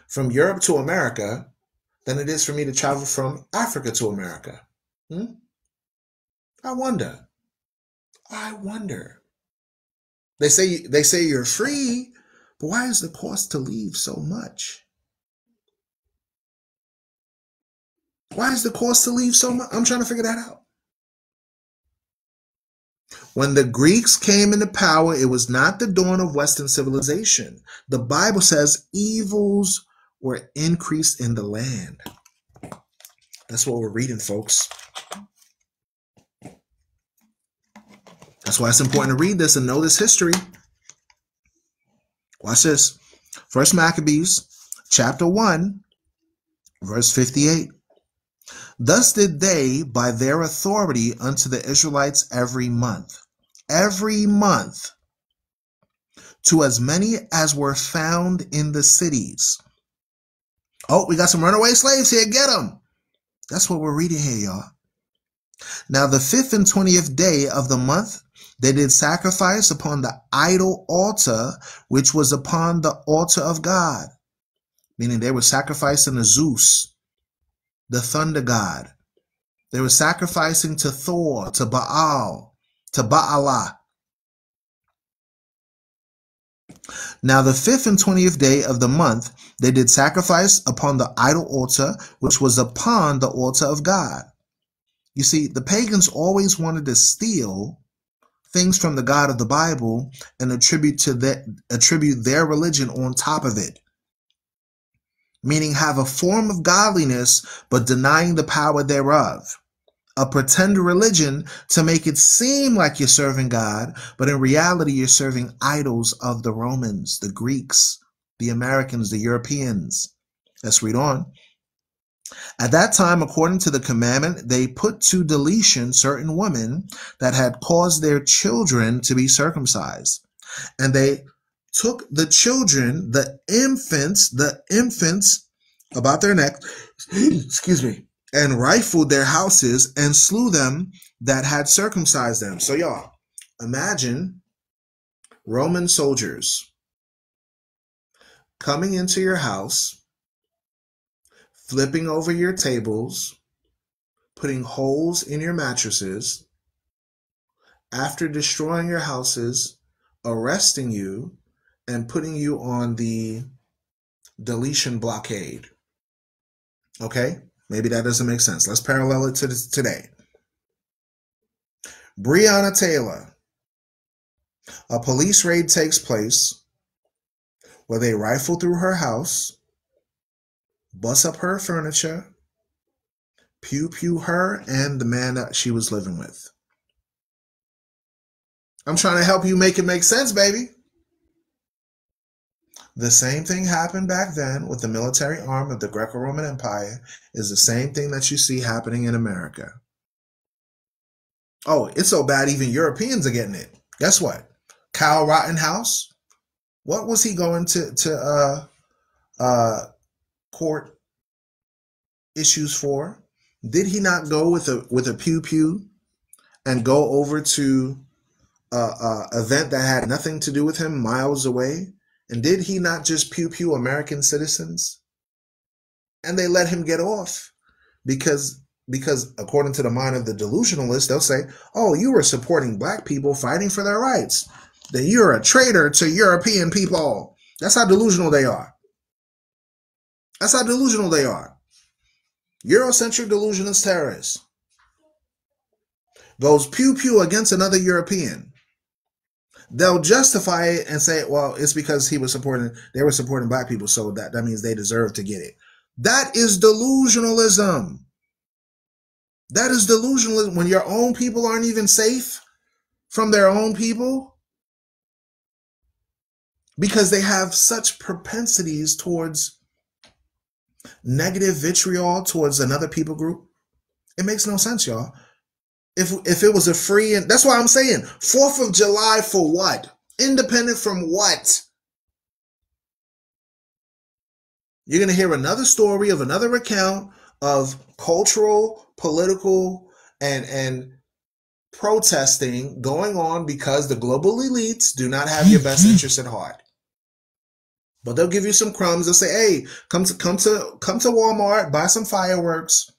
Speaker 1: from Europe to America than it is for me to travel from Africa to America? I wonder. They say you're free, but why is the cost to leave so much? Why is the cost to leave so much? I'm trying to figure that out. When the Greeks came into power, it was not the dawn of Western civilization. The Bible says evils were increased in the land. That's what we're reading, folks. That's why it's important to read this and know this history. Watch this. First Maccabees, chapter 1, verse 58. Thus did they by their authority unto the Israelites every month, to as many as were found in the cities. Oh, we got some runaway slaves here. Get them. That's what we're reading here, y'all. Now the 5th and 20th day of the month, they did sacrifice upon the idol altar, which was upon the altar of God. Meaning they were sacrificing to Zeus, the thunder god. They were sacrificing to Thor, to Baal, to Baalah. Now the 5th and 20th day of the month, they did sacrifice upon the idol altar, which was upon the altar of God. You see, the pagans always wanted to steal things from the God of the Bible and attribute their religion on top of it. Meaning have a form of godliness, but denying the power thereof. A pretend religion to make it seem like you're serving God, but in reality you're serving idols of the Romans, the Greeks, the Americans, the Europeans. Let's read on. At that time, according to the commandment, they put to deletion certain women that had caused their children to be circumcised. And they took the children, the infants about their neck, excuse me, and rifled their houses and slew them that had circumcised them. So y'all, imagine Roman soldiers coming into your house, flipping over your tables, putting holes in your mattresses, after destroying your houses, arresting you, and putting you on the deletion blockade. Okay? Maybe that doesn't make sense. Let's parallel it to today. Breonna Taylor. A police raid takes place where they rifle through her house, bust up her furniture, pew her and the man that she was living with. I'm trying to help you make it make sense, baby. The same thing happened back then with the military arm of the Greco-Roman Empire is the same thing that you see happening in America. Oh, it's so bad even Europeans are getting it. Guess what? Kyle Rittenhouse, what was he going to court issues for? Did he not go with a pew and go over to event that had nothing to do with him miles away? And did he not just pew pew American citizens? And they let him get off because according to the mind of the delusionalist, they'll say, oh, you were supporting black people fighting for their rights. Then you're a traitor to European people. That's how delusional they are. That's how delusional they are. Eurocentric delusionist terrorists goes pew pew against another European. They'll justify it and say, well, it's because they were supporting black people, so that means they deserve to get it. That is delusionalism. That is delusionalism. When your own people aren't even safe from their own people because they have such propensities towards negative vitriol towards another people group. It makes no sense, y'all. If it was a free, and that's why I'm saying 4th of July for what? Independent from what? You're going to hear another story of another account of cultural, political, and protesting going on because the global elites do not have your best interest at heart. But they'll give you some crumbs. They'll say, hey, come to Walmart, buy some fireworks.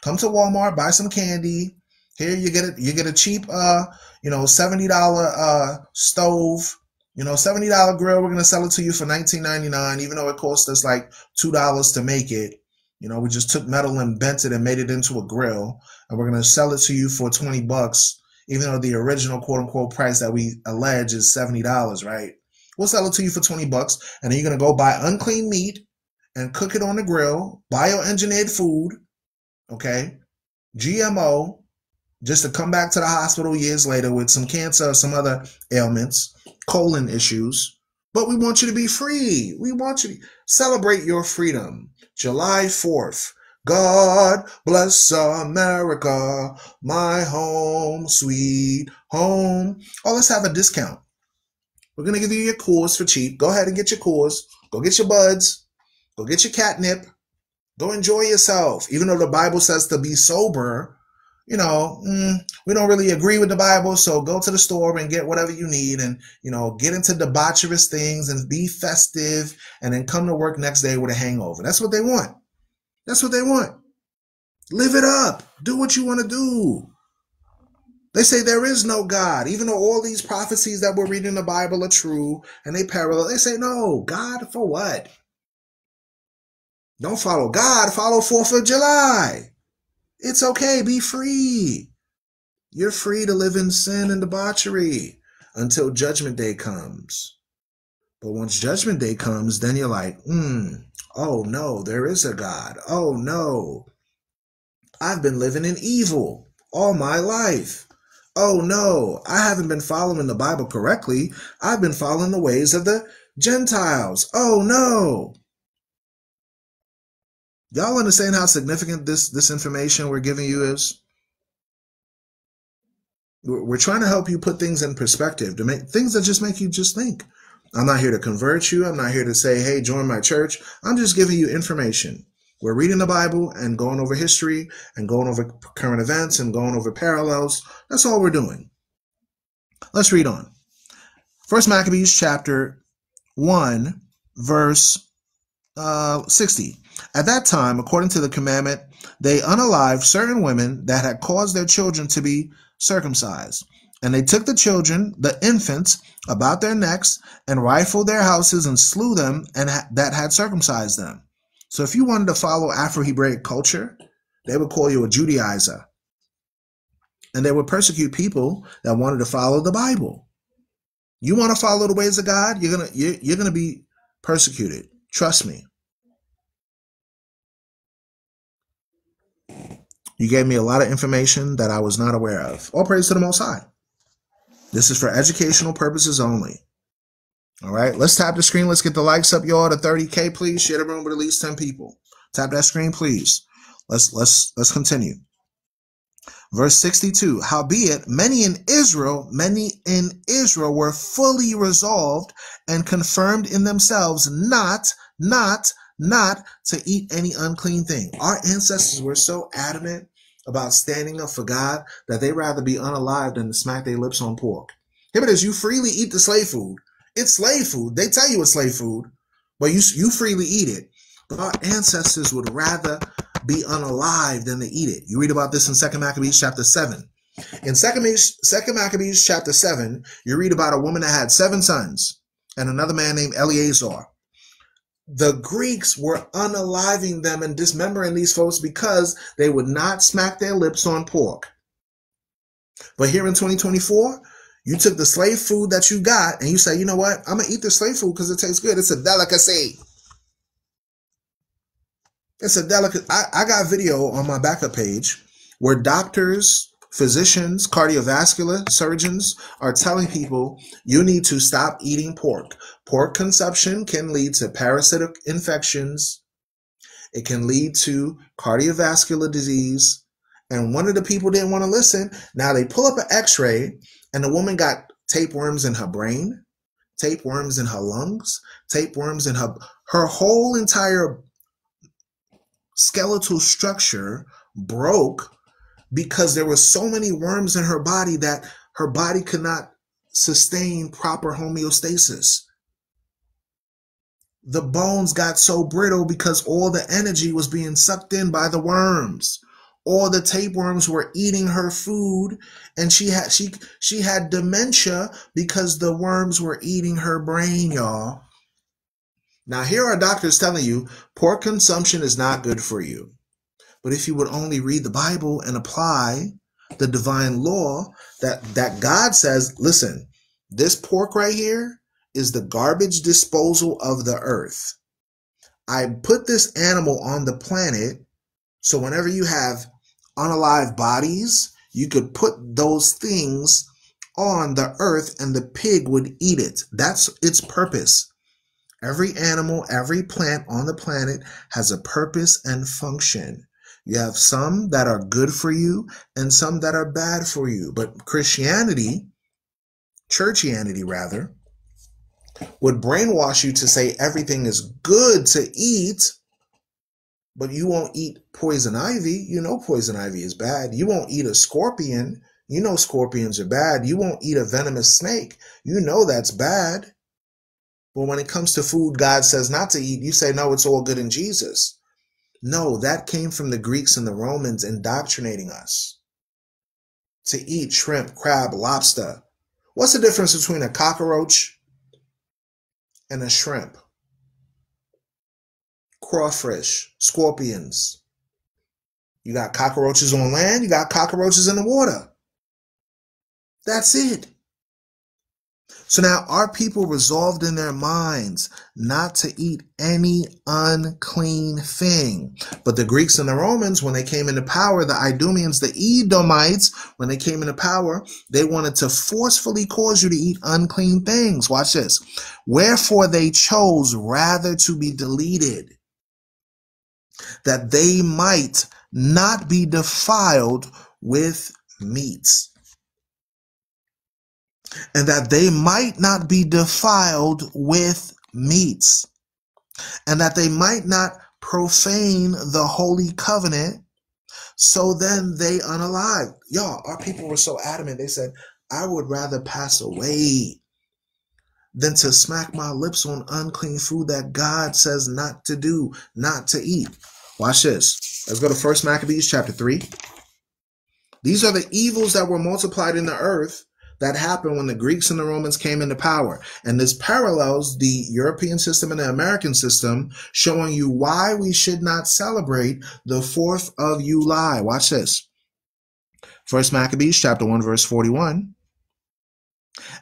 Speaker 1: Come to Walmart, buy some candy. Here you get a cheap $70 stove, $70 grill. We're gonna sell it to you for $19.99, even though it cost us like $2 to make it. We just took metal and bent it and made it into a grill, and we're gonna sell it to you for $20, even though the original quote unquote price that we allege is $70, right? We'll sell it to you for $20, and then you're gonna go buy unclean meat and cook it on the grill, bioengineered food, okay, GMO. Just to come back to the hospital years later with some cancer or some other ailments, colon issues. But we want you to be free. We want you to celebrate your freedom. July 4th. God bless America, my home, sweet home. Oh, let's have a discount. We're going to give you your cores for cheap. Go ahead and get your cores. Go get your buds. Go get your catnip. Go enjoy yourself. Even though the Bible says to be sober, we don't really agree with the Bible, so go to the store and get whatever you need and, get into debaucherous things and be festive and then come to work next day with a hangover. That's what they want. That's what they want. Live it up. Do what you want to do. They say there is no God, even though all these prophecies that we're reading in the Bible are true and they parallel. They say, no, God for what? Don't follow God, follow 4th of July. It's okay. Be free. You're free to live in sin and debauchery until Judgment Day comes. But once Judgment Day comes, then you're like, oh no, there is a God. Oh no, I've been living in evil all my life. Oh no, I haven't been following the Bible correctly. I've been following the ways of the Gentiles. Oh no. Y'all understand how significant this information we're giving you is? We're trying to help you put things in perspective, to make things that just make you just think. I'm not here to convert you. I'm not here to say, hey, join my church. I'm just giving you information. We're reading the Bible and going over history and going over current events and going over parallels. That's all we're doing. Let's read on. 1 Maccabees chapter 1, verse 60. At that time, according to the commandment, they unalived certain women that had caused their children to be circumcised. And they took the children, the infants, about their necks and rifled their houses and slew them and that had circumcised them. So if you wanted to follow Afro-Hebraic culture, they would call you a Judaizer. And they would persecute people that wanted to follow the Bible. You want to follow the ways of God, you're gonna be persecuted. Trust me. You gave me a lot of information that I was not aware of. All praise to the Most High. This is for educational purposes only. All right, let's tap the screen. Let's get the likes up, y'all, to 30K, please. Share the room with at least 10 people. Tap that screen, please. Let's continue. Verse 62, howbeit many in Israel were fully resolved and confirmed in themselves not to eat any unclean thing. Our ancestors were so adamant about standing up for God that they rather be unalived than to smack their lips on pork. Here it is. You freely eat the slave food. It's slave food. They tell you it's slave food, but you freely eat it. But our ancestors would rather be unalive than to eat it. You read about this in 2 Maccabees chapter 7. In 2 Maccabees chapter 7, you read about a woman that had 7 sons and another man named Eleazar. The Greeks were unaliving them and dismembering these folks because they would not smack their lips on pork. But here in 2024, you took the slave food that you got and you say, you know what? I'm going to eat the slave food because it tastes good. It's a delicacy. It's a delicate. I got video on my backup page where doctors, physicians, cardiovascular surgeons are telling people you need to stop eating pork. Pork consumption can lead to parasitic infections. It can lead to cardiovascular disease. And one of the people didn't want to listen. Now they pull up an x-ray and the woman got tapeworms in her brain, tapeworms in her lungs, tapeworms in her whole entire skeletal structure broke because there were so many worms in her body that her body could not sustain proper homeostasis. The bones got so brittle because all the energy was being sucked in by the worms. All the tapeworms were eating her food, and she had dementia because the worms were eating her brain, y'all. Now, here are doctors telling you pork consumption is not good for you. But if you would only read the Bible and apply the divine law that God says, listen, this pork right here is the garbage disposal of the earth. I put this animal on the planet so whenever you have unalive bodies, you could put those things on the earth and the pig would eat it. That's its purpose. Every animal, every plant on the planet has a purpose and function. You have some that are good for you and some that are bad for you. But Christianity, churchianity rather, would brainwash you to say everything is good to eat, but you won't eat poison ivy. You know poison ivy is bad. You won't eat a scorpion. You know scorpions are bad. You won't eat a venomous snake. You know that's bad. But when it comes to food God says not to eat, you say, no, it's all good in Jesus. No, that came from the Greeks and the Romans indoctrinating us to eat shrimp, crab, lobster. What's the difference between a cockroach and a shrimp? Crawfish, scorpions. You got cockroaches on land, you got cockroaches in the water. That's it. So now our people resolved in their minds not to eat any unclean thing. But the Greeks and the Romans, when they came into power, the Idumeans, the Edomites, when they came into power, they wanted to forcefully cause you to eat unclean things. Watch this. Wherefore they chose rather to be deleted, that they might not be defiled with meats. And that they might not be defiled with meats, and that they might not profane the holy covenant, so then they unalive. Y'all, our people were so adamant. They said, I would rather pass away than to smack my lips on unclean food that God says not to do, not to eat. Watch this. Let's go to 1 Maccabees chapter 3. These are the evils that were multiplied in the earth that happened when the Greeks and the Romans came into power. And this parallels the European system and the American system, showing you why we should not celebrate the 4th of July. Watch this. 1 Maccabees chapter 1, verse 41.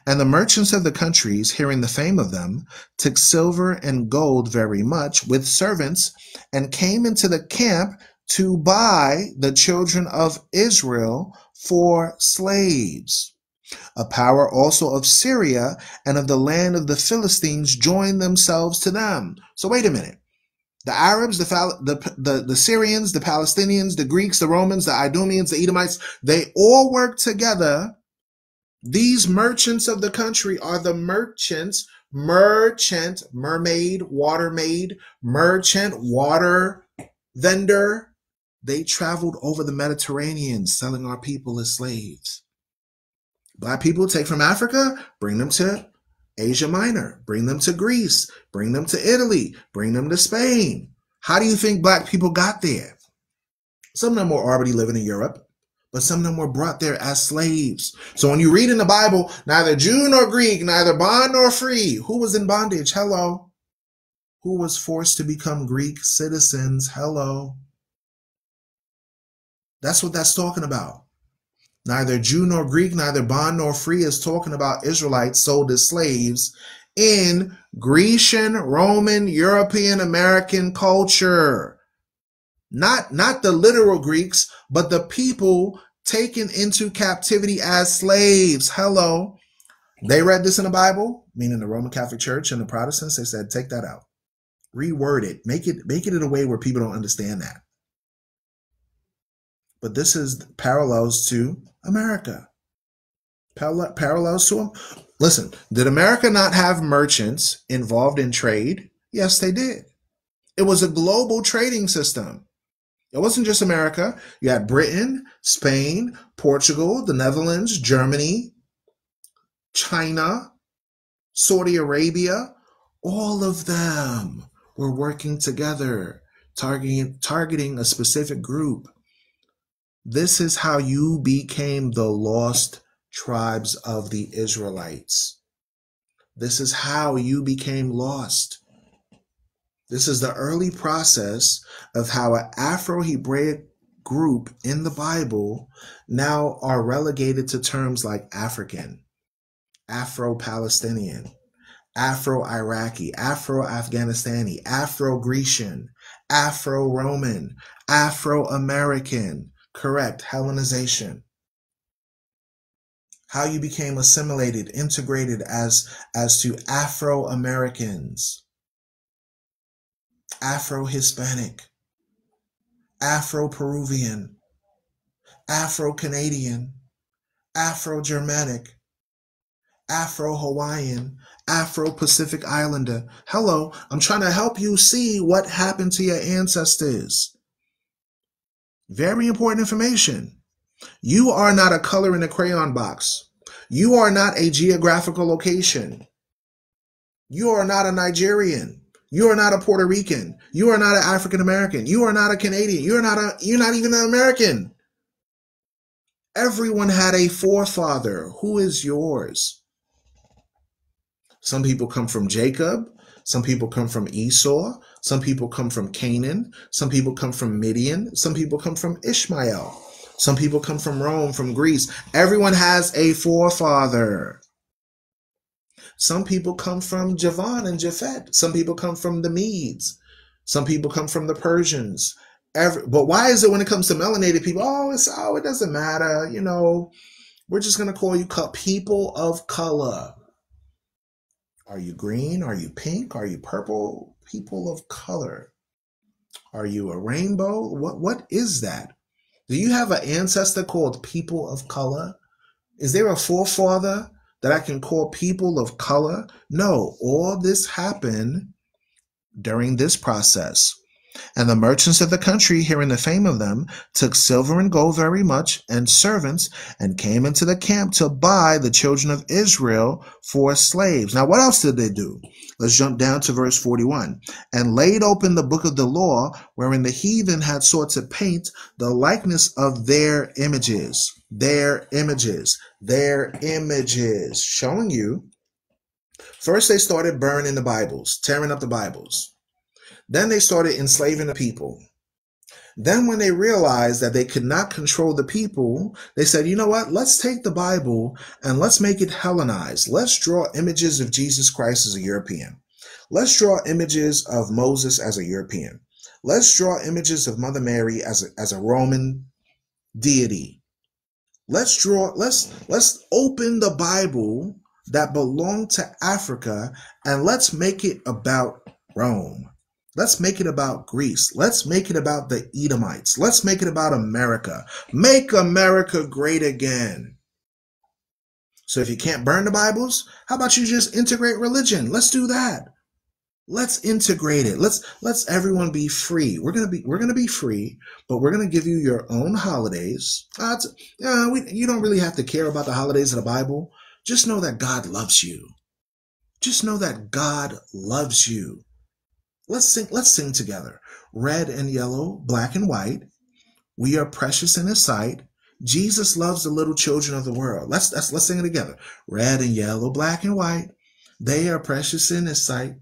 Speaker 1: And the merchants of the countries, hearing the fame of them, took silver and gold very much with servants, and came into the camp to buy the children of Israel for slaves. A power also of Syria and of the land of the Philistines joined themselves to them. So wait a minute. The Arabs, the Syrians, the Palestinians, the Greeks, the Romans, the Idumeans, the Edomites, they all work together. These merchants of the country are the merchants, mermaid, water maid, merchant, water vendor. They traveled over the Mediterranean selling our people as slaves. Black people take from Africa, bring them to Asia Minor, bring them to Greece, bring them to Italy, bring them to Spain. How do you think black people got there? Some of them were already living in Europe, but some of them were brought there as slaves. So when you read in the Bible, neither Jew nor Greek, neither bond nor free, who was in bondage? Hello. Who was forced to become Greek citizens? Hello. That's what that's talking about. Neither Jew nor Greek, neither bond nor free is talking about Israelites sold as slaves in Grecian, Roman, European, American culture. Not the literal Greeks, but the people taken into captivity as slaves. Hello. They read this in the Bible, meaning the Roman Catholic Church and the Protestants. They said, take that out. Reword it. Make it in a way where people don't understand that. But this is parallels to America. Parallels to them. Listen, did America not have merchants involved in trade? Yes, they did. It was a global trading system. It wasn't just America. You had Britain, Spain, Portugal, the Netherlands, Germany, China, Saudi Arabia. All of them were working together, targeting a specific group. This is how you became the lost tribes of the Israelites. This is how you became lost. This is the early process of how an Afro-Hebraic group in the Bible now are relegated to terms like African, Afro-Palestinian, Afro-Iraqi, Afro-Afghanistani, Afro-Grecian, Afro-Roman, Afro-American. Correct, Hellenization. How you became assimilated, integrated as to Afro-Americans, Afro-Hispanic, Afro-Peruvian, Afro-Canadian, Afro-Germanic, Afro-Hawaiian, Afro-Pacific Islander. Hello, I'm trying to help you see what happened to your ancestors. Very important information. You are not a color in a crayon box. You are not a geographical location. You are not a Nigerian. You are not a Puerto Rican. You are not an African American. You are not a Canadian. You're not even an American. Everyone had a forefather. Who is yours? Some people come from Jacob. Some people come from Esau. Some people come from Canaan. Some people come from Midian. Some people come from Ishmael. Some people come from Rome, from Greece. Everyone has a forefather. Some people come from Javan and Japhet. Some people come from the Medes. Some people come from the Persians. But why is it when it comes to melanated people, it doesn't matter, we're just going to call you people of color. Are you green? Are you pink? Are you purple? People of color. Are you a rainbow? What is that? Do you have an ancestor called people of color? Is there a forefather that I can call people of color? No, all this happened during this process. And the merchants of the country, hearing the fame of them, took silver and gold very much, and servants, and came into the camp to buy the children of Israel for slaves. Now, what else did they do? Let's jump down to verse 41. And laid open the book of the law, wherein the heathen had sought to paint the likeness of their images. Their images. Their images. Showing you. First, they started burning the Bibles, tearing up the Bibles. Then they started enslaving the people. Then when they realized that they could not control the people, they said, you know what? Let's take the Bible and let's make it Hellenized. Let's draw images of Jesus Christ as a European. Let's draw images of Moses as a European. Let's draw images of Mother Mary as a Roman deity. Let's open the Bible that belonged to Africa and let's make it about Rome. Let's make it about Greece. Let's make it about the Edomites. Let's make it about America. Make America great again. So if you can't burn the Bibles, how about you just integrate religion? Let's do that. Let's integrate it. Let's everyone be free. We're gonna be free, but we're gonna give you your own holidays. You don't really have to care about the holidays of the Bible. Just know that God loves you. Just know that God loves you. Let's sing together. Red and yellow, black and white. We are precious in his sight. Jesus loves the little children of the world. Let's sing it together. Red and yellow, black and white. They are precious in his sight.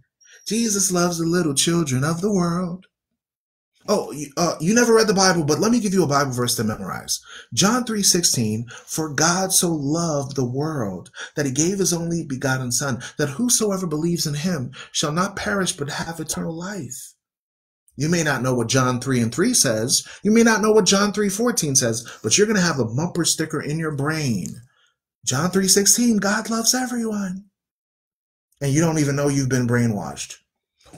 Speaker 1: Jesus loves the little children of the world. Oh, you never read the Bible, but let me give you a Bible verse to memorize. John 3:16, for God so loved the world that he gave his only begotten son, that whosoever believes in him shall not perish but have eternal life. You may not know what John 3:3 says. You may not know what John 3:14 says, but you're going to have a bumper sticker in your brain. John 3:16, God loves everyone. And you don't even know you've been brainwashed.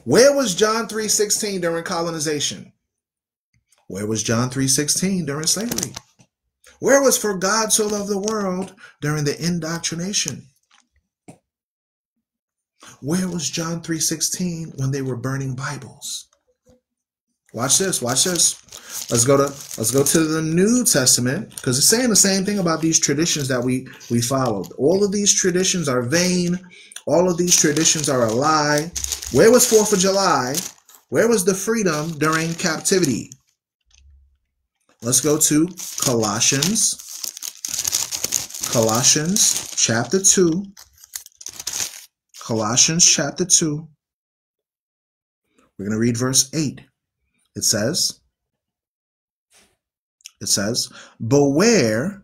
Speaker 1: Where was John 3:16 during colonization? Where was John 3:16 during slavery? Where was for God so loved the world during the indoctrination? Where was John 3:16 when they were burning Bibles? Watch this, watch this. Let's go to the New Testament, because it's saying the same thing about these traditions that we followed. All of these traditions are vain. All of these traditions are a lie. Where was 4th of July? Where was the freedom during captivity? Let's go to Colossians chapter 2. Colossians chapter 2. We're going to read verse 8. It says, beware,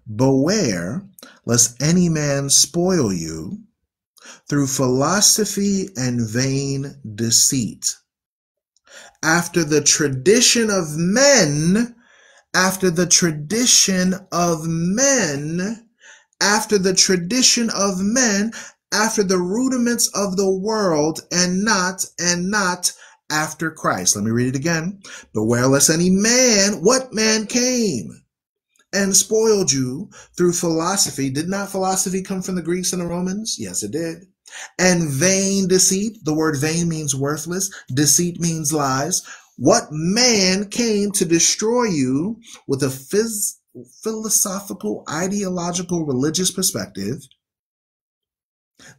Speaker 1: lest any man spoil you through philosophy and vain deceit, after the tradition of men, after the tradition of rudiments of the world, and not after Christ. Let me read it again. Beware lest any man, what man came and spoiled you through philosophy? Did not philosophy come from the Greeks and the Romans? Yes, it did. And vain deceit. The word vain means worthless. Deceit means lies. What man came to destroy you with a philosophical, ideological, religious perspective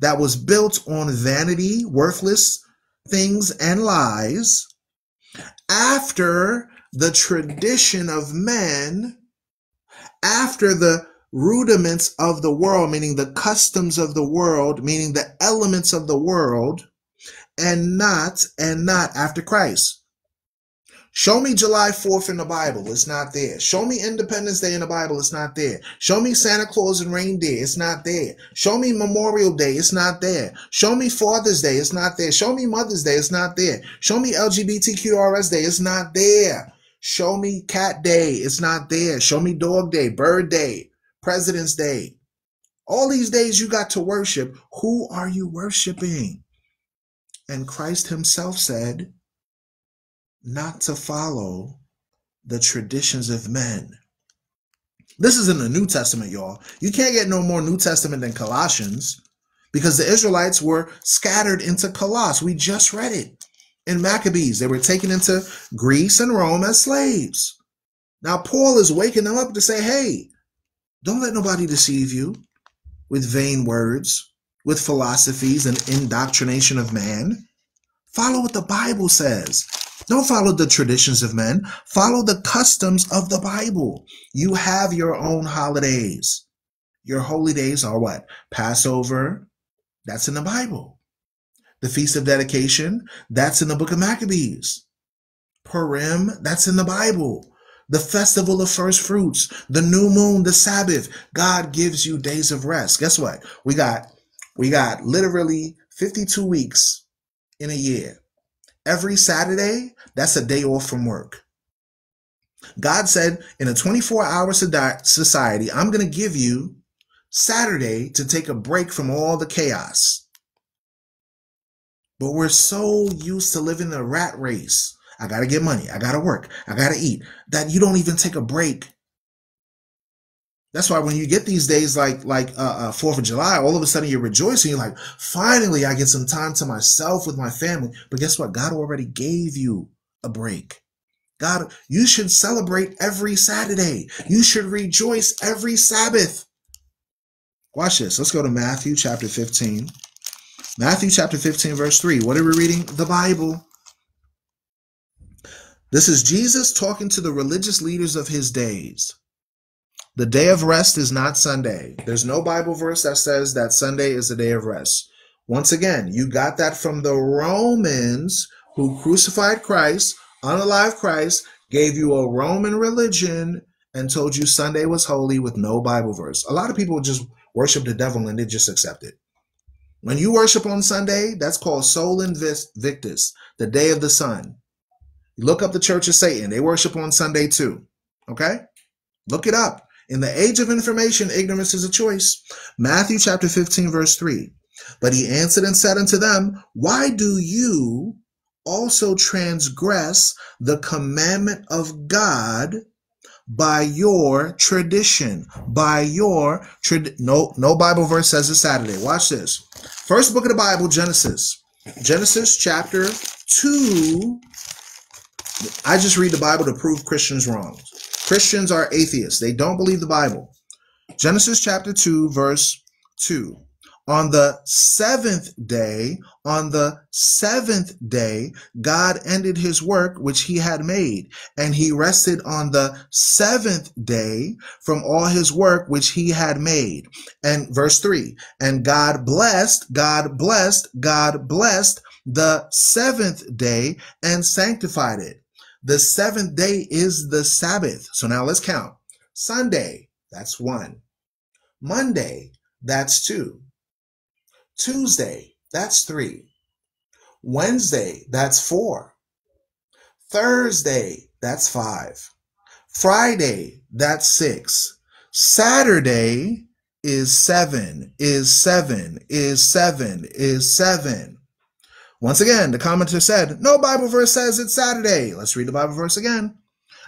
Speaker 1: that was built on vanity, worthless things, and lies, after the tradition of men, after the rudiments of the world, meaning the customs of the world, meaning the elements of the world, and not after Christ. Show me July 4th in the Bible. It's not there. Show me Independence Day in the Bible. It's not there. Show me Santa Claus and reindeer. It's not there. Show me Memorial Day. It's not there. Show me Father's Day. It's not there. Show me Mother's Day. It's not there. Show me LGBTQRS Day. It's not there. Show me Cat Day. It's not there. Show me Dog Day, Bird Day, President's Day. All these days you got to worship. Who are you worshiping? And Christ himself said not to follow the traditions of men. This is in the New Testament, y'all. You can't get no more New Testament than Colossians, because the Israelites were scattered into Colossus. We just read it in Maccabees. They were taken into Greece and Rome as slaves. Now Paul is waking them up to say, hey, don't let nobody deceive you with vain words, with philosophies and indoctrination of man. Follow what the Bible says. Don't follow the traditions of men. Follow the customs of the Bible. You have your own holidays. Your holy days are what? Passover, that's in the Bible. The Feast of Dedication, that's in the book of Maccabees. Purim, that's in the Bible. The Festival of First Fruits, the new moon, the Sabbath. God gives you days of rest. Guess what? We got literally 52 weeks in a year. Every Saturday, that's a day off from work. God said, in a 24-hour society, I'm going to give you Saturday to take a break from all the chaos. But we're so used to living a rat race. I got to get money. I got to work. I got to eat. That you don't even take a break That's why when you get these days like 4th of July, all of a sudden you're rejoicing. You're like, finally, I get some time to myself with my family. But guess what? God already gave you a break. God, you should celebrate every Saturday. You should rejoice every Sabbath. Watch this. Let's go to Matthew chapter 15. Matthew chapter 15, verse 3. What are we reading? The Bible. This is Jesus talking to the religious leaders of his days. The day of rest is not Sunday. There's no Bible verse that says that Sunday is the day of rest. Once again, you got that from the Romans who crucified Christ, unalive Christ, gave you a Roman religion, and told you Sunday was holy with no Bible verse. A lot of people just worship the devil and they just accept it. When you worship on Sunday, that's called Sol Invictus, the day of the sun. You look up the Church of Satan. They worship on Sunday too. Okay? Look it up. In the age of information, ignorance is a choice. Matthew chapter 15, verse 3. But he answered and said unto them, why do you also transgress the commandment of God by your tradition? By your no Bible verse says it's Saturday. Watch this. First book of the Bible, Genesis. Genesis chapter 2. I just read the Bible to prove Christians wrong. Christians are atheists. They don't believe the Bible. Genesis chapter 2, verse 2. On the seventh day, God ended his work which he had made, and he rested on the seventh day from all his work which he had made. And verse 3, and God blessed the seventh day and sanctified it. The seventh day is the Sabbath. So now let's count. Sunday, that's 1. Monday, that's 2. Tuesday, that's 3. Wednesday, that's 4. Thursday, that's 5. Friday, that's 6. Saturday is 7. Once again, the commenter said, no Bible verse says it's Saturday. Let's read the Bible verse again.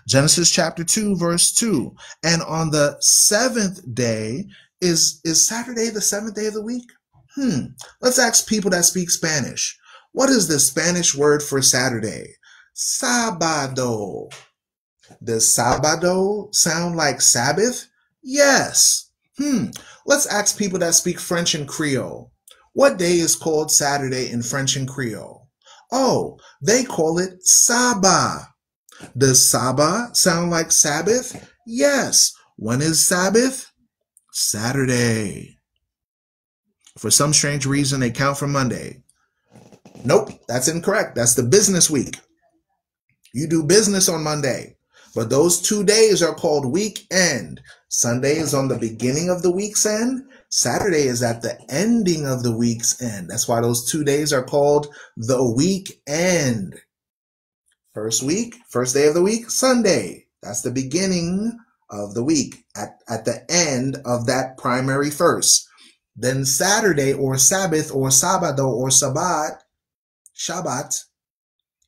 Speaker 1: Genesis chapter 2, verse 2. And on the seventh day, is Saturday the seventh day of the week? Let's ask people that speak Spanish. What is the Spanish word for Saturday? Sábado. Does sábado sound like Sabbath? Yes. Let's ask people that speak French and Creole. What day is called Saturday in French and Creole? Oh, they call it Saba. Does Saba sound like Sabbath? Yes. When is Sabbath? Saturday. For some strange reason, they count from Monday. Nope, that's incorrect. That's the business week. You do business on Monday, but those 2 days are called weekend. Sunday is on the beginning of the week's end. Saturday is at the ending of the week's end. That's why those 2 days are called the weekend. First week, first day of the week, Sunday. That's the beginning of the week at the end of that primary first. Then Saturday or Sabbath or Sabado or Shabbat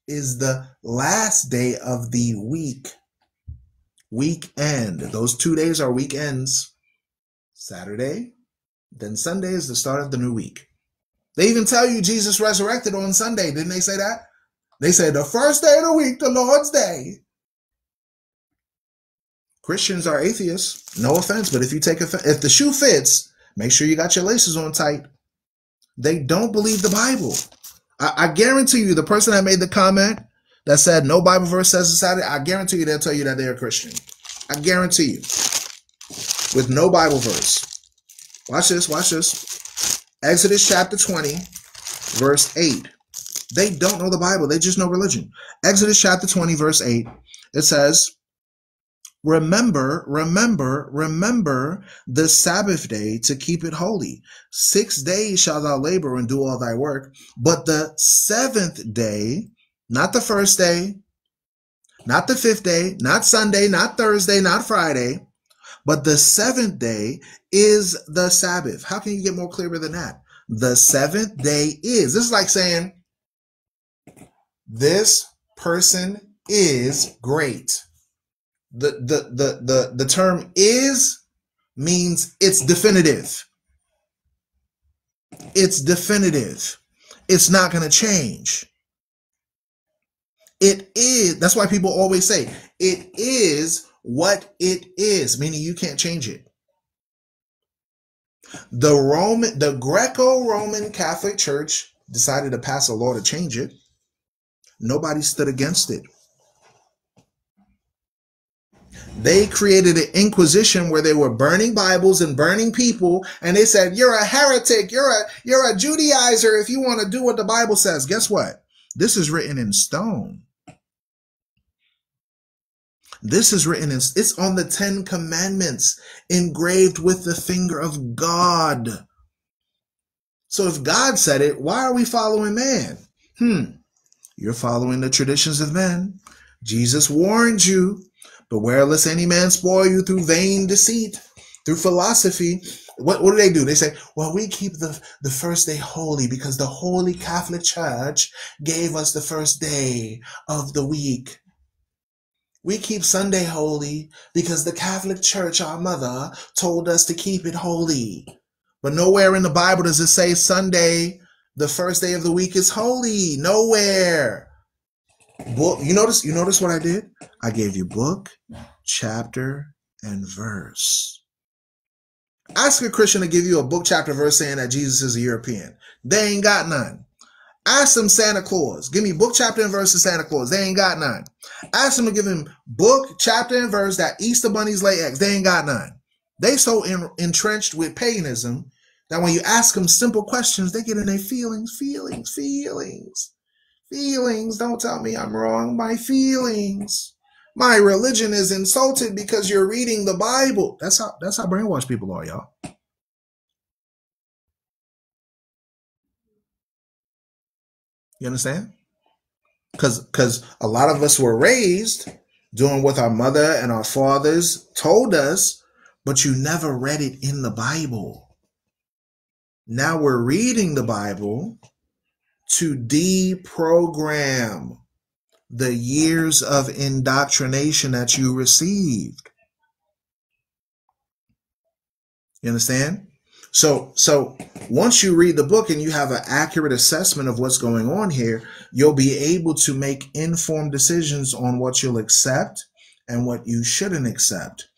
Speaker 1: is the last day of the week. Weekend. Those 2 days are weekends. Saturday, then Sunday is the start of the new week. They even tell you Jesus resurrected on Sunday. Didn't they say that? They say the first day of the week, the Lord's day. Christians are atheists. No offense, but if the shoe fits, make sure you got your laces on tight. They don't believe the Bible. I guarantee you, the person that made the comment that said no Bible verse says it's Saturday, I guarantee you they'll tell you that they're a Christian. I guarantee you. With no Bible verse. Watch this, watch this. Exodus chapter 20, verse 8. They don't know the Bible. They just know religion. Exodus chapter 20, verse 8. It says, remember the Sabbath day to keep it holy. 6 days shalt thou labor and do all thy work. But the seventh day, not the first day, not the fifth day, not Sunday, not Thursday, not Friday, but the seventh day is the Sabbath. How can you get more clearer than that? The seventh day is. This is like saying, this person is great. The term is means it's definitive. It's definitive. It's not going to change. It is. That's why people always say it is what it is, meaning you can't change it. The Greco-Roman Catholic Church decided to pass a law to change it. Nobody stood against it. They created an inquisition where they were burning Bibles and burning people, and they said, you're a heretic, you're a Judaizer if you want to do what the Bible says. Guess what? This is written in stone. This is written in, it's on the 10 Commandments, engraved with the finger of God. So if God said it, why are we following man? You're following the traditions of men. Jesus warned you, beware lest any man spoil you through vain deceit, through philosophy. What do? They say, well, we keep the first day holy because the Holy Catholic Church gave us the first day of the week. We keep Sunday holy because the Catholic Church, our mother, told us to keep it holy. But nowhere in the Bible does it say Sunday, the first day of the week, is holy. Nowhere. Book, you notice what I did? I gave you book, chapter, and verse. Ask a Christian to give you a book, chapter, verse saying that Jesus is a European. They ain't got none. Ask them Santa Claus. Give me book, chapter, and verse of Santa Claus. They ain't got none. Ask them to give him book, chapter, and verse that Easter bunnies lay eggs. They ain't got none. They so entrenched with paganism that when you ask them simple questions, they get in their feelings. Don't tell me I'm wrong. My feelings. My religion is insulted because you're reading the Bible. That's how brainwashed people are, y'all. You understand? Because a lot of us were raised doing what our mother and our fathers told us, but you never read it in the Bible. Now we're reading the Bible to deprogram the years of indoctrination that you received. You understand? So once you read the book and you have an accurate assessment of what's going on here, you'll be able to make informed decisions on what you'll accept and what you shouldn't accept.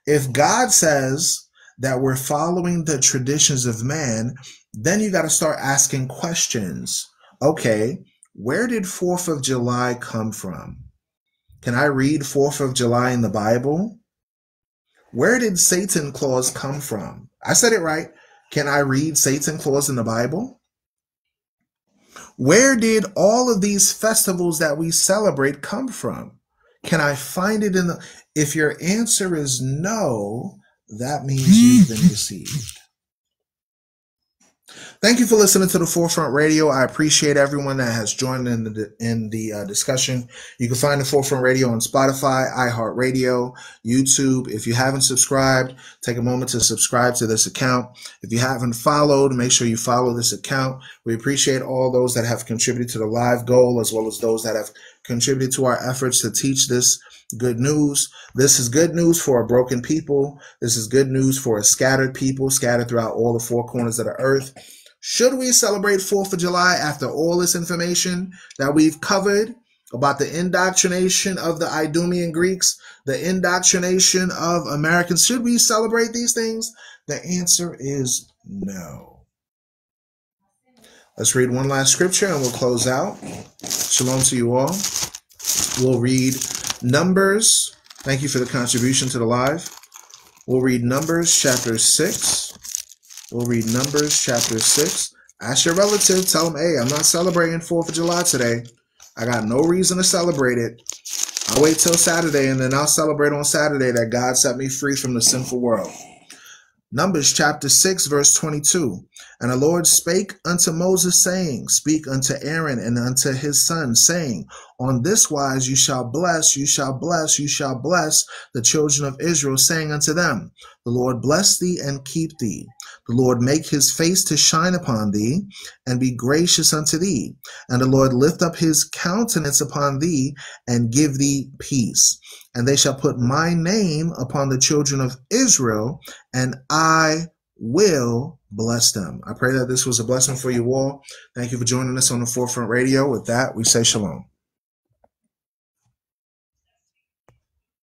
Speaker 1: If God says that we're following the traditions of man, then you got to start asking questions. Okay, where did 4th of July come from? Can I read 4th of July in the Bible? Where did Satan Claus come from? I said it right. Can I read Satan Claus in the Bible? Where did all of these festivals that we celebrate come from? Can I find it in the... If your answer is no, that means you've been deceived. Thank you for listening to the Forefront Radio. I appreciate everyone that has joined in the discussion. You can find the Forefront Radio on Spotify, iHeartRadio, YouTube. If you haven't subscribed, take a moment to subscribe to this account. If you haven't followed, make sure you follow this account. We appreciate all those that have contributed to the live goal, as well as those that have contributed to our efforts to teach this good news. This is good news for a broken people. This is good news for a scattered people, scattered throughout all the four corners of the earth. Should we celebrate 4th of July after all this information that we've covered about the indoctrination of the Idumean Greeks, the indoctrination of Americans? Should we celebrate these things? The answer is no. Let's read one last scripture and we'll close out. Shalom to you all. We'll read Numbers. Thank you for the contribution to the live. We'll read Numbers chapter 6. We'll read Numbers chapter 6. Ask your relative. Tell them, hey, I'm not celebrating 4th of July today. I got no reason to celebrate it. I'll wait till Saturday, and then I'll celebrate on Saturday that God set me free from the sinful world. Numbers chapter 6, verse 22. And the Lord spake unto Moses, saying, speak unto Aaron and unto his sons, saying, on this wise you shall bless the children of Israel, saying unto them, the Lord bless thee and keep thee. The Lord make his face to shine upon thee, and be gracious unto thee. And the Lord lift up his countenance upon thee, and give thee peace. And they shall put my name upon the children of Israel, and I will bless them. I pray that this was a blessing for you all. Thank you for joining us on the Forefront Radio. With that, we say shalom.